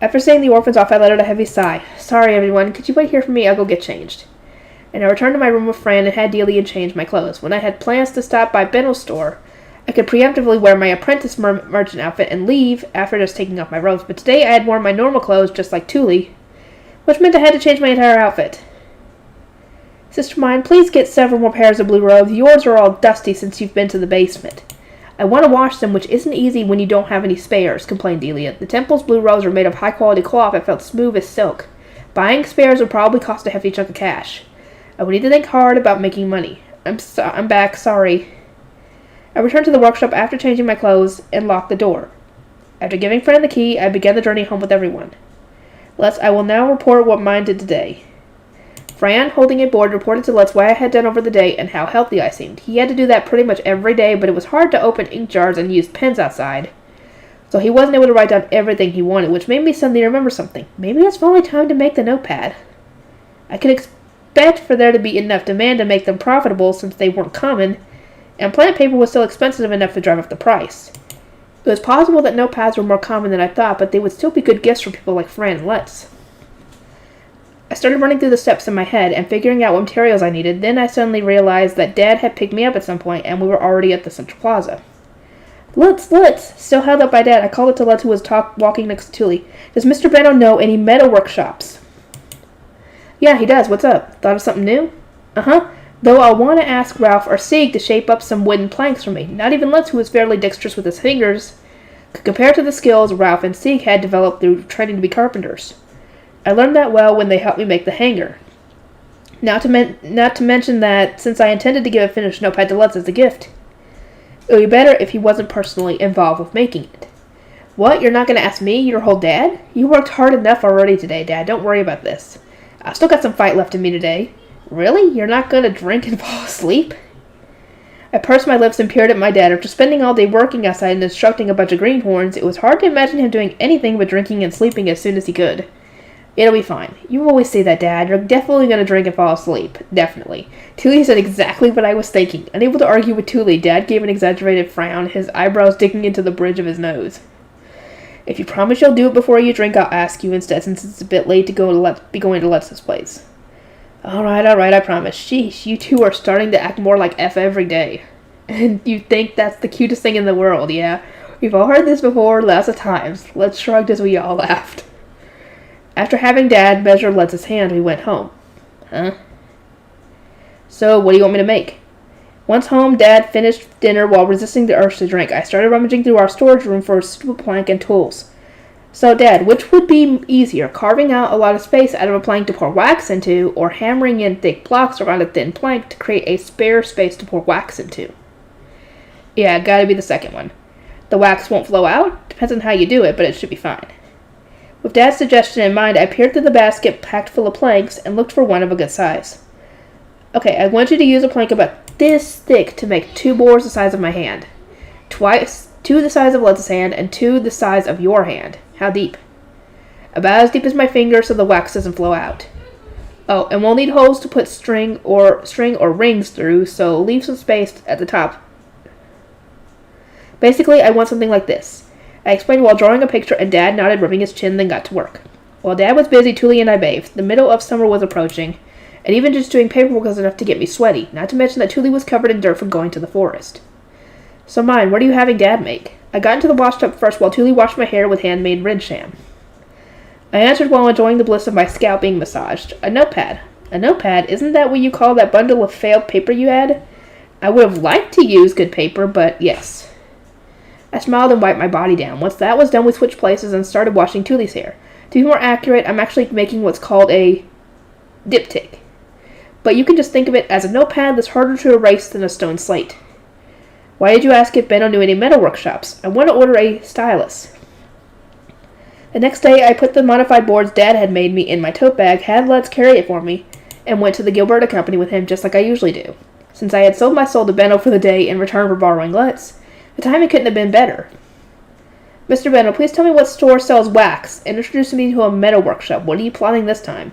After seeing the orphans off, I let out a heavy sigh. Sorry, everyone. Could you wait here for me? I'll go get changed. And I returned to my room with Fran and had Delia change my clothes. When I had plans to stop by Benno's store, I could preemptively wear my apprentice merchant outfit and leave after just taking off my robes, but today I had worn my normal clothes just like Tuli, which meant I had to change my entire outfit. Sister Myne, please get several more pairs of blue robes. Yours are all dusty since you've been to the basement. I want to wash them, which isn't easy when you don't have any spares, complained Delia. The temple's blue robes were made of high-quality cloth that felt smooth as silk. Buying spares would probably cost a hefty chunk of cash. I would need to think hard about making money. I'm back, sorry. I returned to the workshop after changing my clothes and locked the door. After giving Fran the key, I began the journey home with everyone. Lutz, I will now report what Myne did today. Fran, holding a board, reported to Lutz what I had done over the day and how healthy I seemed. He had to do that pretty much every day, but it was hard to open ink jars and use pens outside, so he wasn't able to write down everything he wanted, which made me suddenly remember something. Maybe it's finally time to make the notepad. I could expect for there to be enough demand to make them profitable since they weren't common, and plant paper was still expensive enough to drive up the price. It was possible that notepads were more common than I thought, but they would still be good gifts for people like Fran and Lutz. I started running through the steps in my head and figuring out what materials I needed. Then I suddenly realized that Dad had picked me up at some point, and we were already at the Central Plaza. Lutz! Still held up by Dad, I called it to Lutz, who was walking next to Tuli. Does Mr. Benno know any metal workshops? Yeah, he does. What's up? Thought of something new? Uh-huh. Though I'll want to ask Ralph or Sieg to shape up some wooden planks for me. Not even Lutz, who was fairly dexterous with his fingers, could compare to the skills Ralph and Sieg had developed through training to be carpenters. I learned that well when they helped me make the hanger. Not to mention that, since I intended to give a finished notepad to Lutz as a gift, it would be better if he wasn't personally involved with making it. What? You're not going to ask me, your whole dad? You worked hard enough already today, Dad. Don't worry about this. I've still got some fight left in me today. Really? You're not going to drink and fall asleep? I pursed my lips and peered at my dad. After spending all day working outside and instructing a bunch of greenhorns, it was hard to imagine him doing anything but drinking and sleeping as soon as he could. It'll be fine. You always say that, Dad. You're definitely going to drink and fall asleep. Definitely. Tuli said exactly what I was thinking. Unable to argue with Tuli, Dad gave an exaggerated frown, his eyebrows digging into the bridge of his nose. If you promise you'll do it before you drink, I'll ask you instead, since it's a bit late to be going to Lutz's place. Alright, I promise. Sheesh, you two are starting to act more like F every day. And you think that's the cutest thing in the world, yeah? We've all heard this before, lots of times. Lutz shrugged as we all laughed. After having Dad measure Lutz's hand, we went home. Huh? So, what do you want me to make? Once home, Dad finished dinner while resisting the urge to drink. I started rummaging through our storage room for a suitable plank and tools. So, Dad, which would be easier, carving out a lot of space out of a plank to pour wax into, or hammering in thick blocks around a thin plank to create a spare space to pour wax into? Yeah, gotta be the second one. The wax won't flow out? Depends on how you do it, but it should be fine. With Dad's suggestion in mind, I peered through the basket packed full of planks and looked for one of a good size. Okay, I want you to use a plank about this thick to make 2 bores the size of my hand. 2 the size of Lutz's hand and 2 the size of your hand. How deep? About as deep as my finger so the wax doesn't flow out. Oh, and we'll need holes to put string or rings through, so leave some space at the top. Basically, I want something like this. I explained while drawing a picture, and Dad nodded, rubbing his chin, then got to work. While Dad was busy, Tuli and I bathed. The middle of summer was approaching, and even just doing paperwork was enough to get me sweaty, not to mention that Tuli was covered in dirt from going to the forest. So, Myne, what are you having Dad make? I got into the washtub first while Tuli washed my hair with handmade rinsham. I answered while enjoying the bliss of my scalp being massaged. A notepad. A notepad? Isn't that what you call that bundle of failed paper you had? I would have liked to use good paper, but yes. I smiled and wiped my body down. Once that was done, we switched places and started washing Tuli's hair. To be more accurate, I'm actually making what's called a diptych. But you can just think of it as a notepad that's harder to erase than a stone slate. Why did you ask if Benno knew any metal workshops? I want to order a stylus. The next day, I put the modified boards Dad had made me in my tote bag, had Lutz carry it for me, and went to the Gilberta Company with him just like I usually do. Since I had sold my soul to Benno for the day in return for borrowing Lutz, the timing couldn't have been better. Mr. Benno, please tell me what store sells wax, and introduce me to a metal workshop. What are you plotting this time?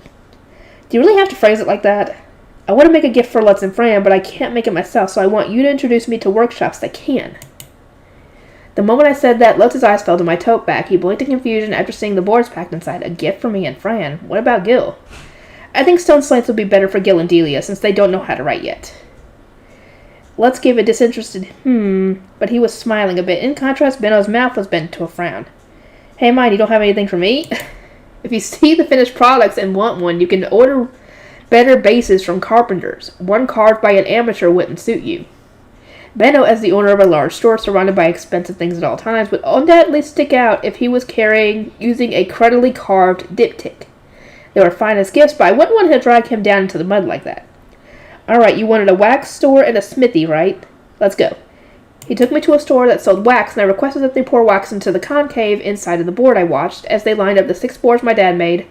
Do you really have to phrase it like that? I want to make a gift for Lutz and Fran, but I can't make it myself, so I want you to introduce me to workshops that can. The moment I said that, Lutz's eyes fell to my tote bag. He blinked in confusion after seeing the boards packed inside. A gift for me and Fran? What about Gil? I think stone slates would be better for Gil and Delia, since they don't know how to write yet. Lutz gave a disinterested but he was smiling a bit. In contrast, Benno's mouth was bent to a frown. Hey, Myne, you don't have anything for me? If you see the finished products and want one, you can order better bases from carpenters. One carved by an amateur wouldn't suit you. Benno, as the owner of a large store surrounded by expensive things at all times, would undoubtedly stick out if he was using a crudely carved diptych. They were fine as gifts, but I wouldn't want to drag him down into the mud like that. Alright, you wanted a wax store and a smithy, right? Let's go. He took me to a store that sold wax, and I requested that they pour wax into the concave inside of the board I watched as they lined up the 6 boards my dad made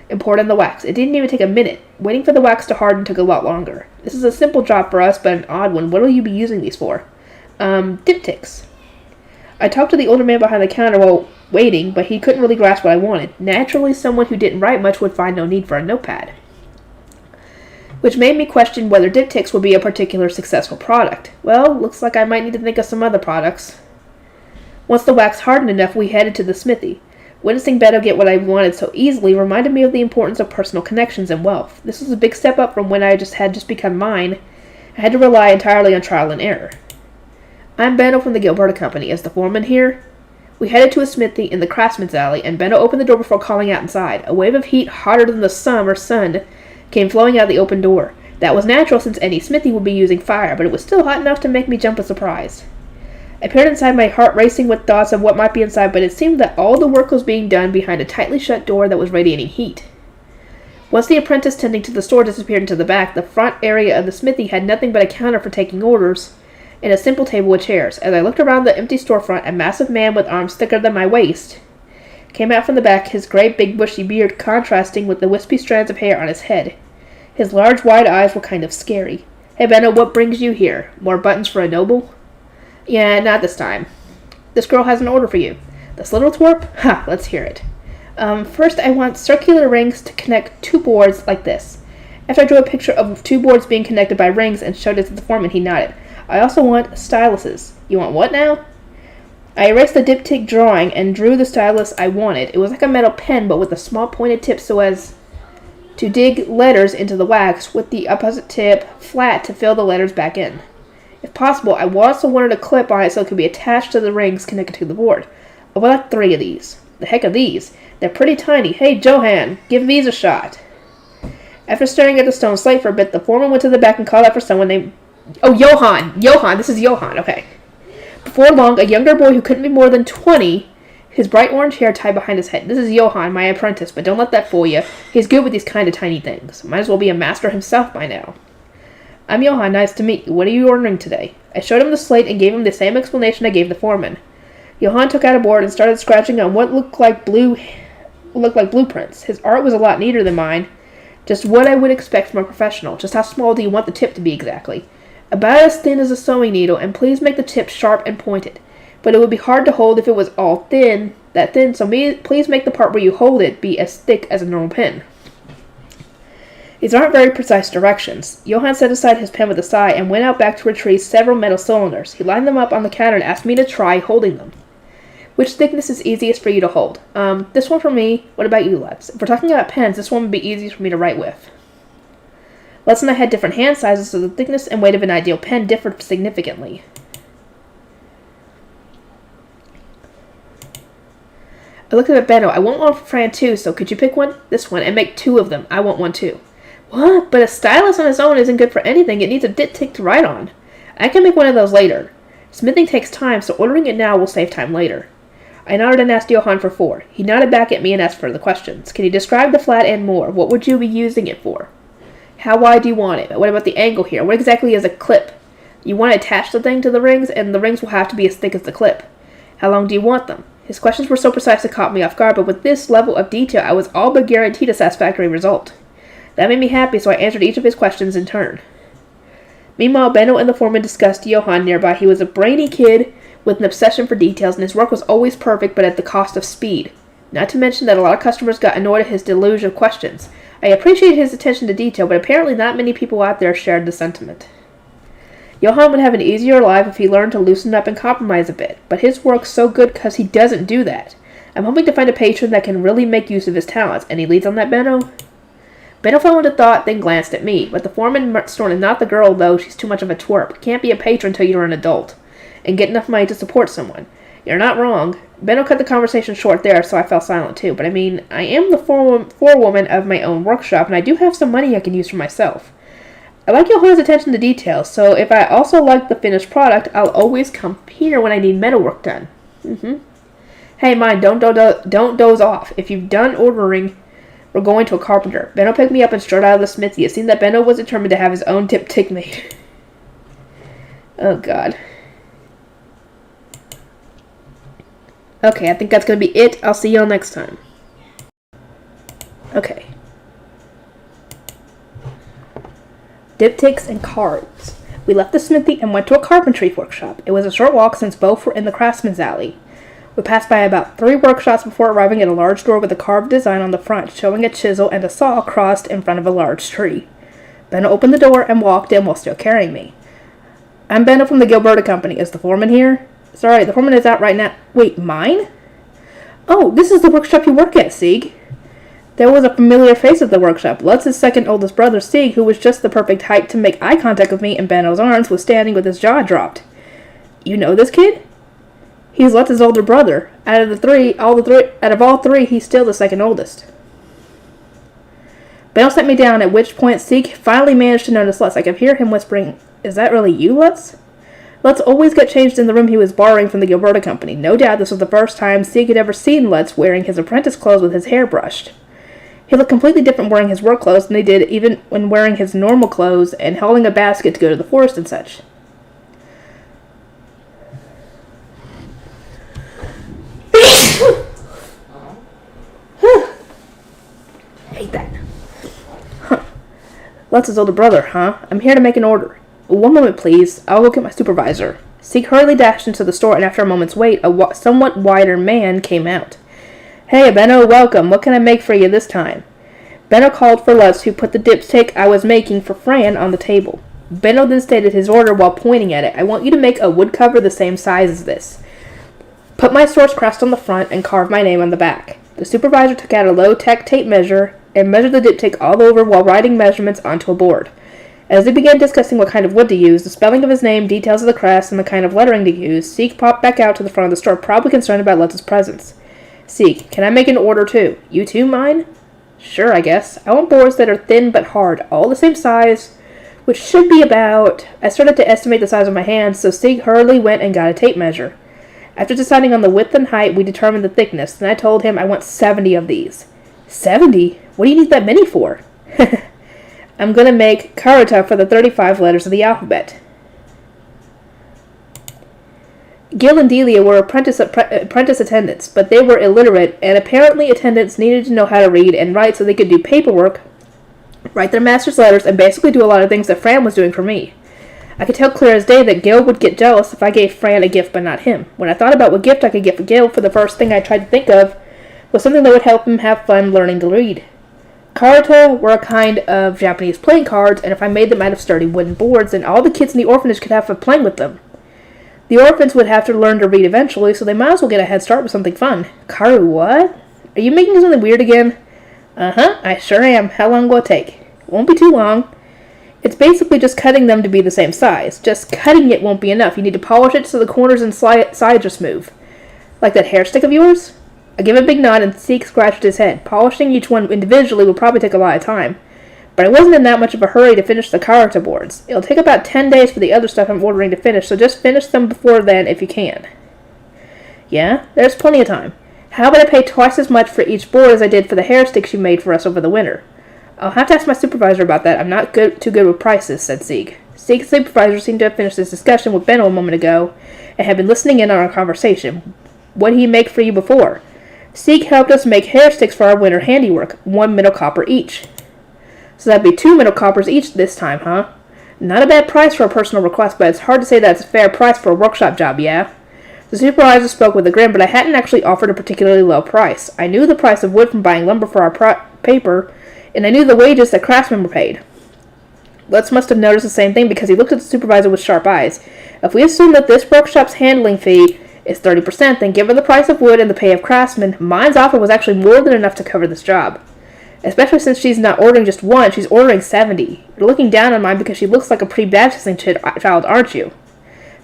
and poured in the wax. It didn't even take a minute. Waiting for the wax to harden took a lot longer. This is a simple job for us, but an odd one. What will you be using these for? Diptychs. I talked to the older man behind the counter while waiting, but he couldn't really grasp what I wanted. Naturally, someone who didn't write much would find no need for a notepad. Which made me question whether diptychs would be a particular successful product. Well, looks like I might need to think of some other products. Once the wax hardened enough, we headed to the smithy. Witnessing Benno get what I wanted so easily reminded me of the importance of personal connections and wealth. This was a big step up from when I had just become Myne. I had to rely entirely on trial and error. I'm Benno from the Gilberta Company. Is the foreman here? We headed to a smithy in the craftsman's alley, and Benno opened the door before calling out inside. A wave of heat hotter than the sun came flowing out the open door. That was natural since any smithy would be using fire, but it was still hot enough to make me jump with surprise. I peered inside, my heart racing with thoughts of what might be inside, but it seemed that all the work was being done behind a tightly shut door that was radiating heat. Once the apprentice tending to the store disappeared into the back, the front area of the smithy had nothing but a counter for taking orders and a simple table with chairs. As I looked around the empty storefront, a massive man with arms thicker than my waist came out from the back, his great big bushy beard contrasting with the wispy strands of hair on his head. His large wide eyes were kind of scary. Hey Benno, what brings you here? More buttons for a noble? Yeah, not this time. This girl has an order for you. This little twerp? Ha, let's hear it. First I want circular rings to connect 2 boards like this. After I drew a picture of 2 boards being connected by rings and showed it to the foreman, he nodded. I also want styluses. You want what now? I erased the diptych drawing and drew the stylus I wanted. It was like a metal pen, but with a small pointed tip so as to dig letters into the wax, with the opposite tip flat to fill the letters back in. If possible, I also wanted a clip on it so it could be attached to the rings connected to the board. I would like 3 of these. The heck are these? They're pretty tiny. Hey, Johan, give these a shot. After staring at the stone slate for a bit, the foreman went to the back and called out for someone named... Oh, Johan! Johan! This is Johan, okay. Before long, a younger boy who couldn't be more than 20, his bright orange hair tied behind his head. This is Johan, my apprentice, but don't let that fool you. He's good with these kind of tiny things. Might as well be a master himself by now. I'm Johan, nice to meet you. What are you ordering today? I showed him the slate and gave him the same explanation I gave the foreman. Johan took out a board and started scratching on what looked like blueprints. His art was a lot neater than mine. Just what I would expect from a professional. Just how small do you want the tip to be exactly? About as thin as a sewing needle, and please make the tip sharp and pointed. But it would be hard to hold if it was all thin, so please make the part where you hold it be as thick as a normal pen. These aren't very precise directions. Johan set aside his pen with a sigh and went out back to retrieve several metal cylinders. He lined them up on the counter and asked me to try holding them. Which thickness is easiest for you to hold? This one for me. What about you, Lutz? If we're talking about pens, this one would be easiest for me to write with. Lutz and I had different hand sizes, so the thickness and weight of an ideal pen differed significantly. I looked at Benno. I want one for Fran too, so could you pick one? This one, and make 2 of them. I want one too. What? But a stylus on its own isn't good for anything. It needs a diptych to write on. I can make one of those later. Smithing takes time, so ordering it now will save time later. I nodded and asked Johan for 4. He nodded back at me and asked further questions. Can you describe the flat end more? What would you be using it for? How wide do you want it? What about the angle here? What exactly is a clip? You want to attach the thing to the rings, and the rings will have to be as thick as the clip. How long do you want them? His questions were so precise it caught me off guard, but with this level of detail, I was all but guaranteed a satisfactory result. That made me happy, so I answered each of his questions in turn. Meanwhile, Benno and the foreman discussed Johann nearby. He was a brainy kid with an obsession for details, and his work was always perfect, but at the cost of speed. Not to mention that a lot of customers got annoyed at his deluge of questions. I appreciated his attention to detail, but apparently not many people out there shared the sentiment. Johann would have an easier life if he learned to loosen up and compromise a bit, but his work's so good because he doesn't do that. I'm hoping to find a patron that can really make use of his talents. Any leads on that, Benno? Benno fell into thought, then glanced at me, but the foreman snorted, "Not the girl, though. She's too much of a twerp. Can't be a patron till you're an adult, and get enough money to support someone." You're not wrong. Benno cut the conversation short there, so I fell silent too, but I mean, I am the forewoman of my own workshop, and I do have some money I can use for myself. I like Johann's attention to detail, so if I also like the finished product, I'll always come here when I need metalwork done. Hey, Myne, don't doze off. If you've done ordering, we're going to a carpenter. Benno picked me up and strode out of the smithy. It seemed that Benno was determined to have his own diptych made. Oh, God. Okay, I think that's going to be it. I'll see y'all next time. Okay. Diptychs and cards. We left the smithy and went to a carpentry workshop. It was a short walk since both were in the craftsman's alley. We passed by about 3 workshops before arriving at a large door with a carved design on the front, showing a chisel and a saw crossed in front of a large tree. Benno opened the door and walked in while still carrying me. I'm Benno from the Gilberta Company. Is the foreman here? Sorry, the foreman is out right now. Wait, Myne? Oh, this is the workshop you work at, Sieg. There was a familiar face at the workshop. Lutz's second oldest brother, Sieg, who was just the perfect height to make eye contact with me in Benno's arms, was standing with his jaw dropped. You know this kid? He's Lutz's older brother. Out of all three, he's still the second oldest. Benno set me down, at which point Sieg finally managed to notice Lutz. I could hear him whispering, "Is that really you, Lutz?" Lutz always got changed in the room he was borrowing from the Gilberta Company. No doubt this was the first time Sieg had ever seen Lutz wearing his apprentice clothes with his hair brushed. He looked completely different wearing his work clothes than he did even when wearing his normal clothes and holding a basket to go to the forest and such. Hate that. Lutz's older brother, huh? I'm here to make an order. One moment, please. I'll look at my supervisor. Sieg hurriedly dashed into the store, and after a moment's wait, a somewhat wider man came out. Hey, Benno, welcome. What can I make for you this time? Benno called for Lutz, who put the diptych I was making for Fran on the table. Benno then stated his order while pointing at it. I want you to make a wood cover the same size as this. Put my source crest on the front and carve my name on the back. The supervisor took out a low-tech tape measure and measured the diptych all over while writing measurements onto a board. As they began discussing what kind of wood to use, the spelling of his name, details of the crest, and the kind of lettering to use, Sieg popped back out to the front of the store, probably concerned about Lutz's presence. Sieg, can I make an order too? You too, Myne? Sure, I guess. I want boards that are thin but hard, all the same size, which should be about... I started to estimate the size of my hands, so Sieg hurriedly went and got a tape measure. After deciding on the width and height, we determined the thickness, then I told him I want 70 of these. 70? What do you need that many for? I'm going to make karuta for the 35 letters of the alphabet. Gil and Delia were apprentice attendants, but they were illiterate, and apparently attendants needed to know how to read and write so they could do paperwork, write their master's letters, and basically do a lot of things that Fran was doing for me. I could tell clear as day that Gil would get jealous if I gave Fran a gift but not him. When I thought about what gift I could get for Gil, for the first thing I tried to think of was something that would help him have fun learning to read. Karuta were a kind of Japanese playing cards, and if I made them out of sturdy wooden boards, then all the kids in the orphanage could have fun playing with them. The orphans would have to learn to read eventually, so they might as well get a head start with something fun. Karu, what? Are you making something weird again? Uh-huh, I sure am. How long will it take? It won't be too long. It's basically just cutting them to be the same size. Just cutting it won't be enough. You need to polish it so the corners and sides are smooth. Like that hair stick of yours? I give a big nod and Sieg scratched his head. Polishing each one individually will probably take a lot of time. But I wasn't in that much of a hurry to finish the karuta boards. It'll take about 10 days for the other stuff I'm ordering to finish, so just finish them before then if you can. Yeah? There's plenty of time. How about I pay twice as much for each board as I did for the hair sticks you made for us over the winter? I'll have to ask my supervisor about that. I'm not too good with prices, said Sieg. Seek's supervisor seemed to have finished his discussion with Benno a moment ago and had been listening in on our conversation. What did he make for you before? Seek helped us make hair sticks for our winter handiwork, 1 middle copper each. So that'd be 2 middle coppers each this time, huh? Not a bad price for a personal request, but it's hard to say that's a fair price for a workshop job, yeah? The supervisor spoke with a grin, but I hadn't actually offered a particularly low price. I knew the price of wood from buying lumber for our paper, and I knew the wages that craftsmen were paid. Lutz must have noticed the same thing because he looked at the supervisor with sharp eyes. If we assume that this workshop's handling fee is 30%, then given the price of wood and the pay of craftsmen, Myne's offer was actually more than enough to cover this job. Especially since she's not ordering just 1, she's ordering 70. You're looking down on Myne because she looks like a pre-baptizing child, aren't you?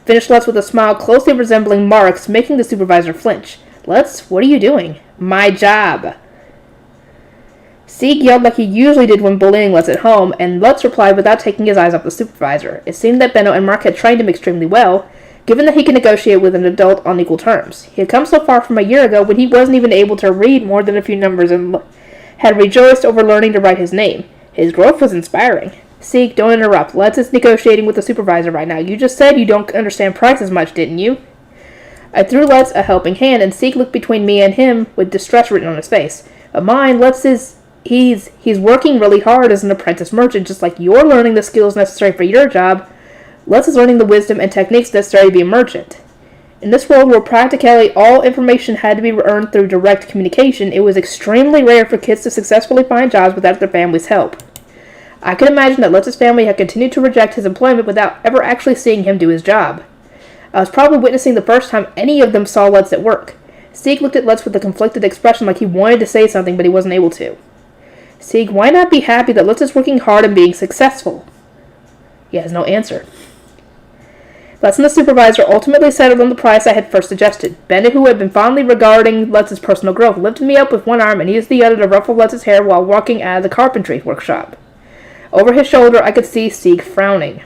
Finished Lutz with a smile closely resembling Mark's, making the supervisor flinch. Lutz, what are you doing? My job. Seek yelled like he usually did when bullying Lutz at home, and Lutz replied without taking his eyes off the supervisor. It seemed that Benno and Mark had trained him extremely well, given that he could negotiate with an adult on equal terms. He had come so far from a year ago when he wasn't even able to read more than a few numbers and had rejoiced over learning to write his name. His growth was inspiring. Seek, don't interrupt. Lutz is negotiating with the supervisor right now. You just said you don't understand prices much, didn't you? I threw Lutz a helping hand, and Seek looked between me and him with distress written on his face. But Myne, Lutz is... He's working really hard as an apprentice merchant, just like you're learning the skills necessary for your job. Lutz is learning the wisdom and techniques necessary to be a merchant. In this world where practically all information had to be earned through direct communication, it was extremely rare for kids to successfully find jobs without their family's help. I could imagine that Lutz's family had continued to reject his employment without ever actually seeing him do his job. I was probably witnessing the first time any of them saw Lutz at work. Seek looked at Lutz with a conflicted expression like he wanted to say something but he wasn't able to. Seek, why not be happy that Lutz is working hard and being successful? He has no answer. Lutz and the supervisor ultimately settled on the price I had first suggested. Bennett, who had been fondly regarding Lutz's personal growth, lifted me up with one arm and used the other to ruffle Lutz's hair while walking out of the carpentry workshop. Over his shoulder, I could see Seek frowning.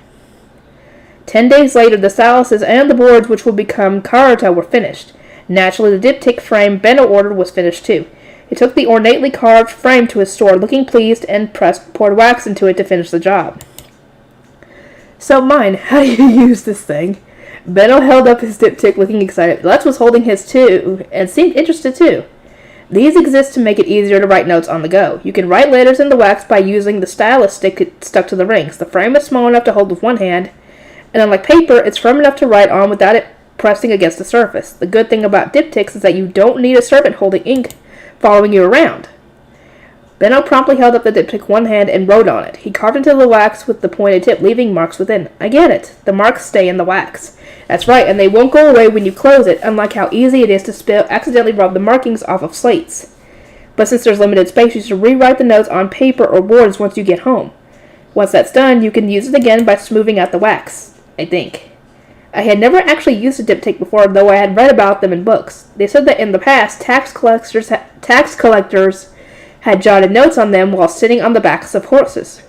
10 days later, the statuses and the boards which would become Karata were finished. Naturally, the diptych frame Benno ordered was finished too. He took the ornately carved frame to his store, looking pleased, and poured wax into it to finish the job. So, Myne, how do you use this thing? Benno held up his diptych, looking excited. Lutz was holding his too, and seemed interested too. These exist to make it easier to write notes on the go. You can write letters in the wax by using the stylus stick stuck to the rings. The frame is small enough to hold with one hand, and unlike paper, it's firm enough to write on without it pressing against the surface. The good thing about diptychs is that you don't need a servant holding ink following you around. Benno promptly held up the diptych one hand and wrote on it. He carved into the wax with the pointed tip, leaving marks within. I get it. The marks stay in the wax. That's right, and they won't go away when you close it, unlike how easy it is to accidentally rub the markings off of slates. But since there's limited space, you should rewrite the notes on paper or boards once you get home. Once that's done, you can use it again by smoothing out the wax, I think. I had never actually used a diptych before, though I had read about them in books. They said that in the past, tax collectors had jotted notes on them while sitting on the backs of horses.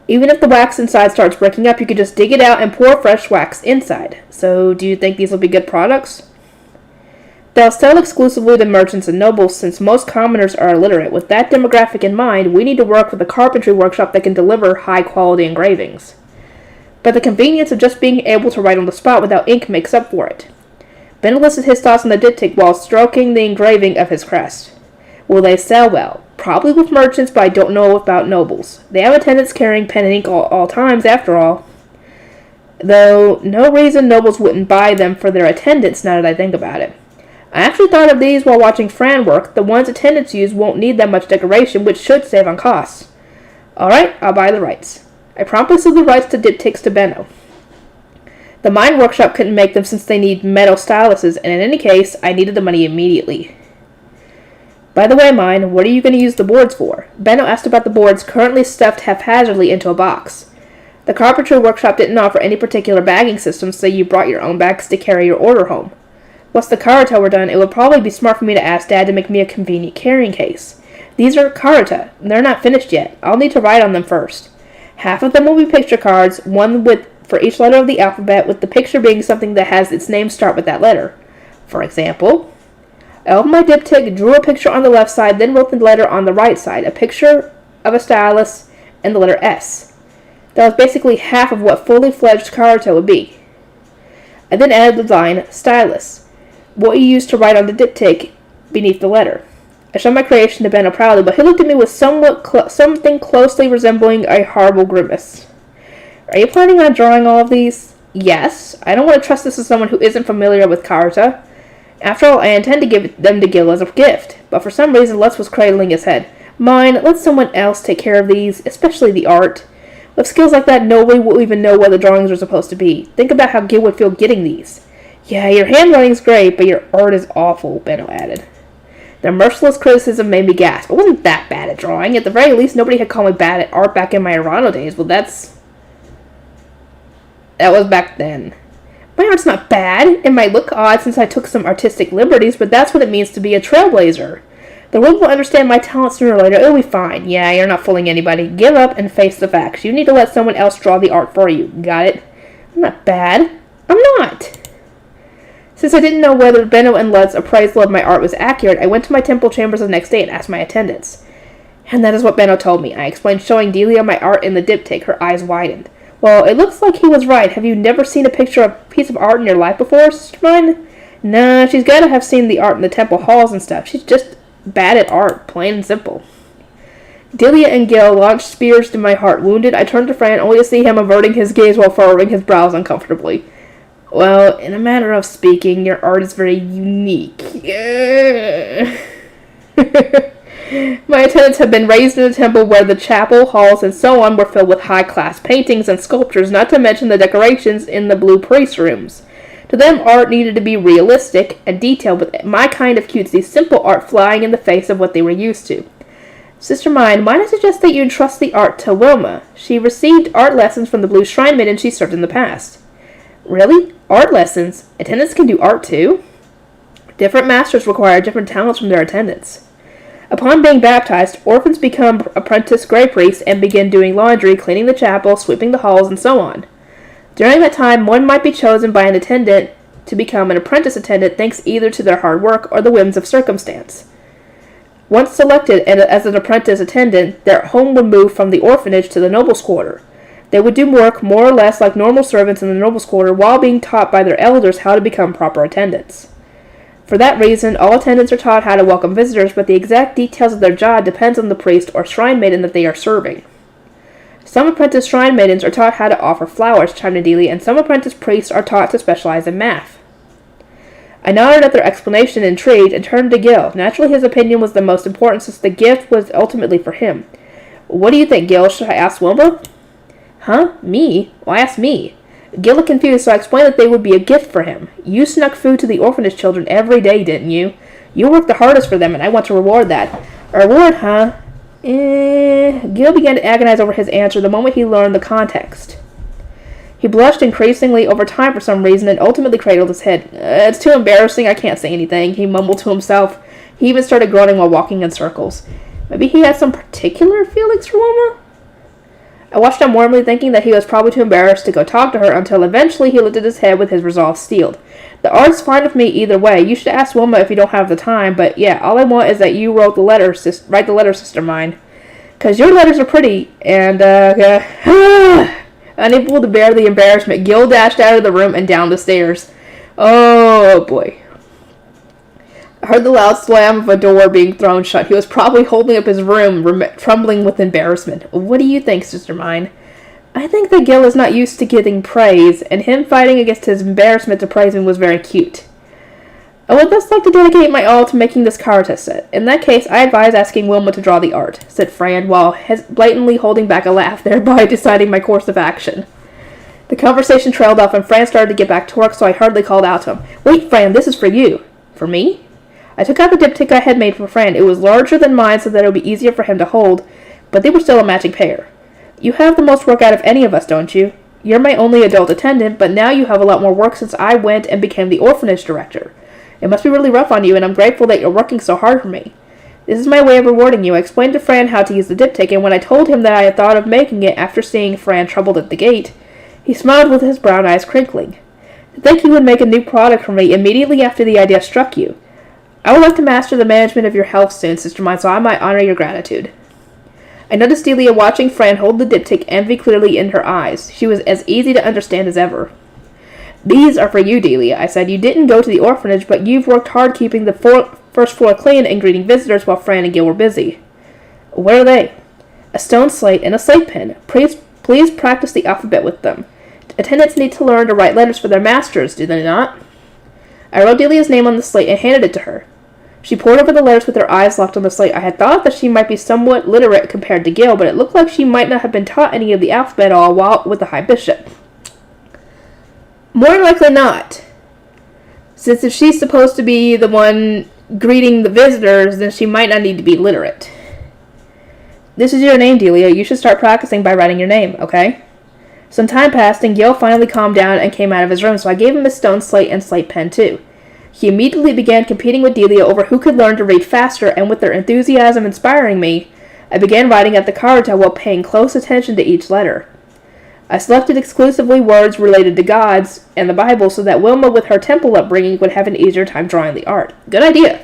Even if the wax inside starts breaking up, you could just dig it out and pour fresh wax inside. So, do you think these will be good products? They'll sell exclusively to merchants and nobles, since most commoners are illiterate. With that demographic in mind, we need to work with a carpentry workshop that can deliver high-quality engravings. But the convenience of just being able to write on the spot without ink makes up for it. Ben listed his thoughts on the diptych while stroking the engraving of his crest. Will they sell well? Probably with merchants, but I don't know about nobles. They have attendants carrying pen and ink all times, after all. Though, no reason nobles wouldn't buy them for their attendants, now that I think about it. I actually thought of these while watching Fran work. The ones attendants use won't need that much decoration, which should save on costs. Alright, I'll buy the rights. I promptly sold the rights to diptychs to Benno. The Myne workshop couldn't make them since they need metal styluses, and in any case, I needed the money immediately. By the way, Myne, what are you going to use the boards for? Benno asked about the boards currently stuffed haphazardly into a box. The carpentry workshop didn't offer any particular bagging system, so you brought your own bags to carry your order home. Once the karata were done, it would probably be smart for me to ask Dad to make me a convenient carrying case. These are karata. They're not finished yet. I'll need to write on them first. Half of them will be picture cards, one for each letter of the alphabet, with the picture being something that has its name start with that letter. For example, I opened my diptych, drew a picture on the left side, then wrote the letter on the right side, a picture of a stylus, and the letter S. That was basically half of what fully fledged character would be. I then added the line, stylus, what you use to write on the diptych beneath the letter. I showed my creation to Benno proudly, but he looked at me with something closely resembling a horrible grimace. Are you planning on drawing all of these? Yes. I don't want to trust this to someone who isn't familiar with Karta. After all, I intend to give them to Gil as a gift, but for some reason Lutz was cradling his head. Myne, let someone else take care of these, especially the art. With skills like that, nobody will even know what the drawings are supposed to be. Think about how Gil would feel getting these. Yeah, your handwriting's great, but your art is awful, Benno added. Their merciless criticism made me gasp. I wasn't that bad at drawing. At the very least, nobody had called me bad at art back in my Arano days. Well, that was back then. My art's not bad. It might look odd since I took some artistic liberties, but that's what it means to be a trailblazer. The world will understand my talent sooner or later. It'll be fine. Yeah, you're not fooling anybody. Give up and face the facts. You need to let someone else draw the art for you. Got it? I'm not bad. I'm not. Since I didn't know whether Benno and Lutz's appraisal of my art was accurate, I went to my temple chambers the next day and asked my attendants. And that is what Benno told me. I explained, showing Delia my art in the diptych. Her eyes widened. Well, it looks like he was right. Have you never seen a picture of a piece of art in your life before, Sister Myne? Nah, she's got to have seen the art in the temple halls and stuff. She's just bad at art, plain and simple. Delia and Gil launched spears to my heart. Wounded, I turned to Fran, only to see him averting his gaze while furrowing his brows uncomfortably. Well, in a manner of speaking, your art is very unique. My attendants had been raised in a temple where the chapel, halls, and so on were filled with high-class paintings and sculptures, not to mention the decorations in the blue priest rooms. To them, art needed to be realistic and detailed, with my kind of cutesy, simple art flying in the face of what they were used to. Sister Myne, might I suggest that you entrust the art to Wilma? She received art lessons from the Blue Shrine Maiden she served in the past. Really? Art lessons? Attendants can do art too? Different masters require different talents from their attendants. Upon being baptized, orphans become apprentice grey priests and begin doing laundry, cleaning the chapel, sweeping the halls, and so on. During that time, one might be chosen by an attendant to become an apprentice attendant thanks either to their hard work or the whims of circumstance. Once selected as an apprentice attendant, their home would move from the orphanage to the nobles' quarter. They would do work more or less like normal servants in the nobles' quarter while being taught by their elders how to become proper attendants. For that reason, all attendants are taught how to welcome visitors, but the exact details of their job depends on the priest or shrine maiden that they are serving. Some apprentice shrine maidens are taught how to offer flowers, chimed in Delia, and some apprentice priests are taught to specialize in math. I nodded at their explanation, intrigued, and turned to Gil. Naturally, his opinion was the most important since the gift was ultimately for him. What do you think, Gil? Should I ask Wilma? Huh? Me? Why ask me? Gil looked confused, so I explained that they would be a gift for him. You snuck food to the orphanage children every day, didn't you? You worked the hardest for them, and I want to reward that. A reward, huh? Gil began to agonize over his answer the moment he learned the context. He blushed increasingly over time for some reason and ultimately cradled his head. It's too embarrassing, I can't say anything, he mumbled to himself. He even started groaning while walking in circles. Maybe he had some particular feelings for Wilma? I watched him warmly, thinking that he was probably too embarrassed to go talk to her, until eventually he lifted his head with his resolve steeled. The art's fine with me either way. You should ask Wilma if you don't have the time, but yeah, all I want is that you write the letter, Sister Myne. 'Cause your letters are pretty, and, Unable to bear the embarrassment, Gil dashed out of the room and down the stairs. Oh, boy. I heard the loud slam of a door being thrown shut. He was probably holding up his room, trembling with embarrassment. What do you think, Sister Myne? I think that Gil is not used to getting praise, and him fighting against his embarrassment to praise him was very cute. I would thus like to dedicate my all to making this Karta set. In that case, I advise asking Wilma to draw the art, said Fran, while blatantly holding back a laugh, thereby deciding my course of action. The conversation trailed off, and Fran started to get back to work, so I hurriedly called out to him. Wait, Fran, this is for you. For me? I took out the diptych I had made for Fran. It was larger than mine, so that it would be easier for him to hold, but they were still a matching pair. You have the most work out of any of us, don't you? You're my only adult attendant, but now you have a lot more work since I went and became the orphanage director. It must be really rough on you, and I'm grateful that you're working so hard for me. This is my way of rewarding you. I explained to Fran how to use the diptych, and when I told him that I had thought of making it after seeing Fran troubled at the gate, he smiled with his brown eyes crinkling. To think you would make a new product for me immediately after the idea struck you. I would like to master the management of your health soon, Sister Myne, so I might honor your gratitude. I noticed Delia watching Fran hold the diptych, envy clearly in her eyes. She was as easy to understand as ever. "These are for you, Delia," I said. "You didn't go to the orphanage, but you've worked hard keeping the first floor clean and greeting visitors while Fran and Gil were busy." "What are they?" "A stone slate and a slate pen. Please practice the alphabet with them. Attendants need to learn to write letters for their masters, do they not?" I wrote Delia's name on the slate and handed it to her. She pored over the letters with her eyes locked on the slate. I had thought that she might be somewhat literate compared to Gil, but it looked like she might not have been taught any of the alphabet at all while with the High Bishop. More likely not. Since if she's supposed to be the one greeting the visitors, then she might not need to be literate. "This is your name, Delia. You should start practicing by writing your name, okay?" Some time passed, and Gil finally calmed down and came out of his room, so I gave him his stone slate and slate pen, too. He immediately began competing with Delia over who could learn to read faster, and with their enthusiasm inspiring me, I began writing at the cards while paying close attention to each letter. I selected exclusively words related to gods and the Bible so that Wilma, with her temple upbringing, would have an easier time drawing the art. Good idea!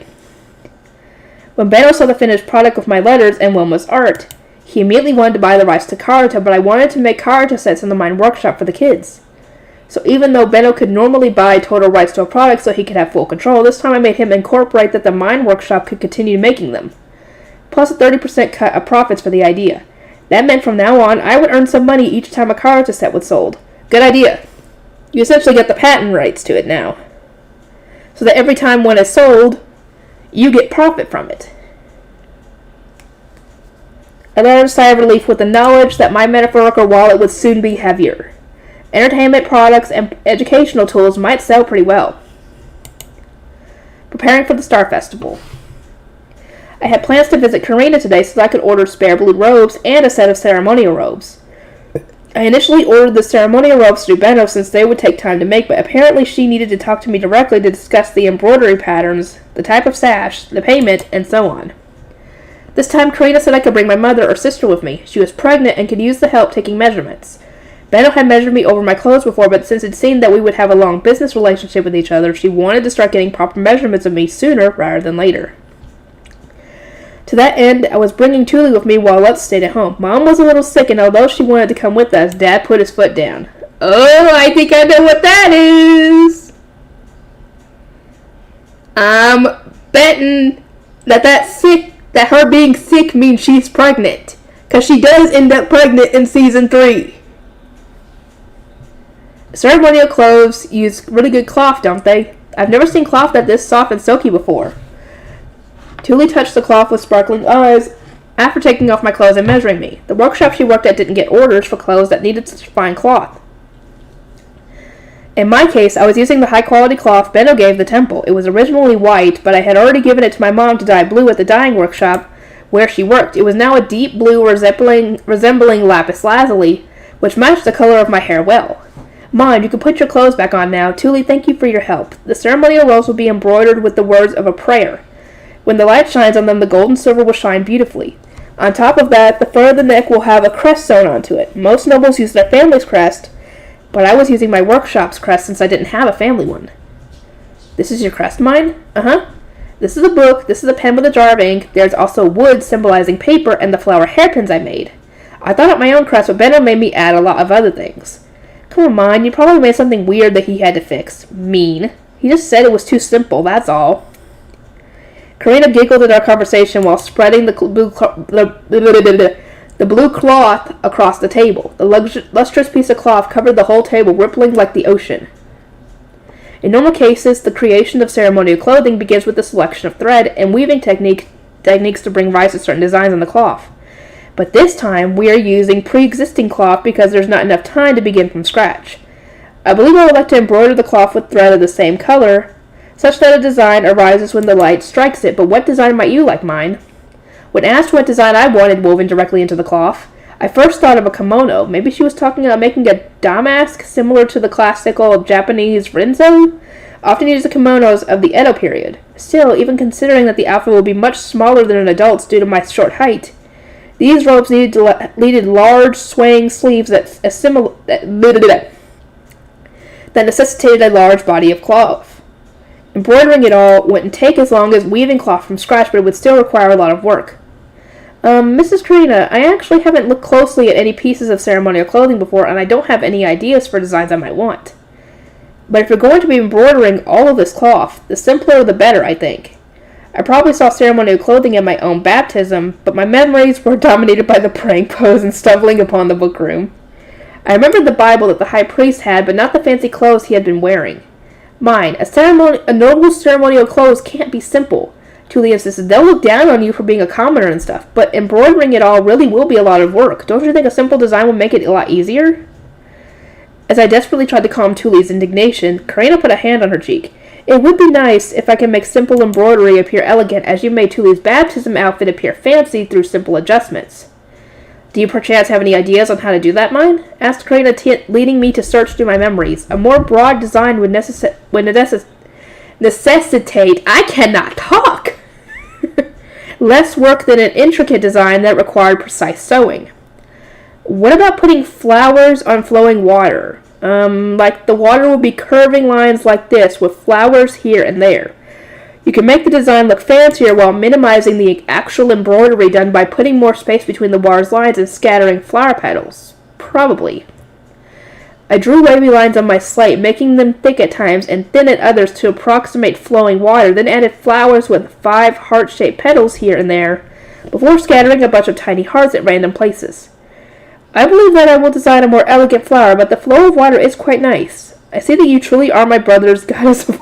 When Benno saw the finished product of my letters and Wilma's art, he immediately wanted to buy the rights to Karata, but I wanted to make Karata sets in the Myne workshop for the kids. So even though Benno could normally buy total rights to a product so he could have full control, this time I made him incorporate that the Myne workshop could continue making them, plus a 30% cut of profits for the idea. That meant from now on, I would earn some money each time a Karata set was sold. Good idea. You essentially get the patent rights to it now, so that every time one is sold, you get profit from it. I let a sigh of relief with the knowledge that my metaphorical wallet would soon be heavier. Entertainment products and educational tools might sell pretty well. Preparing for the Star Festival. I had plans to visit Karina today so that I could order spare blue robes and a set of ceremonial robes. I initially ordered the ceremonial robes through Benno since they would take time to make, but apparently she needed to talk to me directly to discuss the embroidery patterns, the type of sash, the payment, and so on. This time Karina said I could bring my mother or sister with me. She was pregnant and could use the help taking measurements. Benno had measured me over my clothes before, but since it seemed that we would have a long business relationship with each other, she wanted to start getting proper measurements of me sooner rather than later. To that end, I was bringing Tuli with me while Lutz stayed at home. Mom was a little sick, and although she wanted to come with us, Dad put his foot down. Oh, I think I know what that is! I'm betting that her being sick means she's pregnant. 'Cause she does end up pregnant in season 3. Ceremonial clothes use really good cloth, don't they? I've never seen cloth that this soft and silky before. Tuli touched the cloth with sparkling eyes after taking off my clothes and measuring me. The workshop she worked at didn't get orders for clothes that needed such fine cloth. In my case, I was using the high-quality cloth Benno gave the temple. It was originally white, but I had already given it to my mom to dye blue at the dyeing workshop where she worked. It was now a deep blue resembling lapis lazuli, which matched the color of my hair well. Myne, you can put your clothes back on now. Tuli, thank you for your help. The ceremonial robes will be embroidered with the words of a prayer. When the light shines on them, the gold and silver will shine beautifully. On top of that, the fur of the neck will have a crest sewn onto it. Most nobles use their family's crest, but I was using my workshop's crest since I didn't have a family one. This is your crest, Myne? Uh-huh. This is a book, this is a pen with a jar of ink, there's also wood symbolizing paper and the flower hairpins I made. I thought up my own crest, but Benno made me add a lot of other things. Come on, Myne, you probably made something weird that he had to fix. Mean. He just said it was too simple, that's all. Karina giggled at our conversation while spreading the blue cloth across the table. The lustrous piece of cloth covered the whole table, rippling like the ocean. In normal cases, the creation of ceremonial clothing begins with the selection of thread and weaving techniques to bring rise to certain designs on the cloth. But this time, we are using pre-existing cloth because there's not enough time to begin from scratch. I believe I would like to embroider the cloth with thread of the same color, such that a design arises when the light strikes it. But what design might you like, Myne? When asked what design I wanted woven directly into the cloth, I first thought of a kimono. Maybe she was talking about making a damask similar to the classical Japanese rinzo, often used the kimonos of the Edo period. Still, even considering that the outfit would be much smaller than an adult's due to my short height, these robes needed large swaying sleeves that necessitated a large body of cloth. Embroidering it all wouldn't take as long as weaving cloth from scratch, but it would still require a lot of work. Mrs. Karina, I actually haven't looked closely at any pieces of ceremonial clothing before, and I don't have any ideas for designs I might want. But if you're going to be embroidering all of this cloth, the simpler the better, I think. I probably saw ceremonial clothing in my own baptism, but my memories were dominated by the praying pose and stumbling upon the bookroom. I remembered the Bible that the high priest had, but not the fancy clothes he had been wearing. Myne, a noble's ceremonial clothes can't be simple. Tuli insisted, they'll look down on you for being a commoner and stuff, but embroidering it all really will be a lot of work. Don't you think a simple design would make it a lot easier? As I desperately tried to calm Tuli's indignation, Karina put a hand on her cheek. It would be nice if I could make simple embroidery appear elegant as you made Tuli's baptism outfit appear fancy through simple adjustments. Do you perchance have any ideas on how to do that, Myne? Asked Karina, leading me to search through my memories. A more broad design would necessitate... I cannot talk! Less work than an intricate design that required precise sewing. What about putting flowers on flowing water? Like the water would be curving lines like this, with flowers here and there. You can make the design look fancier while minimizing the actual embroidery done by putting more space between the water's lines and scattering flower petals. Probably. I drew wavy lines on my slate, making them thick at times and thin at others to approximate flowing water, then added flowers with 5 heart-shaped petals here and there, before scattering a bunch of tiny hearts at random places. I believe that I will design a more elegant flower, but the flow of water is quite nice. I see that you truly are my brother's goddess of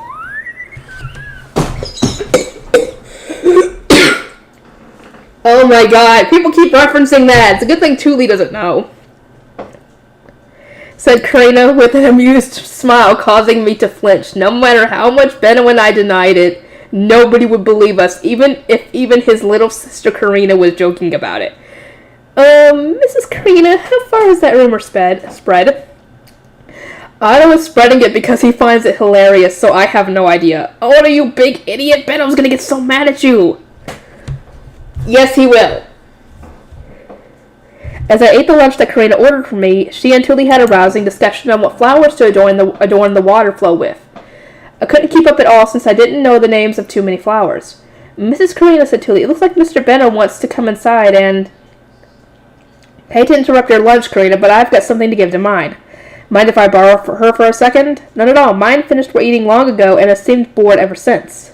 Oh my god, people keep referencing that. It's a good thing Tuli doesn't know. Said Karina with an amused smile, causing me to flinch. No matter how much Benno and I denied it, nobody would believe us, even if his little sister Karina was joking about it. Mrs. Karina, how far has that rumor spread? Otto is spreading it because he finds it hilarious, so I have no idea. Oh, you big idiot! Benno's gonna get so mad at you! Yes, he will. As I ate the lunch that Karina ordered for me, she and Tuli had a rousing discussion on what flowers to adorn the water flow with. I couldn't keep up at all since I didn't know the names of too many flowers. Mrs. Karina, said Tuli, it looks like Mr. Benno wants to come inside and... Hate to interrupt your lunch, Karina, but I've got something to give to Myne. Mind if I borrow her for a second? None at all. Myne finished eating long ago and has seemed bored ever since.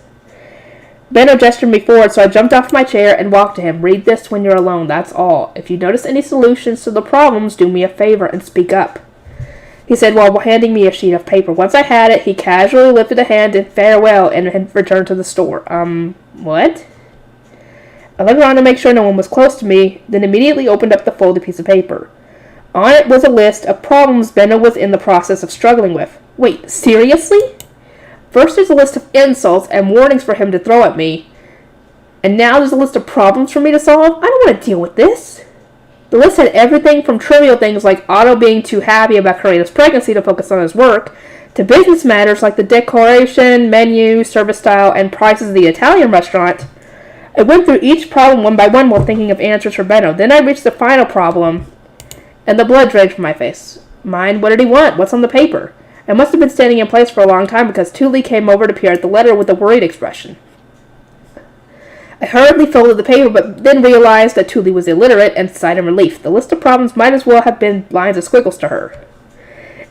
Benno gestured me forward, so I jumped off my chair and walked to him. Read this when you're alone, that's all. If you notice any solutions to the problems, do me a favor and speak up. He said while handing me a sheet of paper. Once I had it, he casually lifted a hand in farewell and returned to the store. What? I looked around to make sure no one was close to me, then immediately opened up the folded piece of paper. On it was a list of problems Benno was in the process of struggling with. Wait, seriously? First there's a list of insults and warnings for him to throw at me, and now there's a list of problems for me to solve? I don't want to deal with this. The list had everything from trivial things like Otto being too happy about Karina's pregnancy to focus on his work, to business matters like the decoration, menu, service style, and prices of the Italian restaurant. I went through each problem one by one while thinking of answers for Benno. Then I reached the final problem, and the blood drained from my face. Myne, what did he want? What's on the paper? I must have been standing in place for a long time because Tuli came over to peer at the letter with a worried expression. I hurriedly folded the paper, but then realized that Tuli was illiterate and sighed in relief. The list of problems might as well have been lines of squiggles to her.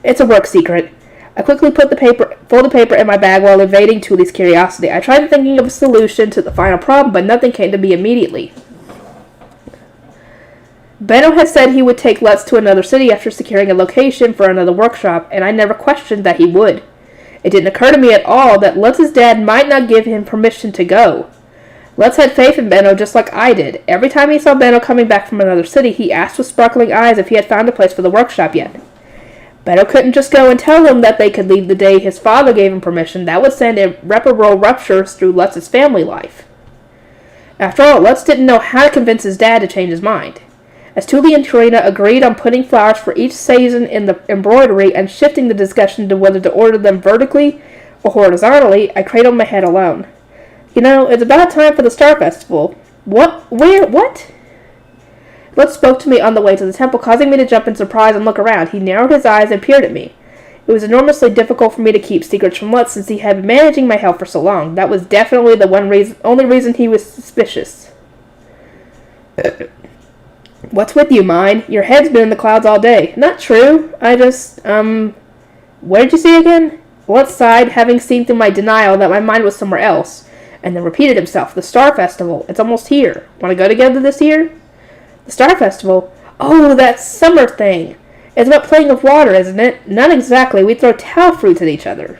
It's a work secret. I quickly put the folded paper in my bag while evading Tuli's curiosity. I tried thinking of a solution to the final problem, but nothing came to me immediately. Benno had said he would take Lutz to another city after securing a location for another workshop, and I never questioned that he would. It didn't occur to me at all that Lutz's dad might not give him permission to go. Lutz had faith in Benno just like I did. Every time he saw Benno coming back from another city, he asked with sparkling eyes if he had found a place for the workshop yet. Benno couldn't just go and tell him that they could leave the day his father gave him permission. That would send irreparable ruptures through Lutz's family life. After all, Lutz didn't know how to convince his dad to change his mind. As Tuli and Karina agreed on putting flowers for each season in the embroidery and shifting the discussion to whether to order them vertically or horizontally, I cradled my head alone. You know, it's about time for the Star Festival. What? Where? What? Lutz spoke to me on the way to the temple, causing me to jump in surprise and look around. He narrowed his eyes and peered at me. It was enormously difficult for me to keep secrets from Lutz since he had been managing my health for so long. That was definitely the only reason he was suspicious. What's with you, Myne? Your head's been in the clouds all day. Not true. I just, what did you say again? Lutz sighed, having seen through my denial that my mind was somewhere else, and then repeated himself. The Star Festival. It's almost here. Want to go together this year? The Star Festival? Oh, that summer thing. It's about playing with water, isn't it? Not exactly. We throw tau fruits at each other.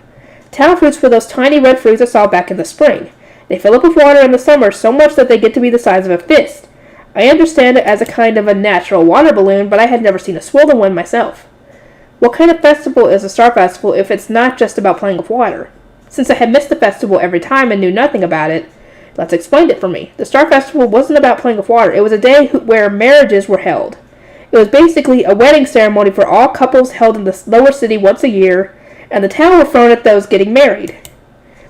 Tau fruits were those tiny red fruits I saw back in the spring. They fill up with water in the summer so much that they get to be the size of a fist. I understand it as a kind of a natural water balloon, but I had never seen a swollen one myself. What kind of festival is a Star Festival if it's not just about playing with water? Since I had missed the festival every time and knew nothing about it, Lutz explained it for me. The Star Festival wasn't about playing with water. It was a day where marriages were held. It was basically a wedding ceremony for all couples held in the lower city once a year, and the towel were thrown at those getting married.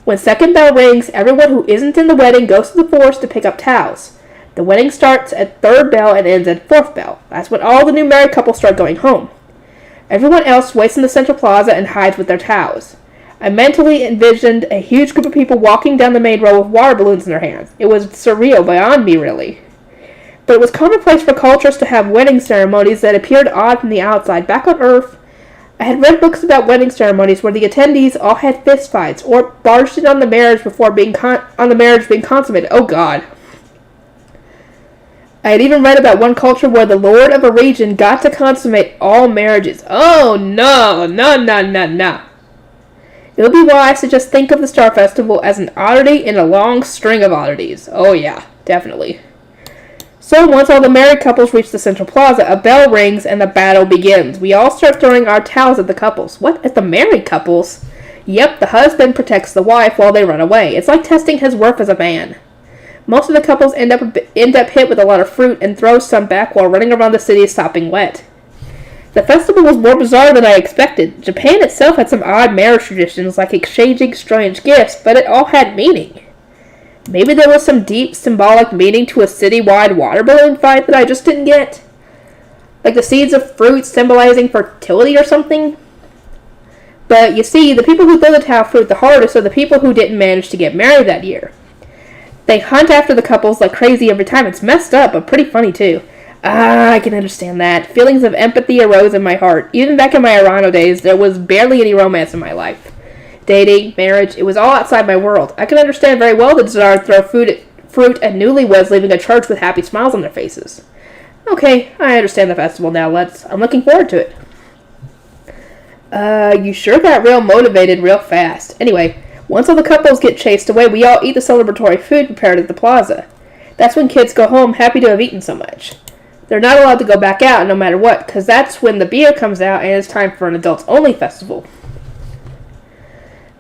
When second bell rings, everyone who isn't in the wedding goes to the forest to pick up towels. The wedding starts at third bell and ends at fourth bell. That's when all the new married couples start going home. Everyone else waits in the central plaza and hides with their towels. I mentally envisioned a huge group of people walking down the main road with water balloons in their hands. It was surreal beyond me, really. But it was commonplace for cultures to have wedding ceremonies that appeared odd from the outside. Back on Earth, I had read books about wedding ceremonies where the attendees all had fistfights or barged in on the marriage before being consummated. Oh God. I had even read about one culture where the lord of a region got to consummate all marriages. Oh no. It would be wise to just think of the Star Festival as an oddity in a long string of oddities. Oh yeah, definitely. So once all the married couples reach the central plaza, a bell rings and the battle begins. We all start throwing our towels at the couples. What? At the married couples? Yep, the husband protects the wife while they run away. It's like testing his worth as a man. Most of the couples end up hit with a lot of fruit and throw some back while running around the city sopping wet. The festival was more bizarre than I expected. Japan itself had some odd marriage traditions like exchanging strange gifts, but it all had meaning. Maybe there was some deep symbolic meaning to a city-wide water balloon fight that I just didn't get. Like the seeds of fruit symbolizing fertility or something. But you see, the people who throw the tau fruit the hardest are the people who didn't manage to get married that year. They hunt after the couples like crazy every time. It's messed up, but pretty funny too. I can understand that. Feelings of empathy arose in my heart. Even back in my Arano days, there was barely any romance in my life. Dating, marriage, it was all outside my world. I can understand very well the desire to throw fruit at newlyweds leaving a church with happy smiles on their faces. Okay, I understand the festival now, Lutz. I'm looking forward to it. You sure got real motivated real fast. Anyway, once all the couples get chased away, we all eat the celebratory food prepared at the plaza. That's when kids go home happy to have eaten so much. They're not allowed to go back out no matter what, because that's when the beer comes out and it's time for an adults-only festival.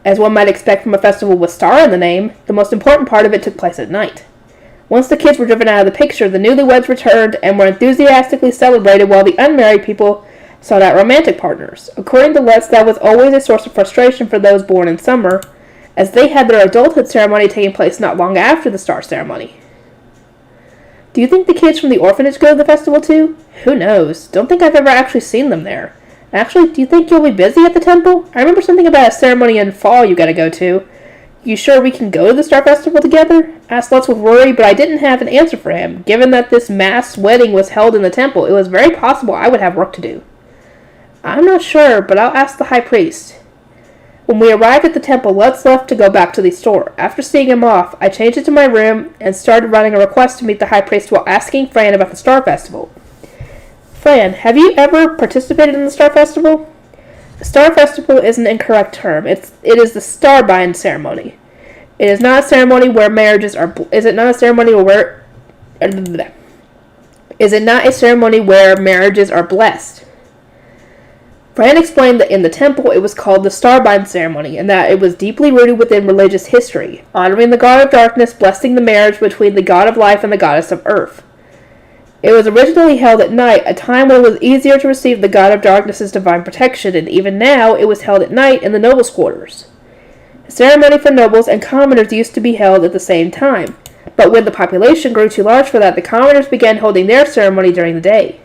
As one might expect from a festival with star in the name, the most important part of it took place at night. Once the kids were driven out of the picture, the newlyweds returned and were enthusiastically celebrated while the unmarried people sought out romantic partners. According to Lutz, that was always a source of frustration for those born in summer, as they had their adulthood ceremony taking place not long after the star ceremony. Do you think the kids from the orphanage go to the festival too? Who knows? Don't think I've ever actually seen them there. Actually, do you think you'll be busy at the temple? I remember something about a ceremony in fall you gotta go to. You sure we can go to the Star Festival together? Asked Lutz with worry, but I didn't have an answer for him. Given that this mass wedding was held in the temple, it was very possible I would have work to do. I'm not sure, but I'll ask the high priest. When we arrived at the temple, Lutz left to go back to the store. After seeing him off, I changed into my room and started writing a request to meet the high priest while asking Fran about the Star Festival. Fran, have you ever participated in the Star Festival? The Star Festival is an incorrect term. It is the Starbind ceremony. It is not a ceremony where marriages are. Is it not a ceremony where? Is it not a ceremony where marriages are blessed? Fran explained that in the temple it was called the Starbind ceremony, and that it was deeply rooted within religious history, honoring the god of darkness, blessing the marriage between the god of life and the goddess of earth. It was originally held at night, a time when it was easier to receive the god of darkness's divine protection, and even now it was held at night in the nobles' quarters. The ceremony for nobles and commoners used to be held at the same time, but when the population grew too large for that, the commoners began holding their ceremony during the day.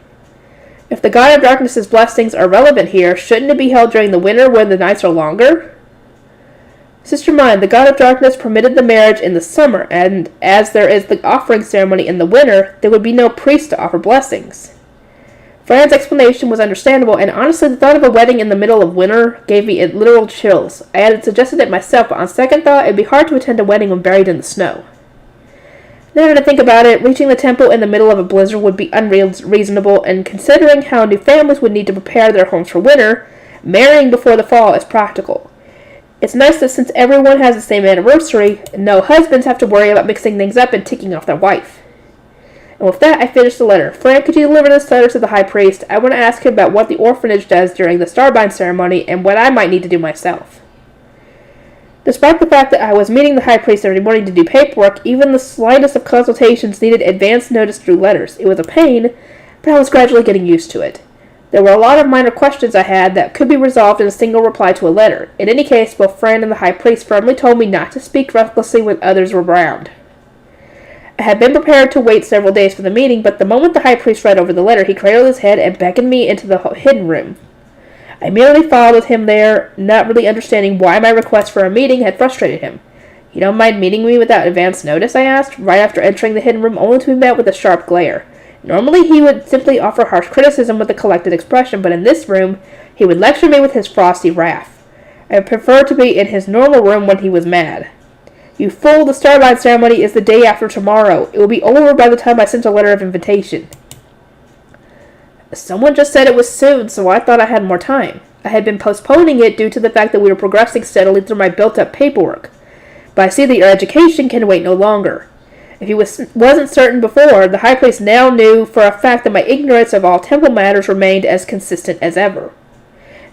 If the god of darkness's blessings are relevant here, shouldn't it be held during the winter when the nights are longer? Sister Myne, the god of darkness permitted the marriage in the summer, and as there is the offering ceremony in the winter, there would be no priest to offer blessings. Fran's explanation was understandable, and honestly, the thought of a wedding in the middle of winter gave me literal chills. I had suggested it myself, but on second thought, it'd be hard to attend a wedding when buried in the snow. Now that I think about it, reaching the temple in the middle of a blizzard would be unreasonable, and considering how new families would need to prepare their homes for winter, marrying before the fall is practical. It's nice that since everyone has the same anniversary, no husbands have to worry about mixing things up and ticking off their wife. And with that, I finished the letter. Fran, could you deliver this letter to the high priest? I want to ask him about what the orphanage does during the Starbind ceremony and what I might need to do myself. Despite the fact that I was meeting the high priest every morning to do paperwork, even the slightest of consultations needed advance notice through letters. It was a pain, but I was gradually getting used to it. There were a lot of minor questions I had that could be resolved in a single reply to a letter. In any case, both Fran and the high priest firmly told me not to speak recklessly when others were around. I had been prepared to wait several days for the meeting, but the moment the high priest read over the letter, he cradled his head and beckoned me into the hidden room. I merely followed him there, not really understanding why my request for a meeting had frustrated him. "You don't mind meeting me without advance notice?" I asked, right after entering the hidden room, only to be met with a sharp glare. Normally he would simply offer harsh criticism with a collected expression, but in this room, he would lecture me with his frosty wrath. I would prefer to be in his normal room when he was mad. "You fool, the Starlight ceremony is the day after tomorrow. It will be over by the time I sent a letter of invitation." Someone just said it was soon, so I thought I had more time. I had been postponing it due to the fact that we were progressing steadily through my built-up paperwork. But I see that your education can wait no longer. If he wasn't certain before, the high priest now knew for a fact that my ignorance of all temple matters remained as consistent as ever.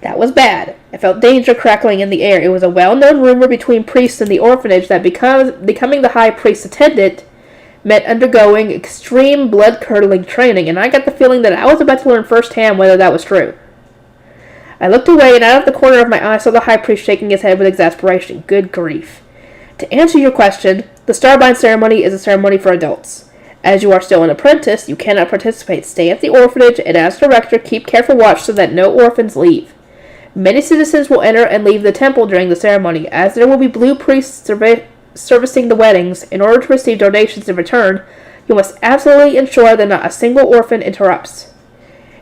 That was bad. I felt danger crackling in the air. It was a well-known rumor between priests in the orphanage that becoming the high priest's attendant meant undergoing extreme blood-curdling training, and I got the feeling that I was about to learn firsthand whether that was true. I looked away, and out of the corner of my eye saw the high priest shaking his head with exasperation. Good grief. To answer your question, the Starbind ceremony is a ceremony for adults. As you are still an apprentice, you cannot participate. Stay at the orphanage, and as director, keep careful watch so that no orphans leave. Many citizens will enter and leave the temple during the ceremony, as there will be blue priests servicing the weddings. In order to receive donations in return, you must absolutely ensure that not a single orphan interrupts.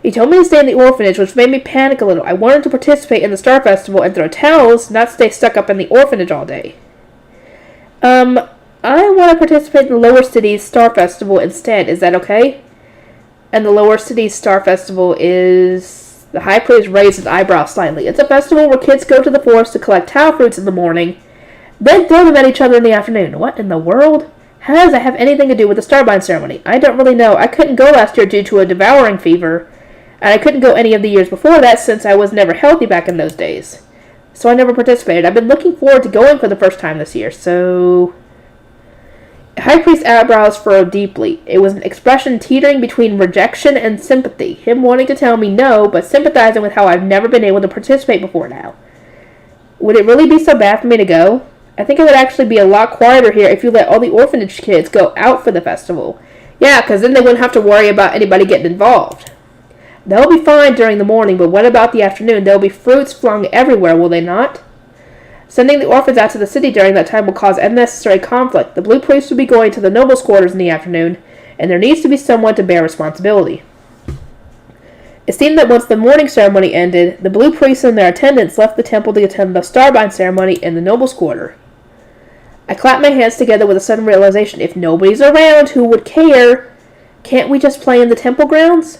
He told me to stay in the orphanage, which made me panic a little. I wanted to participate in the Star Festival and throw towels, not stay stuck up in the orphanage all day. I want to participate in the Lower Cities Star Festival instead. Is that okay? And the Lower Cities Star Festival is... The high priest raised his eyebrows slightly. It's a festival where kids go to the forest to collect tau fruits in the morning, then throw them at each other in the afternoon. What in the world? How does that have anything to do with the Starbind ceremony? I don't really know. I couldn't go last year due to a devouring fever, and I couldn't go any of the years before that since I was never healthy back in those days. So I never participated. I've been looking forward to going for the first time this year, so... High Priest's eyebrows furrowed deeply. It was an expression teetering between rejection and sympathy. Him wanting to tell me no, but sympathizing with how I've never been able to participate before now. Would it really be so bad for me to go? I think it would actually be a lot quieter here if you let all the orphanage kids go out for the festival. Yeah, because then they wouldn't have to worry about anybody getting involved. They'll be fine during the morning, but what about the afternoon? There'll be fruits flung everywhere, will they not? Sending the orphans out to the city during that time will cause unnecessary conflict. The blue priests will be going to the nobles' quarters in the afternoon, and there needs to be someone to bear responsibility. It seemed that once the morning ceremony ended, the blue priests and their attendants left the temple to attend the Starbind ceremony in the nobles' quarter. I clapped my hands together with a sudden realization. If nobody's around who would care, can't we just play in the temple grounds?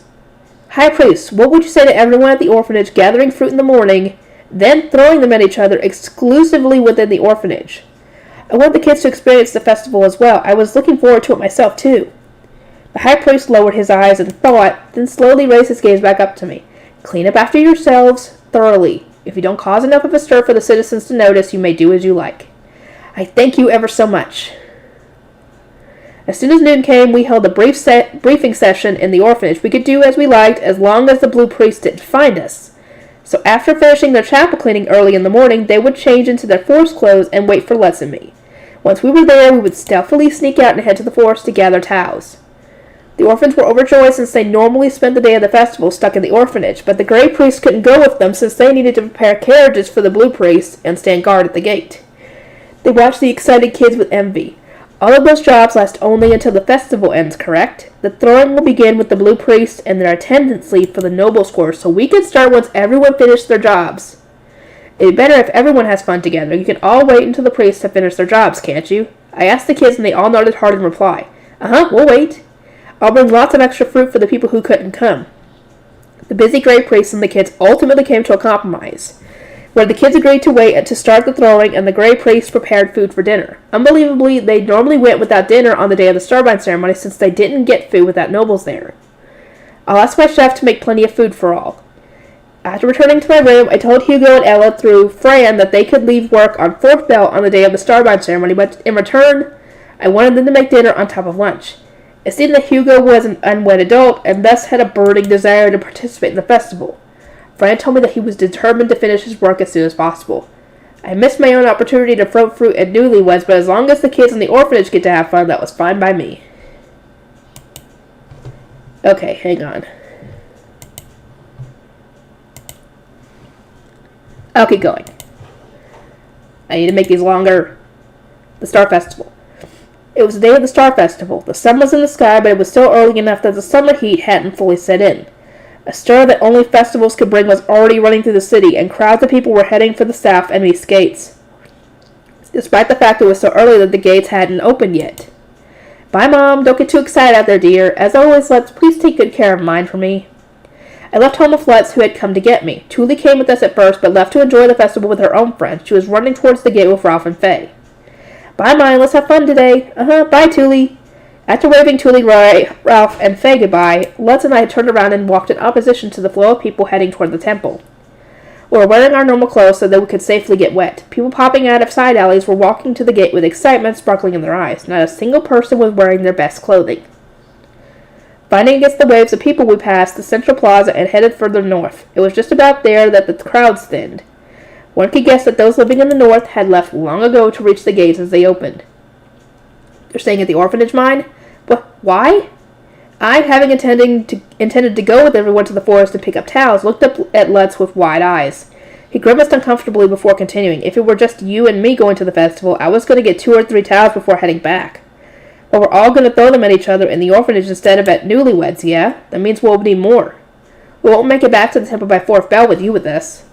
High priest, what would you say to everyone at the orphanage gathering fruit in the morning, then throwing them at each other exclusively within the orphanage? I want the kids to experience the festival as well. I was looking forward to it myself, too. The high priest lowered his eyes in thought, then slowly raised his gaze back up to me. Clean up after yourselves thoroughly. If you don't cause enough of a stir for the citizens to notice, you may do as you like. I thank you ever so much. As soon as noon came, we held a briefing session in the orphanage. We could do as we liked as long as the blue priest didn't find us. So after finishing their chapel cleaning early in the morning, they would change into their forest clothes and wait for Lutz and me. Once we were there, we would stealthily sneak out and head to the forest to gather towels. The orphans were overjoyed since they normally spent the day of the festival stuck in the orphanage, but the gray priest couldn't go with them since they needed to prepare carriages for the blue priest and stand guard at the gate. They watch the excited kids with envy. All of those jobs last only until the festival ends, correct? The throwing will begin with the blue priest and their attendants leave for the noble score, so we can start once everyone finished their jobs. It'd be better if everyone has fun together. You can all wait until the priests have finished their jobs, can't you? I asked the kids and they all nodded hard in reply. We'll wait. I'll bring lots of extra fruit for the people who couldn't come. The busy Grey Priest and the kids ultimately came to a compromise, where the kids agreed to wait to start the throwing and the Grey Priest prepared food for dinner. Unbelievably, they normally went without dinner on the day of the Starbind ceremony since they didn't get food without nobles there. I'll ask my chef to make plenty of food for all. After returning to my room, I told Hugo and Ella through Fran that they could leave work on 4th Bell on the day of the Starbind ceremony, but in return, I wanted them to make dinner on top of lunch. It seemed that Hugo was an unwed adult and thus had a burning desire to participate in the festival. Fran told me that he was determined to finish his work as soon as possible. I missed my own opportunity to throw fruit at newlyweds, but as long as the kids in the orphanage get to have fun, that was fine by me. Okay, hang on. I'll keep going. I need to make these longer. The Star Festival. It was the day of the Star Festival. The sun was in the sky, but it was still early enough that the summer heat hadn't fully set in. A stir that only festivals could bring was already running through the city, and crowds of people were heading for the South and East gates, despite the fact it was so early that the gates hadn't opened yet. Bye, Mom. Don't get too excited out there, dear. As always, Lutz, please take good care of Myne for me. I left home with Lutz, who had come to get me. Tuli came with us at first, but left to enjoy the festival with her own friends. She was running towards the gate with Ralph and Faye. Bye, Myne. Let's have fun today. Bye, Tuli. After waving Tuli, Ralph, and Faye goodbye, Lutz and I turned around and walked in opposition to the flow of people heading toward the temple. We were wearing our normal clothes so that we could safely get wet. People popping out of side alleys were walking to the gate with excitement sparkling in their eyes. Not a single person was wearing their best clothing. Fighting against the waves of people, we passed the central plaza and headed further north. It was just about there that the crowds thinned. One could guess that those living in the north had left long ago to reach the gates as they opened. They're staying at the orphanage, Myne? Why? I, having intended to go with everyone to the forest and pick up towels, looked up at Lutz with wide eyes. He grimaced uncomfortably before continuing. If it were just you and me going to the festival, I was going to get 2 or 3 towels before heading back. But we're all going to throw them at each other in the orphanage instead of at newlyweds, yeah? That means we'll need more. We won't make it back to the temple by 4th Bell with you with us.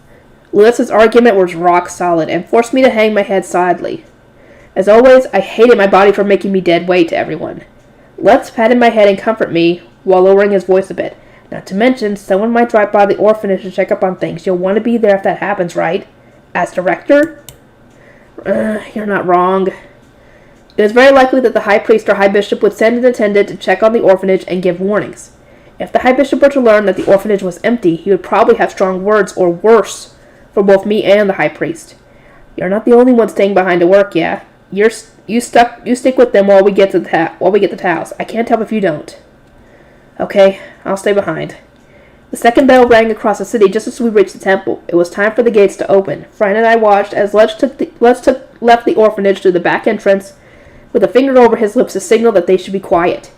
Lutz's argument was rock solid and forced me to hang my head sadly. As always, I hated my body for making me dead weight to everyone. Lutz patted my head and comforted me while lowering his voice a bit. Not to mention, someone might drop by the orphanage to check up on things. You'll want to be there if that happens, right? As director? You're not wrong. It was very likely that the high priest or high bishop would send an attendant to check on the orphanage and give warnings. If the high bishop were to learn that the orphanage was empty, he would probably have strong words, or worse, for both me and the high priest. You're not the only one staying behind to work, yeah? You stick with them while we get the towels. I can't help if you don't. Okay, I'll stay behind. The second bell rang across the city just as we reached the temple. It was time for the gates to open. Fran and I watched as Lutz left the orphanage through the back entrance with a finger over his lips to signal that they should be quiet.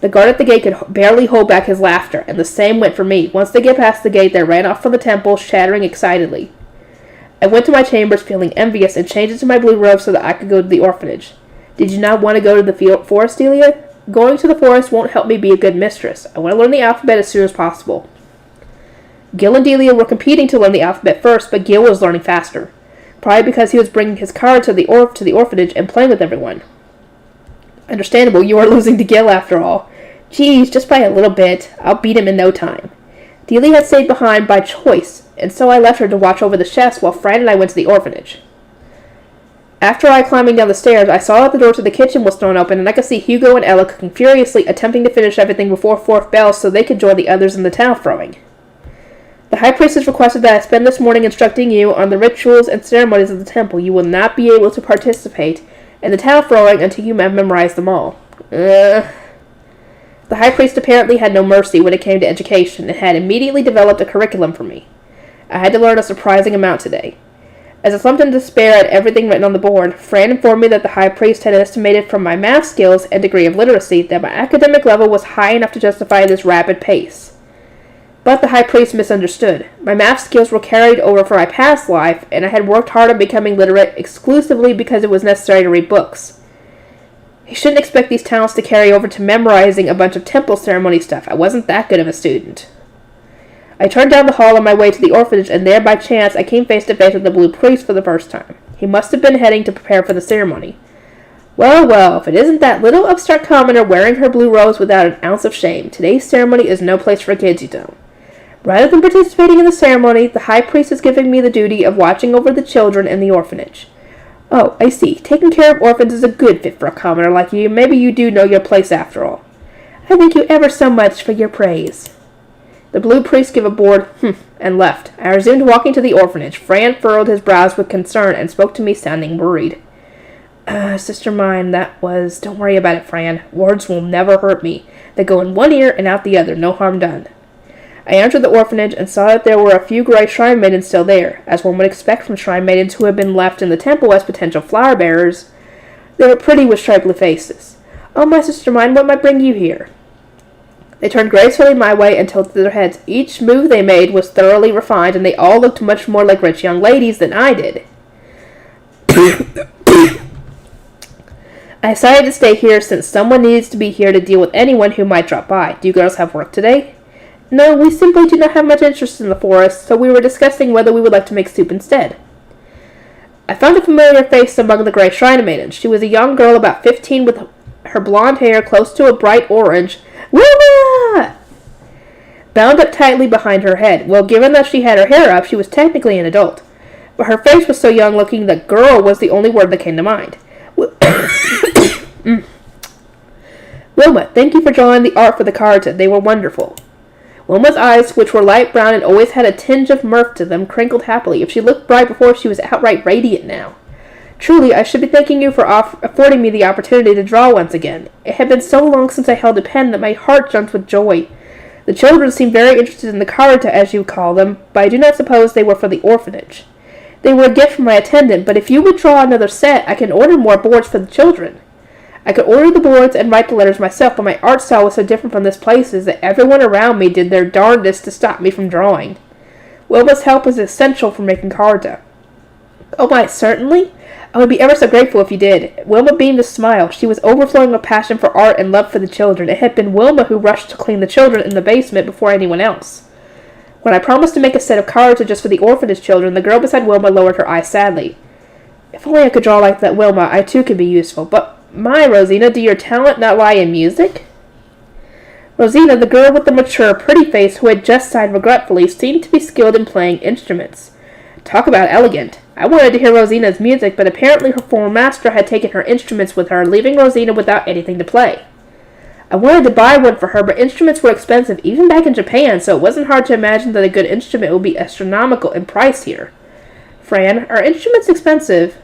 The guard at the gate could barely hold back his laughter, and the same went for me. Once they get past the gate, they ran off from the temple, chattering excitedly. I went to my chambers feeling envious and changed into my blue robe so that I could go to the orphanage. Did you not want to go to the forest, Delia? Going to the forest won't help me be a good mistress. I want to learn the alphabet as soon as possible. Gil and Delia were competing to learn the alphabet first, but Gil was learning faster. Probably because he was bringing his card to the orphanage and playing with everyone. Understandable, you are losing to Gil after all. Geez, just by a little bit. I'll beat him in no time. Delia had stayed behind by choice, and so I left her to watch over the chefs while Fran and I went to the orphanage. After I climbing down the stairs, I saw that the door to the kitchen was thrown open, and I could see Hugo and Ella cooking furiously, attempting to finish everything before 4th Bell so they could join the others in the towel throwing. The high priestess requested that I spend this morning instructing you on the rituals and ceremonies of the temple. You will not be able to participate in the towel throwing until you have memorized them all. The high priest apparently had no mercy when it came to education and had immediately developed a curriculum for me. I had to learn a surprising amount today. As I slumped in despair at everything written on the board, Fran informed me that the high priest had estimated from my math skills and degree of literacy that my academic level was high enough to justify this rapid pace. But the high priest misunderstood. My math skills were carried over from my past life, and I had worked hard on becoming literate exclusively because it was necessary to read books. He shouldn't expect these talents to carry over to memorizing a bunch of temple ceremony stuff. I wasn't that good of a student. I turned down the hall on my way to the orphanage, and there, by chance, I came face to face with the blue priest for the first time. He must have been heading to prepare for the ceremony. Well, well, if it isn't that little upstart commoner wearing her blue robes without an ounce of shame, today's ceremony is no place for kids, you know. Rather than participating in the ceremony, the high priest is giving me the duty of watching over the children in the orphanage. Oh, I see. Taking care of orphans is a good fit for a commoner like you. Maybe you do know your place after all. I thank you ever so much for your praise. The blue priest gave a bored and left. I resumed walking to the orphanage. Fran furrowed his brows with concern and spoke to me sounding worried. Sister Myne, don't worry about it, Fran. Words will never hurt me. They go in one ear and out the other. No harm done. I entered the orphanage and saw that there were a few gray shrine maidens still there, as one would expect from shrine maidens who had been left in the temple as potential flower bearers. They were pretty with striped faces. Oh, my Sister Myne, what might bring you here? They turned gracefully my way and tilted their heads. Each move they made was thoroughly refined, and they all looked much more like rich young ladies than I did. I decided to stay here since someone needs to be here to deal with anyone who might drop by. Do you girls have work today? No, we simply do not have much interest in the forest, so we were discussing whether we would like to make soup instead. I found a familiar face among the gray shrine maidens. She was a young girl about 15 with her blonde hair close to a bright orange. Wilma! Bound up tightly behind her head. Well, given that she had her hair up, she was technically an adult. But her face was so young-looking that girl was the only word that came to mind. Wilma, thank you for drawing the art for the cards. They were wonderful. Wilma's eyes, which were light brown and always had a tinge of mirth to them, crinkled happily. If she looked bright before, she was outright radiant now. Truly, I should be thanking you for affording me the opportunity to draw once again. It had been so long since I held a pen that my heart jumped with joy. The children seemed very interested in the cards, as you call them, but I do not suppose they were for the orphanage. They were a gift from my attendant, but if you would draw another set, I can order more boards for the children. I could order the boards and write the letters myself, but my art style was so different from this place's that everyone around me did their darndest to stop me from drawing. Wilma's help was essential for making cards up. Oh my, certainly? I would be ever so grateful if you did. Wilma beamed a smile. She was overflowing with passion for art and love for the children. It had been Wilma who rushed to clean the children in the basement before anyone else. When I promised to make a set of cards just for the orphanage children, the girl beside Wilma lowered her eyes sadly. If only I could draw like that, Wilma, I too could be useful. But my, Rosina, do your talent not lie in music? Rosina, the girl with the mature, pretty face who had just sighed regretfully, seemed to be skilled in playing instruments. Talk about elegant. I wanted to hear Rosina's music, but apparently her former master had taken her instruments with her, leaving Rosina without anything to play. I wanted to buy one for her, but instruments were expensive, even back in Japan, so it wasn't hard to imagine that a good instrument would be astronomical in price here. Fran, are instruments expensive?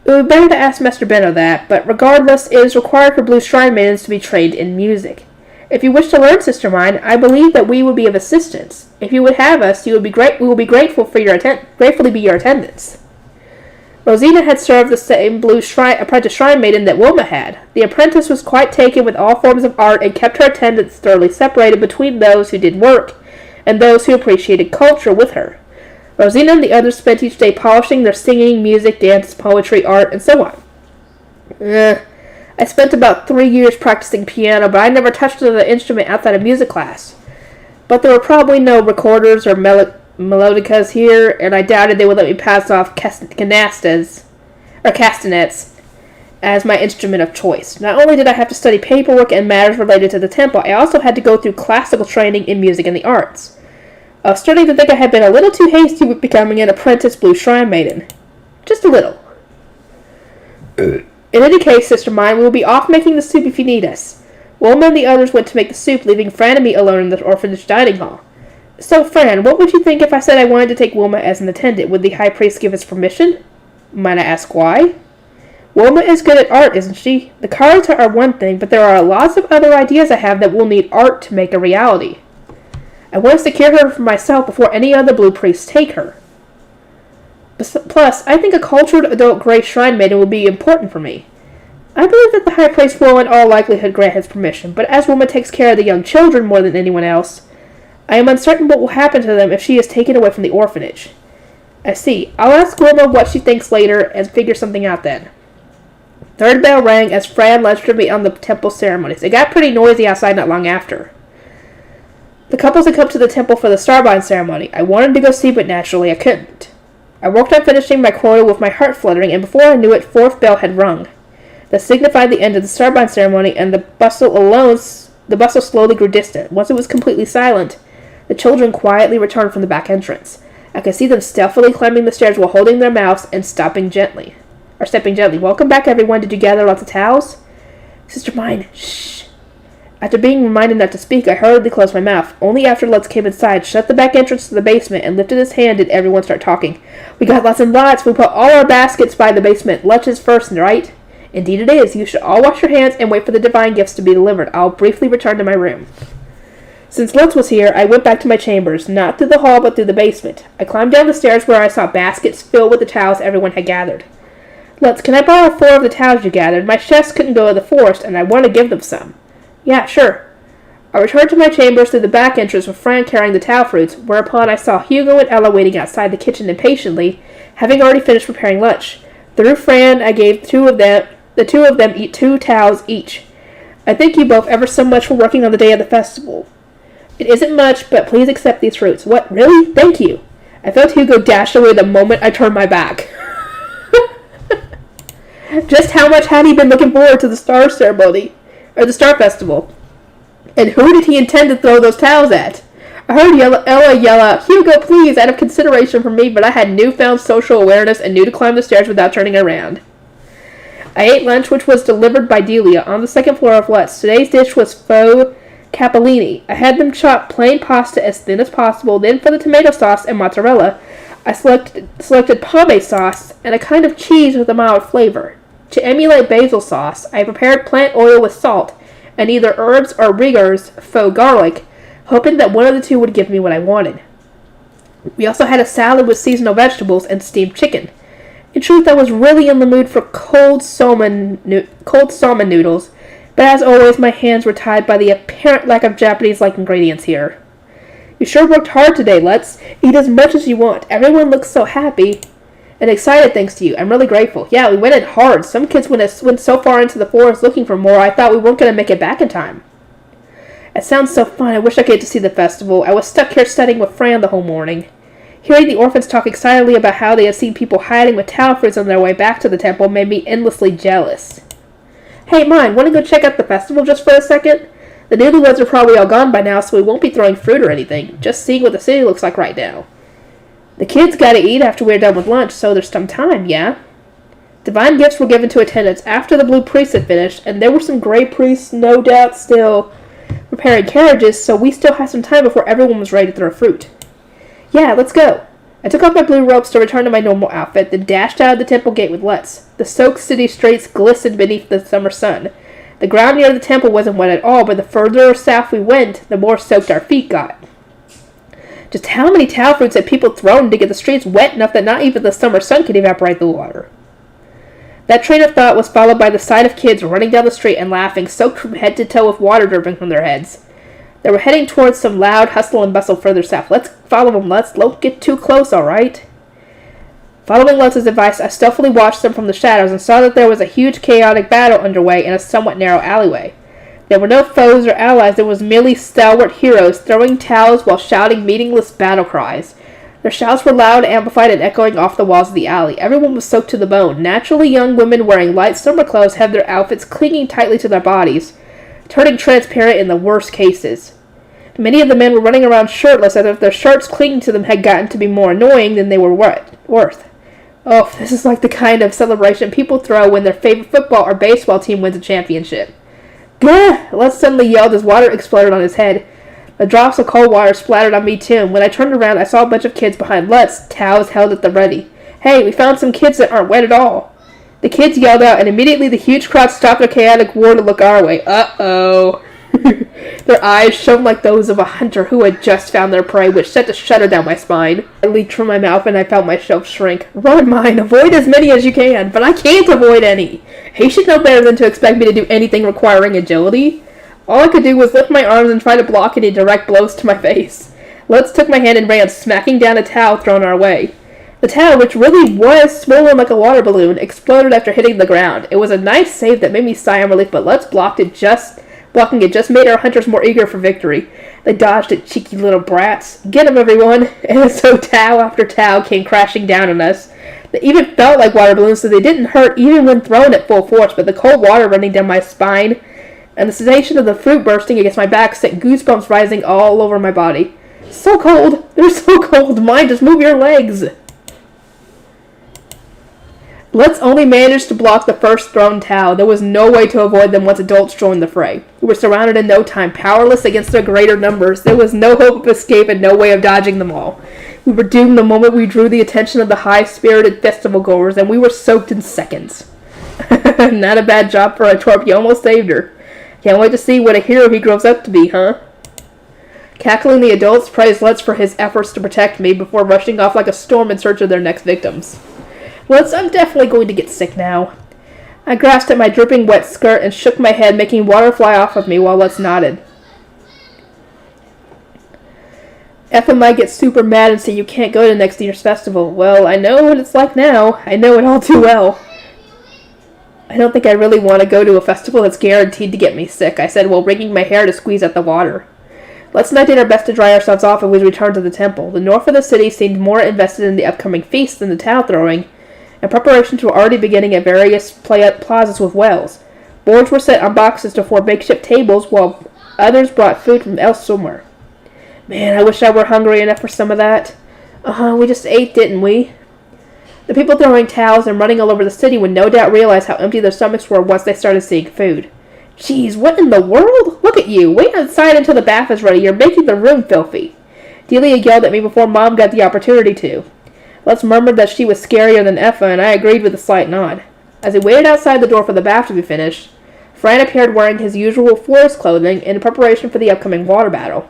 It would be better to ask Master Benno that, but regardless, it is required for blue shrine maidens to be trained in music. If you wish to learn, Sister Myne, I believe that we would be of assistance. If you would have us, we will be grateful for gratefully be your attendants. Rosina had served the same blue apprentice shrine maiden that Wilma had. The apprentice was quite taken with all forms of art and kept her attendants thoroughly separated between those who did work and those who appreciated culture with her. Rosina and the others spent each day polishing their singing, music, dance, poetry, art, and so on. I spent about 3 years practicing piano, but I never touched another instrument outside of music class. But there were probably no recorders or melodicas here, and I doubted they would let me pass off castanets as my instrument of choice. Not only did I have to study paperwork and matters related to the temple, I also had to go through classical training in music and the arts. I was starting to think I had been a little too hasty with becoming an apprentice blue shrine maiden. Just a little. In any case, Sister Myne, we will be off making the soup if you need us. Wilma and the others went to make the soup, leaving Fran and me alone in the orphanage dining hall. So, Fran, what would you think if I said I wanted to take Wilma as an attendant? Would the high priest give us permission? Might I ask why? Wilma is good at art, isn't she? The cards are one thing, but there are lots of other ideas I have that will need art to make a reality. I want to secure her for myself before any other blue priests take her. Plus, I think a cultured adult gray shrine maiden would be important for me. I believe that the high priest will in all likelihood grant his permission, but as Wilma takes care of the young children more than anyone else, I am uncertain what will happen to them if she is taken away from the orphanage. I see. I'll ask Wilma what she thinks later and figure something out then. Third bell rang as Fran lectured me on the temple ceremonies. It got pretty noisy outside not long after. The couples had come to the temple for the starbind ceremony. I wanted to go see, but naturally I couldn't. I worked on finishing my quota with my heart fluttering, and before I knew it, fourth bell had rung. That signified the end of the starbind ceremony, and the bustle slowly grew distant. Once it was completely silent, the children quietly returned from the back entrance. I could see them stealthily climbing the stairs while holding their mouths and stepping gently. Welcome back, everyone. Did you gather lots of towels? Sister Myne, shh. After being reminded not to speak, I hurriedly closed my mouth. Only after Lutz came inside, shut the back entrance to the basement, and lifted his hand did everyone start talking. We got lots and lots. We put all our baskets by the basement. Lunch is first, right? Indeed it is. You should all wash your hands and wait for the divine gifts to be delivered. I'll briefly return to my room. Since Lutz was here, I went back to my chambers, not through the hall but through the basement. I climbed down the stairs where I saw baskets filled with the towels everyone had gathered. Lutz, can I borrow 4 of the towels you gathered? My chefs couldn't go to the forest, and I want to give them some. Yeah, sure. I returned to my chambers through the back entrance with Fran carrying the towel fruits, whereupon I saw Hugo and Ella waiting outside the kitchen impatiently, having already finished preparing lunch. Through Fran, I gave the two of them eat 2 towels each. I thank you both ever so much for working on the day of the festival. It isn't much, but please accept these fruits. What, really? Thank you. I felt Hugo dash away the moment I turned my back. Just how much had he been looking forward to the star ceremony, or the star festival? And who did he intend to throw those towels at? I heard Ella yell out, Hugo, please, out of consideration for me, but I had newfound social awareness and knew to climb the stairs without turning around. I ate lunch, which was delivered by Delia, on the second floor of Lutz. Today's dish was faux capellini. I had them chop plain pasta as thin as possible, then for the tomato sauce and mozzarella, I selected pommes sauce and a kind of cheese with a mild flavor. To emulate basil sauce, I prepared plant oil with salt and either herbs or Rieger's faux garlic, hoping that one of the two would give me what I wanted. We also had a salad with seasonal vegetables and steamed chicken. In truth, I was really in the mood for cold salmon noodles, but as always, my hands were tied by the apparent lack of Japanese-like ingredients here. You sure worked hard today, Lutz. Eat as much as you want. Everyone looks so happy and excited thanks to you. I'm really grateful. Yeah, we went in hard. Some kids went so far into the forest looking for more, I thought we weren't going to make it back in time. It sounds so fun. I wish I could get to see the festival. I was stuck here studying with Fran the whole morning. Hearing the orphans talk excitedly about how they had seen people hiding with towel fruits on their way back to the temple made me endlessly jealous. Hey, Myne, want to go check out the festival just for a second? The newlyweds are probably all gone by now, so we won't be throwing fruit or anything. Just seeing what the city looks like right now. The kids gotta eat after we're done with lunch, so there's some time, yeah? Divine gifts were given to attendants after the blue priests had finished, and there were some gray priests, no doubt, still preparing carriages, so we still had some time before everyone was ready to throw fruit. Yeah, let's go. I took off my blue robes to return to my normal outfit, then dashed out of the temple gate with Lutz. The soaked city streets glistened beneath the summer sun. The ground near the temple wasn't wet at all, but the further south we went, the more soaked our feet got. Just how many towel fruits had people thrown to get the streets wet enough that not even the summer sun could evaporate the water? That train of thought was followed by the sight of kids running down the street and laughing, soaked from head to toe with water dripping from their heads. They were heading towards some loud hustle and bustle further south. Let's follow them, Lutz. Don't get too close, all right? Following Lutz's advice, I stealthily watched them from the shadows and saw that there was a huge chaotic battle underway in a somewhat narrow alleyway. There were no foes or allies. There was merely stalwart heroes throwing towels while shouting meaningless battle cries. Their shouts were loud, amplified, and echoing off the walls of the alley. Everyone was soaked to the bone. Naturally, young women wearing light summer clothes had their outfits clinging tightly to their bodies, turning transparent in the worst cases. Many of the men were running around shirtless as if their shirts clinging to them had gotten to be more annoying than they were worth. Oh, this is like the kind of celebration people throw when their favorite football or baseball team wins a championship. Gah! Lutz suddenly yelled as water exploded on his head. The drops of cold water splattered on me too, and when I turned around I saw a bunch of kids behind Lutz, towels held at the ready. Hey, we found some kids that aren't wet at all. The kids yelled out, and immediately the huge crowd stopped their chaotic war to look our way. Uh-oh. Their eyes shone like those of a hunter who had just found their prey, which sent a shudder down my spine. It leaked from my mouth, and I felt myself shrink. Run, Myne, avoid as many as you can, but I can't avoid any. He should know better than to expect me to do anything requiring agility. All I could do was lift my arms and try to block any direct blows to my face. Lutz took my hand and ran, smacking down a towel thrown our way. The towel, which really was swollen like a water balloon, exploded after hitting the ground. It was a nice save that made me sigh in relief, but Lutz blocking it just made our hunters more eager for victory. They dodged it, cheeky little brats. Get 'em, everyone! And so towel after towel came crashing down on us. They even felt like water balloons, so they didn't hurt even when thrown at full force, but the cold water running down my spine and the sensation of the fruit bursting against my back sent goosebumps rising all over my body. So cold! They're so cold! Myne, just move your legs! Lutz only managed to block the first thrown towel. There was no way to avoid them once adults joined the fray. We were surrounded in no time, powerless against their greater numbers. There was no hope of escape and no way of dodging them all. We were doomed the moment we drew the attention of the high-spirited festival goers, and we were soaked in seconds. Not a bad job for a twerp. You almost saved her. Can't wait to see what a hero he grows up to be, huh? Cackling, the adults praised Lutz for his efforts to protect me before rushing off like a storm in search of their next victims. Lutz, I'm definitely going to get sick now. I grasped at my dripping wet skirt and shook my head, making water fly off of me while Lutz nodded. Effa might get super mad and say you can't go to next year's festival. Well, I know what it's like now. I know it all too well. I don't think I really want to go to a festival that's guaranteed to get me sick, I said while wringing my hair to squeeze out the water. Lutz and I did our best to dry ourselves off as we returned to the temple. The north of the city seemed more invested in the upcoming feast than the towel throwing, and preparations were already beginning at various plazas with wells. Boards were set on boxes to form makeshift tables, while others brought food from elsewhere. Man, I wish I were hungry enough for some of that. We just ate, didn't we? The people throwing towels and running all over the city would no doubt realize how empty their stomachs were once they started seeing food. Jeez, what in the world? Look at you. Wait outside until the bath is ready. You're making the room filthy. Delia yelled at me before Mom got the opportunity to. Lutz murmured that she was scarier than Effa, and I agreed with a slight nod. As we waited outside the door for the bath to be finished, Fran appeared wearing his usual forest clothing in preparation for the upcoming water battle.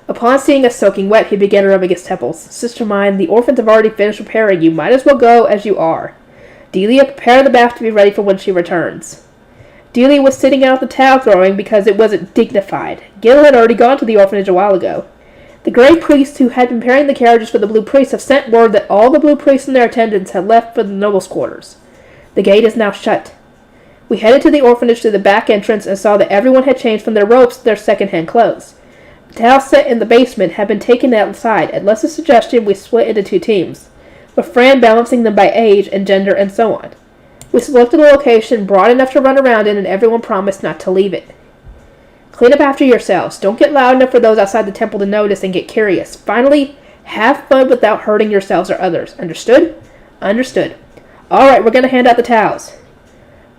Upon seeing us soaking wet, he began rubbing his temples. Sister Myne, the orphans have already finished preparing. You might as well go as you are. Delia, prepare the bath to be ready for when she returns. Delia was sitting out the towel throwing because it wasn't dignified. Gil had already gone to the orphanage a while ago. The Grey Priests who had been preparing the carriages for the Blue Priests have sent word that all the Blue Priests and their attendants had left for the nobles' quarters. The gate is now shut. We headed to the orphanage through the back entrance and saw that everyone had changed from their robes to their second-hand clothes. The towels set in the basement had been taken outside. At Less's suggestion, we split into 2 teams, with Fran balancing them by age and gender and so on. We selected a location broad enough to run around in, and everyone promised not to leave it. Clean up after yourselves. Don't get loud enough for those outside the temple to notice and get curious. Finally, have fun without hurting yourselves or others. Understood? Understood. Alright, we're going to hand out the towels.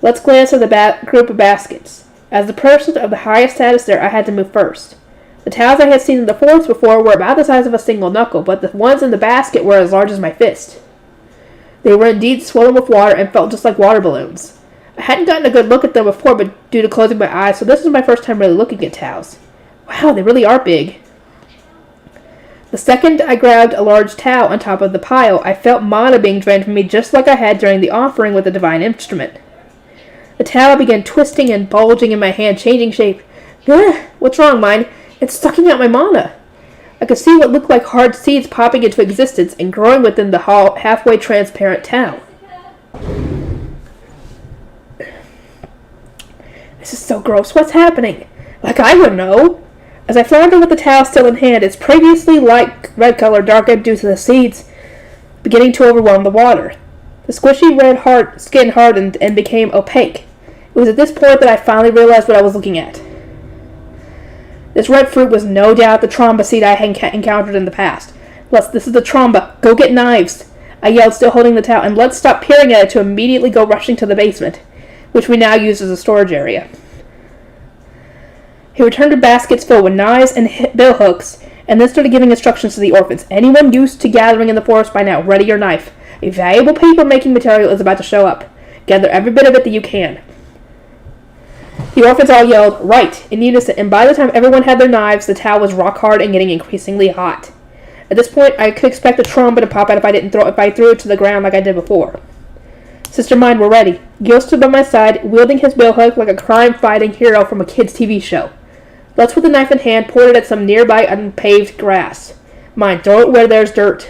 Let's glance at the group of baskets. As the person of the highest status there, I had to move first. The towels I had seen in the forest before were about the size of a single knuckle, but the ones in the basket were as large as my fist. They were indeed swollen with water and felt just like water balloons. I hadn't gotten a good look at them before, but due to closing my eyes, so this was my first time really looking at towels. Wow, they really are big. The second I grabbed a large towel on top of the pile, I felt mana being drained from me just like I had during the offering with the divine instrument. The towel began twisting and bulging in my hand, changing shape. Ugh, what's wrong, Myne? It's sucking out my mana. I could see what looked like hard seeds popping into existence and growing within the halfway transparent towel. This is so gross. What's happening? Like I would know. As I floundered with the towel still in hand, its previously light red color darkened due to the seeds beginning to overwhelm the water. The squishy red skin hardened and became opaque. It was at this point that I finally realized what I was looking at. This red fruit was no doubt the Trombe seed I had encountered in the past. Lutz, this is the Trombe. Go get knives. I yelled, still holding the towel, and Lutz stopped peering at it to immediately go rushing to the basement, which we now use as a storage area. He returned to baskets filled with knives and bill hooks, and then started giving instructions to the orphans. Anyone used to gathering in the forest by now, ready your knife. A valuable paper-making material is about to show up. Gather every bit of it that you can. The orphans all yelled, right, in unison, and by the time everyone had their knives, the towel was rock hard and getting increasingly hot. At this point, I could expect a Trombe to pop out if I threw it to the ground like I did before. Sister Myne, we're ready. Gil stood by my side, wielding his bill hook like a crime-fighting hero from a kid's TV show. Lutz, with a knife in hand, pointed at some nearby unpaved grass. Myne, throw it where there's dirt.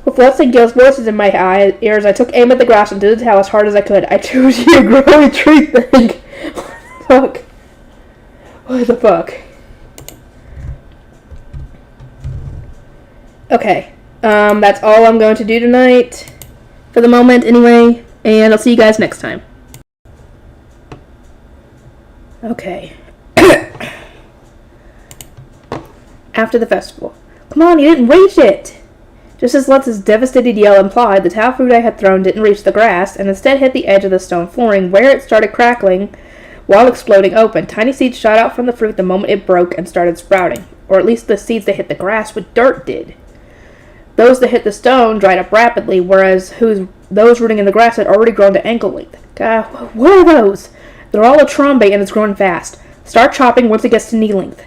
With Lutz and Gil's voices in my ears, I took aim at the grass and did the towel as hard as I could. I chose you, growing tree thing. What the fuck? What the fuck? Okay. That's all I'm going to do tonight. For the moment, anyway. And I'll see you guys next time. Okay. After the festival. Come on, you didn't reach it! Just as Lutz's devastated yell implied, the towel fruit I had thrown didn't reach the grass, and instead hit the edge of the stone flooring, where it started crackling while exploding open. Tiny seeds shot out from the fruit the moment it broke and started sprouting. Or at least the seeds that hit the grass with dirt did. Those that hit the stone dried up rapidly, whereas those rooting in the grass had already grown to ankle length. God, what are those? They're all a Trombe, and it's growing fast. Start chopping once it gets to knee length.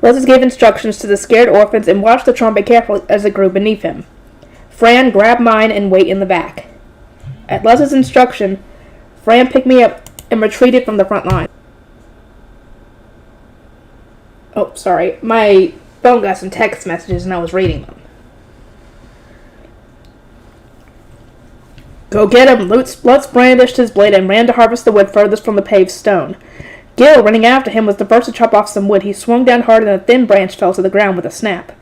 Lutz gave instructions to the scared orphans and watched the Trombe carefully as it grew beneath him. Fran, grab mine and wait in the back. At Lutz's instruction, Fran picked me up and retreated from the front line. Oh, sorry. My phone got some text messages and I was reading them. Go get him! Lutz brandished his blade and ran to harvest the wood furthest from the paved stone. Gil, running after him, was the first to chop off some wood. He swung down hard and a thin branch fell to the ground with a snap.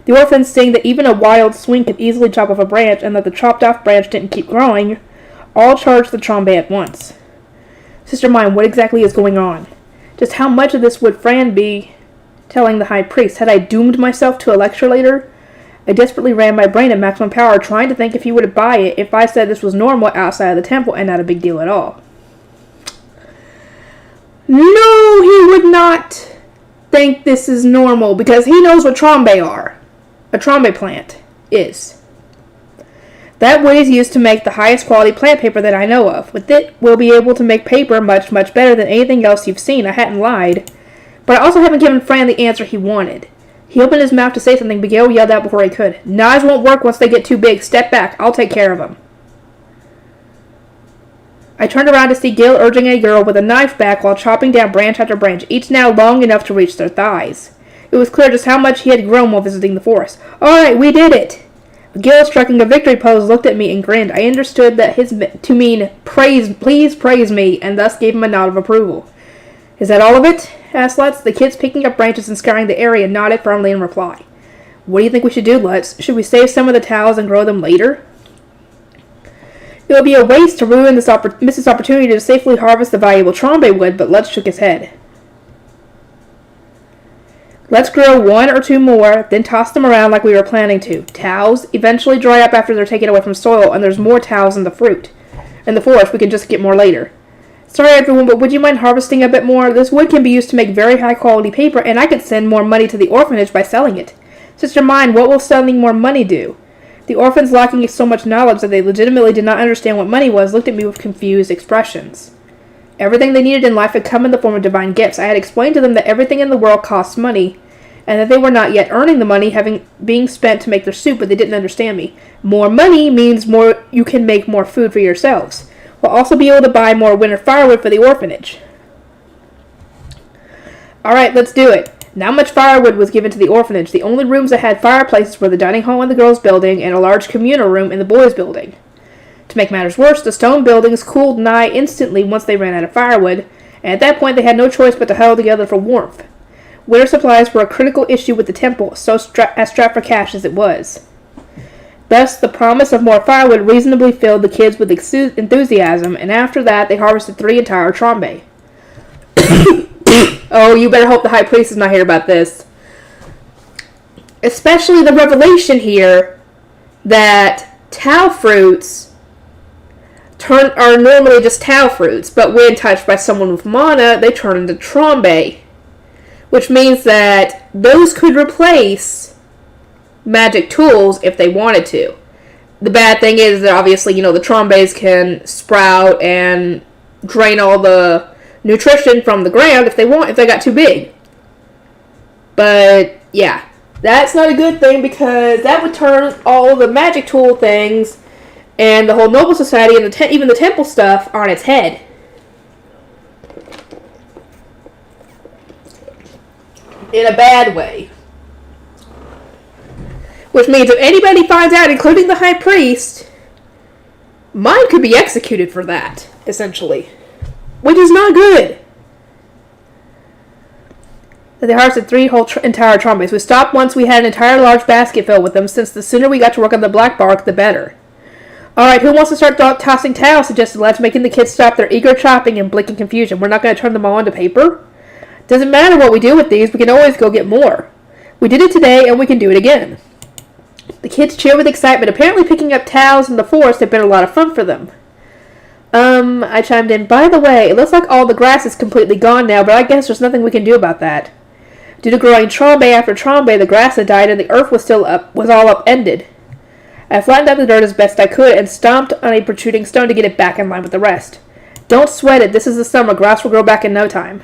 The orphans, seeing that even a wild swing could easily chop off a branch and that the chopped-off branch didn't keep growing, all charged the Trombe at once. Sister Myne, what exactly is going on? Just how much of this would Fran be telling the high priest? Had I doomed myself to a lecture later? I desperately ran my brain at maximum power, trying to think if he would buy it if I said this was normal outside of the temple and not a big deal at all. No, he would not think this is normal, because he knows what Trombe are. A Trombe plant is. That wood is used to make the highest quality plant paper that I know of. With it, we'll be able to make paper much, much better than anything else you've seen. I hadn't lied. But I also haven't given Fran the answer he wanted. He opened his mouth to say something, but Gil yelled out before he could. Knives won't work once they get too big. Step back. I'll take care of them. I turned around to see Gil urging a girl with a knife back while chopping down branch after branch, each now long enough to reach their thighs. It was clear just how much he had grown while visiting the forest. All right, we did it! Gil, striking a victory pose, looked at me and grinned. I understood that to mean, please praise me, and thus gave him a nod of approval. Is that all of it? Asked Lutz. The kids picking up branches and scouring the area nodded firmly in reply. What do you think we should do, Lutz? Should we save some of the towels and grow them later? It would be a waste to ruin miss this opportunity to safely harvest the valuable Trombe wood, but Lutz shook his head. Let's grow one or two more, then toss them around like we were planning to. Towels eventually dry up after they're taken away from soil, and there's more towels in the fruit. In the forest, we can just get more later. Sorry everyone, but would you mind harvesting a bit more? This wood can be used to make very high quality paper, and I could send more money to the orphanage by selling it. Sister Myne, what will selling more money do? The orphans, lacking so much knowledge that they legitimately did not understand what money was, looked at me with confused expressions. Everything they needed in life had come in the form of divine gifts. I had explained to them that everything in the world costs money, and that they were not yet earning the money being spent to make their soup, but they didn't understand me. More money means more you can make more food for yourselves. We'll also be able to buy more winter firewood for the orphanage. Alright, let's do it. Not much firewood was given to the orphanage. The only rooms that had fireplaces were the dining hall in the girls' building and a large communal room in the boys' building. To make matters worse, the stone buildings cooled nigh instantly once they ran out of firewood, and at that point they had no choice but to huddle together for warmth. Winter supplies were a critical issue with the temple, so strapped for cash as it was. Thus, the promise of more firewood reasonably filled the kids with enthusiasm, and after that they harvested 3 entire Trombe. Oh, you better hope the high priest is not here about this. Especially the revelation here that tau fruits are normally just tau fruits, but when touched by someone with mana, they turn into Trombe. Which means that those could replace magic tools if they wanted to. The bad thing is that obviously, the Trombes can sprout and drain all the nutrition from the ground if they got too big. But yeah, that's not a good thing, because that would turn all the magic tool things and the whole noble society and even the temple stuff on its head. In a bad way. Which means if anybody finds out, including the High Priest, Myne could be executed for that, essentially. Which is not good. They harvested 3 whole entire Trombes. We stopped once we had an entire large basket filled with them, since the sooner we got to work on the black bark, the better. Alright, who wants to start tossing towels? Suggested Lutz, making the kids stop their eager chopping and blinking confusion. We're not going to turn them all into paper? Doesn't matter what we do with these, we can always go get more. We did it today, and we can do it again. The kids cheered with excitement. Apparently picking up towels in the forest had been a lot of fun for them. I chimed in, by the way, it looks like all the grass is completely gone now, but I guess there's nothing we can do about that. Due to growing Trombe after Trombe, the grass had died and the earth was all upended. I flattened out the dirt as best I could and stomped on a protruding stone to get it back in line with the rest. Don't sweat it, this is the summer, grass will grow back in no time.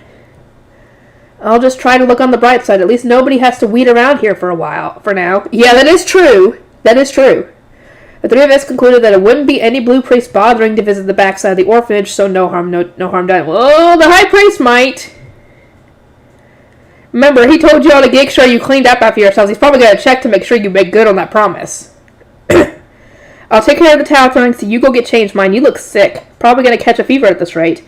I'll just try to look on the bright side, at least nobody has to weed around here for now. Yeah, that is true. That is true. The 3 of us concluded that it wouldn't be any blue priest bothering to visit the backside of the orphanage, so no harm done. Well, the High Priest might. Remember, he told you all to make sure you cleaned up after yourselves. He's probably going to check to make sure you make good on that promise. I'll take care of the towel throwing, so you go get changed, Myne. You look sick. Probably going to catch a fever at this rate.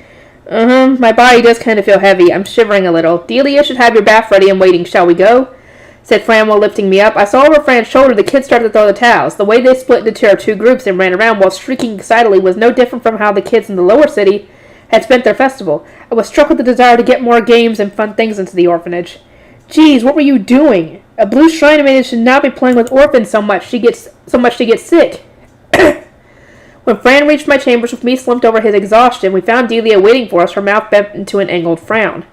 My body does kind of feel heavy. I'm shivering a little. Delia should have your bath ready and waiting. Shall we go? Said Fran while lifting me up. I saw over Fran's shoulder the kids started to throw the towels. The way they split into our 2 groups and ran around while shrieking excitedly was no different from how the kids in the lower city had spent their festival. I was struck with the desire to get more games and fun things into the orphanage. Geez, what were you doing? A blue shrine maiden should not be playing with orphans so much she gets sick. When Fran reached my chambers with me slumped over his exhaustion, we found Delia waiting for us, her mouth bent into an angled frown.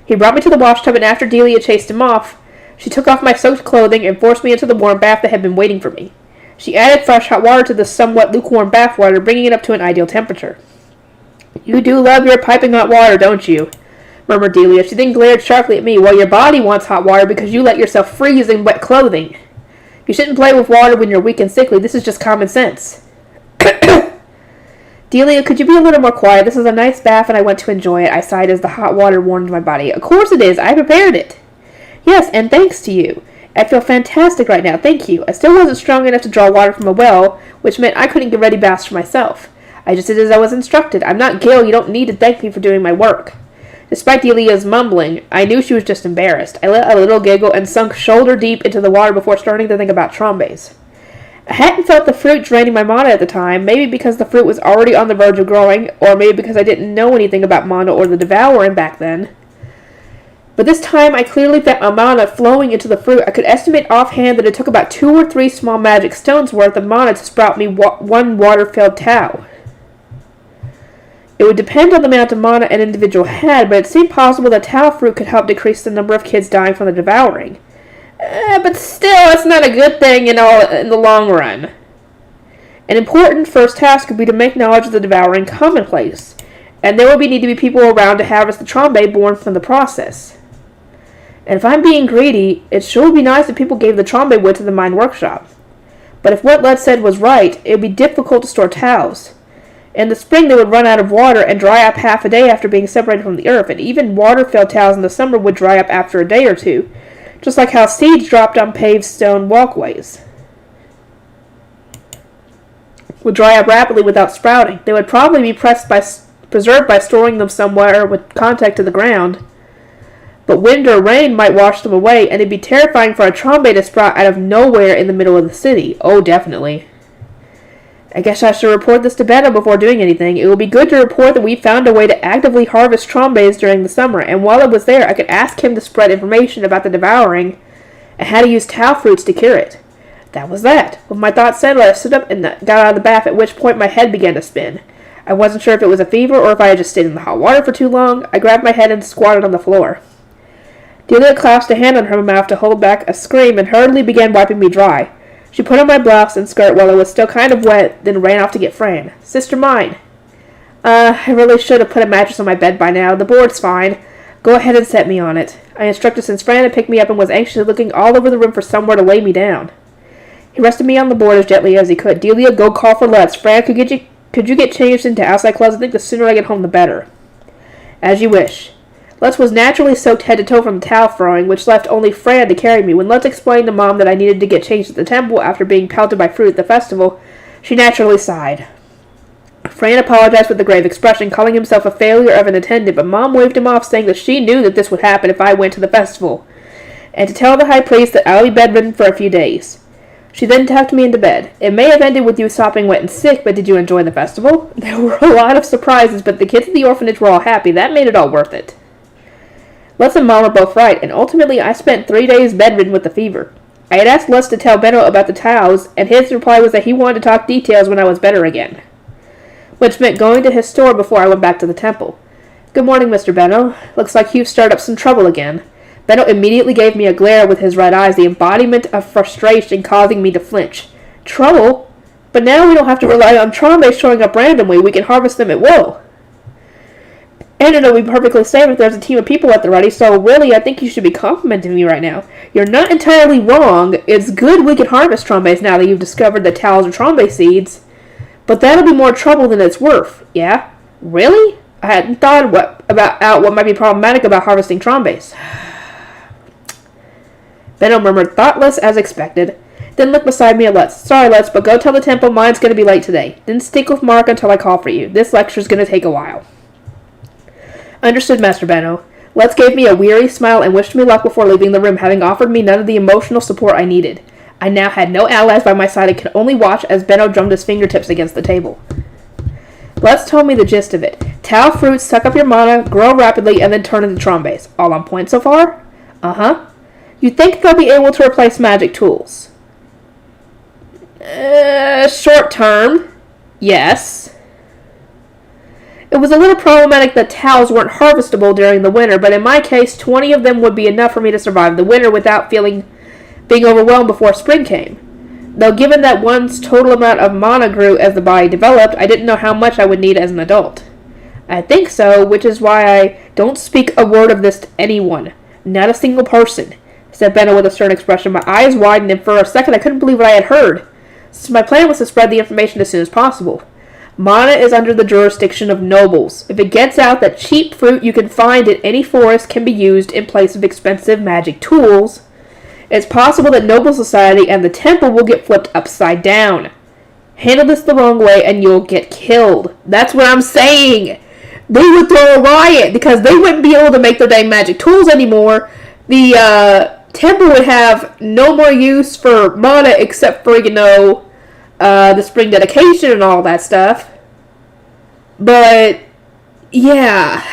He brought me to the washtub, and after Delia chased him off, she took off my soaked clothing and forced me into the warm bath that had been waiting for me. She added fresh hot water to the somewhat lukewarm bath water, bringing it up to an ideal temperature. You do love your piping hot water, don't you? Murmured Delia. She then glared sharply at me. Well, your body wants hot water because you let yourself freeze in wet clothing. You shouldn't play with water when you're weak and sickly. This is just common sense. Delia, could you be a little more quiet? This is a nice bath and I want to enjoy it. I sighed as the hot water warmed my body. Of course it is. I prepared it. Yes, and thanks to you. I feel fantastic right now. Thank you. I still wasn't strong enough to draw water from a well, which meant I couldn't get ready baths for myself. I just did as I was instructed. I'm not Gil. You don't need to thank me for doing my work. Despite Delia's mumbling, I knew she was just embarrassed. I let out a little giggle and sunk shoulder deep into the water before starting to think about Trombes. I hadn't felt the fruit draining my mana at the time, maybe because the fruit was already on the verge of growing, or maybe because I didn't know anything about mana or the devouring back then. But this time I clearly felt my mana flowing into the fruit. I could estimate offhand that it took about 2 or 3 small magic stones worth of mana to sprout me one water-filled tau. It would depend on the amount of mana an individual had, but it seemed possible that tau fruit could help decrease the number of kids dying from the devouring. But still, it's not a good thing in the long run. An important first task would be to make knowledge of the devouring commonplace, and there would need to be people around to harvest the Trombe born from the process. And if I'm being greedy, it sure would be nice if people gave the Trombe wood to the Myne workshop. But if what Lutz said was right, it would be difficult to store taus. In the spring, they would run out of water and dry up half a day after being separated from the earth, and even water-filled taus in the summer would dry up after a day or two, just like how seeds dropped on paved stone walkways would dry up rapidly without sprouting. They would probably be preserved by storing them somewhere with contact to the ground. But wind or rain might wash them away, and it'd be terrifying for a Trombe to sprout out of nowhere in the middle of the city. Oh, definitely. I guess I should report this to Benno before doing anything. It would be good to report that we found a way to actively harvest Trombes during the summer, and while I was there, I could ask him to spread information about the devouring and how to use tau fruits to cure it. That was that. With my thoughts settled, I stood up and got out of the bath, at which point my head began to spin. I wasn't sure if it was a fever or if I had just stayed in the hot water for too long. I grabbed my head and squatted on the floor. Delia clasped a hand on her mouth to hold back a scream and hurriedly began wiping me dry. She put on my blouse and skirt while it was still kind of wet, then ran off to get Fran. Sister Myne. I really should have put a mattress on my bed by now. The board's fine. Go ahead and set me on it. I instructed since Fran had picked me up and was anxiously looking all over the room for somewhere to lay me down. He rested me on the board as gently as he could. Delia, go call for Lutz. Fran, could you get changed into outside clothes? I think the sooner I get home, the better. As you wish. Lutz was naturally soaked head to toe from the towel throwing, which left only Fran to carry me. When Lutz explained to Mom that I needed to get changed at the temple after being pelted by fruit at the festival, she naturally sighed. Fran apologized with a grave expression, calling himself a failure of an attendant, but Mom waved him off, saying that she knew that this would happen if I went to the festival, and to tell the high priest that I'll be bedridden for a few days. She then tucked me into bed. It may have ended with you sopping wet and sick, but did you enjoy the festival? There were a lot of surprises, but the kids at the orphanage were all happy. That made it all worth it. Lutz and Mom were both right, and ultimately I spent 3 days bedridden with the fever. I had asked Lutz to tell Benno about the towels, and his reply was that he wanted to talk details when I was better again, which meant going to his store before I went back to the temple. Good morning, Mr. Benno. Looks like you've stirred up some trouble again. Benno immediately gave me a glare with his red eyes, the embodiment of frustration causing me to flinch. Trouble? But now we don't have to rely on Trombe showing up randomly. We can harvest them at will. And it'll be perfectly safe if there's a team of people at the ready, so really, I think you should be complimenting me right now. You're not entirely wrong. It's good we can harvest Trombes now that you've discovered the towels are Trombe seeds. But that'll be more trouble than it's worth. Yeah? Really? I hadn't thought about what might be problematic about harvesting Trombes. Benno murmured, thoughtless as expected. Then looked beside me at Lutz. Sorry, Lutz, but go tell the temple mine's going to be late today. Then stick with Mark until I call for you. This lecture's going to take a while. Understood, Master Benno. Lutz gave me a weary smile and wished me luck before leaving the room, having offered me none of the emotional support I needed. I now had no allies by my side and could only watch as Benno drummed his fingertips against the table. Lutz told me the gist of it. Tau fruits suck up your mana, grow rapidly, and then turn into Trombes. All on point so far? Uh-huh. You think they'll be able to replace magic tools? Short term. Yes. It was a little problematic that towels weren't harvestable during the winter, but in my case, 20 of them would be enough for me to survive the winter without being overwhelmed before spring came. Though given that one's total amount of mana grew as the body developed, I didn't know how much I would need as an adult. I think so, which is why I don't speak a word of this to anyone. Not a single person, said Benno with a stern expression. My eyes widened, and for a second I couldn't believe what I had heard. So my plan was to spread the information as soon as possible. Mana is under the jurisdiction of nobles. If it gets out that cheap fruit you can find in any forest can be used in place of expensive magic tools, it's possible that noble society and the temple will get flipped upside down. Handle this the wrong way and you'll get killed. That's what I'm saying. They would throw a riot because they wouldn't be able to make their dang magic tools anymore. The temple would have no more use for mana except for, the spring dedication and all that stuff. But, yeah.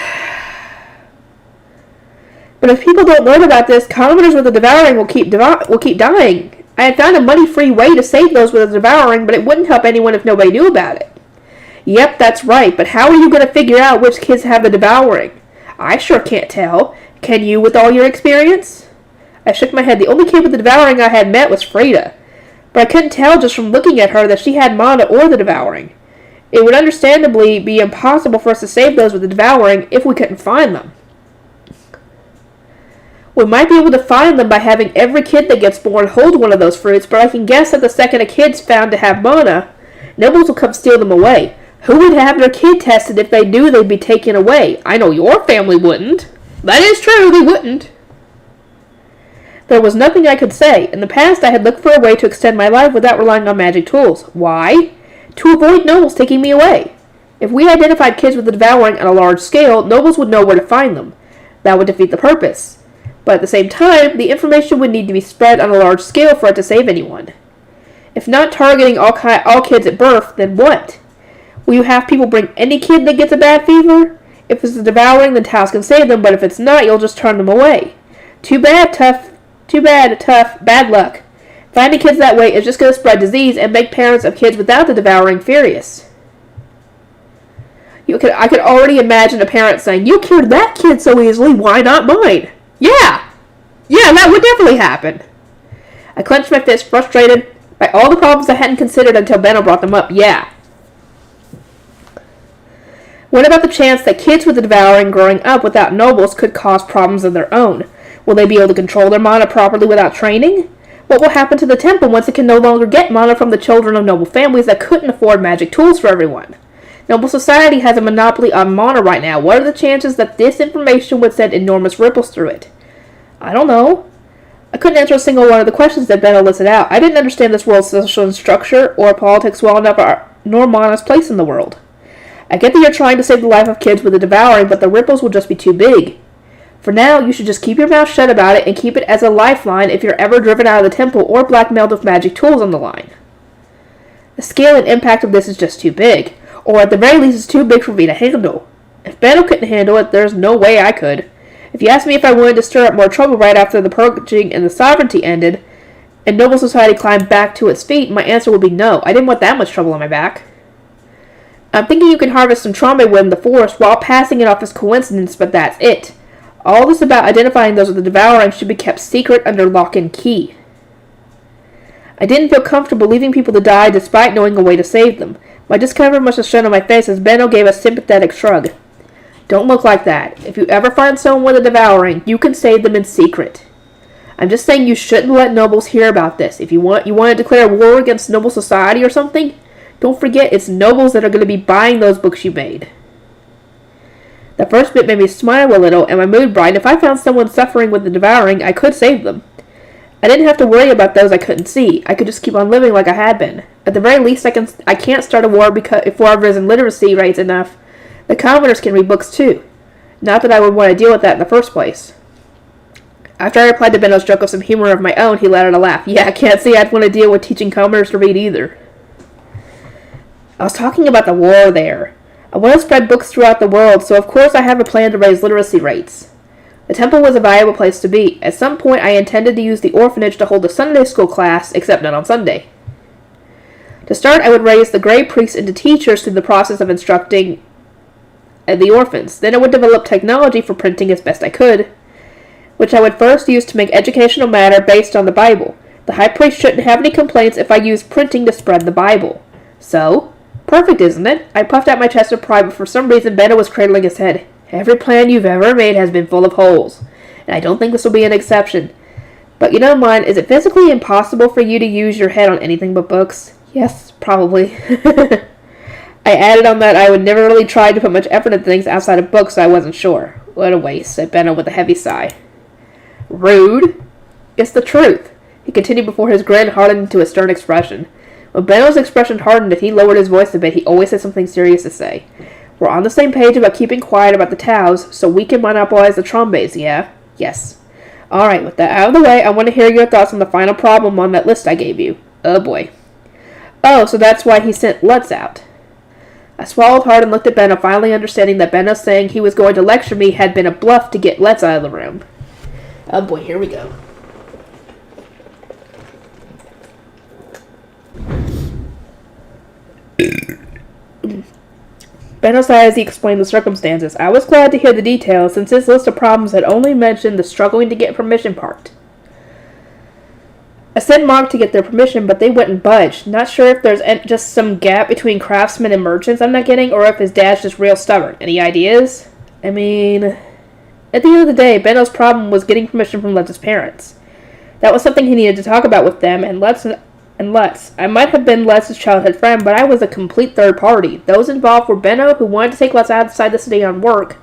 But if people don't learn about this, commoners with the devouring will keep dying. I had found a money-free way to save those with the devouring, but it wouldn't help anyone if nobody knew about it. Yep, that's right, but how are you going to figure out which kids have the devouring? I sure can't tell. Can you with all your experience? I shook my head. The only kid with the devouring I had met was Freda, but I couldn't tell just from looking at her that she had mana or the devouring. It would understandably be impossible for us to save those with the devouring if we couldn't find them. We might be able to find them by having every kid that gets born hold one of those fruits, but I can guess that the second a kid's found to have mana, nobles will come steal them away. Who would have their kid tested if they knew they'd be taken away? I know your family wouldn't. That is true, they wouldn't. There was nothing I could say. In the past, I had looked for a way to extend my life without relying on magic tools. Why? To avoid nobles taking me away. If we identified kids with the devouring on a large scale, nobles would know where to find them. That would defeat the purpose. But at the same time, the information would need to be spread on a large scale for it to save anyone. If not targeting all kids at birth, then what? Will you have people bring any kid that gets a bad fever? If it's the devouring, then Taos can save them, but if it's not, you'll just turn them away. Too bad, tough, bad luck. Finding kids that way is just going to spread disease and make parents of kids without the devouring furious. I could already imagine a parent saying, "You cured that kid so easily, why not mine?" Yeah, that would definitely happen. I clenched my fist, frustrated by all the problems I hadn't considered until Benno brought them up. Yeah. What about the chance that kids with the devouring growing up without nobles could cause problems of their own? Will they be able to control their mana properly without training? What will happen to the temple once it can no longer get mana from the children of noble families that couldn't afford magic tools for everyone? Noble society has a monopoly on mana right now. What are the chances that this information would send enormous ripples through it? I don't know. I couldn't answer a single one of the questions that Benno listed out. I didn't understand this world's social structure or politics well enough, nor Mana's place in the world. I get that you're trying to save the life of kids with the devouring, but the ripples will just be too big. For now, you should just keep your mouth shut about it and keep it as a lifeline if you're ever driven out of the temple or blackmailed with magic tools on the line. The scale and impact of this is just too big, or at the very least it's too big for me to handle. If Benno couldn't handle it, there's no way I could. If you asked me if I wanted to stir up more trouble right after the purging and the sovereignty ended, and noble society climbed back to its feet, my answer would be no. I didn't want that much trouble on my back. I'm thinking you can harvest some Trombe wood in the forest while passing it off as coincidence, but that's it. All this about identifying those with the devouring should be kept secret under lock and key. I didn't feel comfortable leaving people to die despite knowing a way to save them. My discomfort must have shown on my face as Benno gave a sympathetic shrug. Don't look like that. If you ever find someone with a devouring, you can save them in secret. I'm just saying you shouldn't let nobles hear about this. If you want to declare war against noble society or something, don't forget it's nobles that are going to be buying those books you made. The first bit made me smile a little, and my mood brightened. If I found someone suffering with the devouring, I could save them. I didn't have to worry about those I couldn't see. I could just keep on living like I had been. At the very least, I can't start a war because if I've risen literacy rates enough, the commoners can read books too. Not that I would want to deal with that in the first place. After I replied to Benno's joke of some humor of my own, he let out a laugh. Yeah, I can't see I'd want to deal with teaching commoners to read either. I was talking about the war there. I want to spread books throughout the world, so of course I have a plan to raise literacy rates. The temple was a valuable place to be. At some point I intended to use the orphanage to hold a Sunday school class, except not on Sunday. To start, I would raise the Grey Priests into teachers through the process of instructing the orphans. Then I would develop technology for printing as best I could, which I would first use to make educational matter based on the Bible. The high priest shouldn't have any complaints if I used printing to spread the Bible. So, perfect, isn't it? I puffed out my chest with pride, but for some reason Benno was cradling his head. Every plan you've ever made has been full of holes, and I don't think this will be an exception. But you know, Myne, is it physically impossible for you to use your head on anything but books? Yes, probably. I added on that I would never really try to put much effort into things outside of books, so I wasn't sure. What a waste, said Benno with a heavy sigh. Rude. It's the truth, he continued before his grin hardened into a stern expression. When Benno's expression hardened and he lowered his voice a bit, he always had something serious to say. We're on the same page about keeping quiet about the Taus, so we can monopolize the Trombes, yeah? Yes. Alright, with that out of the way, I want to hear your thoughts on the final problem on that list I gave you. Oh boy. Oh, so that's why he sent Lutz out. I swallowed hard and looked at Benno, finally understanding that Benno saying he was going to lecture me had been a bluff to get Lutz out of the room. Oh boy, here we go. Benno sighed as he explained the circumstances. I was glad to hear the details, since his list of problems had only mentioned the struggling to get permission part. I sent Mark to get their permission, but they wouldn't budge. Not sure if there's just some gap between craftsmen and merchants I'm not getting, or if his dad's just real stubborn. Any ideas? I mean, at the end of the day, Benno's problem was getting permission from Lutz's parents. That was something he needed to talk about with them, and Lutz. I might have been Lutz's childhood friend, but I was a complete third party. Those involved were Benno, who wanted to take Lutz outside the city on work,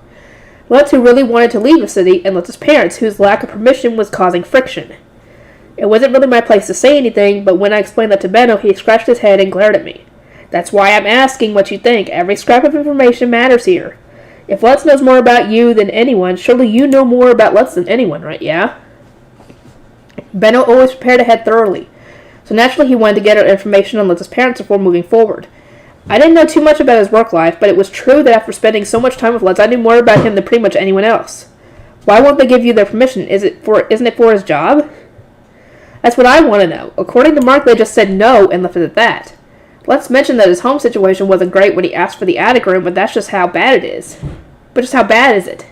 Lutz, who really wanted to leave the city, and Lutz's parents, whose lack of permission was causing friction. It wasn't really my place to say anything, but when I explained that to Benno, he scratched his head and glared at me. That's why I'm asking what you think. Every scrap of information matters here. If Lutz knows more about you than anyone, surely you know more about Lutz than anyone, right, yeah? Benno always prepared ahead thoroughly, so naturally he wanted to get information on Lutz's parents before moving forward. I didn't know too much about his work life, but it was true that after spending so much time with Lutz, I knew more about him than pretty much anyone else. Why won't they give you their permission? Isn't it for his job? That's what I want to know. According to Mark, they just said no and left it at that. Lutz mentioned that his home situation wasn't great when he asked for the attic room, but that's just how bad it is. But just how bad is it?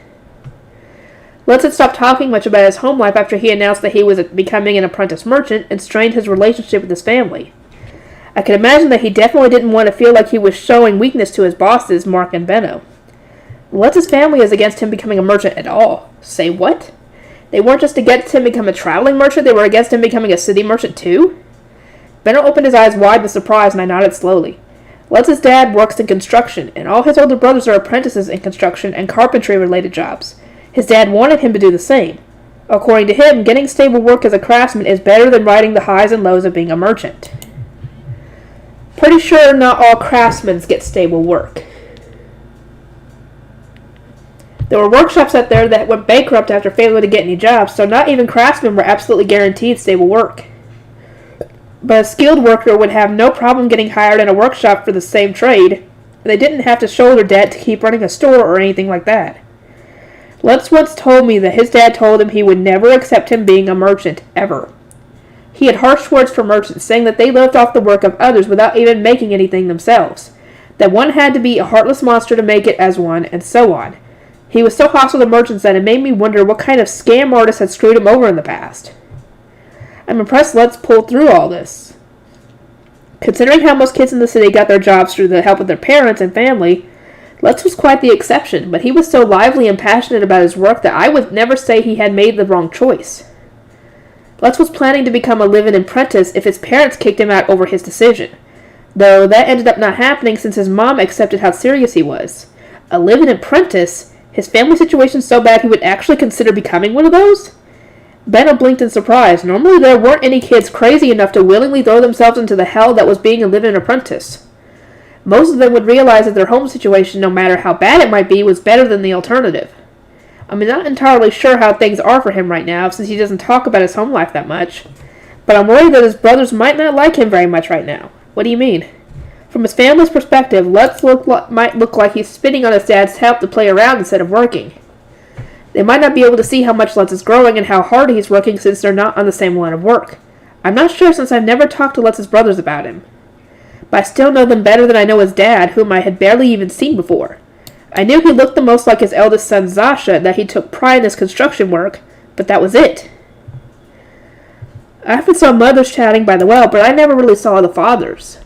Lutz had stopped talking much about his home life after he announced that he was becoming an apprentice merchant and strained his relationship with his family. I could imagine that he definitely didn't want to feel like he was showing weakness to his bosses, Mark and Benno. Lutz's family is against him becoming a merchant at all. Say what? They weren't just against him becoming a traveling merchant, they were against him becoming a city merchant too? Benno opened his eyes wide with surprise, and I nodded slowly. Lutz's dad works in construction, and all his older brothers are apprentices in construction and carpentry-related jobs. His dad wanted him to do the same. According to him, getting stable work as a craftsman is better than riding the highs and lows of being a merchant. Pretty sure not all craftsmen get stable work. There were workshops out there that went bankrupt after failing to get any jobs, so not even craftsmen were absolutely guaranteed stable work. But a skilled worker would have no problem getting hired in a workshop for the same trade, and they didn't have to shoulder debt to keep running a store or anything like that. Lutz once told me that his dad told him he would never accept him being a merchant, ever. He had harsh words for merchants, saying that they lived off the work of others without even making anything themselves, that one had to be a heartless monster to make it as one, and so on. He was so hostile to merchants that it made me wonder what kind of scam artist had screwed him over in the past. I'm impressed Lutz pulled through all this. Considering how most kids in the city got their jobs through the help of their parents and family, Lutz was quite the exception, but he was so lively and passionate about his work that I would never say he had made the wrong choice. Lutz was planning to become a live-in apprentice if his parents kicked him out over his decision, though that ended up not happening since his mom accepted how serious he was. A live-in apprentice? His family situation so bad he would actually consider becoming one of those? Benno blinked in surprise. Normally there weren't any kids crazy enough to willingly throw themselves into the hell that was being a live-in apprentice. Most of them would realize that their home situation, no matter how bad it might be, was better than the alternative. I'm not entirely sure how things are for him right now, since he doesn't talk about his home life that much, but I'm worried that his brothers might not like him very much right now. What do you mean? From his family's perspective, Lutz might look like he's spitting on his dad's help to play around instead of working. They might not be able to see how much Lutz is growing and how hard he's working since they're not on the same line of work. I'm not sure since I've never talked to Lutz's brothers about him. But I still know them better than I know his dad, whom I had barely even seen before. I knew he looked the most like his eldest son Zasha, that he took pride in his construction work, but that was it. I often saw mothers chatting by the well, but I never really saw the fathers.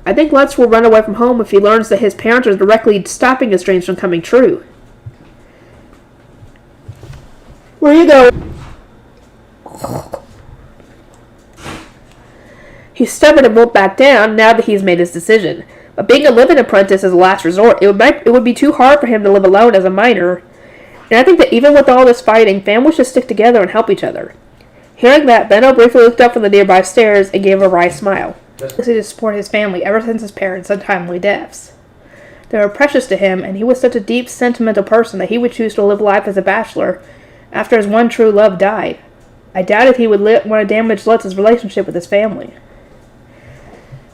I think Lutz will run away from home if he learns that his parents are directly stopping his dreams from coming true. Where you going? He's stubborn and won't back down now that he's made his decision. But being a live-in apprentice is a last resort. It would be too hard for him to live alone as a minor. And I think that even with all this fighting, families should stick together and help each other. Hearing that, Benno briefly looked up from the nearby stairs and gave a wry smile. He wanted to support his family ever since his parents' untimely deaths. They were precious to him, and he was such a deep, sentimental person that he would choose to live life as a bachelor after his one true love died. I doubted he would want to damage Lutz's relationship with his family.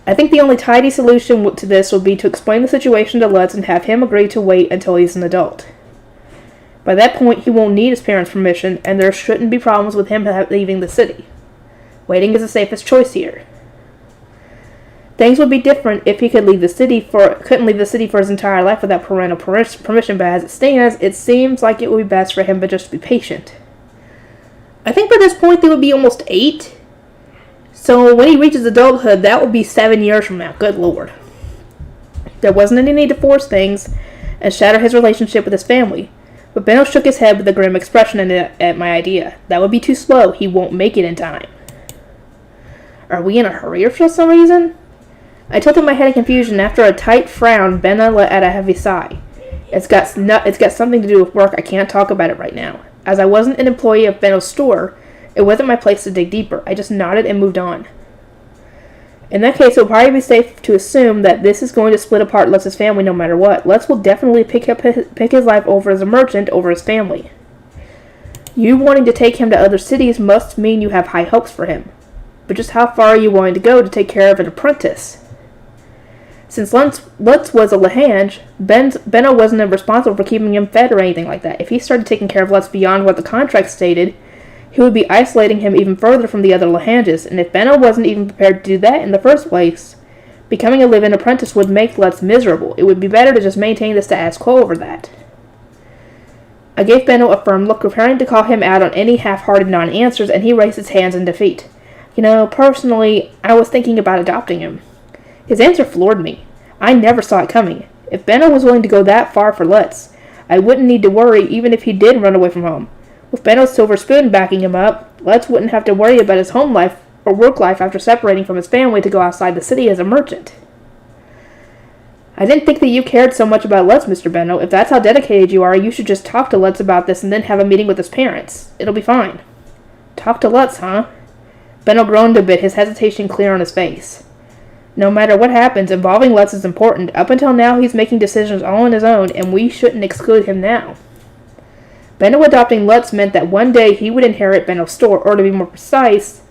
I think the only tidy solution to this would be to explain the situation to Lutz and have him agree to wait until he's an adult. By that point, he won't need his parents' permission, and there shouldn't be problems with him leaving the city. Waiting is the safest choice here. Things would be different if he couldn't leave the city for his entire life without parental permission, but as it stands, it seems like it would be best for him just to be patient. I think by this point they would be almost 8. So when he reaches adulthood, that would be 7 years from now. Good lord. There wasn't any need to force things and shatter his relationship with his family. But Benno shook his head with a grim expression at my idea. That would be too slow. He won't make it in time. Are we in a hurry for some reason? I tilted my head in confusion. After a tight frown, Benno let out a heavy sigh. It's got something to do with work. I can't talk about it right now. As I wasn't an employee of Benno's store, it wasn't my place to dig deeper. I just nodded and moved on. In that case, it would probably be safe to assume that this is going to split apart Lutz's family no matter what. Lutz will definitely pick his life over as a merchant over his family. You wanting to take him to other cities must mean you have high hopes for him. But just how far are you willing to go to take care of an apprentice? Since Lutz was a Lahange, Benno wasn't responsible for keeping him fed or anything like that. If he started taking care of Lutz beyond what the contract stated, he would be isolating him even further from the other Lahanges, and if Benno wasn't even prepared to do that in the first place, becoming a live-in apprentice would make Lutz miserable. It would be better to just maintain the status quo over that. I gave Benno a firm look, preparing to call him out on any half-hearted non-answers, and he raised his hands in defeat. Personally, I was thinking about adopting him. His answer floored me. I never saw it coming. If Benno was willing to go that far for Lutz, I wouldn't need to worry even if he did run away from home. With Benno's silver spoon backing him up, Lutz wouldn't have to worry about his home life or work life after separating from his family to go outside the city as a merchant. I didn't think that you cared so much about Lutz, Mr. Benno. If that's how dedicated you are, you should just talk to Lutz about this and then have a meeting with his parents. It'll be fine. Talk to Lutz, huh? Benno groaned a bit, his hesitation clear on his face. No matter what happens, involving Lutz is important. Up until now, he's making decisions all on his own, and we shouldn't exclude him now. Benno adopting Lutz meant that one day he would inherit Benno's store, or to be more precise,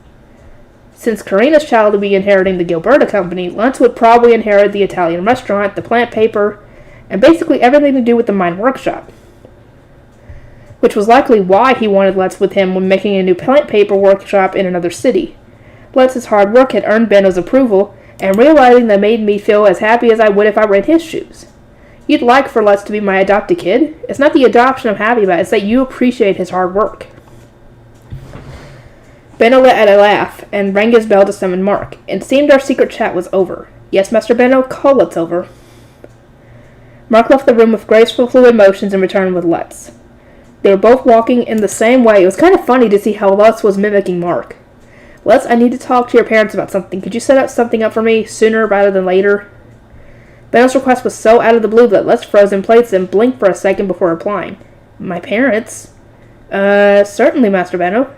since Karina's child would be inheriting the Gilberta company, Lutz would probably inherit the Italian restaurant, the plant paper, and basically everything to do with the Myne workshop. Which was likely why he wanted Lutz with him when making a new plant paper workshop in another city. Lutz's hard work had earned Benno's approval, and realizing that made me feel as happy as I would if I were in his shoes. You'd like for Lutz to be my adopted kid. It's not the adoption I'm happy about, it's that you appreciate his hard work. Benno let out a laugh, and rang his bell to summon Mark. It seemed our secret chat was over. Yes, Master Benno, call Lutz over. Mark left the room with graceful, fluid motions and returned with Lutz. They were both walking in the same way. It was kind of funny to see how Lutz was mimicking Mark. Lutz, I need to talk to your parents about something. Could you set up something up for me sooner rather than later? Benno's request was so out of the blue that Lutz froze in place and blinked for a second before replying. My parents? Certainly, Master Benno.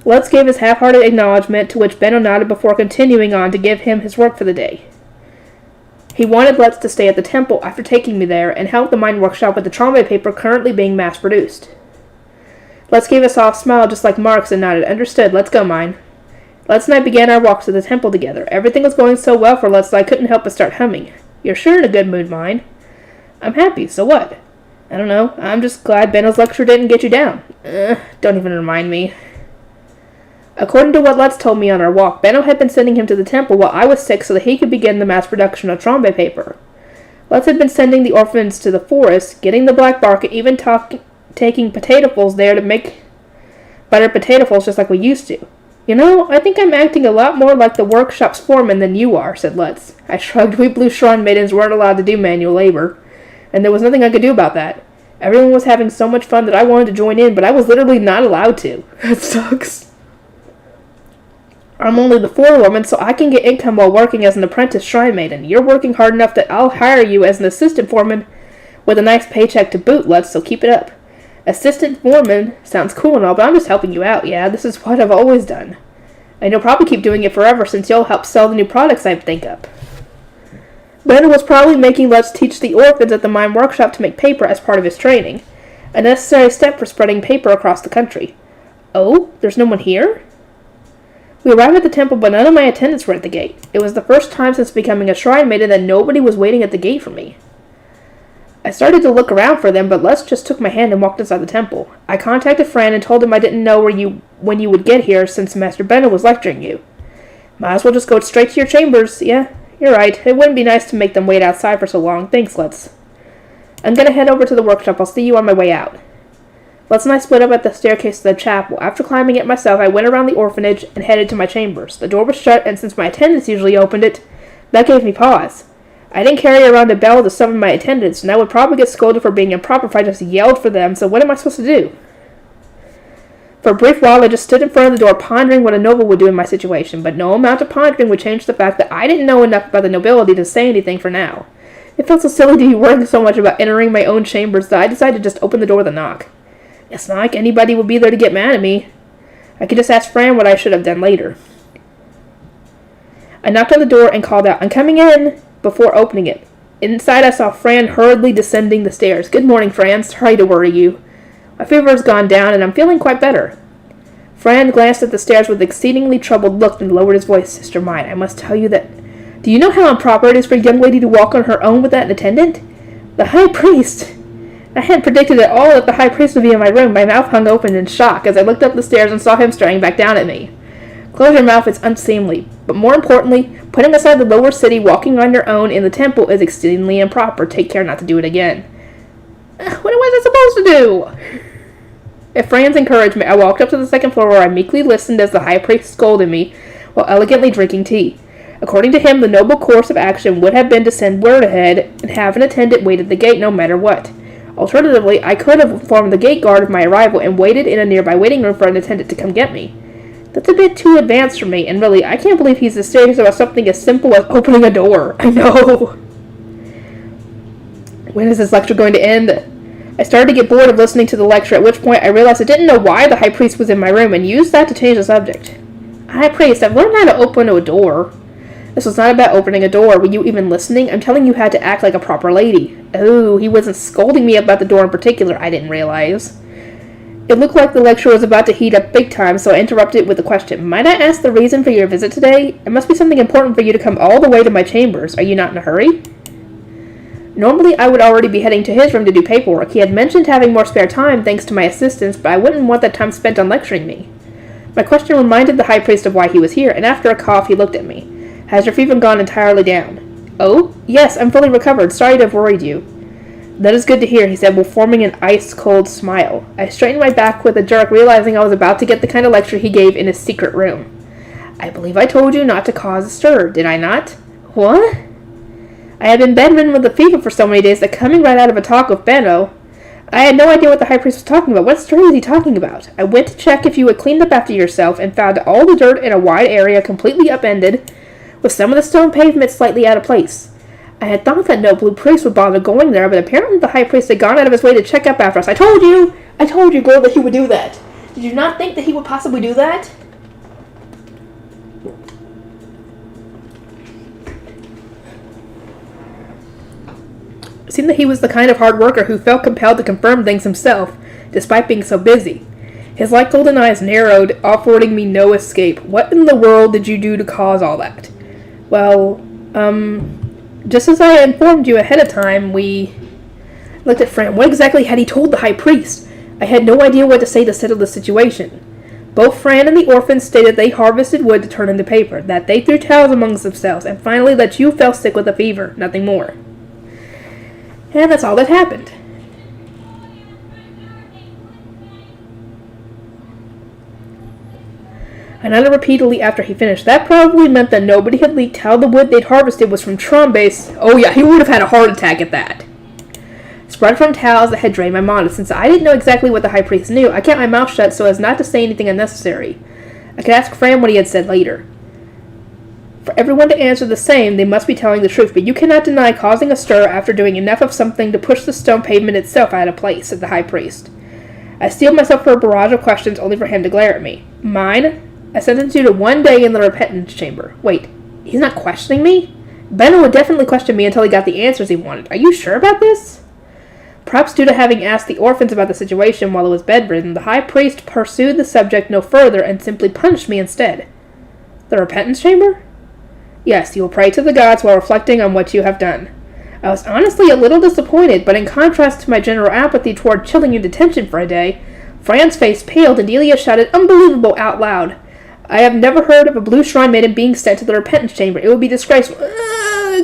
Lutz gave his half-hearted acknowledgement, to which Benno nodded before continuing on to give him his work for the day. He wanted Lutz to stay at the temple after taking me there and help the Myne workshop with the Trombe paper currently being mass-produced. Lutz gave a soft smile just like Mark's and nodded. Understood, let's go, Myne. Lutz and I began our walks to the temple together. Everything was going so well for Lutz that I couldn't help but start humming. You're sure in a good mood, Myne. I'm happy, so what? I don't know. I'm just glad Benno's lecture didn't get you down. Don't even remind me. According to what Lutz told me on our walk, Benno had been sending him to the temple while I was sick so that he could begin the mass production of Trombe paper. Lutz had been sending the orphans to the forest, getting the black bark, and even taking potatofuls there to make buttered potatofuls just like we used to. You know, I think I'm acting a lot more like the workshop's foreman than you are, said Lutz. I shrugged. We blue shrine maidens weren't allowed to do manual labor, and there was nothing I could do about that. Everyone was having so much fun that I wanted to join in, but I was literally not allowed to. That sucks. I'm only the forewoman, so I can get income while working as an apprentice shrine maiden. You're working hard enough that I'll hire you as an assistant foreman with a nice paycheck to boot, Lutz, so keep it up. Assistant foreman sounds cool and all, but I'm just helping you out. Yeah, this is what I've always done. And you'll probably keep doing it forever since you'll help sell the new products I think up. Benno was probably making Lutz teach the orphans at the Myne workshop to make paper as part of his training, a necessary step for spreading paper across the country. Oh, there's no one here? We arrived at the temple, but none of my attendants were at the gate. It was the first time since becoming a shrine maiden that nobody was waiting at the gate for me. I started to look around for them, but Lutz just took my hand and walked inside the temple. I contacted Fran and told him I didn't know when you would get here since Master Benno was lecturing you. Might as well just go straight to your chambers. Yeah, you're right. It wouldn't be nice to make them wait outside for so long. Thanks, Lutz. I'm gonna head over to the workshop. I'll see you on my way out. Lutz and I split up at the staircase to the chapel. After climbing it myself, I went around the orphanage and headed to my chambers. The door was shut, and since my attendants usually opened it, that gave me pause. I didn't carry around a bell to summon my attendants, and I would probably get scolded for being improper if I just yelled for them, so what am I supposed to do? For a brief while, I just stood in front of the door pondering what a noble would do in my situation, but no amount of pondering would change the fact that I didn't know enough about the nobility to say anything for now. It felt so silly to be worrying so much about entering my own chambers that I decided to just open the door with a knock. It's not like anybody would be there to get mad at me. I could just ask Fran what I should have done later. I knocked on the door and called out, "I'm coming in," before opening it. Inside, I saw Fran hurriedly descending the stairs. Good morning, Fran. Sorry to worry you. My fever has gone down, and I'm feeling quite better. Fran glanced at the stairs with an exceedingly troubled look and lowered his voice. Sister Myne, I must tell you that... Do you know how improper it is for a young lady to walk on her own without an attendant? The High Priest... I hadn't predicted at all that the High Priest would be in my room. My mouth hung open in shock as I looked up the stairs and saw him staring back down at me. Close your mouth, it's unseemly. But more importantly, putting aside the lower city, walking on your own in the temple is exceedingly improper. Take care not to do it again. What was I supposed to do? At Fran's encouragement, I walked up to the second floor where I meekly listened as the High Priest scolded me while elegantly drinking tea. According to him, the noble course of action would have been to send word ahead and have an attendant wait at the gate no matter what. Alternatively, I could have informed the gate guard of my arrival and waited in a nearby waiting room for an attendant to come get me. That's a bit too advanced for me, and really, I can't believe he's as serious about something as simple as opening a door. I know. When is this lecture going to end? I started to get bored of listening to the lecture, at which point I realized I didn't know why the high priest was in my room and used that to change the subject. High priest, I've learned how to open a door. This was not about opening a door. Were you even listening? I'm telling you how to act like a proper lady. Oh, he wasn't scolding me about the door in particular, I didn't realize. It looked like the lecture was about to heat up big time, so I interrupted with a question. Might I ask the reason for your visit today? It must be something important for you to come all the way to my chambers. Are you not in a hurry? Normally, I would already be heading to his room to do paperwork. He had mentioned having more spare time thanks to my assistance, but I wouldn't want that time spent on lecturing me. My question reminded the high priest of why he was here, and after a cough, he looked at me. Has your fever gone entirely down? Oh? Yes, I'm fully recovered. Sorry to have worried you. That is good to hear, he said, while forming an ice-cold smile. I straightened my back with a jerk, realizing I was about to get the kind of lecture he gave in his secret room. I believe I told you not to cause a stir, did I not? What? I had been bedridden with a fever for so many days that coming right out of a talk with Benno, I had no idea what the high priest was talking about. What stir was he talking about? I went to check if you had cleaned up after yourself and found all the dirt in a wide area completely upended, with some of the stone pavement slightly out of place. I had thought that no blue priest would bother going there, but apparently the high priest had gone out of his way to check up after us. I told you, girl, that he would do that. Did you not think that he would possibly do that? It seemed that he was the kind of hard worker who felt compelled to confirm things himself, despite being so busy. His light golden eyes narrowed, affording me no escape. What in the world did you do to cause all that? Well, just as I informed you ahead of time, we looked at Fran. What exactly had he told the high priest? I had no idea what to say to settle the situation. Both Fran and the orphans stated they harvested wood to turn into paper, that they threw towels amongst themselves, and finally that you fell sick with a fever, nothing more. And that's all that happened. I nodded repeatedly after he finished. That probably meant that nobody had leaked how the wood they'd harvested was from Trombe's. Oh yeah, he would have had a heart attack at that. Spread from towels that had drained my mind. Since I didn't know exactly what the high priest knew, I kept my mouth shut so as not to say anything unnecessary. I could ask Fran what he had said later. For everyone to answer the same, they must be telling the truth, but you cannot deny causing a stir after doing enough of something to push the stone pavement itself out of place, said the high priest. I steeled myself for a barrage of questions only for him to glare at me. Myne? I sentenced you to 1 day in the repentance chamber. Wait, he's not questioning me? Benno would definitely question me until he got the answers he wanted. Are you sure about this? Perhaps due to having asked the orphans about the situation while I was bedridden, the high priest pursued the subject no further and simply punished me instead. The repentance chamber? Yes, you will pray to the gods while reflecting on what you have done. I was honestly a little disappointed, but in contrast to my general apathy toward chilling in detention for a day, Fran's face paled and Delia shouted, "Unbelievable!" out loud. I have never heard of a blue shrine maiden being sent to the repentance chamber. It would be disgraceful.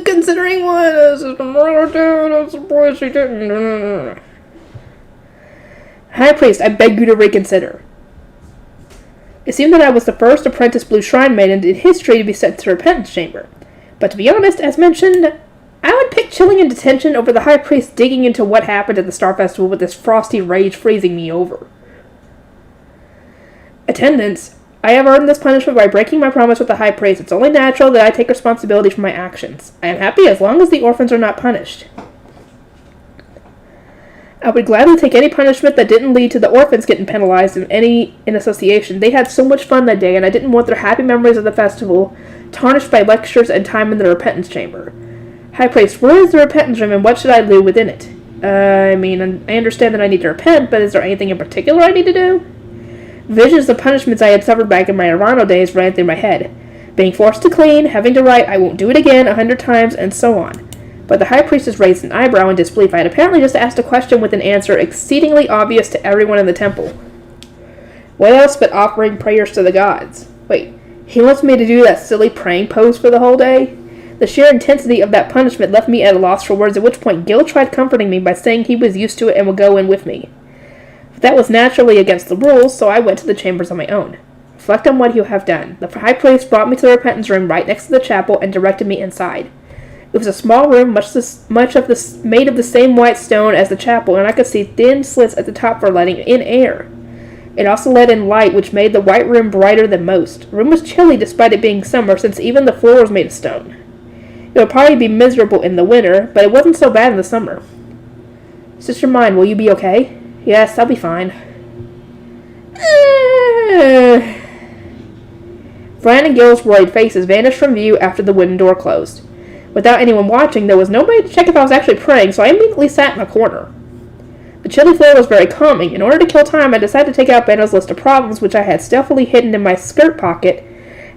Considering what the murder did, I'm surprised she didn't. High priest, I beg you to reconsider. It seemed that I was the first apprentice blue shrine maiden in history to be sent to the repentance chamber. But to be honest, as mentioned, I would pick chilling in detention over the high priest digging into what happened at the Star Festival with this frosty rage freezing me over. Attendants, I have earned this punishment by breaking my promise with the high priest. It's only natural that I take responsibility for my actions. I am happy as long as the orphans are not punished. I would gladly take any punishment that didn't lead to the orphans getting penalized in association. They had so much fun that day, and I didn't want their happy memories of the festival tarnished by lectures and time in the repentance chamber. High priest, where is the repentance room, and what should I do within it? I understand that I need to repent, but is there anything in particular I need to do? Visions of punishments I had suffered back in my Arano days ran through my head. Being forced to clean, having to write, I won't do it again 100 times, and so on. But the high priestess raised an eyebrow in disbelief. I had apparently just asked a question with an answer exceedingly obvious to everyone in the temple. What else but offering prayers to the gods? Wait, he wants me to do that silly praying pose for the whole day? The sheer intensity of that punishment left me at a loss for words, at which point Gil tried comforting me by saying he was used to it and would go in with me. That was naturally against the rules, so I went to the chambers on my own. Reflect on what you have done. The high priest brought me to the repentance room right next to the chapel and directed me inside. It was a small room, made of the same white stone as the chapel, and I could see thin slits at the top for letting in air. It also let in light, which made the white room brighter than most. The room was chilly despite it being summer, since even the floor was made of stone. It would probably be miserable in the winter, but it wasn't so bad in the summer. Sister Myne, will you be okay? Yes, I'll be fine. Fran and Gil's worried faces vanished from view after the wooden door closed. Without anyone watching, there was nobody to check if I was actually praying, so I immediately sat in a corner. The chilly floor was very calming. In order to kill time, I decided to take out Benno's list of problems, which I had stealthily hidden in my skirt pocket,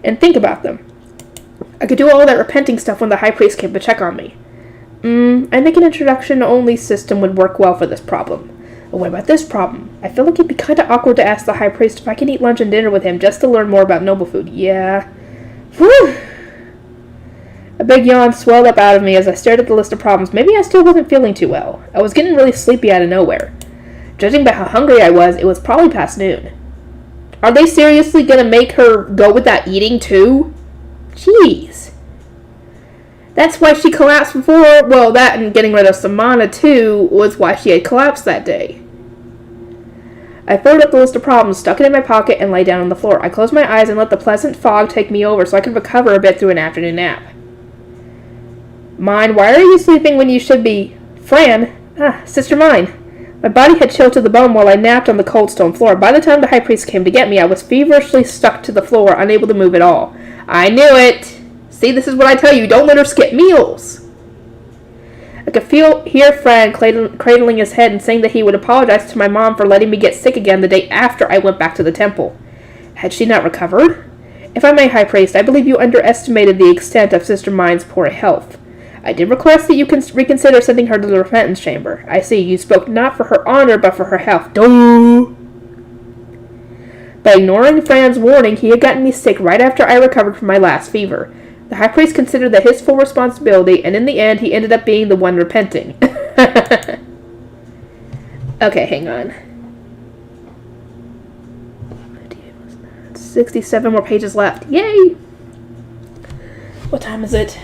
and think about them. I could do all that repenting stuff when the high priest came to check on me. I think an introduction-only system would work well for this problem. But what about this problem? I feel like it'd be kind of awkward to ask the high priest if I could eat lunch and dinner with him just to learn more about noble food. Yeah. Whew. A big yawn swelled up out of me as I stared at the list of problems. Maybe I still wasn't feeling too well. I was getting really sleepy out of nowhere. Judging by how hungry I was, it was probably past noon. Are they seriously gonna make her go with that eating too? Jeez. That's why she collapsed before. Well, that and getting rid of some mana too was why she had collapsed that day. I folded up the list of problems, stuck it in my pocket, and lay down on the floor. I closed my eyes and let the pleasant fog take me over so I could recover a bit through an afternoon nap. Myne, why are you sleeping when you should be... Fran? Sister Myne. My body had chilled to the bone while I napped on the cold stone floor. By the time the high priest came to get me, I was feverishly stuck to the floor, unable to move at all. I knew it! See, this is what I tell you. Don't let her skip meals. I could hear Fran cradling his head and saying that he would apologize to my mom for letting me get sick again the day after I went back to the temple. Had she not recovered? If I may, High Priest, I believe you underestimated the extent of Sister Myne's poor health. I did request that you reconsider sending her to the repentance chamber. I see, you spoke not for her honor, but for her health. Duh! By ignoring Fran's warning, he had gotten me sick right after I recovered from my last fever. The high priest considered that his full responsibility, and in the end, he ended up being the one repenting. Okay, hang on. 67 more pages left. Yay! What time is it?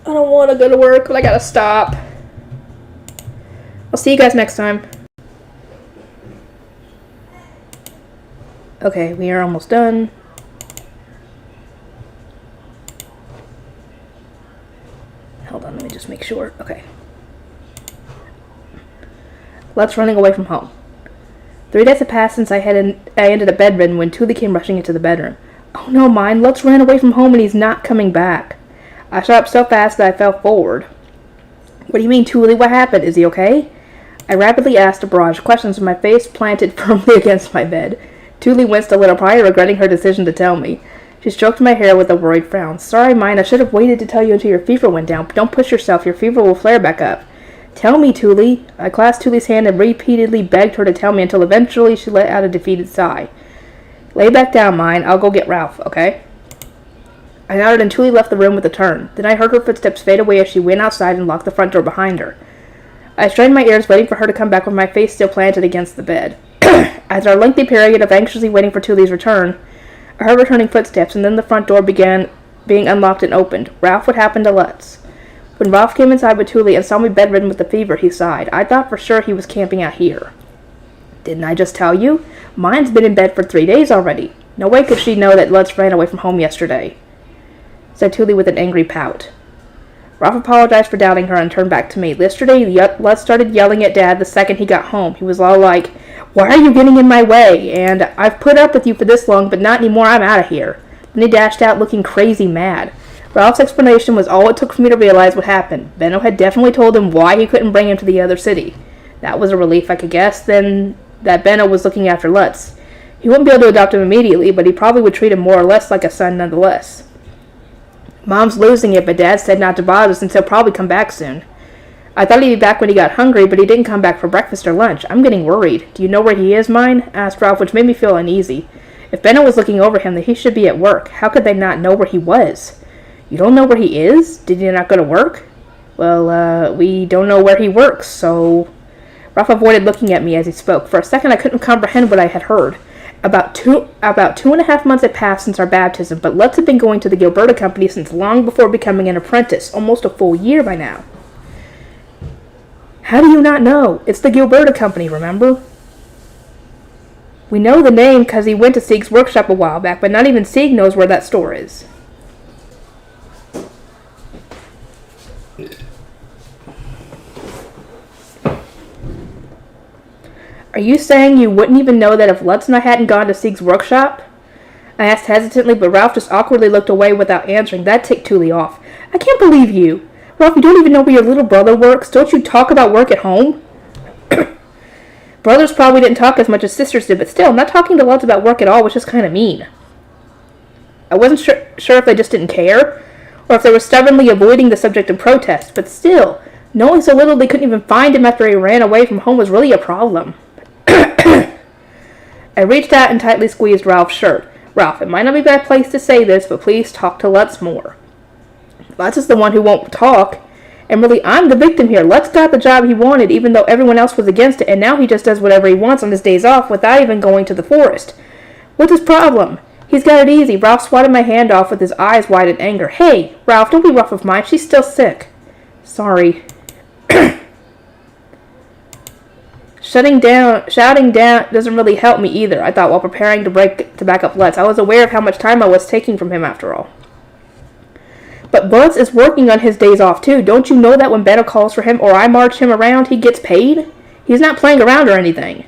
I don't want to go to work, but I gotta stop. I'll see you guys next time. Okay, we are almost done. Hold on, let me just make sure. Okay. Lutz running away from home. 3 days had passed since I ended up bedridden when Tuli came rushing into the bedroom. Oh no, Myne, Lutz ran away from home and he's not coming back. I shot up so fast that I fell forward. What do you mean, Tuli? What happened? Is he okay? I rapidly asked a barrage of questions with my face planted firmly against my bed. Tuli winced a little, probably regretting her decision to tell me. She stroked my hair with a worried frown. Sorry, Myne, I should have waited to tell you until your fever went down. Don't push yourself. Your fever will flare back up. Tell me, Tuli. I clasped Tuli's hand and repeatedly begged her to tell me until eventually she let out a defeated sigh. Lay back down, Myne. I'll go get Ralph, okay? I nodded and Tuli left the room with a turn. Then I heard her footsteps fade away as she went outside and locked the front door behind her. I strained my ears, waiting for her to come back with my face still planted against the bed. After a lengthy period of anxiously waiting for Tuli's return, I heard returning footsteps, and then the front door began being unlocked and opened. Ralph, what happened to Lutz? When Ralph came inside with Tuli and saw me bedridden with the fever, he sighed. I thought for sure he was camping out here. Didn't I just tell you? Myne's been in bed for 3 days already. No way could she know that Lutz ran away from home yesterday, said Tuli with an angry pout. Ralph apologized for doubting her and turned back to me. Yesterday, Lutz started yelling at Dad the second he got home. He was all like, "Why are you getting in my way? And I've put up with you for this long, but not anymore. I'm out of here." Then he dashed out looking crazy mad. Ralph's explanation was all it took for me to realize what happened. Benno had definitely told him why he couldn't bring him to the other city. That was a relief, I could guess, then that Benno was looking after Lutz. He wouldn't be able to adopt him immediately, but he probably would treat him more or less like a son nonetheless. Mom's losing it, but Dad said not to bother since he'll probably come back soon. I thought he'd be back when he got hungry, but he didn't come back for breakfast or lunch. I'm getting worried. Do you know where he is, Myne? Asked Ralph, which made me feel uneasy. If Benno was looking over him, then he should be at work. How could they not know where he was? You don't know where he is? Did he not go to work? Well, we don't know where he works, so... Ralph avoided looking at me as he spoke. For a second, I couldn't comprehend what I had heard. About 2.5 months had passed since our baptism, but Lutz had been going to the Gilberta Company since long before becoming an apprentice, almost a full year by now. How do you not know? It's the Gilberta Company, remember? We know the name because he went to Sieg's workshop a while back, but not even Sieg knows where that store is. Are you saying you wouldn't even know that if Lutz and I hadn't gone to Sieg's workshop? I asked hesitantly, but Ralph just awkwardly looked away without answering. That ticked Thule off. I can't believe you. Ralph, you don't even know where your little brother works? Don't you talk about work at home? Brothers probably didn't talk as much as sisters did, but still, not talking to Lutz about work at all was just kind of mean. I wasn't sure if they just didn't care, or if they were stubbornly avoiding the subject in protest, but still, knowing so little they couldn't even find him after he ran away from home was really a problem. I reached out and tightly squeezed Ralph's shirt. Ralph, it might not be a bad place to say this, but please talk to Lutz more. Lutz is the one who won't talk, and really I'm the victim here. Lutz got the job he wanted even though everyone else was against it, and now he just does whatever he wants on his days off without even going to the forest. What's his problem? He's got it easy. Ralph swatted my hand off with his eyes wide in anger. Hey, Ralph, don't be rough with Myne. She's still sick. Sorry. Shouting down doesn't really help me either, I thought while preparing to back up Lutz. I was aware of how much time I was taking from him after all. But Lutz is working on his days off too. Don't you know that when Beto calls for him or I march him around, he gets paid? He's not playing around or anything.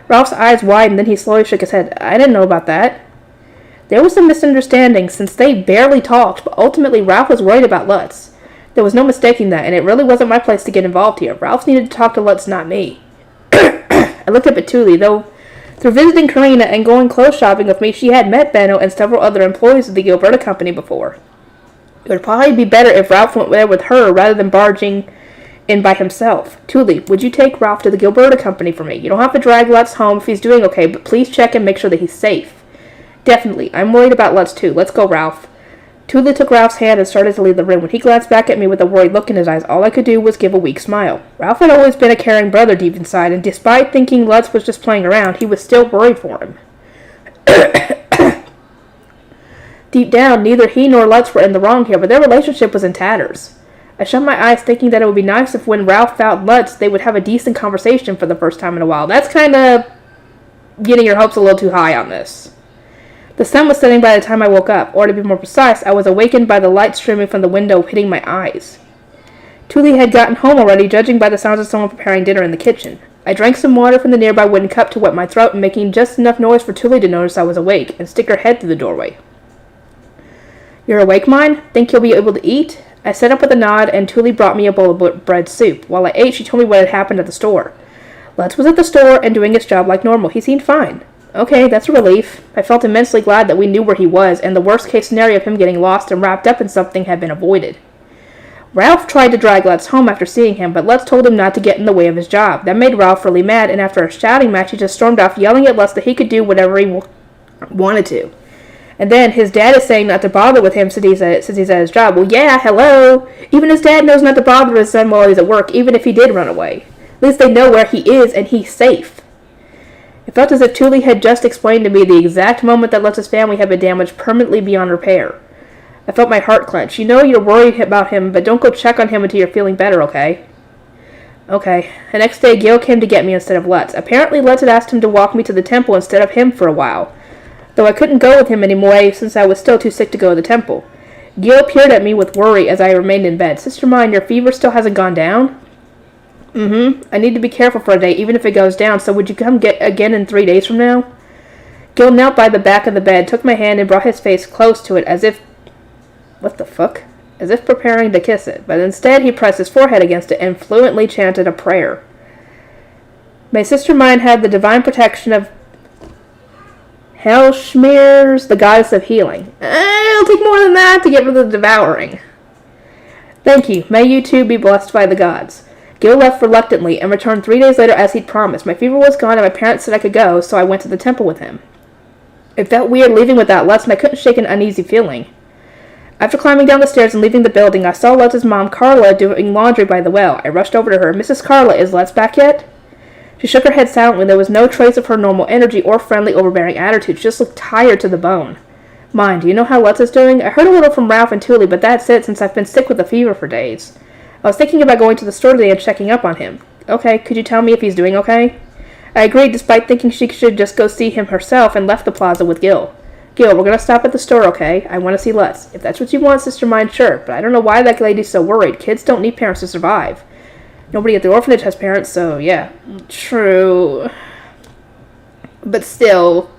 Ralph's eyes widened, then he slowly shook his head. I didn't know about that. There was some misunderstanding since they barely talked, but ultimately Ralph was worried about Lutz. There was no mistaking that, and it really wasn't my place to get involved here. Ralph needed to talk to Lutz, not me. I looked up at Thule, though through visiting Karina and going clothes shopping with me, she had met Benno and several other employees of the Gilberta Company before. It would probably be better if Ralph went there with her rather than barging in by himself. Thule, would you take Ralph to the Gilberta Company for me? You don't have to drag Lutz home if he's doing okay, but please check and make sure that he's safe. Definitely. I'm worried about Lutz too. Let's go, Ralph. Thule took Ralph's hand and started to leave the room. When he glanced back at me with a worried look in his eyes, all I could do was give a weak smile. Ralph had always been a caring brother deep inside, and despite thinking Lutz was just playing around, he was still worried for him. Deep down, neither he nor Lutz were in the wrong here, but their relationship was in tatters. I shut my eyes thinking that it would be nice if when Ralph found Lutz, they would have a decent conversation for the first time in a while. That's kind of getting your hopes a little too high on this. The sun was setting by the time I woke up, or to be more precise, I was awakened by the light streaming from the window hitting my eyes. Thule had gotten home already, judging by the sounds of someone preparing dinner in the kitchen. I drank some water from the nearby wooden cup to wet my throat, and making just enough noise for Thule to notice I was awake, and stick her head through the doorway. You're awake, Myne? Think you'll be able to eat? I sat up with a nod, and Thule brought me a bowl of bread soup. While I ate, she told me what had happened at the store. Lutz was at the store and doing his job like normal. He seemed fine. Okay, that's a relief. I felt immensely glad that we knew where he was, and the worst-case scenario of him getting lost and wrapped up in something had been avoided. Ralph tried to drag Lutz home after seeing him, but Lutz told him not to get in the way of his job. That made Ralph really mad, and after a shouting match, he just stormed off, yelling at Lutz that he could do whatever he wanted to. And then, his dad is saying not to bother with him since he's at his job. Well, yeah, hello! Even his dad knows not to bother his son while he's at work, even if he did run away. At least they know where he is, and he's safe. It felt as if Thule had just explained to me the exact moment that Lutz's family had been damaged permanently beyond repair. I felt my heart clench. You know you're worried about him, but don't go check on him until you're feeling better, okay? Okay. The next day, Gil came to get me instead of Lutz. Apparently, Lutz had asked him to walk me to the temple instead of him for a while, though I couldn't go with him anymore since I was still too sick to go to the temple. Gil peered at me with worry as I remained in bed. Sister Myne, your fever still hasn't gone down? I need to be careful for a day, even if it goes down, so would you come again in 3 days from now? Gil knelt by the back of the bed, took my hand, and brought his face close to it as if... What the fuck? As if preparing to kiss it, but instead he pressed his forehead against it and fluently chanted a prayer. May Sister Myne have the divine protection of Hellschmears, the goddess of healing. It'll take more than that to get rid of the devouring. Thank you. May you too be blessed by the gods. Gil left reluctantly and returned 3 days later as he'd promised. My fever was gone and my parents said I could go, so I went to the temple with him. It felt weird leaving without Lutz, and I couldn't shake an uneasy feeling. After climbing down the stairs and leaving the building, I saw Lutz's mom, Carla, doing laundry by the well. I rushed over to her. Mrs. Carla, is Lutz back yet? She shook her head silently. There was no trace of her normal energy or friendly, overbearing attitude. She just looked tired to the bone. Myne, do you know how Lutz is doing? I heard a little from Ralph and Thule, but that's it since I've been sick with a fever for days. I was thinking about going to the store today and checking up on him. Okay, could you tell me if he's doing okay? I agreed, despite thinking she should just go see him herself, and left the plaza with Gil. Gil, we're going to stop at the store, okay? I want to see Lutz. If that's what you want, Sister Myne, sure, but I don't know why that lady's so worried. Kids don't need parents to survive. Nobody at the orphanage has parents, so yeah. True. But still,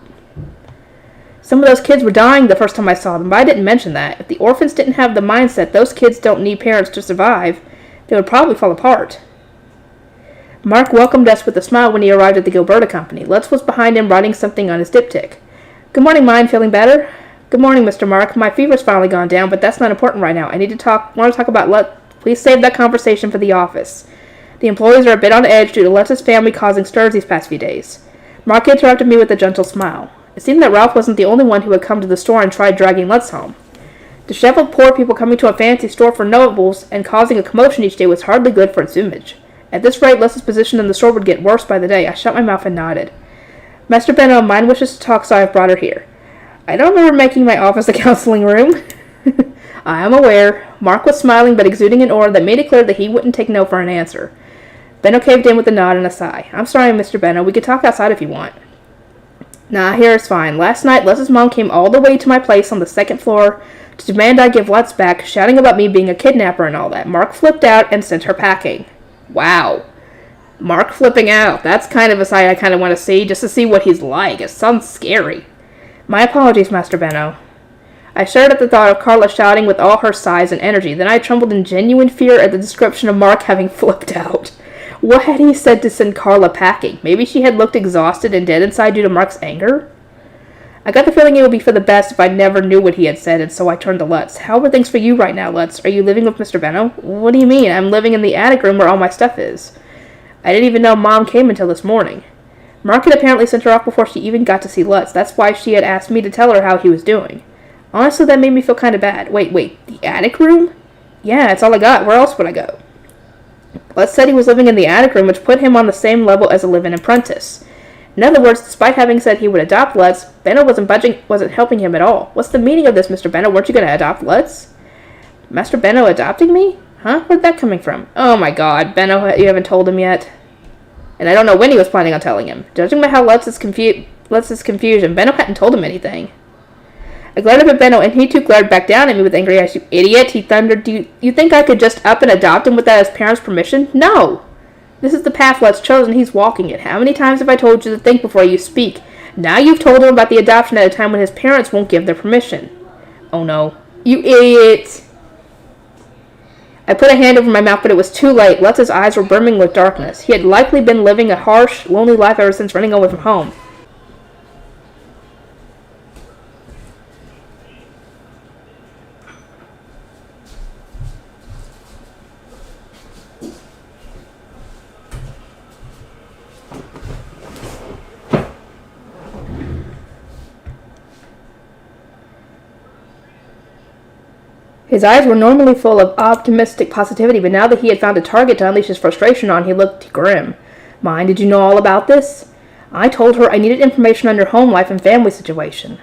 some of those kids were dying the first time I saw them, but I didn't mention that. If the orphans didn't have the mindset those kids don't need parents to survive, they would probably fall apart. Mark welcomed us with a smile when he arrived at the Gilberta Company. Lutz was behind him writing something on his diptych. Good morning, Myne. Feeling better? Good morning, Mr. Mark. My fever's finally gone down, but that's not important right now. Want to talk about Lutz. Please save that conversation for the office. The employees are a bit on edge due to Lutz's family causing stirs these past few days. Mark interrupted me with a gentle smile. It seemed that Ralph wasn't the only one who had come to the store and tried dragging Lutz home. Disheveled poor people coming to a fancy store for nobles and causing a commotion each day was hardly good for its image. At this rate, Lutz's position in the store would get worse by the day. I shut my mouth and nodded. Master Benno, Myne wishes to talk, so I have brought her here. I don't remember making my office a counseling room. I am aware. Mark was smiling but exuding an aura that made it clear that he wouldn't take no for an answer. Benno caved in with a nod and a sigh. I'm sorry, Mr. Benno. We could talk outside if you want. Nah, here is fine. Last night, Lutz's mom came all the way to my place on the second floor to demand I give Lutz back, shouting about me being a kidnapper and all that. Mark flipped out and sent her packing. Wow. Mark flipping out. That's kind of a sight I kind of want to see, just to see what he's like. It sounds scary. My apologies, Master Benno. I shuddered at the thought of Carla shouting with all her size and energy. Then I trembled in genuine fear at the description of Mark having flipped out. What had he said to send Carla packing? Maybe she had looked exhausted and dead inside due to Mark's anger? I got the feeling it would be for the best if I never knew what he had said, and so I turned to Lutz. How are things for you right now, Lutz? Are you living with Mr. Benno? What do you mean? I'm living in the attic room where all my stuff is. I didn't even know Mom came until this morning. Mark had apparently sent her off before she even got to see Lutz. That's why she had asked me to tell her how he was doing. Honestly, that made me feel kind of bad. Wait, the attic room? Yeah, it's all I got. Where else would I go? Lutz said he was living in the attic room, which put him on the same level as a live-in apprentice. In other words, despite having said he would adopt Lutz, Benno wasn't helping him at all. What's the meaning of this, Mr. Benno? Weren't you going to adopt Lutz? Master Benno adopting me? Huh? Where'd that coming from? Oh my god, Benno, you haven't told him yet? And I don't know when he was planning on telling him. Judging by how Lutz's confusion, Benno hadn't told him anything. I glared up at Benno, and he too glared back down at me with angry eyes. You idiot, he thundered. Do you think I could just up and adopt him without his parents' permission? No! This is the path Lutz chose, and he's walking it. How many times have I told you to think before you speak? Now you've told him about the adoption at a time when his parents won't give their permission. Oh no. You idiot! I put a hand over my mouth, but it was too late. Lutz's eyes were brimming with darkness. He had likely been living a harsh, lonely life ever since running away from home. His eyes were normally full of optimistic positivity, but now that he had found a target to unleash his frustration on, he looked grim. Myne, did you know all about this? I told her I needed information on your home life and family situation.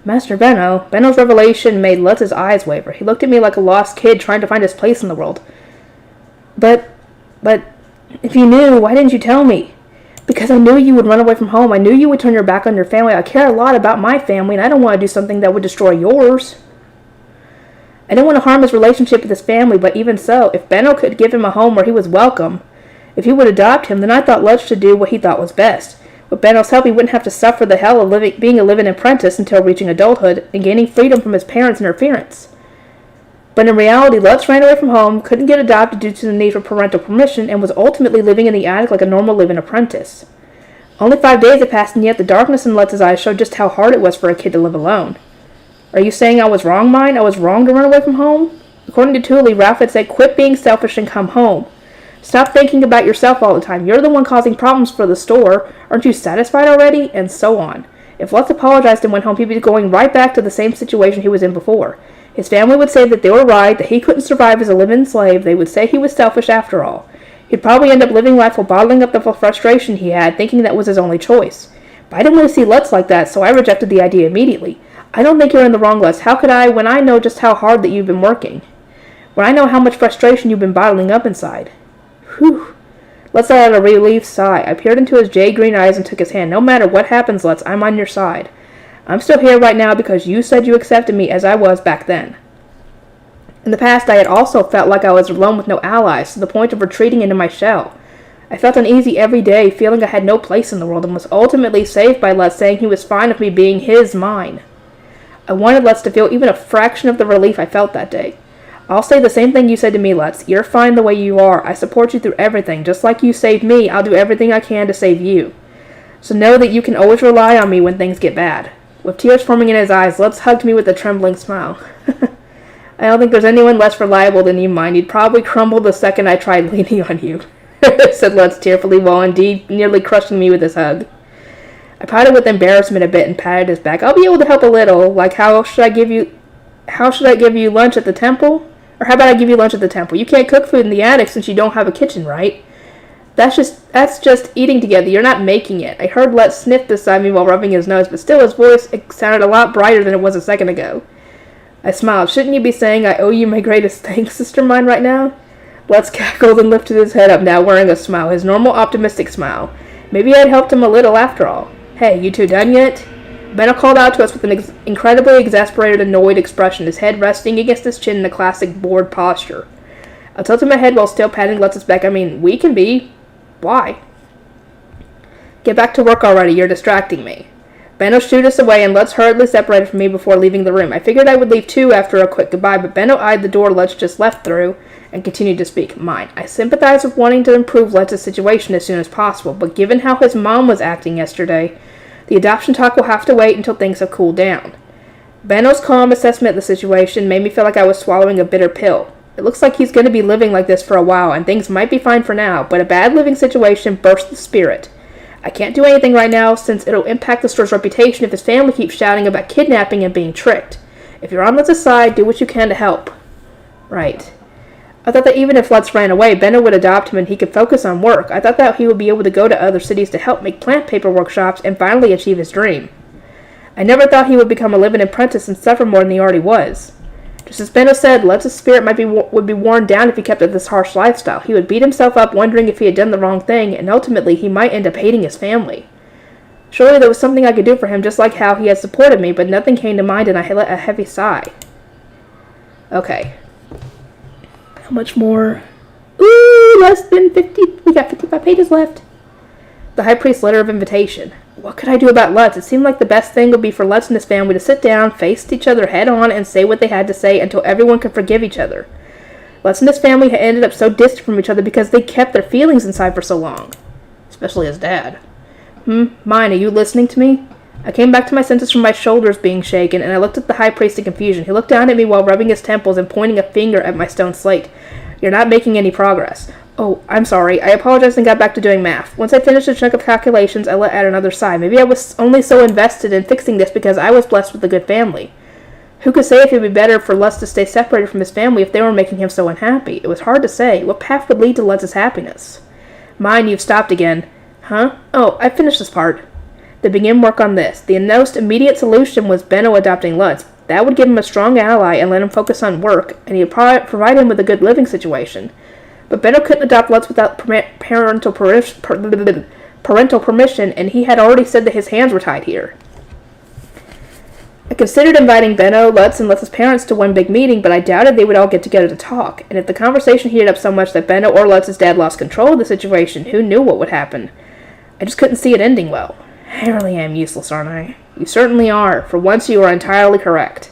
Master Benno. Benno's revelation made Lutz's eyes waver. He looked at me like a lost kid trying to find his place in the world. But, if you knew, why didn't you tell me? Because I knew you would run away from home. I knew you would turn your back on your family. I care a lot about my family, and I don't want to do something that would destroy yours. I didn't want to harm his relationship with his family, but even so, if Benno could give him a home where he was welcome, if he would adopt him, then I thought Lutz should do what he thought was best. With Benno's help, he wouldn't have to suffer the hell of being a living apprentice until reaching adulthood and gaining freedom from his parents' interference. But in reality, Lutz ran away from home, couldn't get adopted due to the need for parental permission, and was ultimately living in the attic like a normal living apprentice. Only 5 days had passed, and yet the darkness in Lutz's eyes showed just how hard it was for a kid to live alone. Are you saying I was wrong, Myne? I was wrong to run away from home? According to Thule, Ralph had said, quit being selfish and come home. Stop thinking about yourself all the time. You're the one causing problems for the store. Aren't you satisfied already? And so on. If Lutz apologized and went home, he'd be going right back to the same situation he was in before. His family would say that they were right, that he couldn't survive as a live-in slave. They would say he was selfish after all. He'd probably end up living life while bottling up the frustration he had, thinking that was his only choice. But I didn't want to see Lutz like that, so I rejected the idea immediately. I don't think you're in the wrong, Lutz. How could I, when I know just how hard that you've been working? When I know how much frustration you've been bottling up inside? Whew. Lutz let out a relieved sigh. I peered into his jade-green eyes and took his hand. No matter what happens, Lutz, I'm on your side. I'm still here right now because you said you accepted me as I was back then. In the past, I had also felt like I was alone with no allies, to the point of retreating into my shell. I felt uneasy every day, feeling I had no place in the world, and was ultimately saved by Lutz saying he was fine with me being his Myne. I wanted Lutz to feel even a fraction of the relief I felt that day. I'll say the same thing you said to me, Lutz. You're fine the way you are. I support you through everything. Just like you saved me, I'll do everything I can to save you. So know that you can always rely on me when things get bad. With tears forming in his eyes, Lutz hugged me with a trembling smile. I don't think there's anyone less reliable than you, Myne. You'd probably crumble the second I tried leaning on you, said Lutz tearfully, while indeed nearly crushing me with his hug. I pouted with embarrassment a bit and patted his back. I'll be able to help a little. Like, how should I give you lunch at the temple? Or how about I give you lunch at the temple? You can't cook food in the attic since you don't have a kitchen, right? That's just eating together. You're not making it. I heard Lutz sniff beside me while rubbing his nose, but still his voice sounded a lot brighter than it was a second ago. I smiled. Shouldn't you be saying I owe you my greatest thanks, Sister Myne, right now? Lutz cackled and lifted his head up, now wearing a smile, his normal optimistic smile. Maybe I'd helped him a little after all. Hey, you two done yet? Benno called out to us with an incredibly exasperated, annoyed expression, his head resting against his chin in a classic bored posture. I tilted my head while still patting Lutz's back. We can be. Why? Get back to work already. You're distracting me. Benno shooed us away, and Lutz hurriedly separated from me before leaving the room. I figured I would leave too after a quick goodbye, but Benno eyed the door Lutz just left through and continued to speak. Myne, I sympathize with wanting to improve Lutz's situation as soon as possible, but given how his mom was acting yesterday, the adoption talk will have to wait until things have cooled down. Benno's calm assessment of the situation made me feel like I was swallowing a bitter pill. It looks like he's going to be living like this for a while, and things might be fine for now, but a bad living situation bursts the spirit. I can't do anything right now, since it'll impact the store's reputation if his family keeps shouting about kidnapping and being tricked. If you're on Lutz's side, do what you can to help. Right. I thought that even if Lutz ran away, Benno would adopt him and he could focus on work. I thought that he would be able to go to other cities to help make plant paper workshops and finally achieve his dream. I never thought he would become a living apprentice and suffer more than he already was. Just as Benno said, Lutz's spirit would be worn down if he kept up this harsh lifestyle. He would beat himself up wondering if he had done the wrong thing, and ultimately he might end up hating his family. Surely there was something I could do for him, just like how he had supported me, but nothing came to mind and I let a heavy sigh. Okay. How much more? Ooh, less than 50. We got 55 pages left. The High Priest's letter of invitation. What could I do about Lutz? It seemed like the best thing would be for Lutz and his family to sit down, face each other head on, and say what they had to say until everyone could forgive each other. Lutz and his family had ended up so distant from each other because they kept their feelings inside for so long. Especially his dad. Myne, are you listening to me? I came back to my senses from my shoulders being shaken, and I looked at the High Priest in confusion. He looked down at me while rubbing his temples and pointing a finger at my stone slate. You're not making any progress. Oh, I'm sorry. I apologized and got back to doing math. Once I finished a chunk of calculations, I let out another sigh. Maybe I was only so invested in fixing this because I was blessed with a good family. Who could say if it would be better for Lutz to stay separated from his family if they were making him so unhappy? It was hard to say. What path would lead to Lutz's happiness? Myne, you've stopped again. Huh? Oh, I finished this part. They began work on this. The most immediate solution was Benno adopting Lutz. That would give him a strong ally and let him focus on work, and he'd provide him with a good living situation. But Benno couldn't adopt Lutz without parental permission, and he had already said that his hands were tied here. I considered inviting Benno, Lutz, and Lutz's parents to one big meeting, but I doubted they would all get together to talk, and if the conversation heated up so much that Benno or Lutz's dad lost control of the situation, who knew what would happen? I just couldn't see it ending well. I really am useless, aren't I? You certainly are. For once you are entirely correct.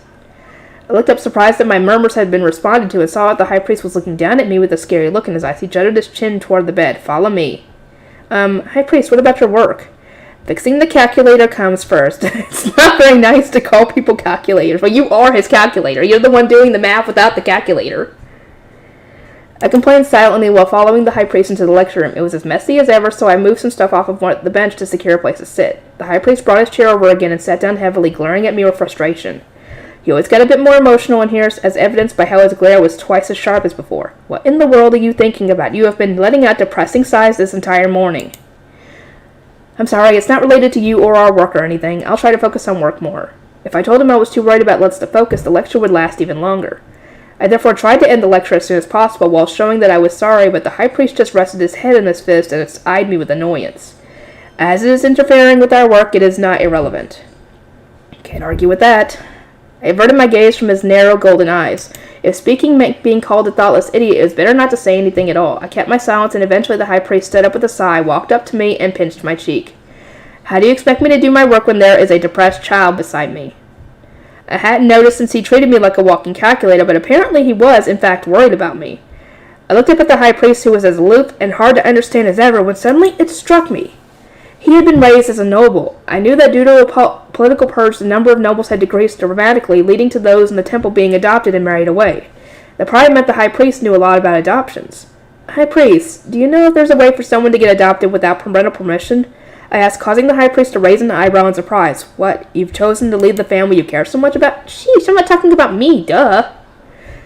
I looked up surprised that my murmurs had been responded to and saw that the High Priest was looking down at me with a scary look in his eyes. He jutted his chin toward the bed. Follow me. High Priest, what about your work? Fixing the calculator comes first. It's not very nice to call people calculators. Well, you are his calculator. You're the one doing the math without the calculator. I complained silently while following the High Priest into the lecture room. It was as messy as ever, so I moved some stuff off of the bench to secure a place to sit. The High Priest brought his chair over again and sat down heavily, glaring at me with frustration. He always got a bit more emotional in here, as evidenced by how his glare was twice as sharp as before. What in the world are you thinking about? You have been letting out depressing sighs this entire morning. I'm sorry, it's not related to you or our work or anything. I'll try to focus on work more. If I told him I was too worried about Lutz to focus, the lecture would last even longer. I therefore tried to end the lecture as soon as possible while showing that I was sorry, but the High Priest just rested his head in his fist and eyed me with annoyance. As it is interfering with our work, it is not irrelevant. Can't argue with that. I averted my gaze from his narrow golden eyes. If speaking meant being called a thoughtless idiot, it was better not to say anything at all. I kept my silence, and eventually the high priest stood up with a sigh, walked up to me, and pinched my cheek. How do you expect me to do my work when there is a depressed child beside me? I hadn't noticed since he treated me like a walking calculator, but apparently he was, in fact, worried about me. I looked up at the high priest, who was as aloof and hard to understand as ever, when suddenly it struck me. He had been raised as a noble. I knew that due to a political purge, the number of nobles had decreased dramatically, leading to those in the temple being adopted and married away. That probably meant the high priest knew a lot about adoptions. High priest, do you know if there's a way for someone to get adopted without parental permission? I asked, causing the high priest to raise an eyebrow in surprise. What, you've chosen to leave the family you care so much about? Sheesh, I'm not talking about me, duh.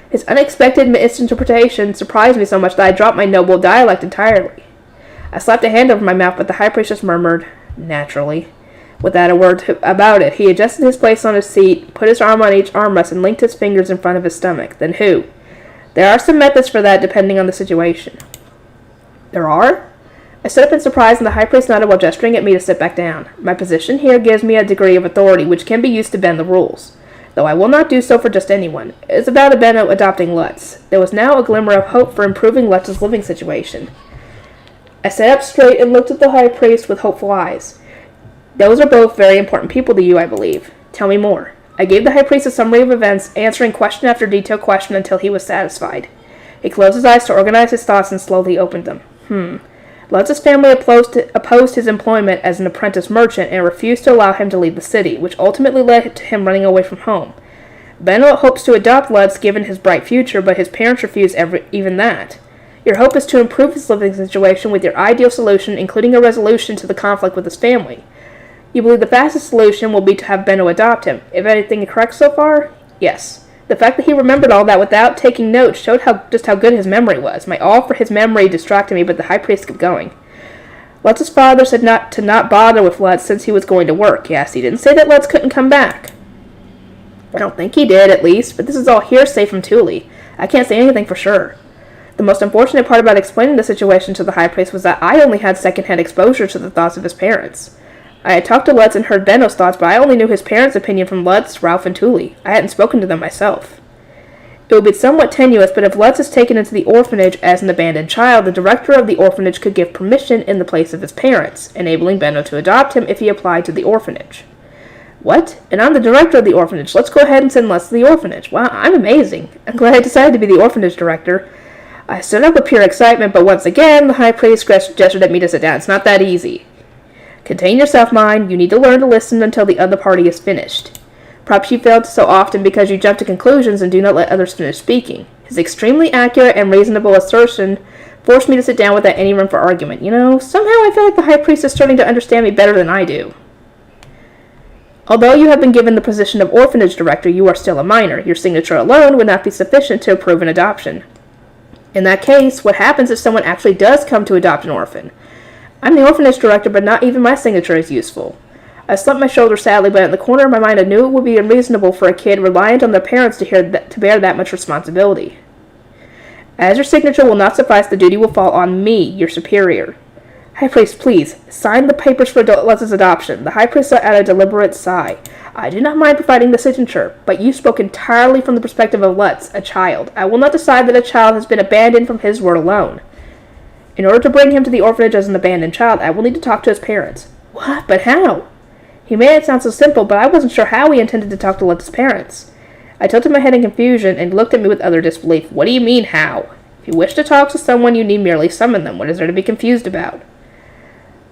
His unexpected misinterpretation surprised me so much that I dropped my noble dialect entirely. I slapped a hand over my mouth, but the high priest just murmured, naturally. Without a word about it, he adjusted his place on his seat, put his arm on each armrest, and linked his fingers in front of his stomach. Then who? There are some methods for that, depending on the situation. There are? I stood up in surprise, and the high priest nodded while gesturing at me to sit back down. My position here gives me a degree of authority, which can be used to bend the rules, though I will not do so for just anyone. It is about a Benno adopting Lutz. There was now a glimmer of hope for improving Lutz's living situation. I sat up straight and looked at the high priest with hopeful eyes. Those are both very important people to you, I believe. Tell me more. I gave the high priest a summary of events, answering question after detailed question until he was satisfied. He closed his eyes to organize his thoughts and slowly opened them. Lutz's family opposed his employment as an apprentice merchant and refused to allow him to leave the city, which ultimately led to him running away from home. Benno hopes to adopt Lutz given his bright future, but his parents refuse even that. Your hope is to improve his living situation with your ideal solution, including a resolution to the conflict with his family. You believe the fastest solution will be to have Benno adopt him. If anything is correct so far? Yes. The fact that he remembered all that without taking notes showed just how good his memory was. My awe for his memory distracted me, but the high priest kept going. Lutz's father said not to bother with Lutz since he was going to work. Yes, he didn't say that Lutz couldn't come back. I don't think he did, at least, but this is all hearsay from Thule. I can't say anything for sure. The most unfortunate part about explaining the situation to the high priest was that I only had second-hand exposure to the thoughts of his parents. I had talked to Lutz and heard Benno's thoughts, but I only knew his parents' opinion from Lutz, Ralph, and Thule. I hadn't spoken to them myself. It would be somewhat tenuous, but if Lutz is taken into the orphanage as an abandoned child, the director of the orphanage could give permission in the place of his parents, enabling Benno to adopt him if he applied to the orphanage. What? And I'm the director of the orphanage. Let's go ahead and send Lutz to the orphanage. Wow, I'm amazing. I'm glad I decided to be the orphanage director. I stood up with pure excitement, but once again, the high priest gestured at me to sit down. It's not that easy. Contain yourself, Myne. You need to learn to listen until the other party is finished. Perhaps you failed so often because you jump to conclusions and do not let others finish speaking. His extremely accurate and reasonable assertion forced me to sit down without any room for argument. Somehow I feel like the high priest is starting to understand me better than I do. Although you have been given the position of orphanage director, you are still a minor. Your signature alone would not be sufficient to approve an adoption. In that case, what happens if someone actually does come to adopt an orphan? I'm the orphanage director, but not even my signature is useful. I slumped my shoulder sadly, but in the corner of my mind I knew it would be unreasonable for a kid reliant on their parents to bear that much responsibility. As your signature will not suffice, the duty will fall on me, your superior. High priest, please, sign the papers for Lutz's adoption. The high priest let out a deliberate sigh. I do not mind providing the signature, but you spoke entirely from the perspective of Lutz, a child. I will not decide that a child has been abandoned from his word alone. In order to bring him to the orphanage as an abandoned child, I will need to talk to his parents. What? But how? He made it sound so simple, but I wasn't sure how he intended to talk to Lutz's parents. I tilted my head in confusion and looked at me with utter disbelief. What do you mean, how? If you wish to talk to someone, you need merely summon them. What is there to be confused about?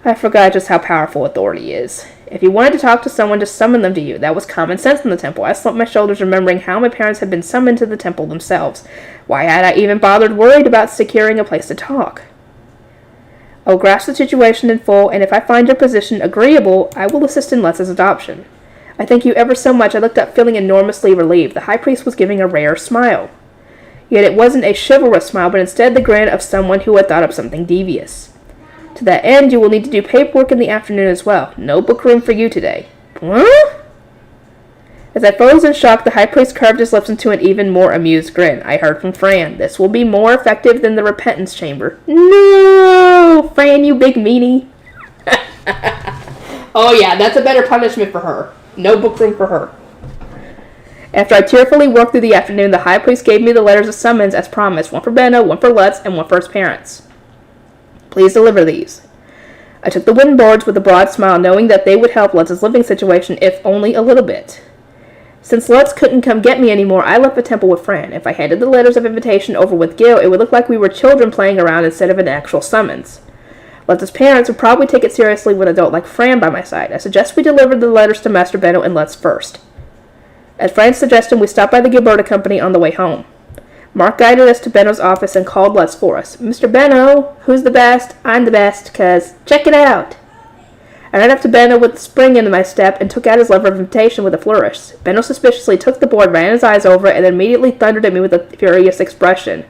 I forgot just how powerful authority is. If you wanted to talk to someone, just summon them to you. That was common sense in the temple. I slumped my shoulders, remembering how my parents had been summoned to the temple themselves. Why had I even bothered worried about securing a place to talk? I will grasp the situation in full, and if I find your position agreeable, I will assist in Lutz's adoption. I thank you ever so much. I looked up, feeling enormously relieved. The high priest was giving a rare smile. Yet it wasn't a chivalrous smile, but instead the grin of someone who had thought up something devious. To that end, you will need to do paperwork in the afternoon as well. No bookworm for you today. Huh? As I froze in shock, the high priest curved his lips into an even more amused grin. I heard from Fran. This will be more effective than the repentance chamber. No! Fran, you big meanie. Oh yeah, that's a better punishment for her. No bookworm for her. After I tearfully worked through the afternoon, the high priest gave me the letters of summons as promised, one for Benno, one for Lutz, and one for his parents. Please deliver these. I took the wooden boards with a broad smile, knowing that they would help Lutz's living situation, if only a little bit. Since Lutz couldn't come get me anymore, I left the temple with Fran. If I handed the letters of invitation over with Gil, it would look like we were children playing around instead of an actual summons. Lutz's parents would probably take it seriously with an adult like Fran by my side. I suggest we deliver the letters to Master Benno and Lutz first. At Fran's suggestion, we stopped by the Gilberta Company on the way home. Mark guided us to Benno's office and called Lutz for us. Mr. Benno, who's the best? I'm the best, 'cause check it out. I ran up to Benno with a spring into my step and took out his letter of invitation with a flourish. Benno suspiciously took the board, ran his eyes over it, and then immediately thundered at me with a furious expression.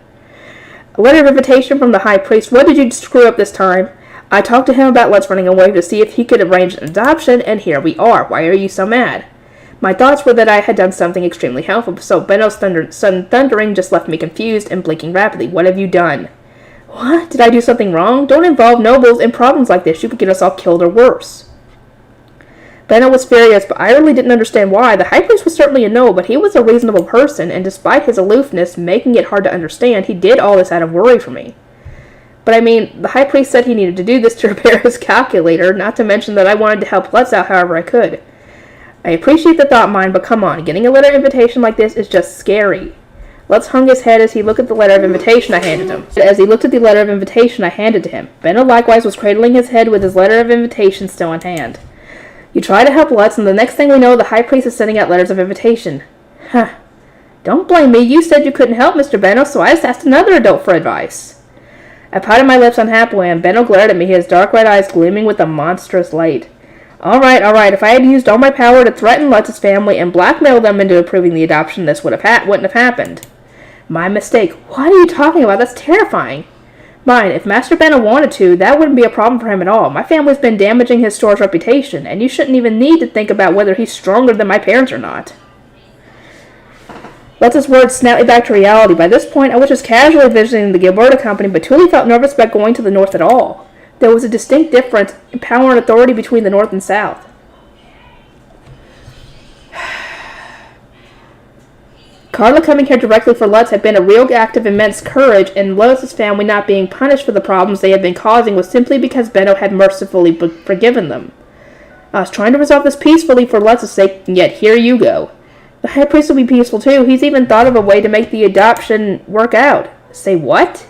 A letter of invitation from the high priest. What did you screw up this time? I talked to him about Lutz running away to see if he could arrange an adoption, and here we are. Why are you so mad? My thoughts were that I had done something extremely helpful, so Benno's sudden thundering just left me confused and blinking rapidly. What have you done? What? Did I do something wrong? Don't involve nobles in problems like this. You could get us all killed or worse. Benno was furious, but I really didn't understand why. The high priest was certainly a noble, but he was a reasonable person, and despite his aloofness, making it hard to understand, he did all this out of worry for me. But I mean, the high priest said he needed to do this to repair his calculator, not to mention that I wanted to help Lutz out however I could. I appreciate the thought, Myne, but come on, getting a letter of invitation like this is just scary. Lutz hung his head as he looked at the letter of invitation I handed him. As he looked at the letter of invitation I handed to him, Benno likewise was cradling his head with his letter of invitation still in hand. You try to help Lutz, and the next thing we know, the high priest is sending out letters of invitation. Huh. Don't blame me. You said you couldn't help Mr. Benno, so I just asked another adult for advice. I pouted my lips unhappily, and Benno glared at me, his dark red eyes gleaming with a monstrous light. All right. If I had used all my power to threaten Lutz's family and blackmail them into approving the adoption, this wouldn't have happened. My mistake. What are you talking about? That's terrifying. Myne, if Master Benno wanted to, that wouldn't be a problem for him at all. My family's been damaging his store's reputation, and you shouldn't even need to think about whether he's stronger than my parents or not. Lutz's words snapped me back to reality. By this point, I was just casually visiting the Gilberta Company, but truly felt nervous about going to the north at all. There was a distinct difference in power and authority between the north and south. Carla coming here directly for Lutz had been a real act of immense courage, and Lutz's family not being punished for the problems they had been causing was simply because Benno had mercifully forgiven them. I was trying to resolve this peacefully for Lutz's sake, and yet here you go. The high priest will be peaceful too. He's even thought of a way to make the adoption work out. Say what?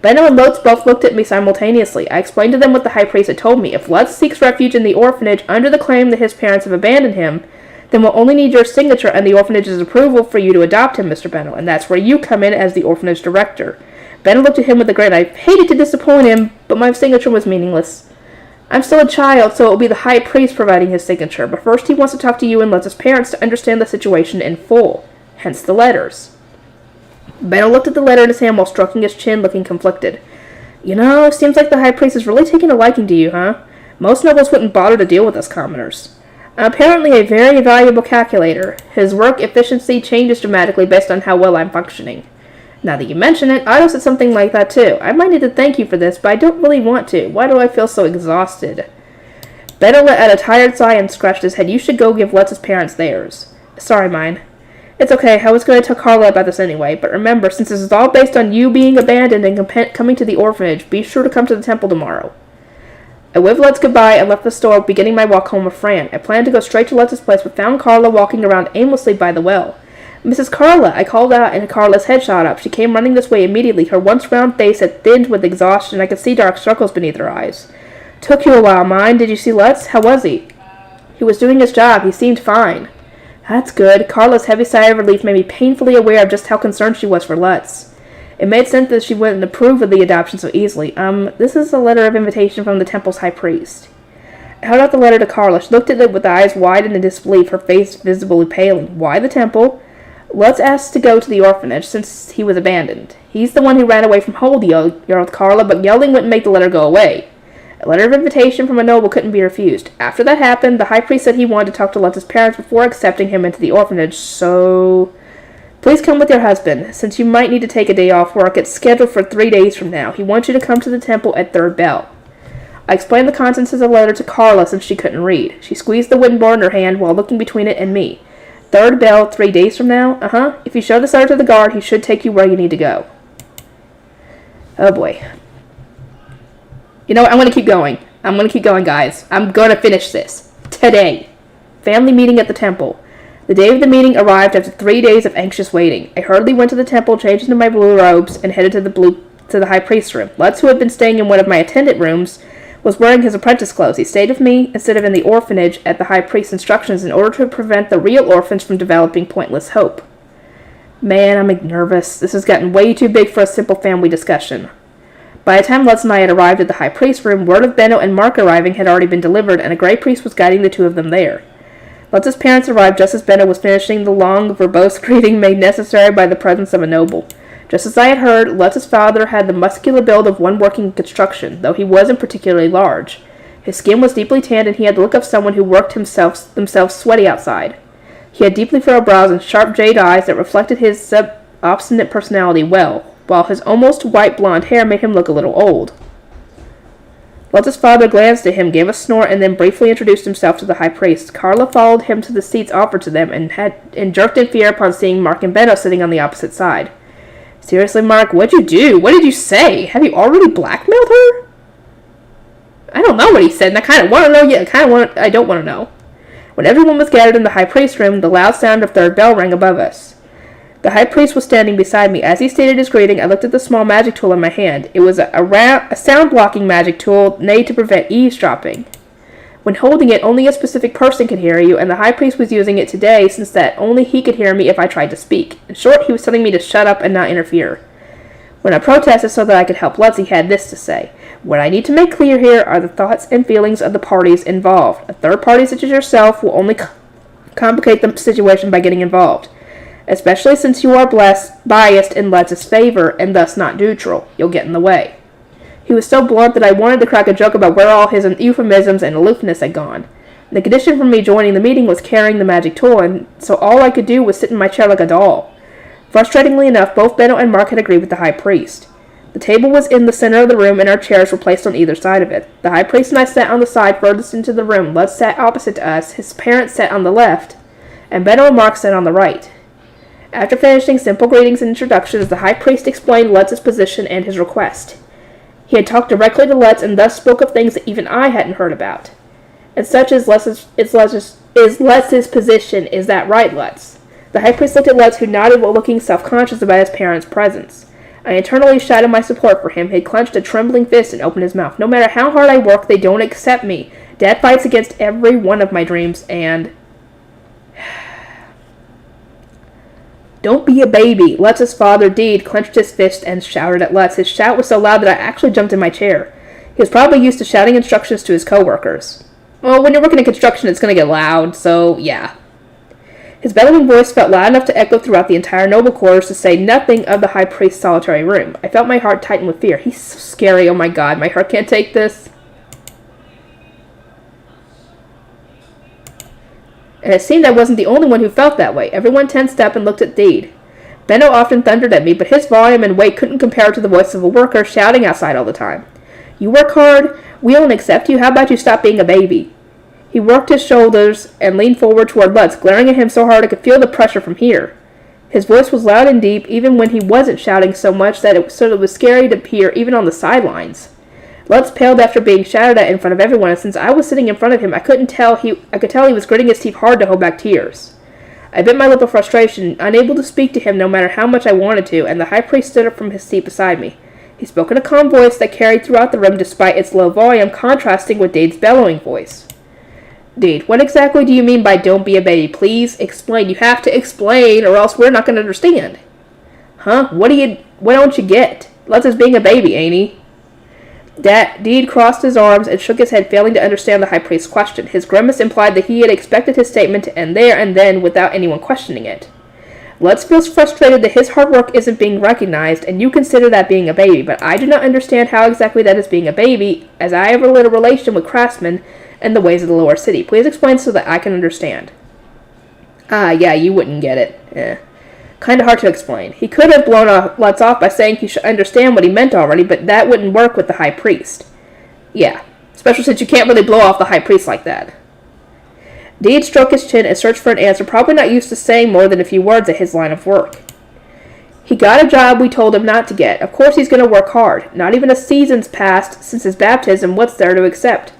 Benno and Lutz both looked at me simultaneously. I explained to them what the high priest had told me. If Lutz seeks refuge in the orphanage under the claim that his parents have abandoned him, then we'll only need your signature and the orphanage's approval for you to adopt him, Mr. Benno, and that's where you come in as the orphanage director. Benno looked at him with a grin. I hated to disappoint him, but my signature was meaningless. I'm still a child, so it will be the high priest providing his signature, but first he wants to talk to you and Lutz's parents to understand the situation in full, hence the letters. Benno looked at the letter in his hand while stroking his chin, looking conflicted. You know, seems like the high priest is really taking a liking to you, huh? Most nobles wouldn't bother to deal with us commoners. Apparently a very valuable calculator. His work efficiency changes dramatically based on how well I'm functioning. Now that you mention it, Otto said something like that too. I might need to thank you for this, but I don't really want to. Why do I feel so exhausted? Benno let out a tired sigh and scratched his head. You should go give Lutz's parents theirs. Sorry, Myne. It's okay, I was going to tell Carla about this anyway, but remember, since this is all based on you being abandoned and coming to the orphanage, be sure to come to the temple tomorrow. I waved Lutz goodbye and left the store, beginning my walk home with Fran. I planned to go straight to Lutz's place, but found Carla walking around aimlessly by the well. Mrs. Carla! I called out, and Carla's head shot up. She came running this way immediately. Her once round face had thinned with exhaustion, and I could see dark circles beneath her eyes. Took you a while, Myne. Did you see Lutz? How was he? He was doing his job. He seemed fine. That's good. Carla's heavy sigh of relief made me painfully aware of just how concerned she was for Lutz. It made sense that she wouldn't approve of the adoption so easily. This is a letter of invitation from the temple's high priest. I held out the letter to Carla. She looked at it with eyes widened in disbelief, her face visibly paling. Why the temple? Lutz asked to go to the orphanage since he was abandoned. He's the one who ran away from home, yelled Carla, but yelling wouldn't make the letter go away. A letter of invitation from a noble couldn't be refused. After that happened, the high priest said he wanted to talk to Lutz's parents before accepting him into the orphanage, so... Please come with your husband, since you might need to take a day off work. It's scheduled for 3 days from now. He wants you to come to the temple at third bell. I explained the contents of the letter to Carla since she couldn't read. She squeezed the wooden board in her hand while looking between it and me. Third bell 3 days from now? Uh-huh. If you show this letter to the guard, he should take you where you need to go. Oh, boy. You know what? I'm going to keep going. I'm going to keep going, guys. I'm going to finish this. Today. Family meeting at the temple. The day of the meeting arrived after 3 days of anxious waiting. I hurriedly went to the temple, changed into my blue robes, and headed to the high priest's room. Lutz, who had been staying in one of my attendant rooms, was wearing his apprentice clothes. He stayed with me instead of in the orphanage at the high priest's instructions in order to prevent the real orphans from developing pointless hope. Man, I'm nervous. This has gotten way too big for a simple family discussion. By the time Lutz and I had arrived at the high priest's room, word of Benno and Mark arriving had already been delivered, and a gray priest was guiding the two of them there. Lutz's parents arrived just as Benno was finishing the long, verbose greeting made necessary by the presence of a noble. Just as I had heard, Lutz's father had the muscular build of one working in construction, though he wasn't particularly large. His skin was deeply tanned, and he had the look of someone who worked themselves sweaty outside. He had deeply furrowed brows and sharp jade eyes that reflected his obstinate personality well, while his almost white blonde hair made him look a little old. Lutz's father glanced at him, gave a snort, and then briefly introduced himself to the high priest. Carla followed him to the seats offered to them, and jerked in fear upon seeing Mark and Benno sitting on the opposite side. Seriously, Mark, what'd you do? What did you say? Have you already blackmailed her? I don't know what he said, and I kind of want to know, yet I don't want to know. When everyone was gathered in the high priest's room, the loud sound of third bell rang above us. The high priest was standing beside me. As he stated his greeting, I looked at the small magic tool in my hand. It was a sound-blocking magic tool made to prevent eavesdropping. When holding it, only a specific person could hear you, and the high priest was using it today since that only he could hear me if I tried to speak. In short, he was telling me to shut up and not interfere. When I protested so that I could help Lutz, he had this to say. What I need to make clear here are the thoughts and feelings of the parties involved. A third party such as yourself will only complicate the situation by getting involved. Especially since you are biased in Lutz's favor and thus not neutral. You'll get in the way. He was so blunt that I wanted to crack a joke about where all his euphemisms and aloofness had gone. The condition for me joining the meeting was carrying the magic tool, and so all I could do was sit in my chair like a doll. Frustratingly enough, both Benno and Mark had agreed with the high priest. The table was in the center of the room, and our chairs were placed on either side of it. The high priest and I sat on the side furthest into the room. Lutz sat opposite to us, his parents sat on the left, and Benno and Mark sat on the right. After finishing simple greetings and introductions, the high priest explained Lutz's position and his request. He had talked directly to Lutz and thus spoke of things that even I hadn't heard about. And such is Lutz's position. Is that right, Lutz? The high priest looked at Lutz, who nodded while looking self-conscious about his parents' presence. I internally shouted my support for him. He had clenched a trembling fist and opened his mouth. No matter how hard I work, they don't accept me. Dad fights against every one of my dreams, and... Don't be a baby. Lutz's father, Deed, clenched his fist and shouted at Lutz. His shout was so loud that I actually jumped in my chair. He was probably used to shouting instructions to his co-workers. Well, when you're working in construction, it's going to get loud, so yeah. His bellowing voice felt loud enough to echo throughout the entire noble quarters, to say nothing of the high priest's solitary room. I felt my heart tighten with fear. He's so scary, oh my god, my heart can't take this. And it seemed I wasn't the only one who felt that way. Everyone tensed up and looked at Deed. Benno often thundered at me, but his volume and weight couldn't compare to the voice of a worker shouting outside all the time. You work hard, we don't accept you, how about you stop being a baby? He worked his shoulders and leaned forward toward Lutz, glaring at him so hard I could feel the pressure from here. His voice was loud and deep, even when he wasn't shouting so much that it was scary to hear even on the sidelines. Lutz paled after being shouted at in front of everyone, and since I was sitting in front of him, I could tell he was gritting his teeth hard to hold back tears. I bit my lip of frustration, unable to speak to him no matter how much I wanted to, and the high priest stood up from his seat beside me. He spoke in a calm voice that carried throughout the room despite its low volume, contrasting with Deed's bellowing voice. Deed, what exactly do you mean by don't be a baby? Please explain. You have to explain, or else we're not going to understand. Huh? What don't you get? Lutz is being a baby, ain't he? Deed crossed his arms and shook his head, failing to understand the high priest's question. His grimace implied that he had expected his statement to end there and then without anyone questioning it. Lutz feels frustrated that his hard work isn't being recognized, and you consider that being a baby, but I do not understand how exactly that is being a baby, as I have a little relation with craftsmen and the ways of the lower city. Please explain so that I can understand. Yeah, you wouldn't get it. Kinda hard to explain. He could have blown Lutz off by saying he should understand what he meant already, but that wouldn't work with the high priest. Yeah, especially since you can't really blow off the high priest like that. Deed stroked his chin and searched for an answer, probably not used to saying more than a few words at his line of work. He got a job we told him not to get. Of course he's going to work hard. Not even a season's passed since his baptism. What's there to accept?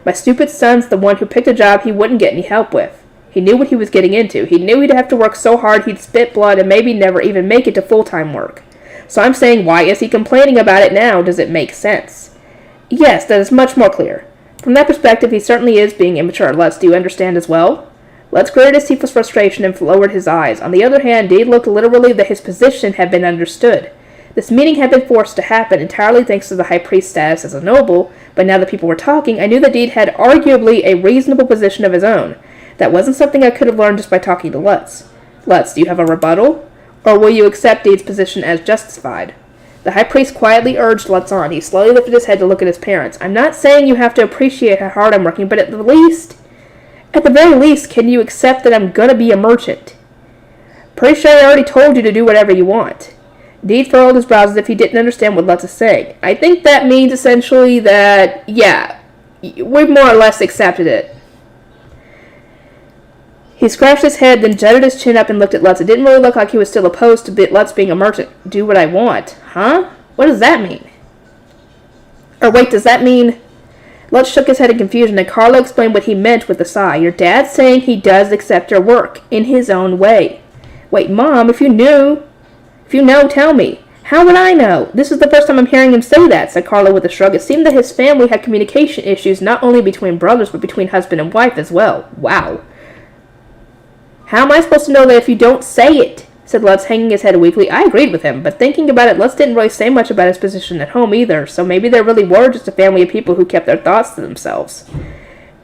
My stupid son's the one who picked a job he wouldn't get any help with. He knew what he was getting into. He knew he'd have to work so hard he'd spit blood and maybe never even make it to full-time work. So I'm saying, why is he complaining about it now? Does it make sense? Yes, that is much more clear. From that perspective, he certainly is being immature. Lutz, do you understand as well? Lutz gritted his teeth with frustration and lowered his eyes. On the other hand, Deed looked literally that his position had been understood. This meeting had been forced to happen entirely thanks to the high priest's status as a noble, but now that people were talking, I knew that Deed had arguably a reasonable position of his own. That wasn't something I could have learned just by talking to Lutz. Lutz, do you have a rebuttal? Or will you accept Deed's position as justified? The high priest quietly urged Lutz on. He slowly lifted his head to look at his parents. I'm not saying you have to appreciate how hard I'm working, but at the very least, can you accept that I'm gonna be a merchant? Pretty sure I already told you to do whatever you want. Deed furrowed his brows as if he didn't understand what Lutz is saying. I think that means essentially that, yeah, we've more or less accepted it. He scratched his head, then jutted his chin up and looked at Lutz. It didn't really look like he was still opposed to Lutz being a merchant. Do what I want. Huh? What does that mean? Or wait, does that mean... Lutz shook his head in confusion, and Carlo explained what he meant with a sigh. Your dad's saying he does accept your work, in his own way. Wait, Mom, if you know, tell me. How would I know? This is the first time I'm hearing him say that, said Carlo with a shrug. It seemed that his family had communication issues not only between brothers, but between husband and wife as well. Wow. How am I supposed to know that if you don't say it? Said Lutz, hanging his head weakly. I agreed with him, but thinking about it, Lutz didn't really say much about his position at home either, so maybe there really were just a family of people who kept their thoughts to themselves.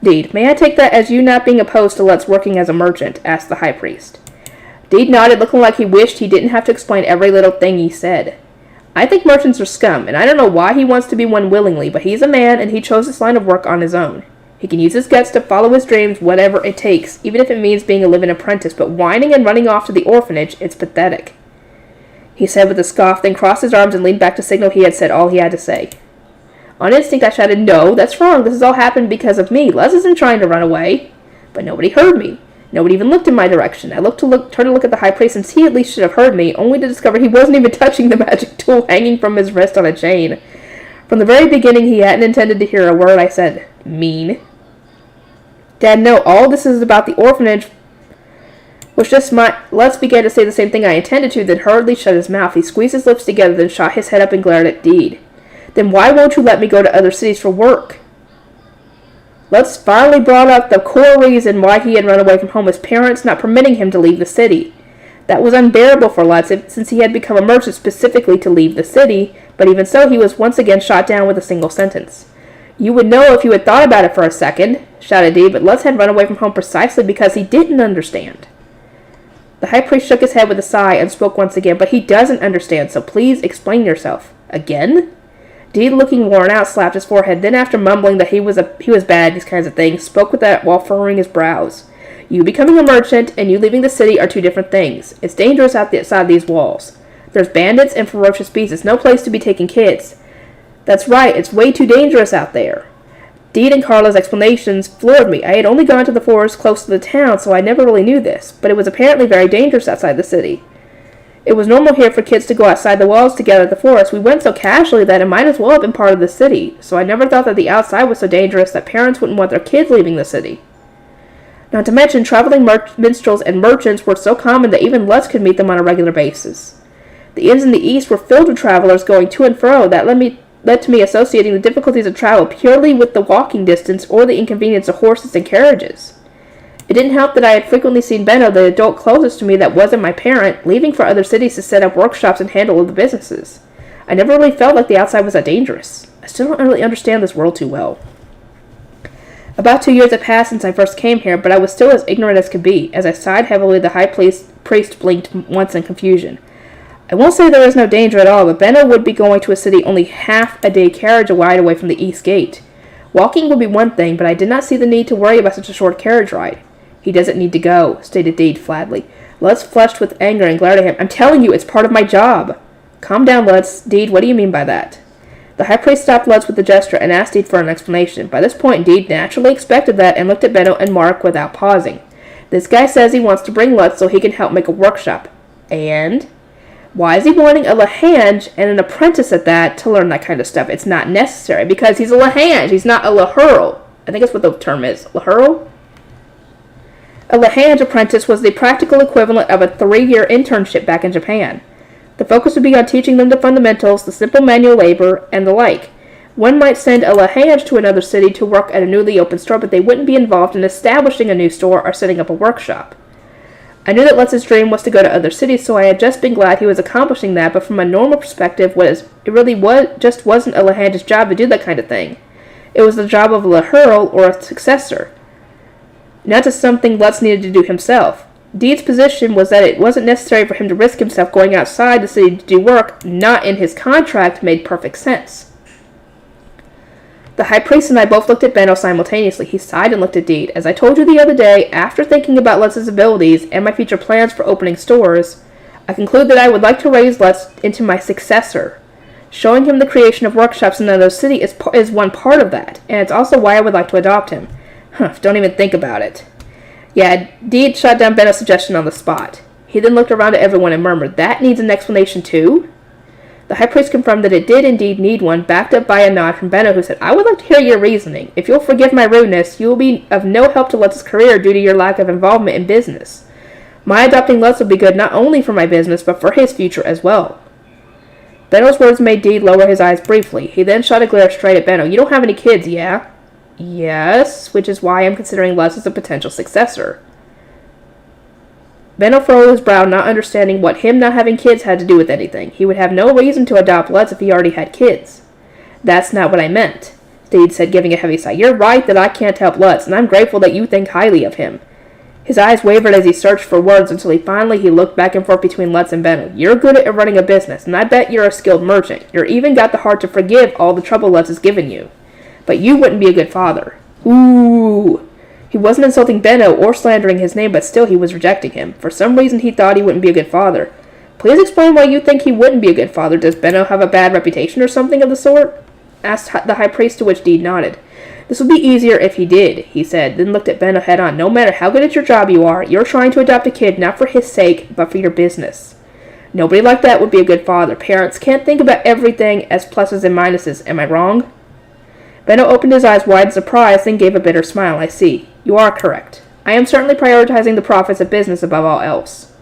Deed, may I take that as you not being opposed to Lutz working as a merchant? Asked the high priest. Deed nodded, looking like he wished he didn't have to explain every little thing he said. I think merchants are scum, and I don't know why he wants to be one willingly, but he's a man, and he chose this line of work on his own. He can use his guts to follow his dreams, whatever it takes, even if it means being a living apprentice, but whining and running off to the orphanage, it's pathetic. He said with a scoff, then crossed his arms and leaned back to signal he had said all he had to say. On instinct, I shouted, No, that's wrong. This has all happened because of me. Lutz isn't trying to run away. But nobody heard me. Nobody even looked in my direction. I turned to look at the high priest, since he at least should have heard me, only to discover he wasn't even touching the magic tool hanging from his wrist on a chain. From the very beginning, he hadn't intended to hear a word I said. Mean. Dad, no, all this is about the orphanage was just my... Lutz began to say the same thing I intended to, then hurriedly shut his mouth. He squeezed his lips together, then shot his head up and glared at Deed. Then why won't you let me go to other cities for work? Lutz finally brought up the core reason why he had run away from home, his parents not permitting him to leave the city. That was unbearable for Lutz, since he had become a merchant specifically to leave the city, but even so, he was once again shot down with a single sentence. You would know if you had thought about it for a second, shouted Deed, but Lutz had run away from home precisely because he didn't understand. The high priest shook his head with a sigh and spoke once again, but he doesn't understand, so please explain yourself. Again? Deed, looking worn out, slapped his forehead, then after mumbling that he was bad, these kinds of things, spoke with that while furrowing his brows. You becoming a merchant and you leaving the city are two different things. It's dangerous outside these walls. There's bandits and ferocious beasts. It's no place to be taking kids. That's right, it's way too dangerous out there. Deed and Carla's explanations floored me. I had only gone to the forest close to the town, so I never really knew this, but it was apparently very dangerous outside the city. It was normal here for kids to go outside the walls to gather at the forest. We went so casually that it might as well have been part of the city, so I never thought that the outside was so dangerous that parents wouldn't want their kids leaving the city. Not to mention, traveling minstrels and merchants were so common that even Lutz could meet them on a regular basis. The inns in the east were filled with travelers going to and fro. That led to me associating the difficulties of travel purely with the walking distance or the inconvenience of horses and carriages. It didn't help that I had frequently seen Benno, the adult closest to me that wasn't my parent, leaving for other cities to set up workshops and handle all the businesses. I never really felt like the outside was that dangerous. I still don't really understand this world too well. About 2 years had passed since I first came here, but I was still as ignorant as could be. As I sighed heavily, the high priest blinked once in confusion. I won't say there is no danger at all, but Benno would be going to a city only half a day carriage ride away from the east gate. Walking would be one thing, but I did not see the need to worry about such a short carriage ride. He doesn't need to go, stated Deed flatly. Lutz flushed with anger and glared at him. I'm telling you, it's part of my job. Calm down, Lutz. Deed, what do you mean by that? The The high priest stopped Lutz with a gesture and asked Deed for an explanation. By this point, Deed naturally expected that and looked at Benno and Mark without pausing. This guy says he wants to bring Lutz so he can help make a workshop. And? Why is he wanting a Lahange and an apprentice at that to learn that kind of stuff? It's not necessary because he's a Lahange. He's not a Lahurl. I think that's what the term is. Lahurl? A Lahange apprentice was the practical equivalent of a 3-year internship back in Japan. The focus would be on teaching them the fundamentals, the simple manual labor, and the like. One might send a Lahange to another city to work at a newly opened store, but they wouldn't be involved in establishing a new store or setting up a workshop. I knew that Lutz's dream was to go to other cities, so I had just been glad he was accomplishing that, but from a normal perspective, it really just wasn't a Lahange's job to do that kind of thing. It was the job of a Lahurl or a successor. Not just something Lutz needed to do himself. Deed's position was that it wasn't necessary for him to risk himself going outside the city to do work not in his contract made perfect sense. The high priest and I both looked at Benno simultaneously. He sighed and looked at Deed. As I told you the other day, after thinking about Lutz's abilities and my future plans for opening stores, I conclude that I would like to raise Lutz into my successor. Showing him the creation of workshops in another city is one part of that, and it's also why I would like to adopt him. Don't even think about it. Yeah, Deed shot down Benno's suggestion on the spot. He then looked around at everyone and murmured, "That needs an explanation too?" The high priest confirmed that it did indeed need one, backed up by a nod from Benno, who said, "I would like to hear your reasoning. If you'll forgive my rudeness, you will be of no help to Lutz's career due to your lack of involvement in business. My adopting Lutz will be good not only for my business, but for his future as well." Benno's words made Deed lower his eyes briefly. He then shot a glare straight at Benno. "You don't have any kids, yeah?" "Yes, which is why I'm considering Lutz as a potential successor." Benno furrowed his brow, not understanding what him not having kids had to do with anything. He would have no reason to adopt Lutz if he already had kids. "That's not what I meant," Deed said, giving a heavy sigh. "You're right that I can't help Lutz, and I'm grateful that you think highly of him." His eyes wavered as he searched for words until he looked back and forth between Lutz and Benno. "You're good at running a business, and I bet you're a skilled merchant. You're even got the heart to forgive all the trouble Lutz has given you. But you wouldn't be a good father." Ooh. He wasn't insulting Benno or slandering his name, but still he was rejecting him. For some reason he thought he wouldn't be a good father. "Please explain why you think he wouldn't be a good father. Does Benno have a bad reputation or something of the sort?" asked the high priest, to which Deed nodded. "This would be easier if he did," he said, then looked at Benno head on. "No matter how good at your job you are, you're trying to adopt a kid not for his sake, but for your business. Nobody like that would be a good father. Parents can't think about everything as pluses and minuses. Am I wrong?" Benno opened his eyes wide in surprise, then gave a bitter smile. "I see. You are correct. I am certainly prioritizing the profits of business above all else."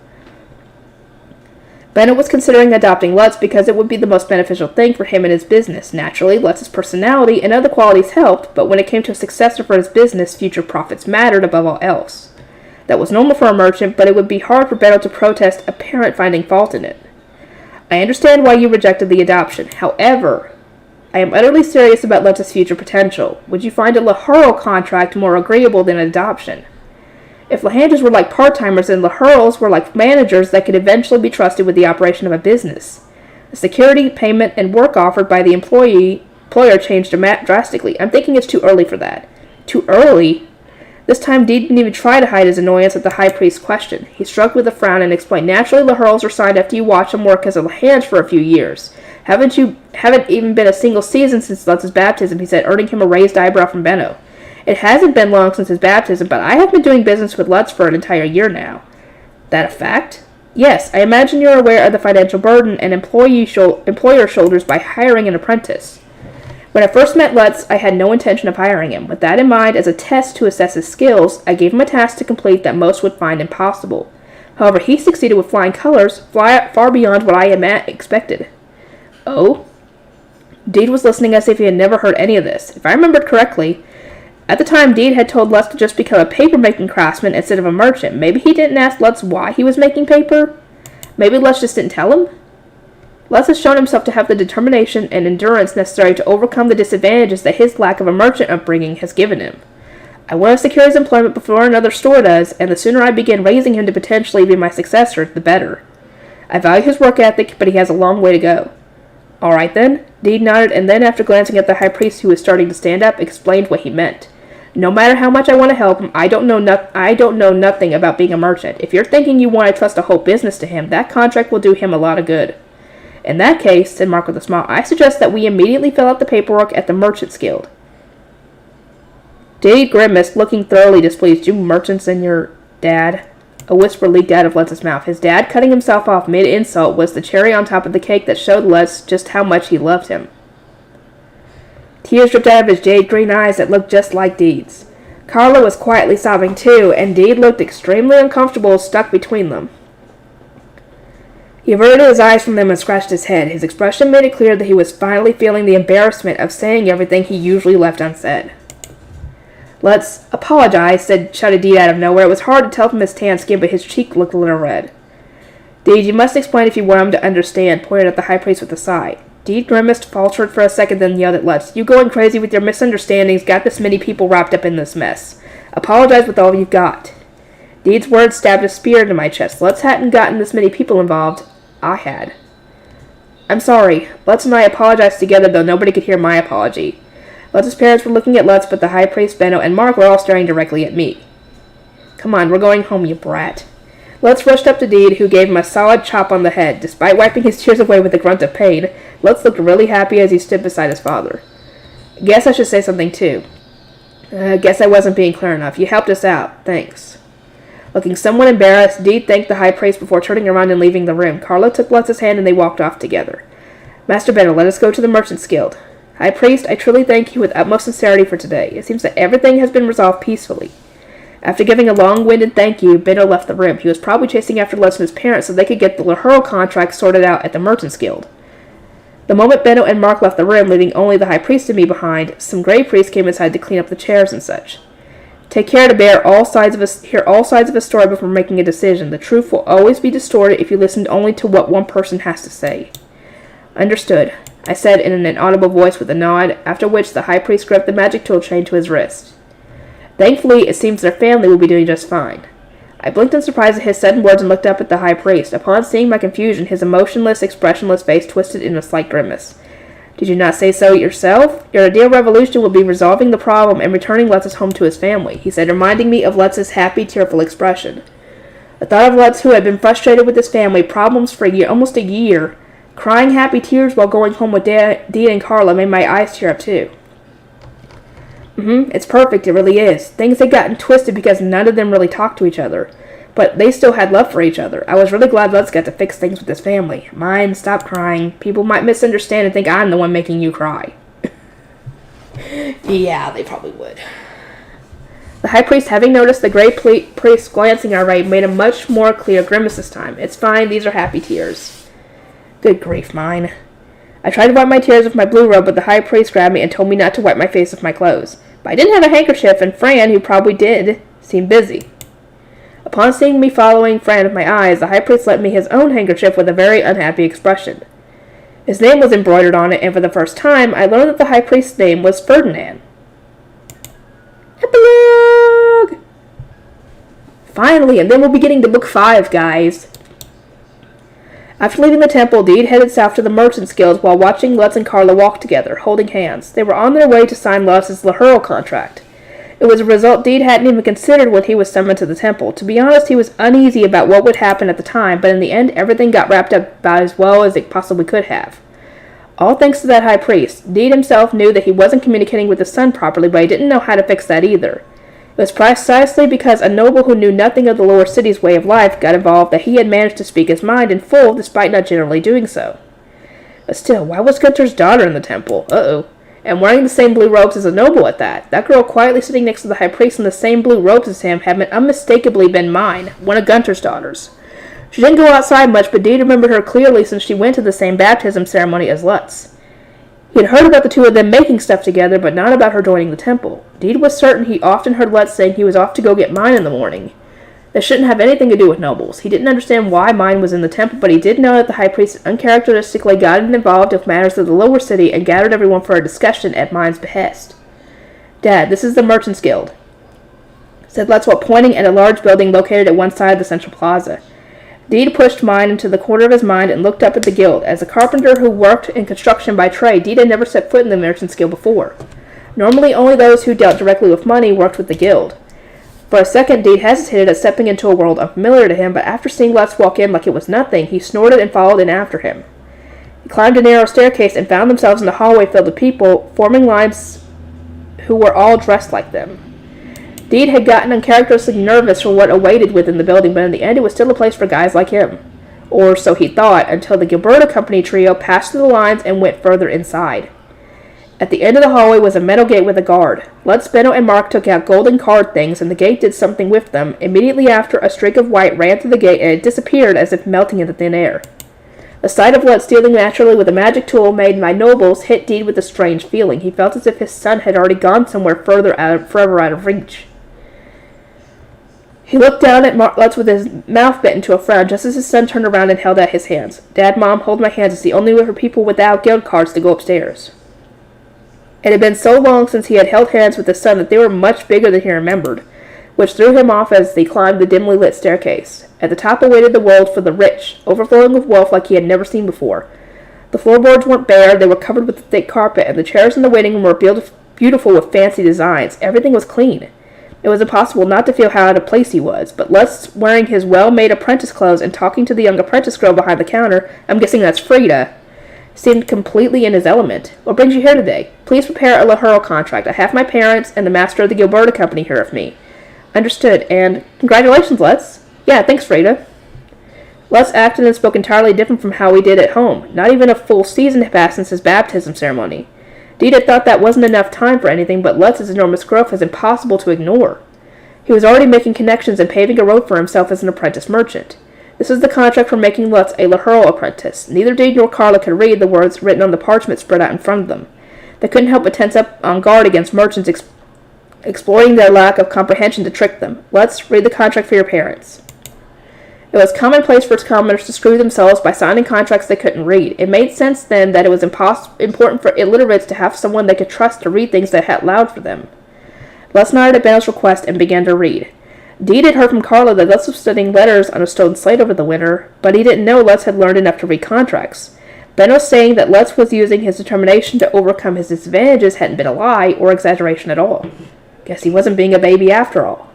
Benno was considering adopting Lutz because it would be the most beneficial thing for him and his business. Naturally, Lutz's personality and other qualities helped, but when it came to a successor for his business, future profits mattered above all else. That was normal for a merchant, but it would be hard for Benno to protest a parent finding fault in it. "I understand why you rejected the adoption. However, I am utterly serious about Lutz's future potential. Would you find a Lahurl contract more agreeable than adoption? If Lahanges were like part-timers, then Lahurls were like managers that could eventually be trusted with the operation of a business. The security, payment, and work offered by the employer changed drastically. I'm thinking it's too early for that." "Too early?" This time Deed didn't even try to hide his annoyance at the high priest's question. He shrugged with a frown and explained, "Naturally, Lahurls are signed after you watch them work as a Lahange for a few years. Haven't even been a single season since Lutz's baptism," he said, earning him a raised eyebrow from Benno. "It hasn't been long since his baptism, but I have been doing business with Lutz for an entire year now." "That a fact?" "Yes, I imagine you're aware of the financial burden an employer shoulders by hiring an apprentice. When I first met Lutz, I had no intention of hiring him. With that in mind, as a test to assess his skills, I gave him a task to complete that most would find impossible. However, he succeeded with flying colors, far beyond what I had expected." "Oh?" Deed was listening as if he had never heard any of this. If I remembered correctly, at the time Deed had told Lutz to just become a paper-making craftsman instead of a merchant. Maybe he didn't ask Lutz why he was making paper? Maybe Lutz just didn't tell him? Lutz has shown himself to have the determination and endurance necessary to overcome the disadvantages that his lack of a merchant upbringing has given him. I want to secure his employment before another store does, and the sooner I begin raising him to potentially be my successor, the better. I value his work ethic, but he has a long way to go." "All right, then." Deed nodded, and then, after glancing at the high priest, who was starting to stand up, explained what he meant. "No matter how much I want to help him, I don't know nothing about being a merchant. If you're thinking you want to trust a whole business to him, that contract will do him a lot of good. In that case, said Mark with a smile, I suggest that we immediately fill out the paperwork at the Merchants Guild. Delia grimaced, looking thoroughly displeased. You merchants and your dad? A whisper leaked out of Lutz's mouth. His dad cutting himself off mid-insult was the cherry on top of the cake that showed Lutz just how much he loved him. Tears dripped out of his jade green eyes that looked just like Deed's. Carla was quietly sobbing too, and Deed looked extremely uncomfortable stuck between them. He averted his eyes from them and scratched his head. His expression made it clear that he was finally feeling the embarrassment of saying everything he usually left unsaid. Let's apologize, shouted Deed out of nowhere. It was hard to tell from his tan skin, but his cheek looked a little red. Deed, you must explain if you want him to understand, pointed at the high priest with a sigh. Deed grimaced, faltered for a second, then yelled at Lutz. You going crazy with your misunderstandings, got this many people wrapped up in this mess. Apologize with all you've got. Deed's words stabbed a spear into my chest. Lutz hadn't gotten this many people involved. I had. I'm sorry. Lutz and I apologized together, though nobody could hear my apology. Lutz's parents were looking at Lutz, but the high priest, Benno, and Mark were all staring directly at me. Come on, we're going home, you brat. Lutz rushed up to Deed, who gave him a solid chop on the head. Despite wiping his tears away with a grunt of pain, Lutz looked really happy as he stood beside his father. Guess I should say something, too. Guess I wasn't being clear enough. You helped us out. Thanks. Looking somewhat embarrassed, Deed thanked the high priest before turning around and leaving the room. Carla took Lutz's hand and they walked off together. Master Benno, let us go to the Merchants Guild. High priest, I truly thank you with utmost sincerity for today. It seems that everything has been resolved peacefully. After giving a long-winded thank you, Benno left the room. He was probably chasing after Lutz and his parents so they could get the Lahurl contract sorted out at the Merchants Guild. The moment Benno and Mark left the room, leaving only the high priest and me behind, some grey priests came inside to clean up the chairs and such. Take care to hear all sides of a story before making a decision. The truth will always be distorted if you listened only to what one person has to say. Understood, I said in an inaudible voice with a nod, after which the high priest gripped the magic tool chained to his wrist. Thankfully, it seems their family will be doing just fine. I blinked in surprise at his sudden words and looked up at the high priest. Upon seeing my confusion, his emotionless, expressionless face twisted in a slight grimace. Did you not say so yourself? Your ideal revolution will be resolving the problem and returning Lutz home to his family, he said, reminding me of Lutz's happy, tearful expression. The thought of Lutz, who had been frustrated with his family problems for almost a year, crying happy tears while going home with Delia and Carla, made my eyes tear up too. It's perfect, it really is. Things had gotten twisted because none of them really talked to each other. But they still had love for each other. I was really glad Lutz got to fix things with his family. Myne, stop crying. People might misunderstand and think I'm the one making you cry. Yeah, they probably would. The high priest, having noticed the grey priest glancing our way, made a much more clear grimace this time. It's fine, these are happy tears. Good grief, Myne. I tried to wipe my tears with my blue robe, but the high priest grabbed me and told me not to wipe my face with my clothes. But I didn't have a handkerchief, and Fran, who probably did, seemed busy. Upon seeing me following Fran with my eyes, the high priest lent me his own handkerchief with a very unhappy expression. His name was embroidered on it, and for the first time, I learned that the high priest's name was Ferdinand. Epilogue! Finally, and then we'll be getting to Book 5, guys. After leaving the temple, Deed headed south to the Merchants Guild while watching Lutz and Carla walk together, holding hands. They were on their way to sign Lutz's Lahurl contract. It was a result Deed hadn't even considered when he was summoned to the temple. To be honest, he was uneasy about what would happen at the time, but in the end, everything got wrapped up about as well as it possibly could have. All thanks to that high priest. Deed himself knew that he wasn't communicating with his son properly, but he didn't know how to fix that either. It was precisely because a noble who knew nothing of the lower city's way of life got involved that he had managed to speak his mind in full despite not generally doing so. But still, why was Gunter's daughter in the temple? Uh-oh. And wearing the same blue robes as a noble at that. That girl quietly sitting next to the high priest in the same blue robes as him had unmistakably been Myne, one of Gunter's daughters. She didn't go outside much, but Deed remembered her clearly since she went to the same baptism ceremony as Lutz. He had heard about the two of them making stuff together, but not about her joining the temple. Deed was certain he often heard Lutz saying he was off to go get Myne in the morning. That shouldn't have anything to do with nobles. He didn't understand why Myne was in the temple, but he did know that the high priest uncharacteristically got involved with matters of the lower city and gathered everyone for a discussion at Myne's behest. Dad, this is the Merchants Guild, said Lutz while pointing at a large building located at one side of the central plaza. Deed pushed Myne into the corner of his mind and looked up at the guild. As a carpenter who worked in construction by trade, Deed had never set foot in the Merchants Guild before. Normally, only those who dealt directly with money worked with the guild. For a second, Deed hesitated at stepping into a world unfamiliar to him, but after seeing Lutz walk in like it was nothing, he snorted and followed in after him. climbed a narrow staircase and found themselves in a hallway filled with people, forming lines who were all dressed like them. Deed had gotten uncharacteristically nervous for what awaited within the building, but in the end it was still a place for guys like him. Or so he thought, until the Gilberta Company trio passed through the lines and went further inside. At the end of the hallway was a metal gate with a guard. Lutz, Benno, and Mark took out golden card things, and the gate did something with them. Immediately after, a streak of white ran through the gate, and it disappeared as if melting into thin air. The sight of Lutz dealing naturally with a magic tool made my nobles hit Deed with a strange feeling. He felt as if his son had already gone somewhere forever out of reach. He looked down at Lutz with his mouth bent into a frown just as his son turned around and held out his hands. Dad, Mom, hold my hands. It's the only way for people without guild cards to go upstairs. It had been so long since he had held hands with his son that they were much bigger than he remembered, which threw him off as they climbed the dimly lit staircase. At the top awaited the world for the rich, overflowing with wealth like he had never seen before. The floorboards weren't bare, they were covered with a thick carpet, and the chairs in the waiting room were beautiful with fancy designs. Everything was clean. It was impossible not to feel how out of place he was, but Lutz, wearing his well-made apprentice clothes and talking to the young apprentice girl behind the counter, I'm guessing that's Frida, seemed completely in his element. What brings you here today? Please prepare a Lahuro contract. I have my parents and the master of the Gilberta Company here with me. Understood, and congratulations, Lutz. Yeah, thanks, Frida. Lutz acted and spoke entirely different from how he did at home. Not even a full season had passed since his baptism ceremony. Deed had thought that wasn't enough time for anything, but Lutz's enormous growth was impossible to ignore. He was already making connections and paving a road for himself as an apprentice merchant. This was the contract for making Lutz a Lahuro apprentice. Neither Deed nor Carla could read the words written on the parchment spread out in front of them. They couldn't help but tense up on guard against merchants exploiting their lack of comprehension to trick them. Let's read the contract for your parents. It was commonplace for commoners to screw themselves by signing contracts they couldn't read. It made sense then that it was important for illiterates to have someone they could trust to read things that had loud for them. Lutz nodded at Benno's request and began to read. Deed had heard from Carla that Lutz was studying letters on a stone slate over the winter, but he didn't know Lutz had learned enough to read contracts. Benno saying that Lutz was using his determination to overcome his disadvantages hadn't been a lie or exaggeration at all. Guess he wasn't being a baby after all.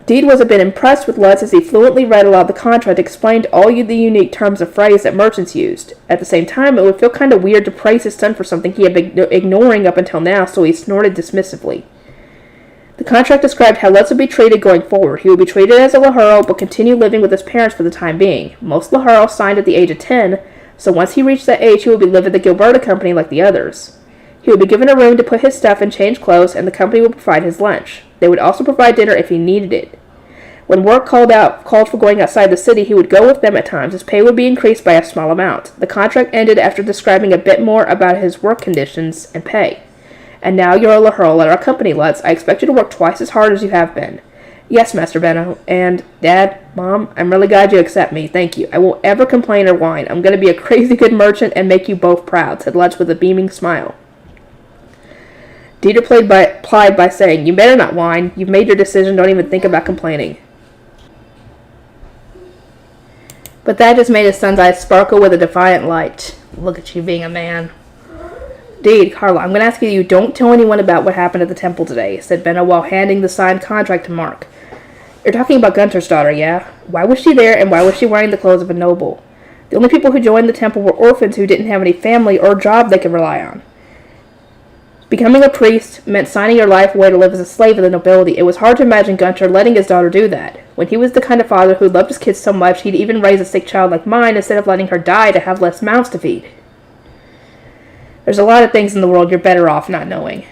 Deed was a bit impressed with Lutz as he fluently read aloud the contract, explained all the unique terms of phrase that merchants used. At the same time, it would feel kind of weird to praise his son for something he had been ignoring up until now, so he snorted dismissively. The contract described how Lutz would be treated going forward. He would be treated as a Lahuro, but continue living with his parents for the time being. Most Lahuro signed at the age of 10, so once he reached that age, he would be living at the Gilberta Company like the others. He would be given a room to put his stuff and change clothes, and the company would provide his lunch. They would also provide dinner if he needed it. When work called for going outside the city, he would go with them at times. His pay would be increased by a small amount. The contract ended after describing a bit more about his work conditions and pay. And now you're a Lahuro at our company, Lutz. I expect you to work twice as hard as you have been. Yes, Master Benno. And, Dad, Mom, I'm really glad you accept me. Thank you. I won't ever complain or whine. I'm going to be a crazy good merchant and make you both proud, said Lutz with a beaming smile. Deed replied by saying, You better not whine. You've made your decision. Don't even think about complaining. But that just made his son's eyes sparkle with a defiant light. Look at you being a man. Deed, Carla, I'm going to ask you don't tell anyone about what happened at the temple today, said Benno while handing the signed contract to Mark. You're talking about Gunter's daughter, yeah? Why was she there, and why was she wearing the clothes of a noble? The only people who joined the temple were orphans who didn't have any family or job they could rely on. Becoming a priest meant signing your life away to live as a slave of the nobility. It was hard to imagine Gunter letting his daughter do that. When he was the kind of father who loved his kids so much, he'd even raise a sick child like Myne instead of letting her die to have less mouths to feed. There's a lot of things in the world you're better off not knowing.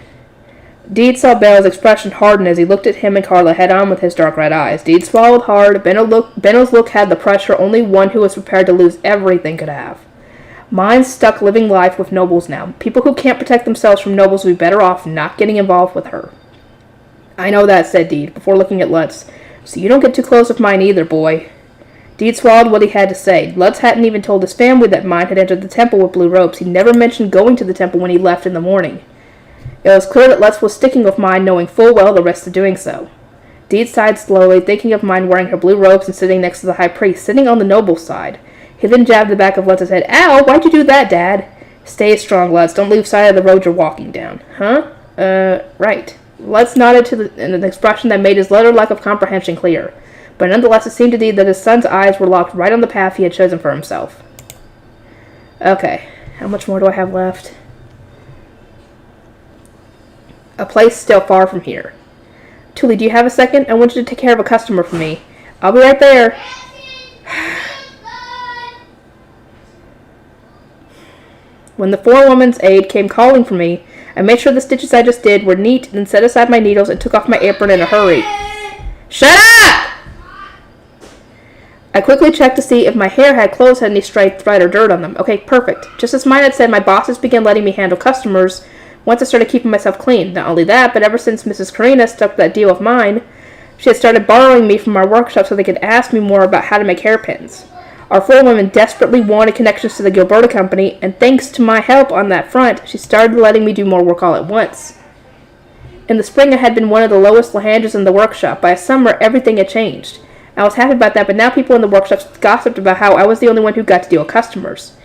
Deed saw Benno's expression harden as he looked at him and Carla head-on with his dark red eyes. Deed swallowed hard. Benno's look had the pressure only one who was prepared to lose everything could have. Myne's stuck living life with nobles now. People who can't protect themselves from nobles will be better off not getting involved with her. I know that, said Deed, before looking at Lutz. So you don't get too close with Myne either, boy. Deed swallowed what he had to say. Lutz hadn't even told his family that Myne had entered the temple with blue robes. He never mentioned going to the temple when he left in the morning. It was clear that Lutz was sticking with Myne, knowing full well the rest of doing so. Deed sighed slowly, thinking of Myne wearing her blue robes and sitting next to the high priest, sitting on the noble's side. He then jabbed the back of Lutz's head. Ow! Why'd you do that, Dad? Stay strong, Lutz. Don't lose sight of the road you're walking down. Huh? Right. Lutz nodded in an expression that made his utter lack of comprehension clear. But nonetheless, it seemed to Deed that his son's eyes were locked right on the path he had chosen for himself. Okay, how much more do I have left? A place still far from here. Tuli, do you have a second? I want you to take care of a customer for me. I'll be right there. When the forewoman's aide came calling for me, I made sure the stitches I just did were neat, then set aside my needles and took off my apron in a hurry. Shut up! I quickly checked to see if my hair had clothes had any stray thread or dirt on them. Okay, perfect. Just as Myne had said, my bosses began letting me handle customers once I started keeping myself clean. Not only that, but ever since Mrs. Karina stuck to that deal of mine, she had started borrowing me from our workshop so they could ask me more about how to make hairpins. Our forewoman desperately wanted connections to the Gilberta Company, and thanks to my help on that front, she started letting me do more work all at once. In the spring, I had been one of the lowest Lahandras in the workshop. By summer, everything had changed. I was happy about that, but now people in the workshops gossiped about how I was the only one who got to deal with customers.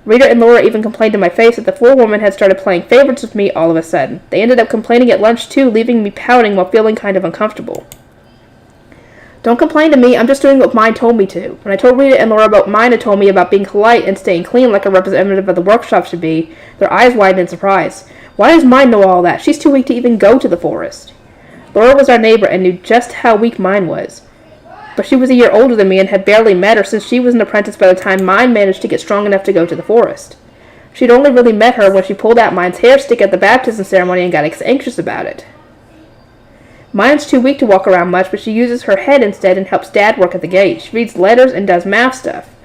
Rita and Laura even complained to my face that the forewoman had started playing favorites with me all of a sudden. They ended up complaining at lunch too, leaving me pouting while feeling kind of uncomfortable. Don't complain to me, I'm just doing what Myne told me to. When I told Rita and Laura about Myne had told me about being polite and staying clean like a representative of the workshop should be, their eyes widened in surprise. Why does Myne know all that? She's too weak to even go to the forest. Laura was our neighbor and knew just how weak Myne was. But she was a year older than me and had barely met her since she was an apprentice by the time Myne managed to get strong enough to go to the forest. She'd only really met her when she pulled out Myne's hair stick at the baptism ceremony and got anxious about it. Myne's too weak to walk around much, but she uses her head instead and helps Dad work at the gate. She reads letters and does math stuff.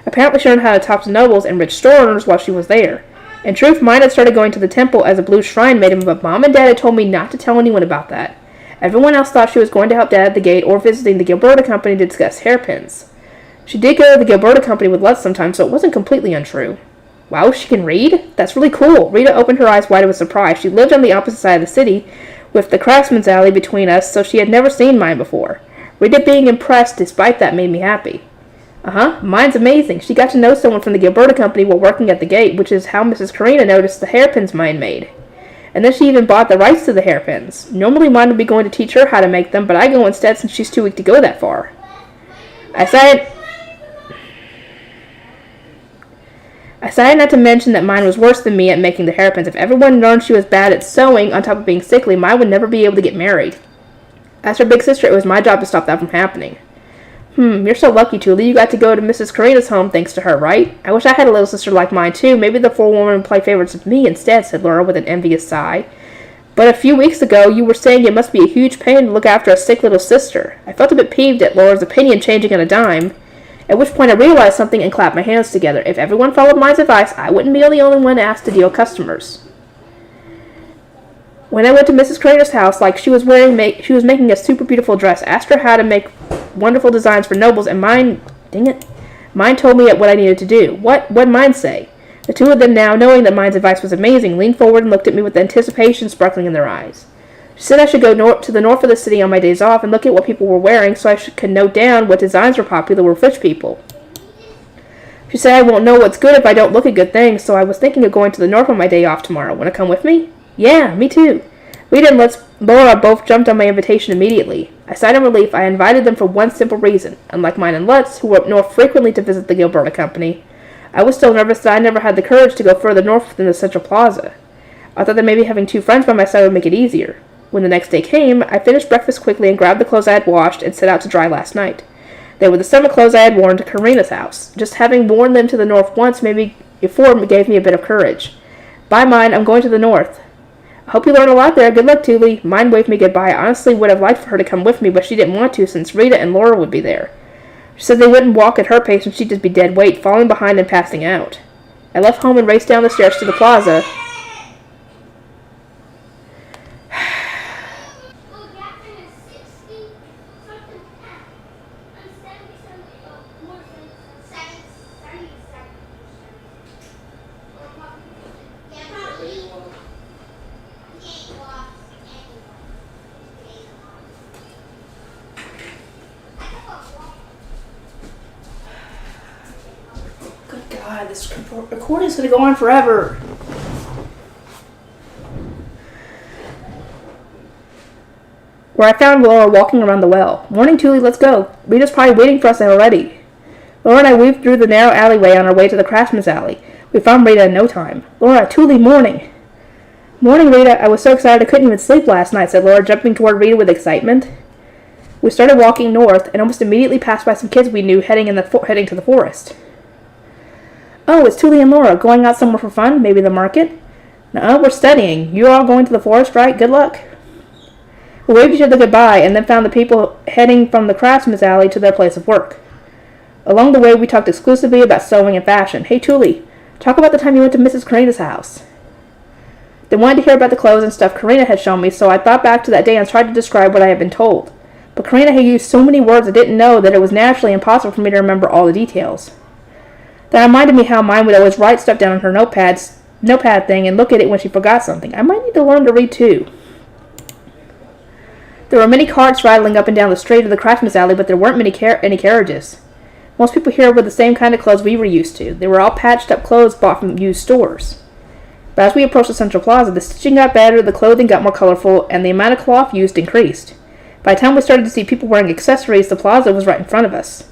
Apparently she learned how to talk to nobles and rich store owners while she was there. In truth, Myne had started going to the temple as a blue shrine made him, but Mom and Dad had told me not to tell anyone about that. Everyone else thought she was going to help Dad at the gate or visiting the Gilberta Company to discuss hairpins. She did go to the Gilberta Company with Lutz sometimes, so it wasn't completely untrue. Wow, she can read? That's really cool. Rita opened her eyes wide with surprise. She lived on the opposite side of the city, with the craftsman's alley between us, so she had never seen Myne before. Rita being impressed despite that made me happy. Myne's amazing. She got to know someone from the Gilberta Company while working at the gate, which is how Mrs. Karina noticed the hairpins Myne made. And then she even bought the rights to the hairpins. Normally Myne would be going to teach her how to make them, but I go instead since she's too weak to go that far. I decided not to mention that Myne was worse than me at making the hairpins. If everyone learned she was bad at sewing, on top of being sickly, Myne would never be able to get married. As her big sister, it was my job to stop that from happening. You're so lucky, Tuli. You got to go to Mrs. Karina's home thanks to her, right? I wish I had a little sister like mine, too. Maybe the forewoman would play favorites with me instead, said Laura with an envious sigh. But a few weeks ago, you were saying it must be a huge pain to look after a sick little sister. I felt a bit peeved at Laura's opinion changing on a dime, at which point I realized something and clapped my hands together. If everyone followed Myne's advice, I wouldn't be the only one asked to deal customers. When I went to Mrs. Karina's house, she was making a super beautiful dress. Asked her how to make wonderful designs for nobles, and Myne told me what I needed to do. What'd Myne say? The two of them now, knowing that Myne's advice was amazing, leaned forward and looked at me with anticipation sparkling in their eyes. She said I should go to the north of the city on my days off and look at what people were wearing so I could note down what designs were popular with rich people. She said I won't know what's good if I don't look at good things, so I was thinking of going to the north on my day off tomorrow. Want to come with me? Yeah, me too. Rita and Laura both jumped on my invitation immediately. I sighed in relief. I invited them for one simple reason. Unlike Myne and Lutz, who were up north frequently to visit the Gilberta Company, I was still nervous that I never had the courage to go further north than the Central Plaza. I thought that maybe having two friends by my side would make it easier. When the next day came, I finished breakfast quickly and grabbed the clothes I had washed and set out to dry last night. They were the summer clothes I had worn to Karina's house. Just having worn them to the north once before gave me a bit of courage. Bye, Myne. I'm going to the north. I hope you learn a lot there. Good luck, Tuli. Myne waved me goodbye. I honestly would have liked for her to come with me, but she didn't want to since Rita and Laura would be there. She said they wouldn't walk at her pace and she'd just be dead weight, falling behind and passing out. I left home and raced down the stairs to the plaza. This recording's going to go on forever. Where I found Laura walking around the well. Morning, Tuli, let's go. Rita's probably waiting for us already. Laura and I weaved through the narrow alleyway on our way to the craftsman's alley. We found Rita in no time. Laura, Thule, morning. Morning, Rita. I was so excited I couldn't even sleep last night, said Laura, jumping toward Rita with excitement. We started walking north and almost immediately passed by some kids we knew heading to the forest. Oh, it's Thule and Laura. Going out somewhere for fun? Maybe the market? No, we're studying. You all going to the forest, right? Good luck. We waved each other goodbye and then found the people heading from the craftsman's alley to their place of work. Along the way, we talked exclusively about sewing and fashion. Hey, Thule, talk about the time you went to Mrs. Karina's house. They wanted to hear about the clothes and stuff Karina had shown me, so I thought back to that day and tried to describe what I had been told. But Karina had used so many words I didn't know that it was naturally impossible for me to remember all the details. That reminded me how Myne would always write stuff down on her notepad thing and look at it when she forgot something. I might need to learn to read too. There were many carts rattling up and down the street of the craftsman's alley, but there weren't any carriages. Most people here were the same kind of clothes we were used to. They were all patched up clothes bought from used stores. But as we approached the central plaza, the stitching got better, the clothing got more colorful, and the amount of cloth used increased. By the time we started to see people wearing accessories, the plaza was right in front of us.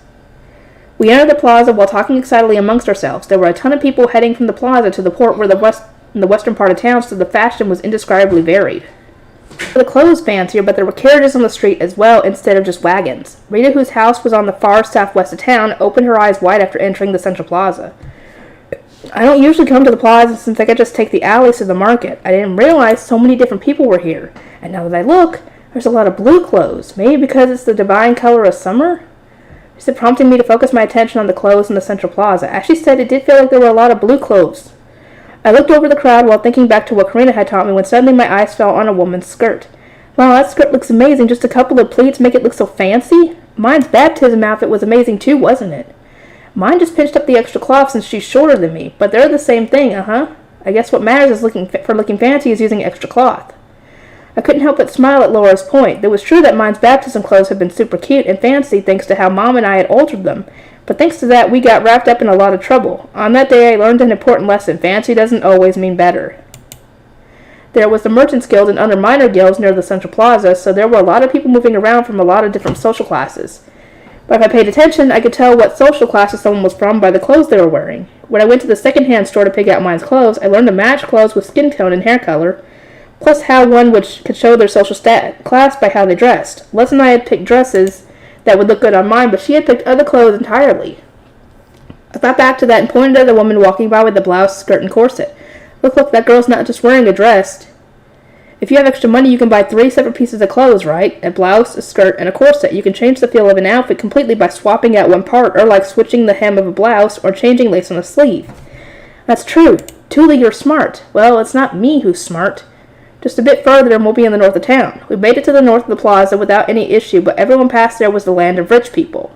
We entered the plaza while talking excitedly amongst ourselves. There were a ton of people heading from the plaza to the port in the western part of town, so the fashion was indescribably varied. The clothes fancier, but there were carriages on the street as well instead of just wagons. Rita, whose house was on the far southwest of town, opened her eyes wide after entering the central plaza. I don't usually come to the plaza since I could just take the alleys to the market. I didn't realize so many different people were here. And now that I look, there's a lot of blue clothes. Maybe because it's the divine color of summer? She said, prompting me to focus my attention on the clothes in the central plaza. As she said, it did feel like there were a lot of blue clothes. I looked over the crowd while thinking back to what Karina had taught me when suddenly my eyes fell on a woman's skirt. Wow, that skirt looks amazing. Just a couple of pleats make it look so fancy. Myne's baptism outfit was amazing too, wasn't it? Myne just pinched up the extra cloth since she's shorter than me, but they're the same thing, I guess what matters is looking fancy is using extra cloth. I couldn't help but smile at Laura's point. It was true that Myne's baptism clothes had been super cute and fancy thanks to how Mom and I had altered them, but thanks to that we got wrapped up in a lot of trouble. On that day I learned an important lesson. Fancy doesn't always mean better. There was the Merchants Guild and other minor guilds near the Central Plaza, so there were a lot of people moving around from a lot of different social classes. But if I paid attention, I could tell what social classes someone was from by the clothes they were wearing. When I went to the second-hand store to pick out Myne's clothes, I learned to match clothes with skin tone and hair color, plus how one could show their social class by how they dressed. Lutz and I had picked dresses that would look good on Myne, but she had picked other clothes entirely. I thought back to that and pointed at the woman walking by with the blouse, skirt, and corset. Look, that girl's not just wearing a dress. If you have extra money, you can buy 3 separate pieces of clothes, right? A blouse, a skirt, and a corset. You can change the feel of an outfit completely by swapping out one part, or like switching the hem of a blouse, or changing lace on a sleeve. That's true. Thule, you're smart. Well, it's not me who's smart. Just a bit further and we'll be in the north of town. We made it to the north of the plaza without any issue, but everyone past there was the land of rich people.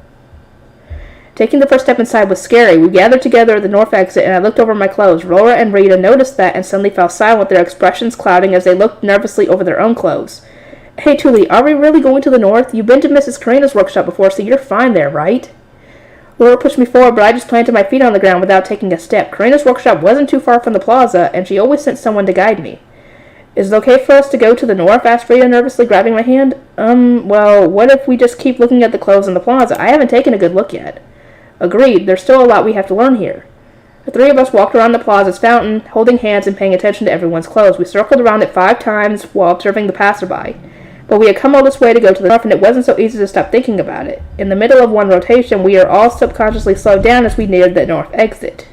Taking the first step inside was scary. We gathered together at the north exit, and I looked over my clothes. Laura and Rita noticed that and suddenly fell silent, their expressions clouding as they looked nervously over their own clothes. Hey, Thule, are we really going to the north? You've been to Mrs. Karina's workshop before, so you're fine there, right? Laura pushed me forward, but I just planted my feet on the ground without taking a step. Karina's workshop wasn't too far from the plaza, and she always sent someone to guide me. Is it okay for us to go to the north? Asked Rita, nervously grabbing my hand. Well, what if we just keep looking at the clothes in the plaza? I haven't taken a good look yet. Agreed. There's still a lot we have to learn here. The 3 of us walked around the plaza's fountain, holding hands and paying attention to everyone's clothes. We circled around it 5 times while observing the passerby. But we had come all this way to go to the north, and it wasn't so easy to stop thinking about it. In the middle of one rotation, we are all subconsciously slowed down as we neared the north exit.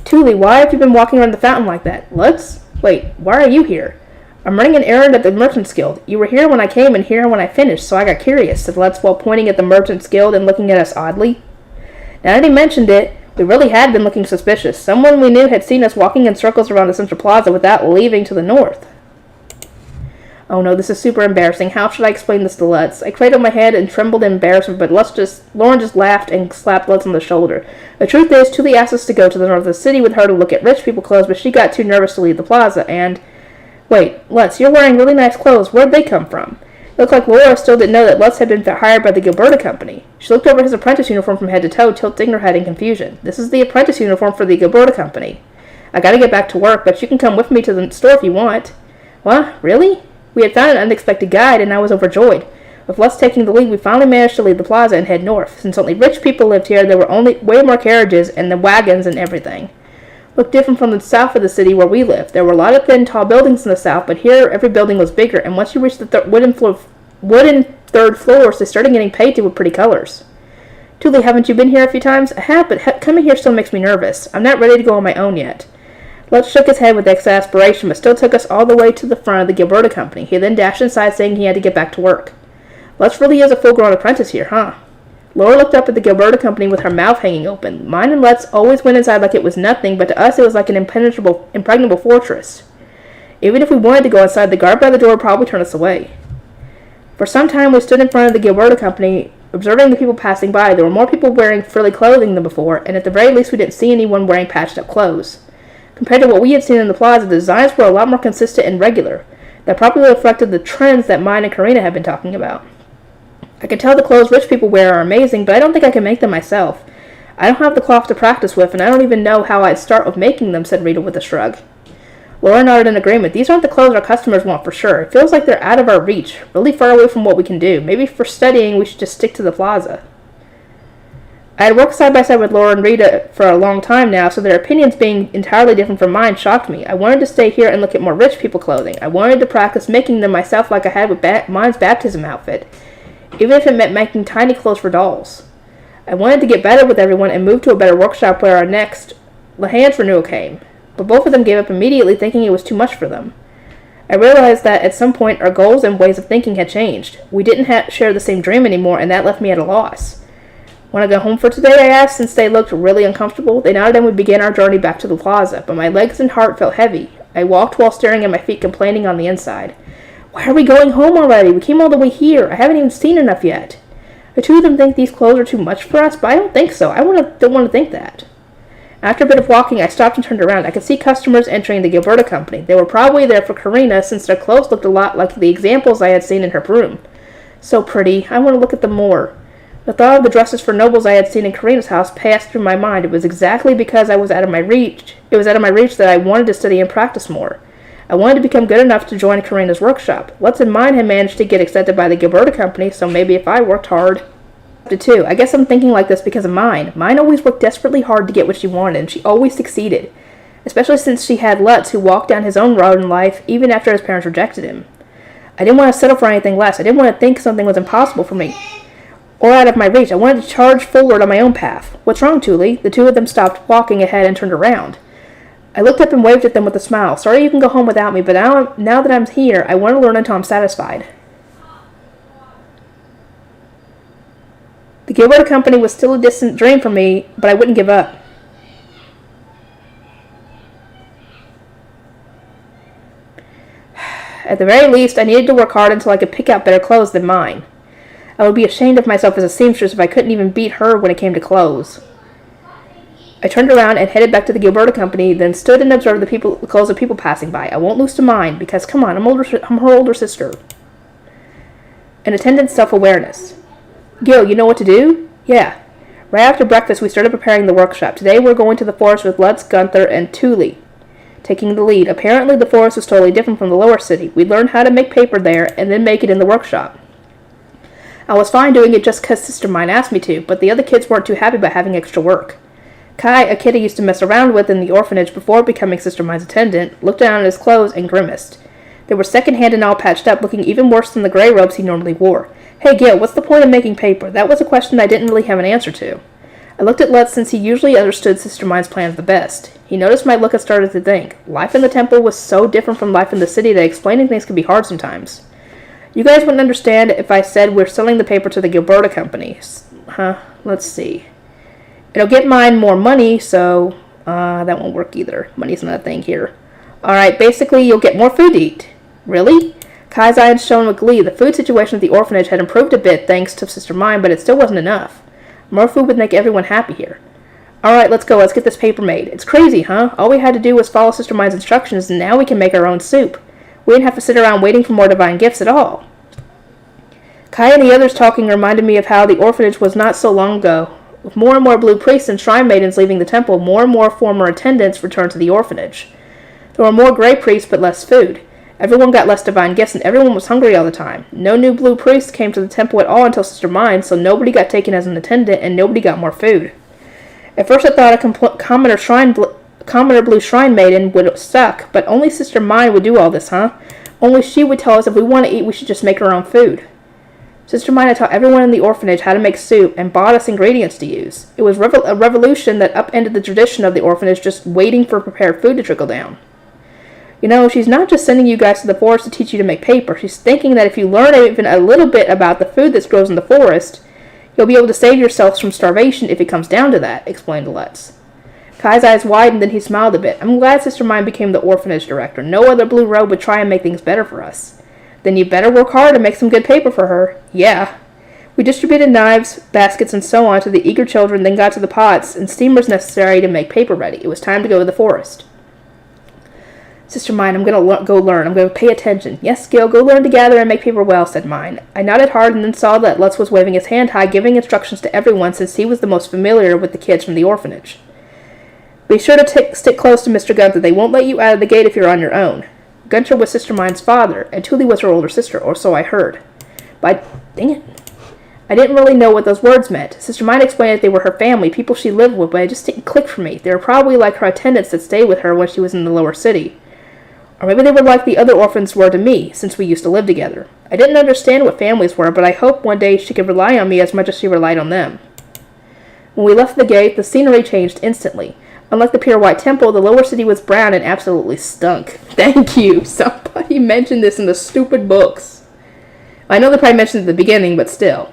Thule, why have you been walking around the fountain like that? Lutz? Wait, why are you here? I'm running an errand at the Merchants Guild. You were here when I came and here when I finished, so I got curious, said Lutz while pointing at the Merchants Guild and looking at us oddly. Now that he mentioned it, we really had been looking suspicious. Someone we knew had seen us walking in circles around the Central Plaza without leaving to the north. Oh no, this is super embarrassing. How should I explain this to Lutz? I cradled my head and trembled in embarrassment, but Lauren just laughed and slapped Lutz on the shoulder. The truth is, Thule asked us to go to the north of the city with her to look at rich people clothes, but she got too nervous to leave the plaza, and... Wait, Lutz, you're wearing really nice clothes. Where'd they come from? It looked like Laura still didn't know that Lutz had been hired by the Gilberta Company. She looked over his apprentice uniform from head to toe, tilting her head in confusion. This is the apprentice uniform for the Gilberta Company. I gotta get back to work, but you can come with me to the store if you want. What? Really? We had found an unexpected guide, and I was overjoyed. With Lutz taking the lead, we finally managed to leave the plaza and head north. Since only rich people lived here, there were only way more carriages and the wagons and everything. Looked different from the south of the city where we lived. There were a lot of thin, tall buildings in the south, but here every building was bigger, and once you reached the wooden third floors, they started getting painted with pretty colors. Tuli, haven't you been here a few times? I have, but coming here still makes me nervous. I'm not ready to go on my own yet. Lutz shook his head with exasperation, but still took us all the way to the front of the Gilberta Company. He then dashed inside, saying he had to get back to work. Lutz really is a full-grown apprentice here, huh? Laura looked up at the Gilberta Company with her mouth hanging open. Myne and Lutz always went inside like it was nothing, but to us it was like an impregnable fortress. Even if we wanted to go inside, the guard by the door would probably turn us away. For some time we stood in front of the Gilberta Company, observing the people passing by. There were more people wearing frilly clothing than before, and at the very least we didn't see anyone wearing patched-up clothes. Compared to what we had seen in the plaza, the designs were a lot more consistent and regular. That probably reflected the trends that Myne and Karina had been talking about. I can tell the clothes rich people wear are amazing, but I don't think I can make them myself. I don't have the cloth to practice with, and I don't even know how I'd start with making them, said Rita with a shrug. Laura nodded in agreement. These aren't the clothes our customers want for sure. It feels like they're out of our reach, really far away from what we can do. Maybe for studying we should just stick to the plaza. I had worked side by side with Laura and Rita for a long time now, so their opinions being entirely different from mine shocked me. I wanted to stay here and look at more rich people clothing. I wanted to practice making them myself like I had with Myne's baptism outfit, even if it meant making tiny clothes for dolls. I wanted to get better with everyone and move to a better workshop where our next hands renewal came, but both of them gave up immediately, thinking it was too much for them. I realized that at some point our goals and ways of thinking had changed. We didn't share the same dream anymore, and that left me at a loss. Want to go home for today? I asked, since they looked really uncomfortable. They nodded and we began our journey back to the plaza, but my legs and heart felt heavy. I walked while staring at my feet, complaining on the inside. Why are we going home already? We came all the way here. I haven't even seen enough yet. The two of them think these clothes are too much for us, but I don't think so. I don't want to think that. After a bit of walking, I stopped and turned around. I could see customers entering the Gilberta Company. They were probably there for Karina, since their clothes looked a lot like the examples I had seen in her room. So pretty. I want to look at them more. The thought of the dresses for nobles I had seen in Karina's house passed through my mind. It was exactly because I was out of my reach. It was out of my reach that I wanted to study and practice more. I wanted to become good enough to join Karina's workshop. Lutz and Myne had managed to get accepted by the Gilberta Company, so maybe if I worked hard. Too. I guess I'm thinking like this because of Myne. Myne always worked desperately hard to get what she wanted, and she always succeeded. Especially since she had Lutz, who walked down his own road in life, even after his parents rejected him. I didn't want to settle for anything less. I didn't want to think something was impossible for me, or out of my reach. I wanted to charge forward on my own path. What's wrong, Tuli? The two of them stopped walking ahead and turned around. I looked up and waved at them with a smile. Sorry you can go home without me, but now that I'm here, I want to learn until I'm satisfied. The Gilberta Company was still a distant dream for me, but I wouldn't give up. At the very least, I needed to work hard until I could pick out better clothes than Myne. I would be ashamed of myself as a seamstress if I couldn't even beat her when it came to clothes. I turned around and headed back to the Gilberta Company, then stood and observed the clothes of people passing by. I won't lose to Myne, because, come on, I'm her older sister. An attendant's self-awareness. Gil, you know what to do? Yeah. Right after breakfast, we started preparing the workshop. Today we're going to the forest with Lutz, Gunther, and Tuli taking the lead. Apparently the forest was totally different from the lower city. We learned how to make paper there, and then make it in the workshop. I was fine doing it just because Sister Myne asked me to, but the other kids weren't too happy about having extra work. Kai, a kid I used to mess around with in the orphanage before becoming Sister Myne's attendant, looked down at his clothes and grimaced. They were second-hand and all patched up, looking even worse than the gray robes he normally wore. Hey, Gil, what's the point of making paper? That was a question I didn't really have an answer to. I looked at Lutz, since he usually understood Sister Myne's plans the best. He noticed my look and started to think. Life in the temple was so different from life in the city that explaining things could be hard sometimes. You guys wouldn't understand if I said we're selling the paper to the Gilberta Company. Let's see. It'll get Myne more money, so that won't work either. Money's not a thing here. Alright, basically you'll get more food to eat. Really? Kai's eyes shone with glee. The food situation at the orphanage had improved a bit thanks to Sister Myne, but it still wasn't enough. More food would make everyone happy here. Alright, let's go. Let's get this paper made. It's crazy, huh? All we had to do was follow Sister Myne's instructions, and now we can make our own soup. We didn't have to sit around waiting for more divine gifts at all. Kai and the others talking reminded me of how the orphanage was not so long ago. With more and more blue priests and shrine maidens leaving the temple, more and more former attendants returned to the orphanage. There were more gray priests, but less food. Everyone got less divine gifts, and everyone was hungry all the time. No new blue priests came to the temple at all until Sister Myne, so nobody got taken as an attendant, and nobody got more food. At first I thought a commoner blue shrine maiden would have stuck, but only Sister Myne would do all this, huh? Only she would tell us if we want to eat, we should just make our own food. Sister Myne taught everyone in the orphanage how to make soup and bought us ingredients to use. It was a revolution that upended the tradition of the orphanage, just waiting for prepared food to trickle down. You know, she's not just sending you guys to the forest to teach you to make paper. She's thinking that if you learn even a little bit about the food that grows in the forest, you'll be able to save yourselves from starvation if it comes down to that, explained Lutz. Kai's eyes widened, then he smiled a bit. I'm glad Sister Myne became the orphanage director. No other blue robe would try and make things better for us. Then you better work hard to make some good paper for her. Yeah. We distributed knives, baskets, and so on to the eager children, then got to the pots and steamers necessary to make paper ready. It was time to go to the forest. Sister Myne, I'm going to go learn. I'm going to pay attention. Yes, Gil, go learn to gather and make paper well, said Myne. I nodded hard and then saw that Lutz was waving his hand high, giving instructions to everyone since he was the most familiar with the kids from the orphanage. Be sure to stick close to Mr. Gunther. They won't let you out of the gate if you're on your own. Gunther was Sister Myne's father, and Tuli was her older sister, or so I heard. Dang it. I didn't really know what those words meant. Sister Myne explained that they were her family, people she lived with, but it just didn't click for me. They were probably like her attendants that stayed with her when she was in the lower city. Or maybe they were like the other orphans were to me, since we used to live together. I didn't understand what families were, but I hoped one day she could rely on me as much as she relied on them. When we left the gate, the scenery changed instantly. Unlike the pure white temple, the lower city was brown and absolutely stunk. Thank you. Somebody mentioned this in the stupid books. I know they probably mentioned it at the beginning, but still.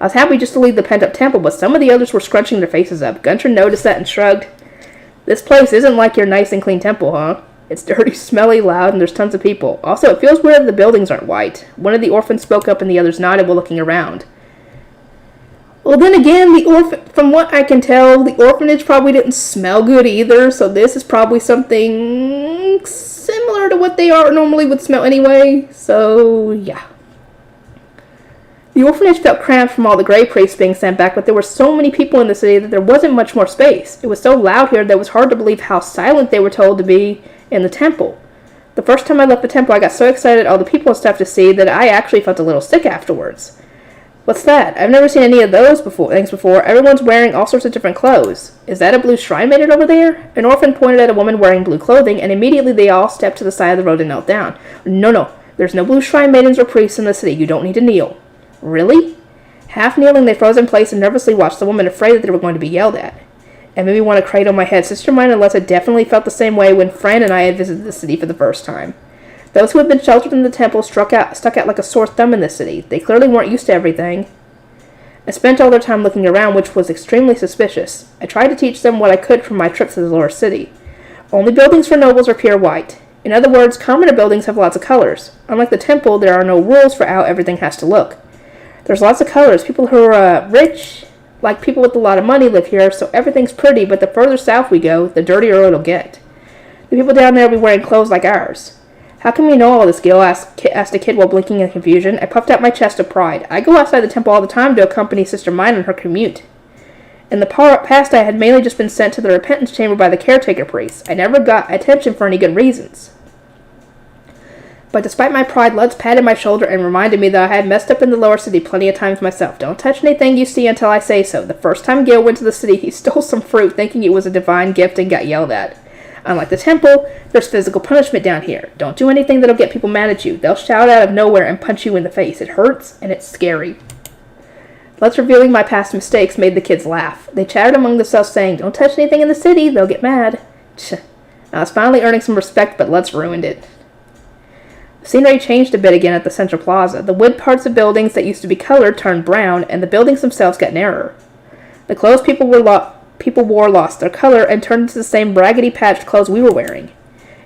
I was happy just to leave the pent-up temple, but some of the others were scrunching their faces up. Gunther noticed that and shrugged. This place isn't like your nice and clean temple, huh? It's dirty, smelly, loud, and there's tons of people. Also, it feels weird that the buildings aren't white. One of the orphans spoke up and the others nodded while looking around. Well, then again, from what I can tell, the orphanage probably didn't smell good either, so this is probably something similar to what they normally would smell anyway, so yeah. The orphanage felt cramped from all the gray priests being sent back, but there were so many people in the city that there wasn't much more space. It was so loud here that it was hard to believe how silent they were told to be in the temple. The first time I left the temple, I got so excited all the people and stuff to see that I actually felt a little sick afterwards. What's that? I've never seen any of those things before. Everyone's wearing all sorts of different clothes. Is that a blue shrine maiden over there? An orphan pointed at a woman wearing blue clothing, and immediately they all stepped to the side of the road and knelt down. No. There's no blue shrine maidens or priests in the city. You don't need to kneel. Really? Half kneeling, they froze in place and nervously watched the woman, afraid that they were going to be yelled at. It made me want to cradle my head. Sister Myne and Lutz had definitely felt the same way when Fran and I had visited the city for the first time. Those who had been sheltered in the temple stuck out like a sore thumb in the city. They clearly weren't used to everything. I spent all their time looking around, which was extremely suspicious. I tried to teach them what I could from my trips to the lower city. Only buildings for nobles are pure white. In other words, commoner buildings have lots of colors. Unlike the temple, there are no rules for how everything has to look. There's lots of colors. People who are rich, like people with a lot of money, live here, so everything's pretty, but the further south we go, the dirtier it'll get. The people down there will be wearing clothes like ours. How can we know all this, Gil? Asked a kid while blinking in confusion. I puffed out my chest of pride. I go outside the temple all the time to accompany Sister Myne on her commute. In the past, I had mainly just been sent to the repentance chamber by the caretaker priests. I never got attention for any good reasons. But despite my pride, Lutz patted my shoulder and reminded me that I had messed up in the lower city plenty of times myself. Don't touch anything you see until I say so. The first time Gil went to the city, he stole some fruit thinking it was a divine gift and got yelled at. Unlike the temple, there's physical punishment down here. Don't do anything that'll get people mad at you. They'll shout out of nowhere and punch you in the face. It hurts, and it's scary. Lutz revealing my past mistakes made the kids laugh. They chattered among themselves saying, don't touch anything in the city, they'll get mad. I was finally earning some respect, but Lutz ruined it. The scenery changed a bit again at the central plaza. The wood parts of buildings that used to be colored turned brown, and the buildings themselves got narrower. The clothes people wore lost their color and turned into the same raggedy patched clothes we were wearing.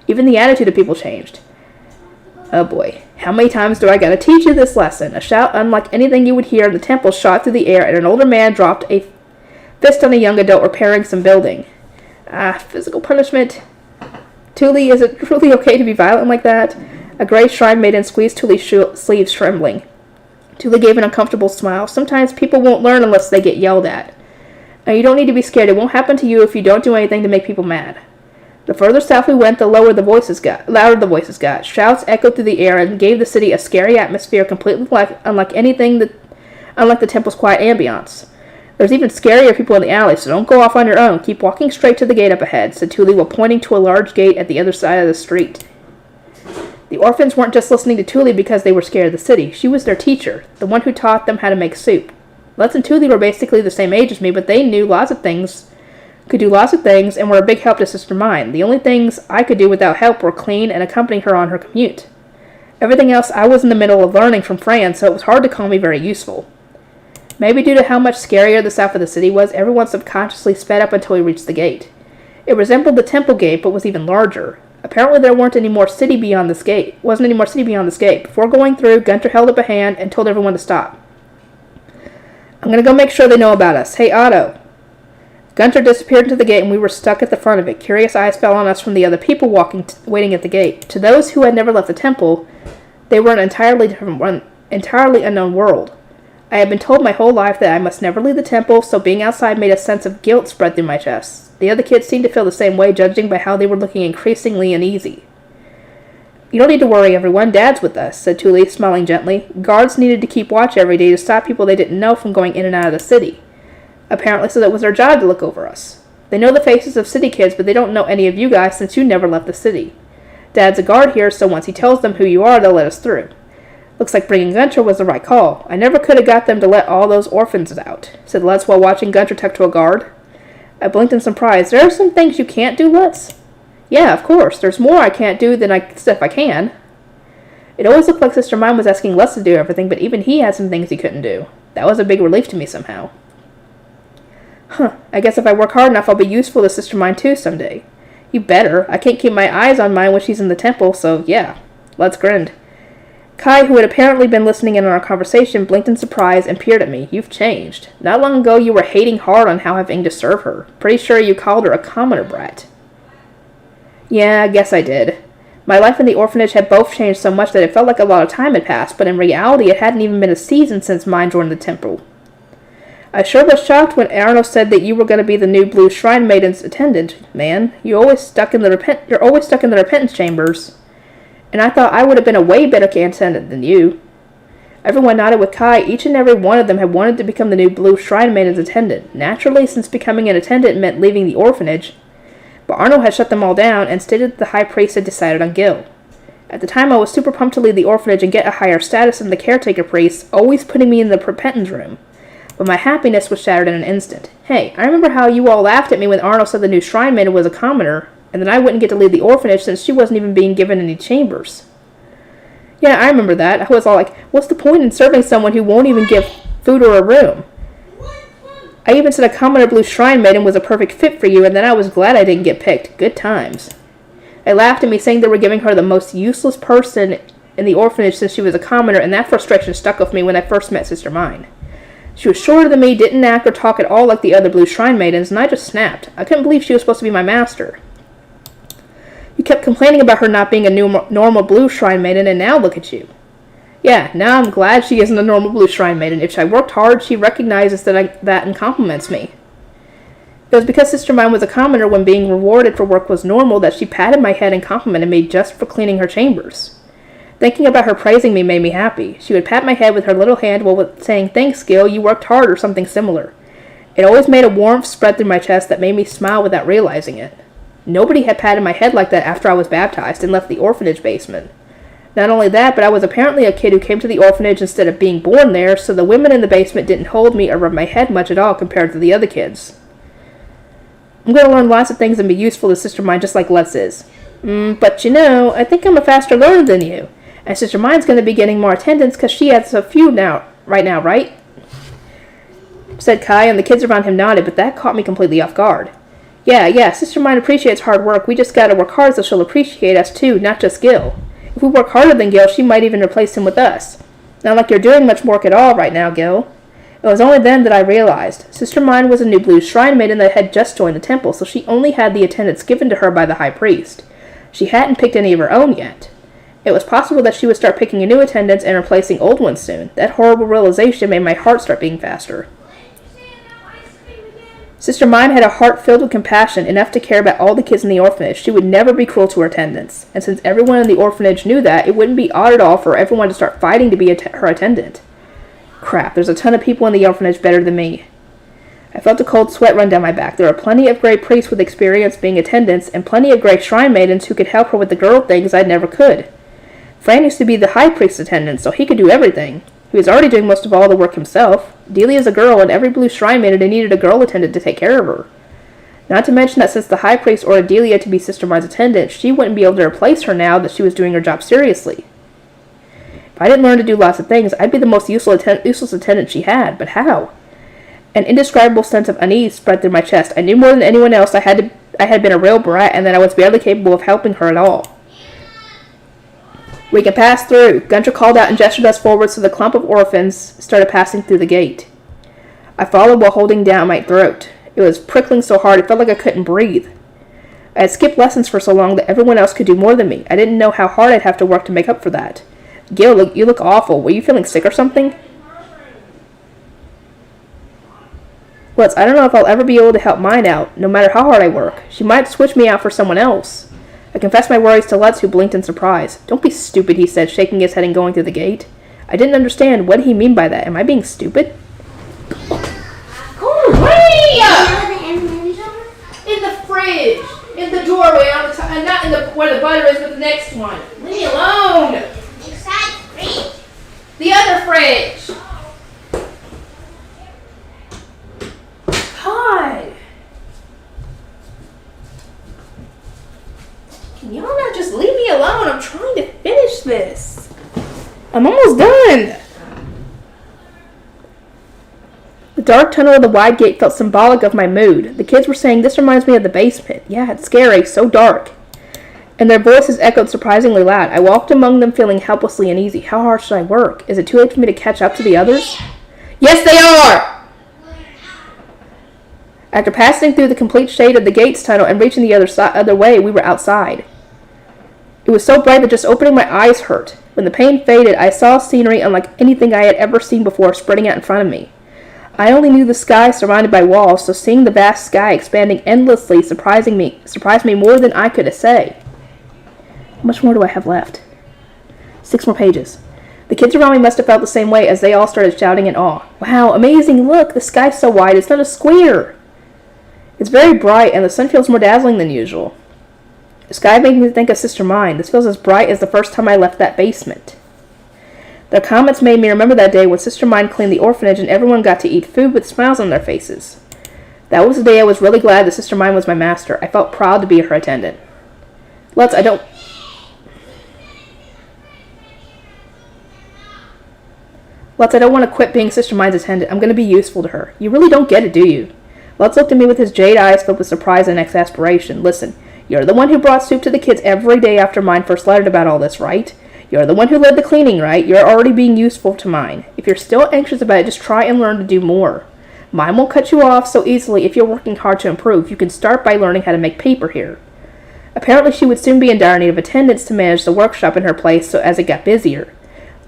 Even the attitude of people changed. Oh boy, how many times do I gotta teach you this lesson? A shout unlike anything you would hear in the temple shot through the air, and an older man dropped a fist on a young adult repairing some building. Physical punishment. Tuli, is it truly okay to be violent like that? A gray shrine maiden squeezed Tuli's sleeves, trembling. Tuli gave an uncomfortable smile. Sometimes people won't learn unless they get yelled at. Now, you don't need to be scared. It won't happen to you if you don't do anything to make people mad. The further south we went, the louder the voices got. Shouts echoed through the air and gave the city a scary atmosphere completely unlike the temple's quiet ambiance. There's even scarier people in the alley, so don't go off on your own. Keep walking straight to the gate up ahead, said Thule while pointing to a large gate at the other side of the street. The orphans weren't just listening to Thule because they were scared of the city. She was their teacher, the one who taught them how to make soup. Lutz and Thule were basically the same age as me, but they knew could do lots of things, and were a big help to Sister Myne. The only things I could do without help were clean and accompany her on her commute. Everything else I was in the middle of learning from Fran, so it was hard to call me very useful. Maybe due to how much scarier the south of the city was, everyone subconsciously sped up until we reached the gate. It resembled the temple gate, but was even larger. Apparently there wasn't any more city beyond this gate. Before going through, Gunter held up a hand and told everyone to stop. I'm gonna go make sure they know about us. Hey, Otto. Gunter disappeared into the gate and we were stuck at the front of it. Curious eyes fell on us from the other people waiting at the gate. To those who had never left the temple, they were an entirely unknown world. I had been told my whole life that I must never leave the temple, so being outside made a sense of guilt spread through my chest. The other kids seemed to feel the same way, judging by how they were looking increasingly uneasy. You don't need to worry, everyone. Dad's with us, said Thule, smiling gently. Guards needed to keep watch every day to stop people they didn't know from going in and out of the city. Apparently, so that was their job to look over us. They know the faces of city kids, but they don't know any of you guys since you never left the city. Dad's a guard here, so once he tells them who you are, they'll let us through. Looks like bringing Gunter was the right call. I never could have got them to let all those orphans out, said Lutz while watching Gunter tuck to a guard. I blinked in surprise. There are some things you can't do, Lutz? Yeah, of course. There's more I can't do than stuff I can. It always looked like Sister Myne was asking Lutz to do everything, but even he had some things he couldn't do. That was a big relief to me somehow. I guess if I work hard enough, I'll be useful to Sister Myne too someday. You better. I can't keep my eyes on Myne when she's in the temple, so yeah. Lutz grinned. Kai, who had apparently been listening in on our conversation, blinked in surprise and peered at me. You've changed. Not long ago you were hating hard on how having to serve her. Pretty sure you called her a commoner brat. Yeah, I guess I did. My life in the orphanage had both changed so much that it felt like a lot of time had passed, but in reality it hadn't even been a season since Myne joined the temple. I sure was shocked when Arno said that you were going to be the new Blue Shrine Maiden's attendant, man. You're always stuck in the repentance chambers. And I thought I would have been a way better attendant than you. Everyone nodded with Kai. Each and every one of them had wanted to become the new Blue Shrine Maiden's attendant, naturally, since becoming an attendant meant leaving the orphanage. But Arnold had shut them all down and stated that the high priest had decided on Gil. At the time, I was super pumped to leave the orphanage and get a higher status than the caretaker priest, always putting me in the repentance room. But my happiness was shattered in an instant. Hey, I remember how you all laughed at me when Arnold said the new Shrine Maiden was a commoner, and then I wouldn't get to leave the orphanage since she wasn't even being given any chambers. Yeah, I remember that. I was all like, what's the point in serving someone who won't even give food or a room? I even said a commoner Blue Shrine Maiden was a perfect fit for you, and then I was glad I didn't get picked. Good times. They laughed at me, saying they were giving her the most useless person in the orphanage since she was a commoner, and that frustration stuck with me when I first met Sister Myne. She was shorter than me, didn't act or talk at all like the other Blue Shrine Maidens, and I just snapped. I couldn't believe she was supposed to be my master. You kept complaining about her not being a normal Blue Shrine Maiden, and now look at you. Yeah, now I'm glad she isn't a normal Blue Shrine Maiden. If I worked hard, she recognizes that and compliments me. It was because Sister Myne was a commoner when being rewarded for work was normal that she patted my head and complimented me just for cleaning her chambers. Thinking about her praising me made me happy. She would pat my head with her little hand while saying, "Thanks, Gil, you worked hard," or something similar. It always made a warmth spread through my chest that made me smile without realizing it. Nobody had patted my head like that after I was baptized and left the orphanage basement. Not only that, but I was apparently a kid who came to the orphanage instead of being born there, so the women in the basement didn't hold me or rub my head much at all compared to the other kids. I'm going to learn lots of things and be useful to Sister Myne just like Lutz is. But you know, I think I'm a faster learner than you. And Sister Myne's going to be getting more attendance because she has a few right now, right? Said Kai, and the kids around him nodded, but that caught me completely off guard. Yeah, Sister Myne appreciates hard work. We just gotta work hard so she'll appreciate us too, not just Gil. If we work harder than Gil, she might even replace him with us. Not like you're doing much work at all right now, Gil. It was only then that I realized. Sister Myne was a new Blue Shrine Maiden that had just joined the temple, so she only had the attendants given to her by the high priest. She hadn't picked any of her own yet. It was possible that she would start picking new attendants and replacing old ones soon. That horrible realization made my heart start beating faster. Sister Myne had a heart filled with compassion, enough to care about all the kids in the orphanage. She would never be cruel to her attendants. And since everyone in the orphanage knew that, it wouldn't be odd at all for everyone to start fighting to be her attendant. Crap, there's a ton of people in the orphanage better than me. I felt a cold sweat run down my back. There were plenty of gray priests with experience being attendants, and plenty of gray shrine maidens who could help her with the girl things I never could. Fran used to be the high priest's attendant, so he could do everything. He was already doing most of all the work himself. Delia's a girl, and every blue shrine maiden needed a girl attendant to take care of her. Not to mention that since the high priest ordered Delia to be Sister Myne's attendant, she wouldn't be able to replace her now that she was doing her job seriously. If I didn't learn to do lots of things, I'd be the most useless attendant she had, but how? An indescribable sense of unease spread through my chest. I knew more than anyone else I had been a real brat, and that I was barely capable of helping her at all. We can pass through. Gunter called out and gestured us forward so the clump of orphans started passing through the gate. I followed while holding down my throat. It was prickling so hard it felt like I couldn't breathe. I had skipped lessons for so long that everyone else could do more than me. I didn't know how hard I'd have to work to make up for that. Gil, you look awful. Were you feeling sick or something? Lutz, I don't know if I'll ever be able to help Myne out, no matter how hard I work. She might switch me out for someone else. I confessed my worries to Lutz, who blinked in surprise. Don't be stupid, he said, shaking his head and going through the gate. I didn't understand. What did he mean by that? Am I being stupid? Hurry! In the fridge! In the doorway, on the top, and not in the where the butter is, but the next one. Leave me alone! Inside the fridge? The other fridge! God! Can y'all not just leave me alone? I'm trying to finish this. I'm almost done. The dark tunnel of the wide gate felt symbolic of my mood. The kids were saying, "This reminds me of the basement." Yeah, it's scary, so dark. And their voices echoed surprisingly loud. I walked among them feeling helplessly uneasy. How hard should I work? Is it too late for me to catch up to the others? Yes, they are! After passing through the complete shade of the gates tunnel and reaching the other way, we were outside. It was so bright that just opening my eyes hurt. When the pain faded, I saw scenery unlike anything I had ever seen before spreading out in front of me. I only knew the sky surrounded by walls, so seeing the vast sky expanding endlessly surprised me more than I could say. How much more do I have left? 6 more pages. The kids around me must have felt the same way as they all started shouting in awe. Wow, amazing, look, the sky's so wide, it's not a square. It's very bright, and the sun feels more dazzling than usual. The sky made me think of Sister Myne. This feels as bright as the first time I left that basement. Their comments made me remember that day when Sister Myne cleaned the orphanage and everyone got to eat food with smiles on their faces. That was the day I was really glad that Sister Myne was my master. I felt proud to be her attendant. Lutz, I don't want to quit being Sister Myne's attendant. I'm going to be useful to her. You really don't get it, do you? Lutz looked at me with his jade eyes filled with surprise and exasperation. Listen, you're the one who brought soup to the kids every day after Myne first lettered about all this, right? You're the one who led the cleaning, right? You're already being useful to Myne. If you're still anxious about it, just try and learn to do more. Myne won't cut you off so easily if you're working hard to improve. You can start by learning how to make paper here. Apparently she would soon be in dire need of attendants to manage the workshop in her place so as it got busier.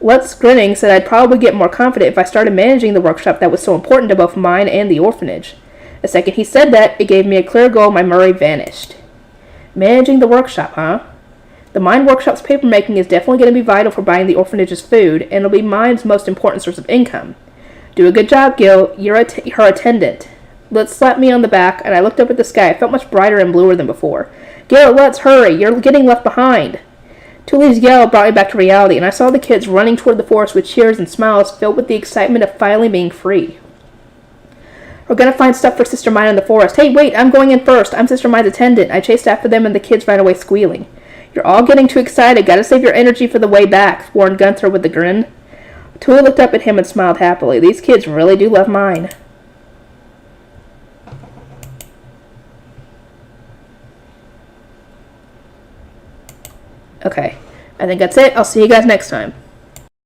Lutz, grinning, said I'd probably get more confident if I started managing the workshop that was so important to both Myne and the orphanage. The second he said that, it gave me a clear goal. My worry vanished. Managing the workshop, huh? The Myne workshop's papermaking is definitely going to be vital for buying the orphanage's food, and it'll be Myne's most important source of income. Do a good job, Gil. You're her attendant. Lutz slapped me on the back, and I looked up at the sky. It felt much brighter and bluer than before. Gil, Lutz, hurry! You're getting left behind. Tuli's yell brought me back to reality, and I saw the kids running toward the forest with cheers and smiles filled with the excitement of finally being free. We're going to find stuff for Sister Myne in the forest. Hey, wait, I'm going in first. I'm Sister Myne's attendant. I chased after them, and the kids ran away squealing. You're all getting too excited. Gotta save your energy for the way back, warned Gunther with a grin. Tuli looked up at him and smiled happily. These kids really do love Myne. Okay, I think that's it. I'll see you guys next time.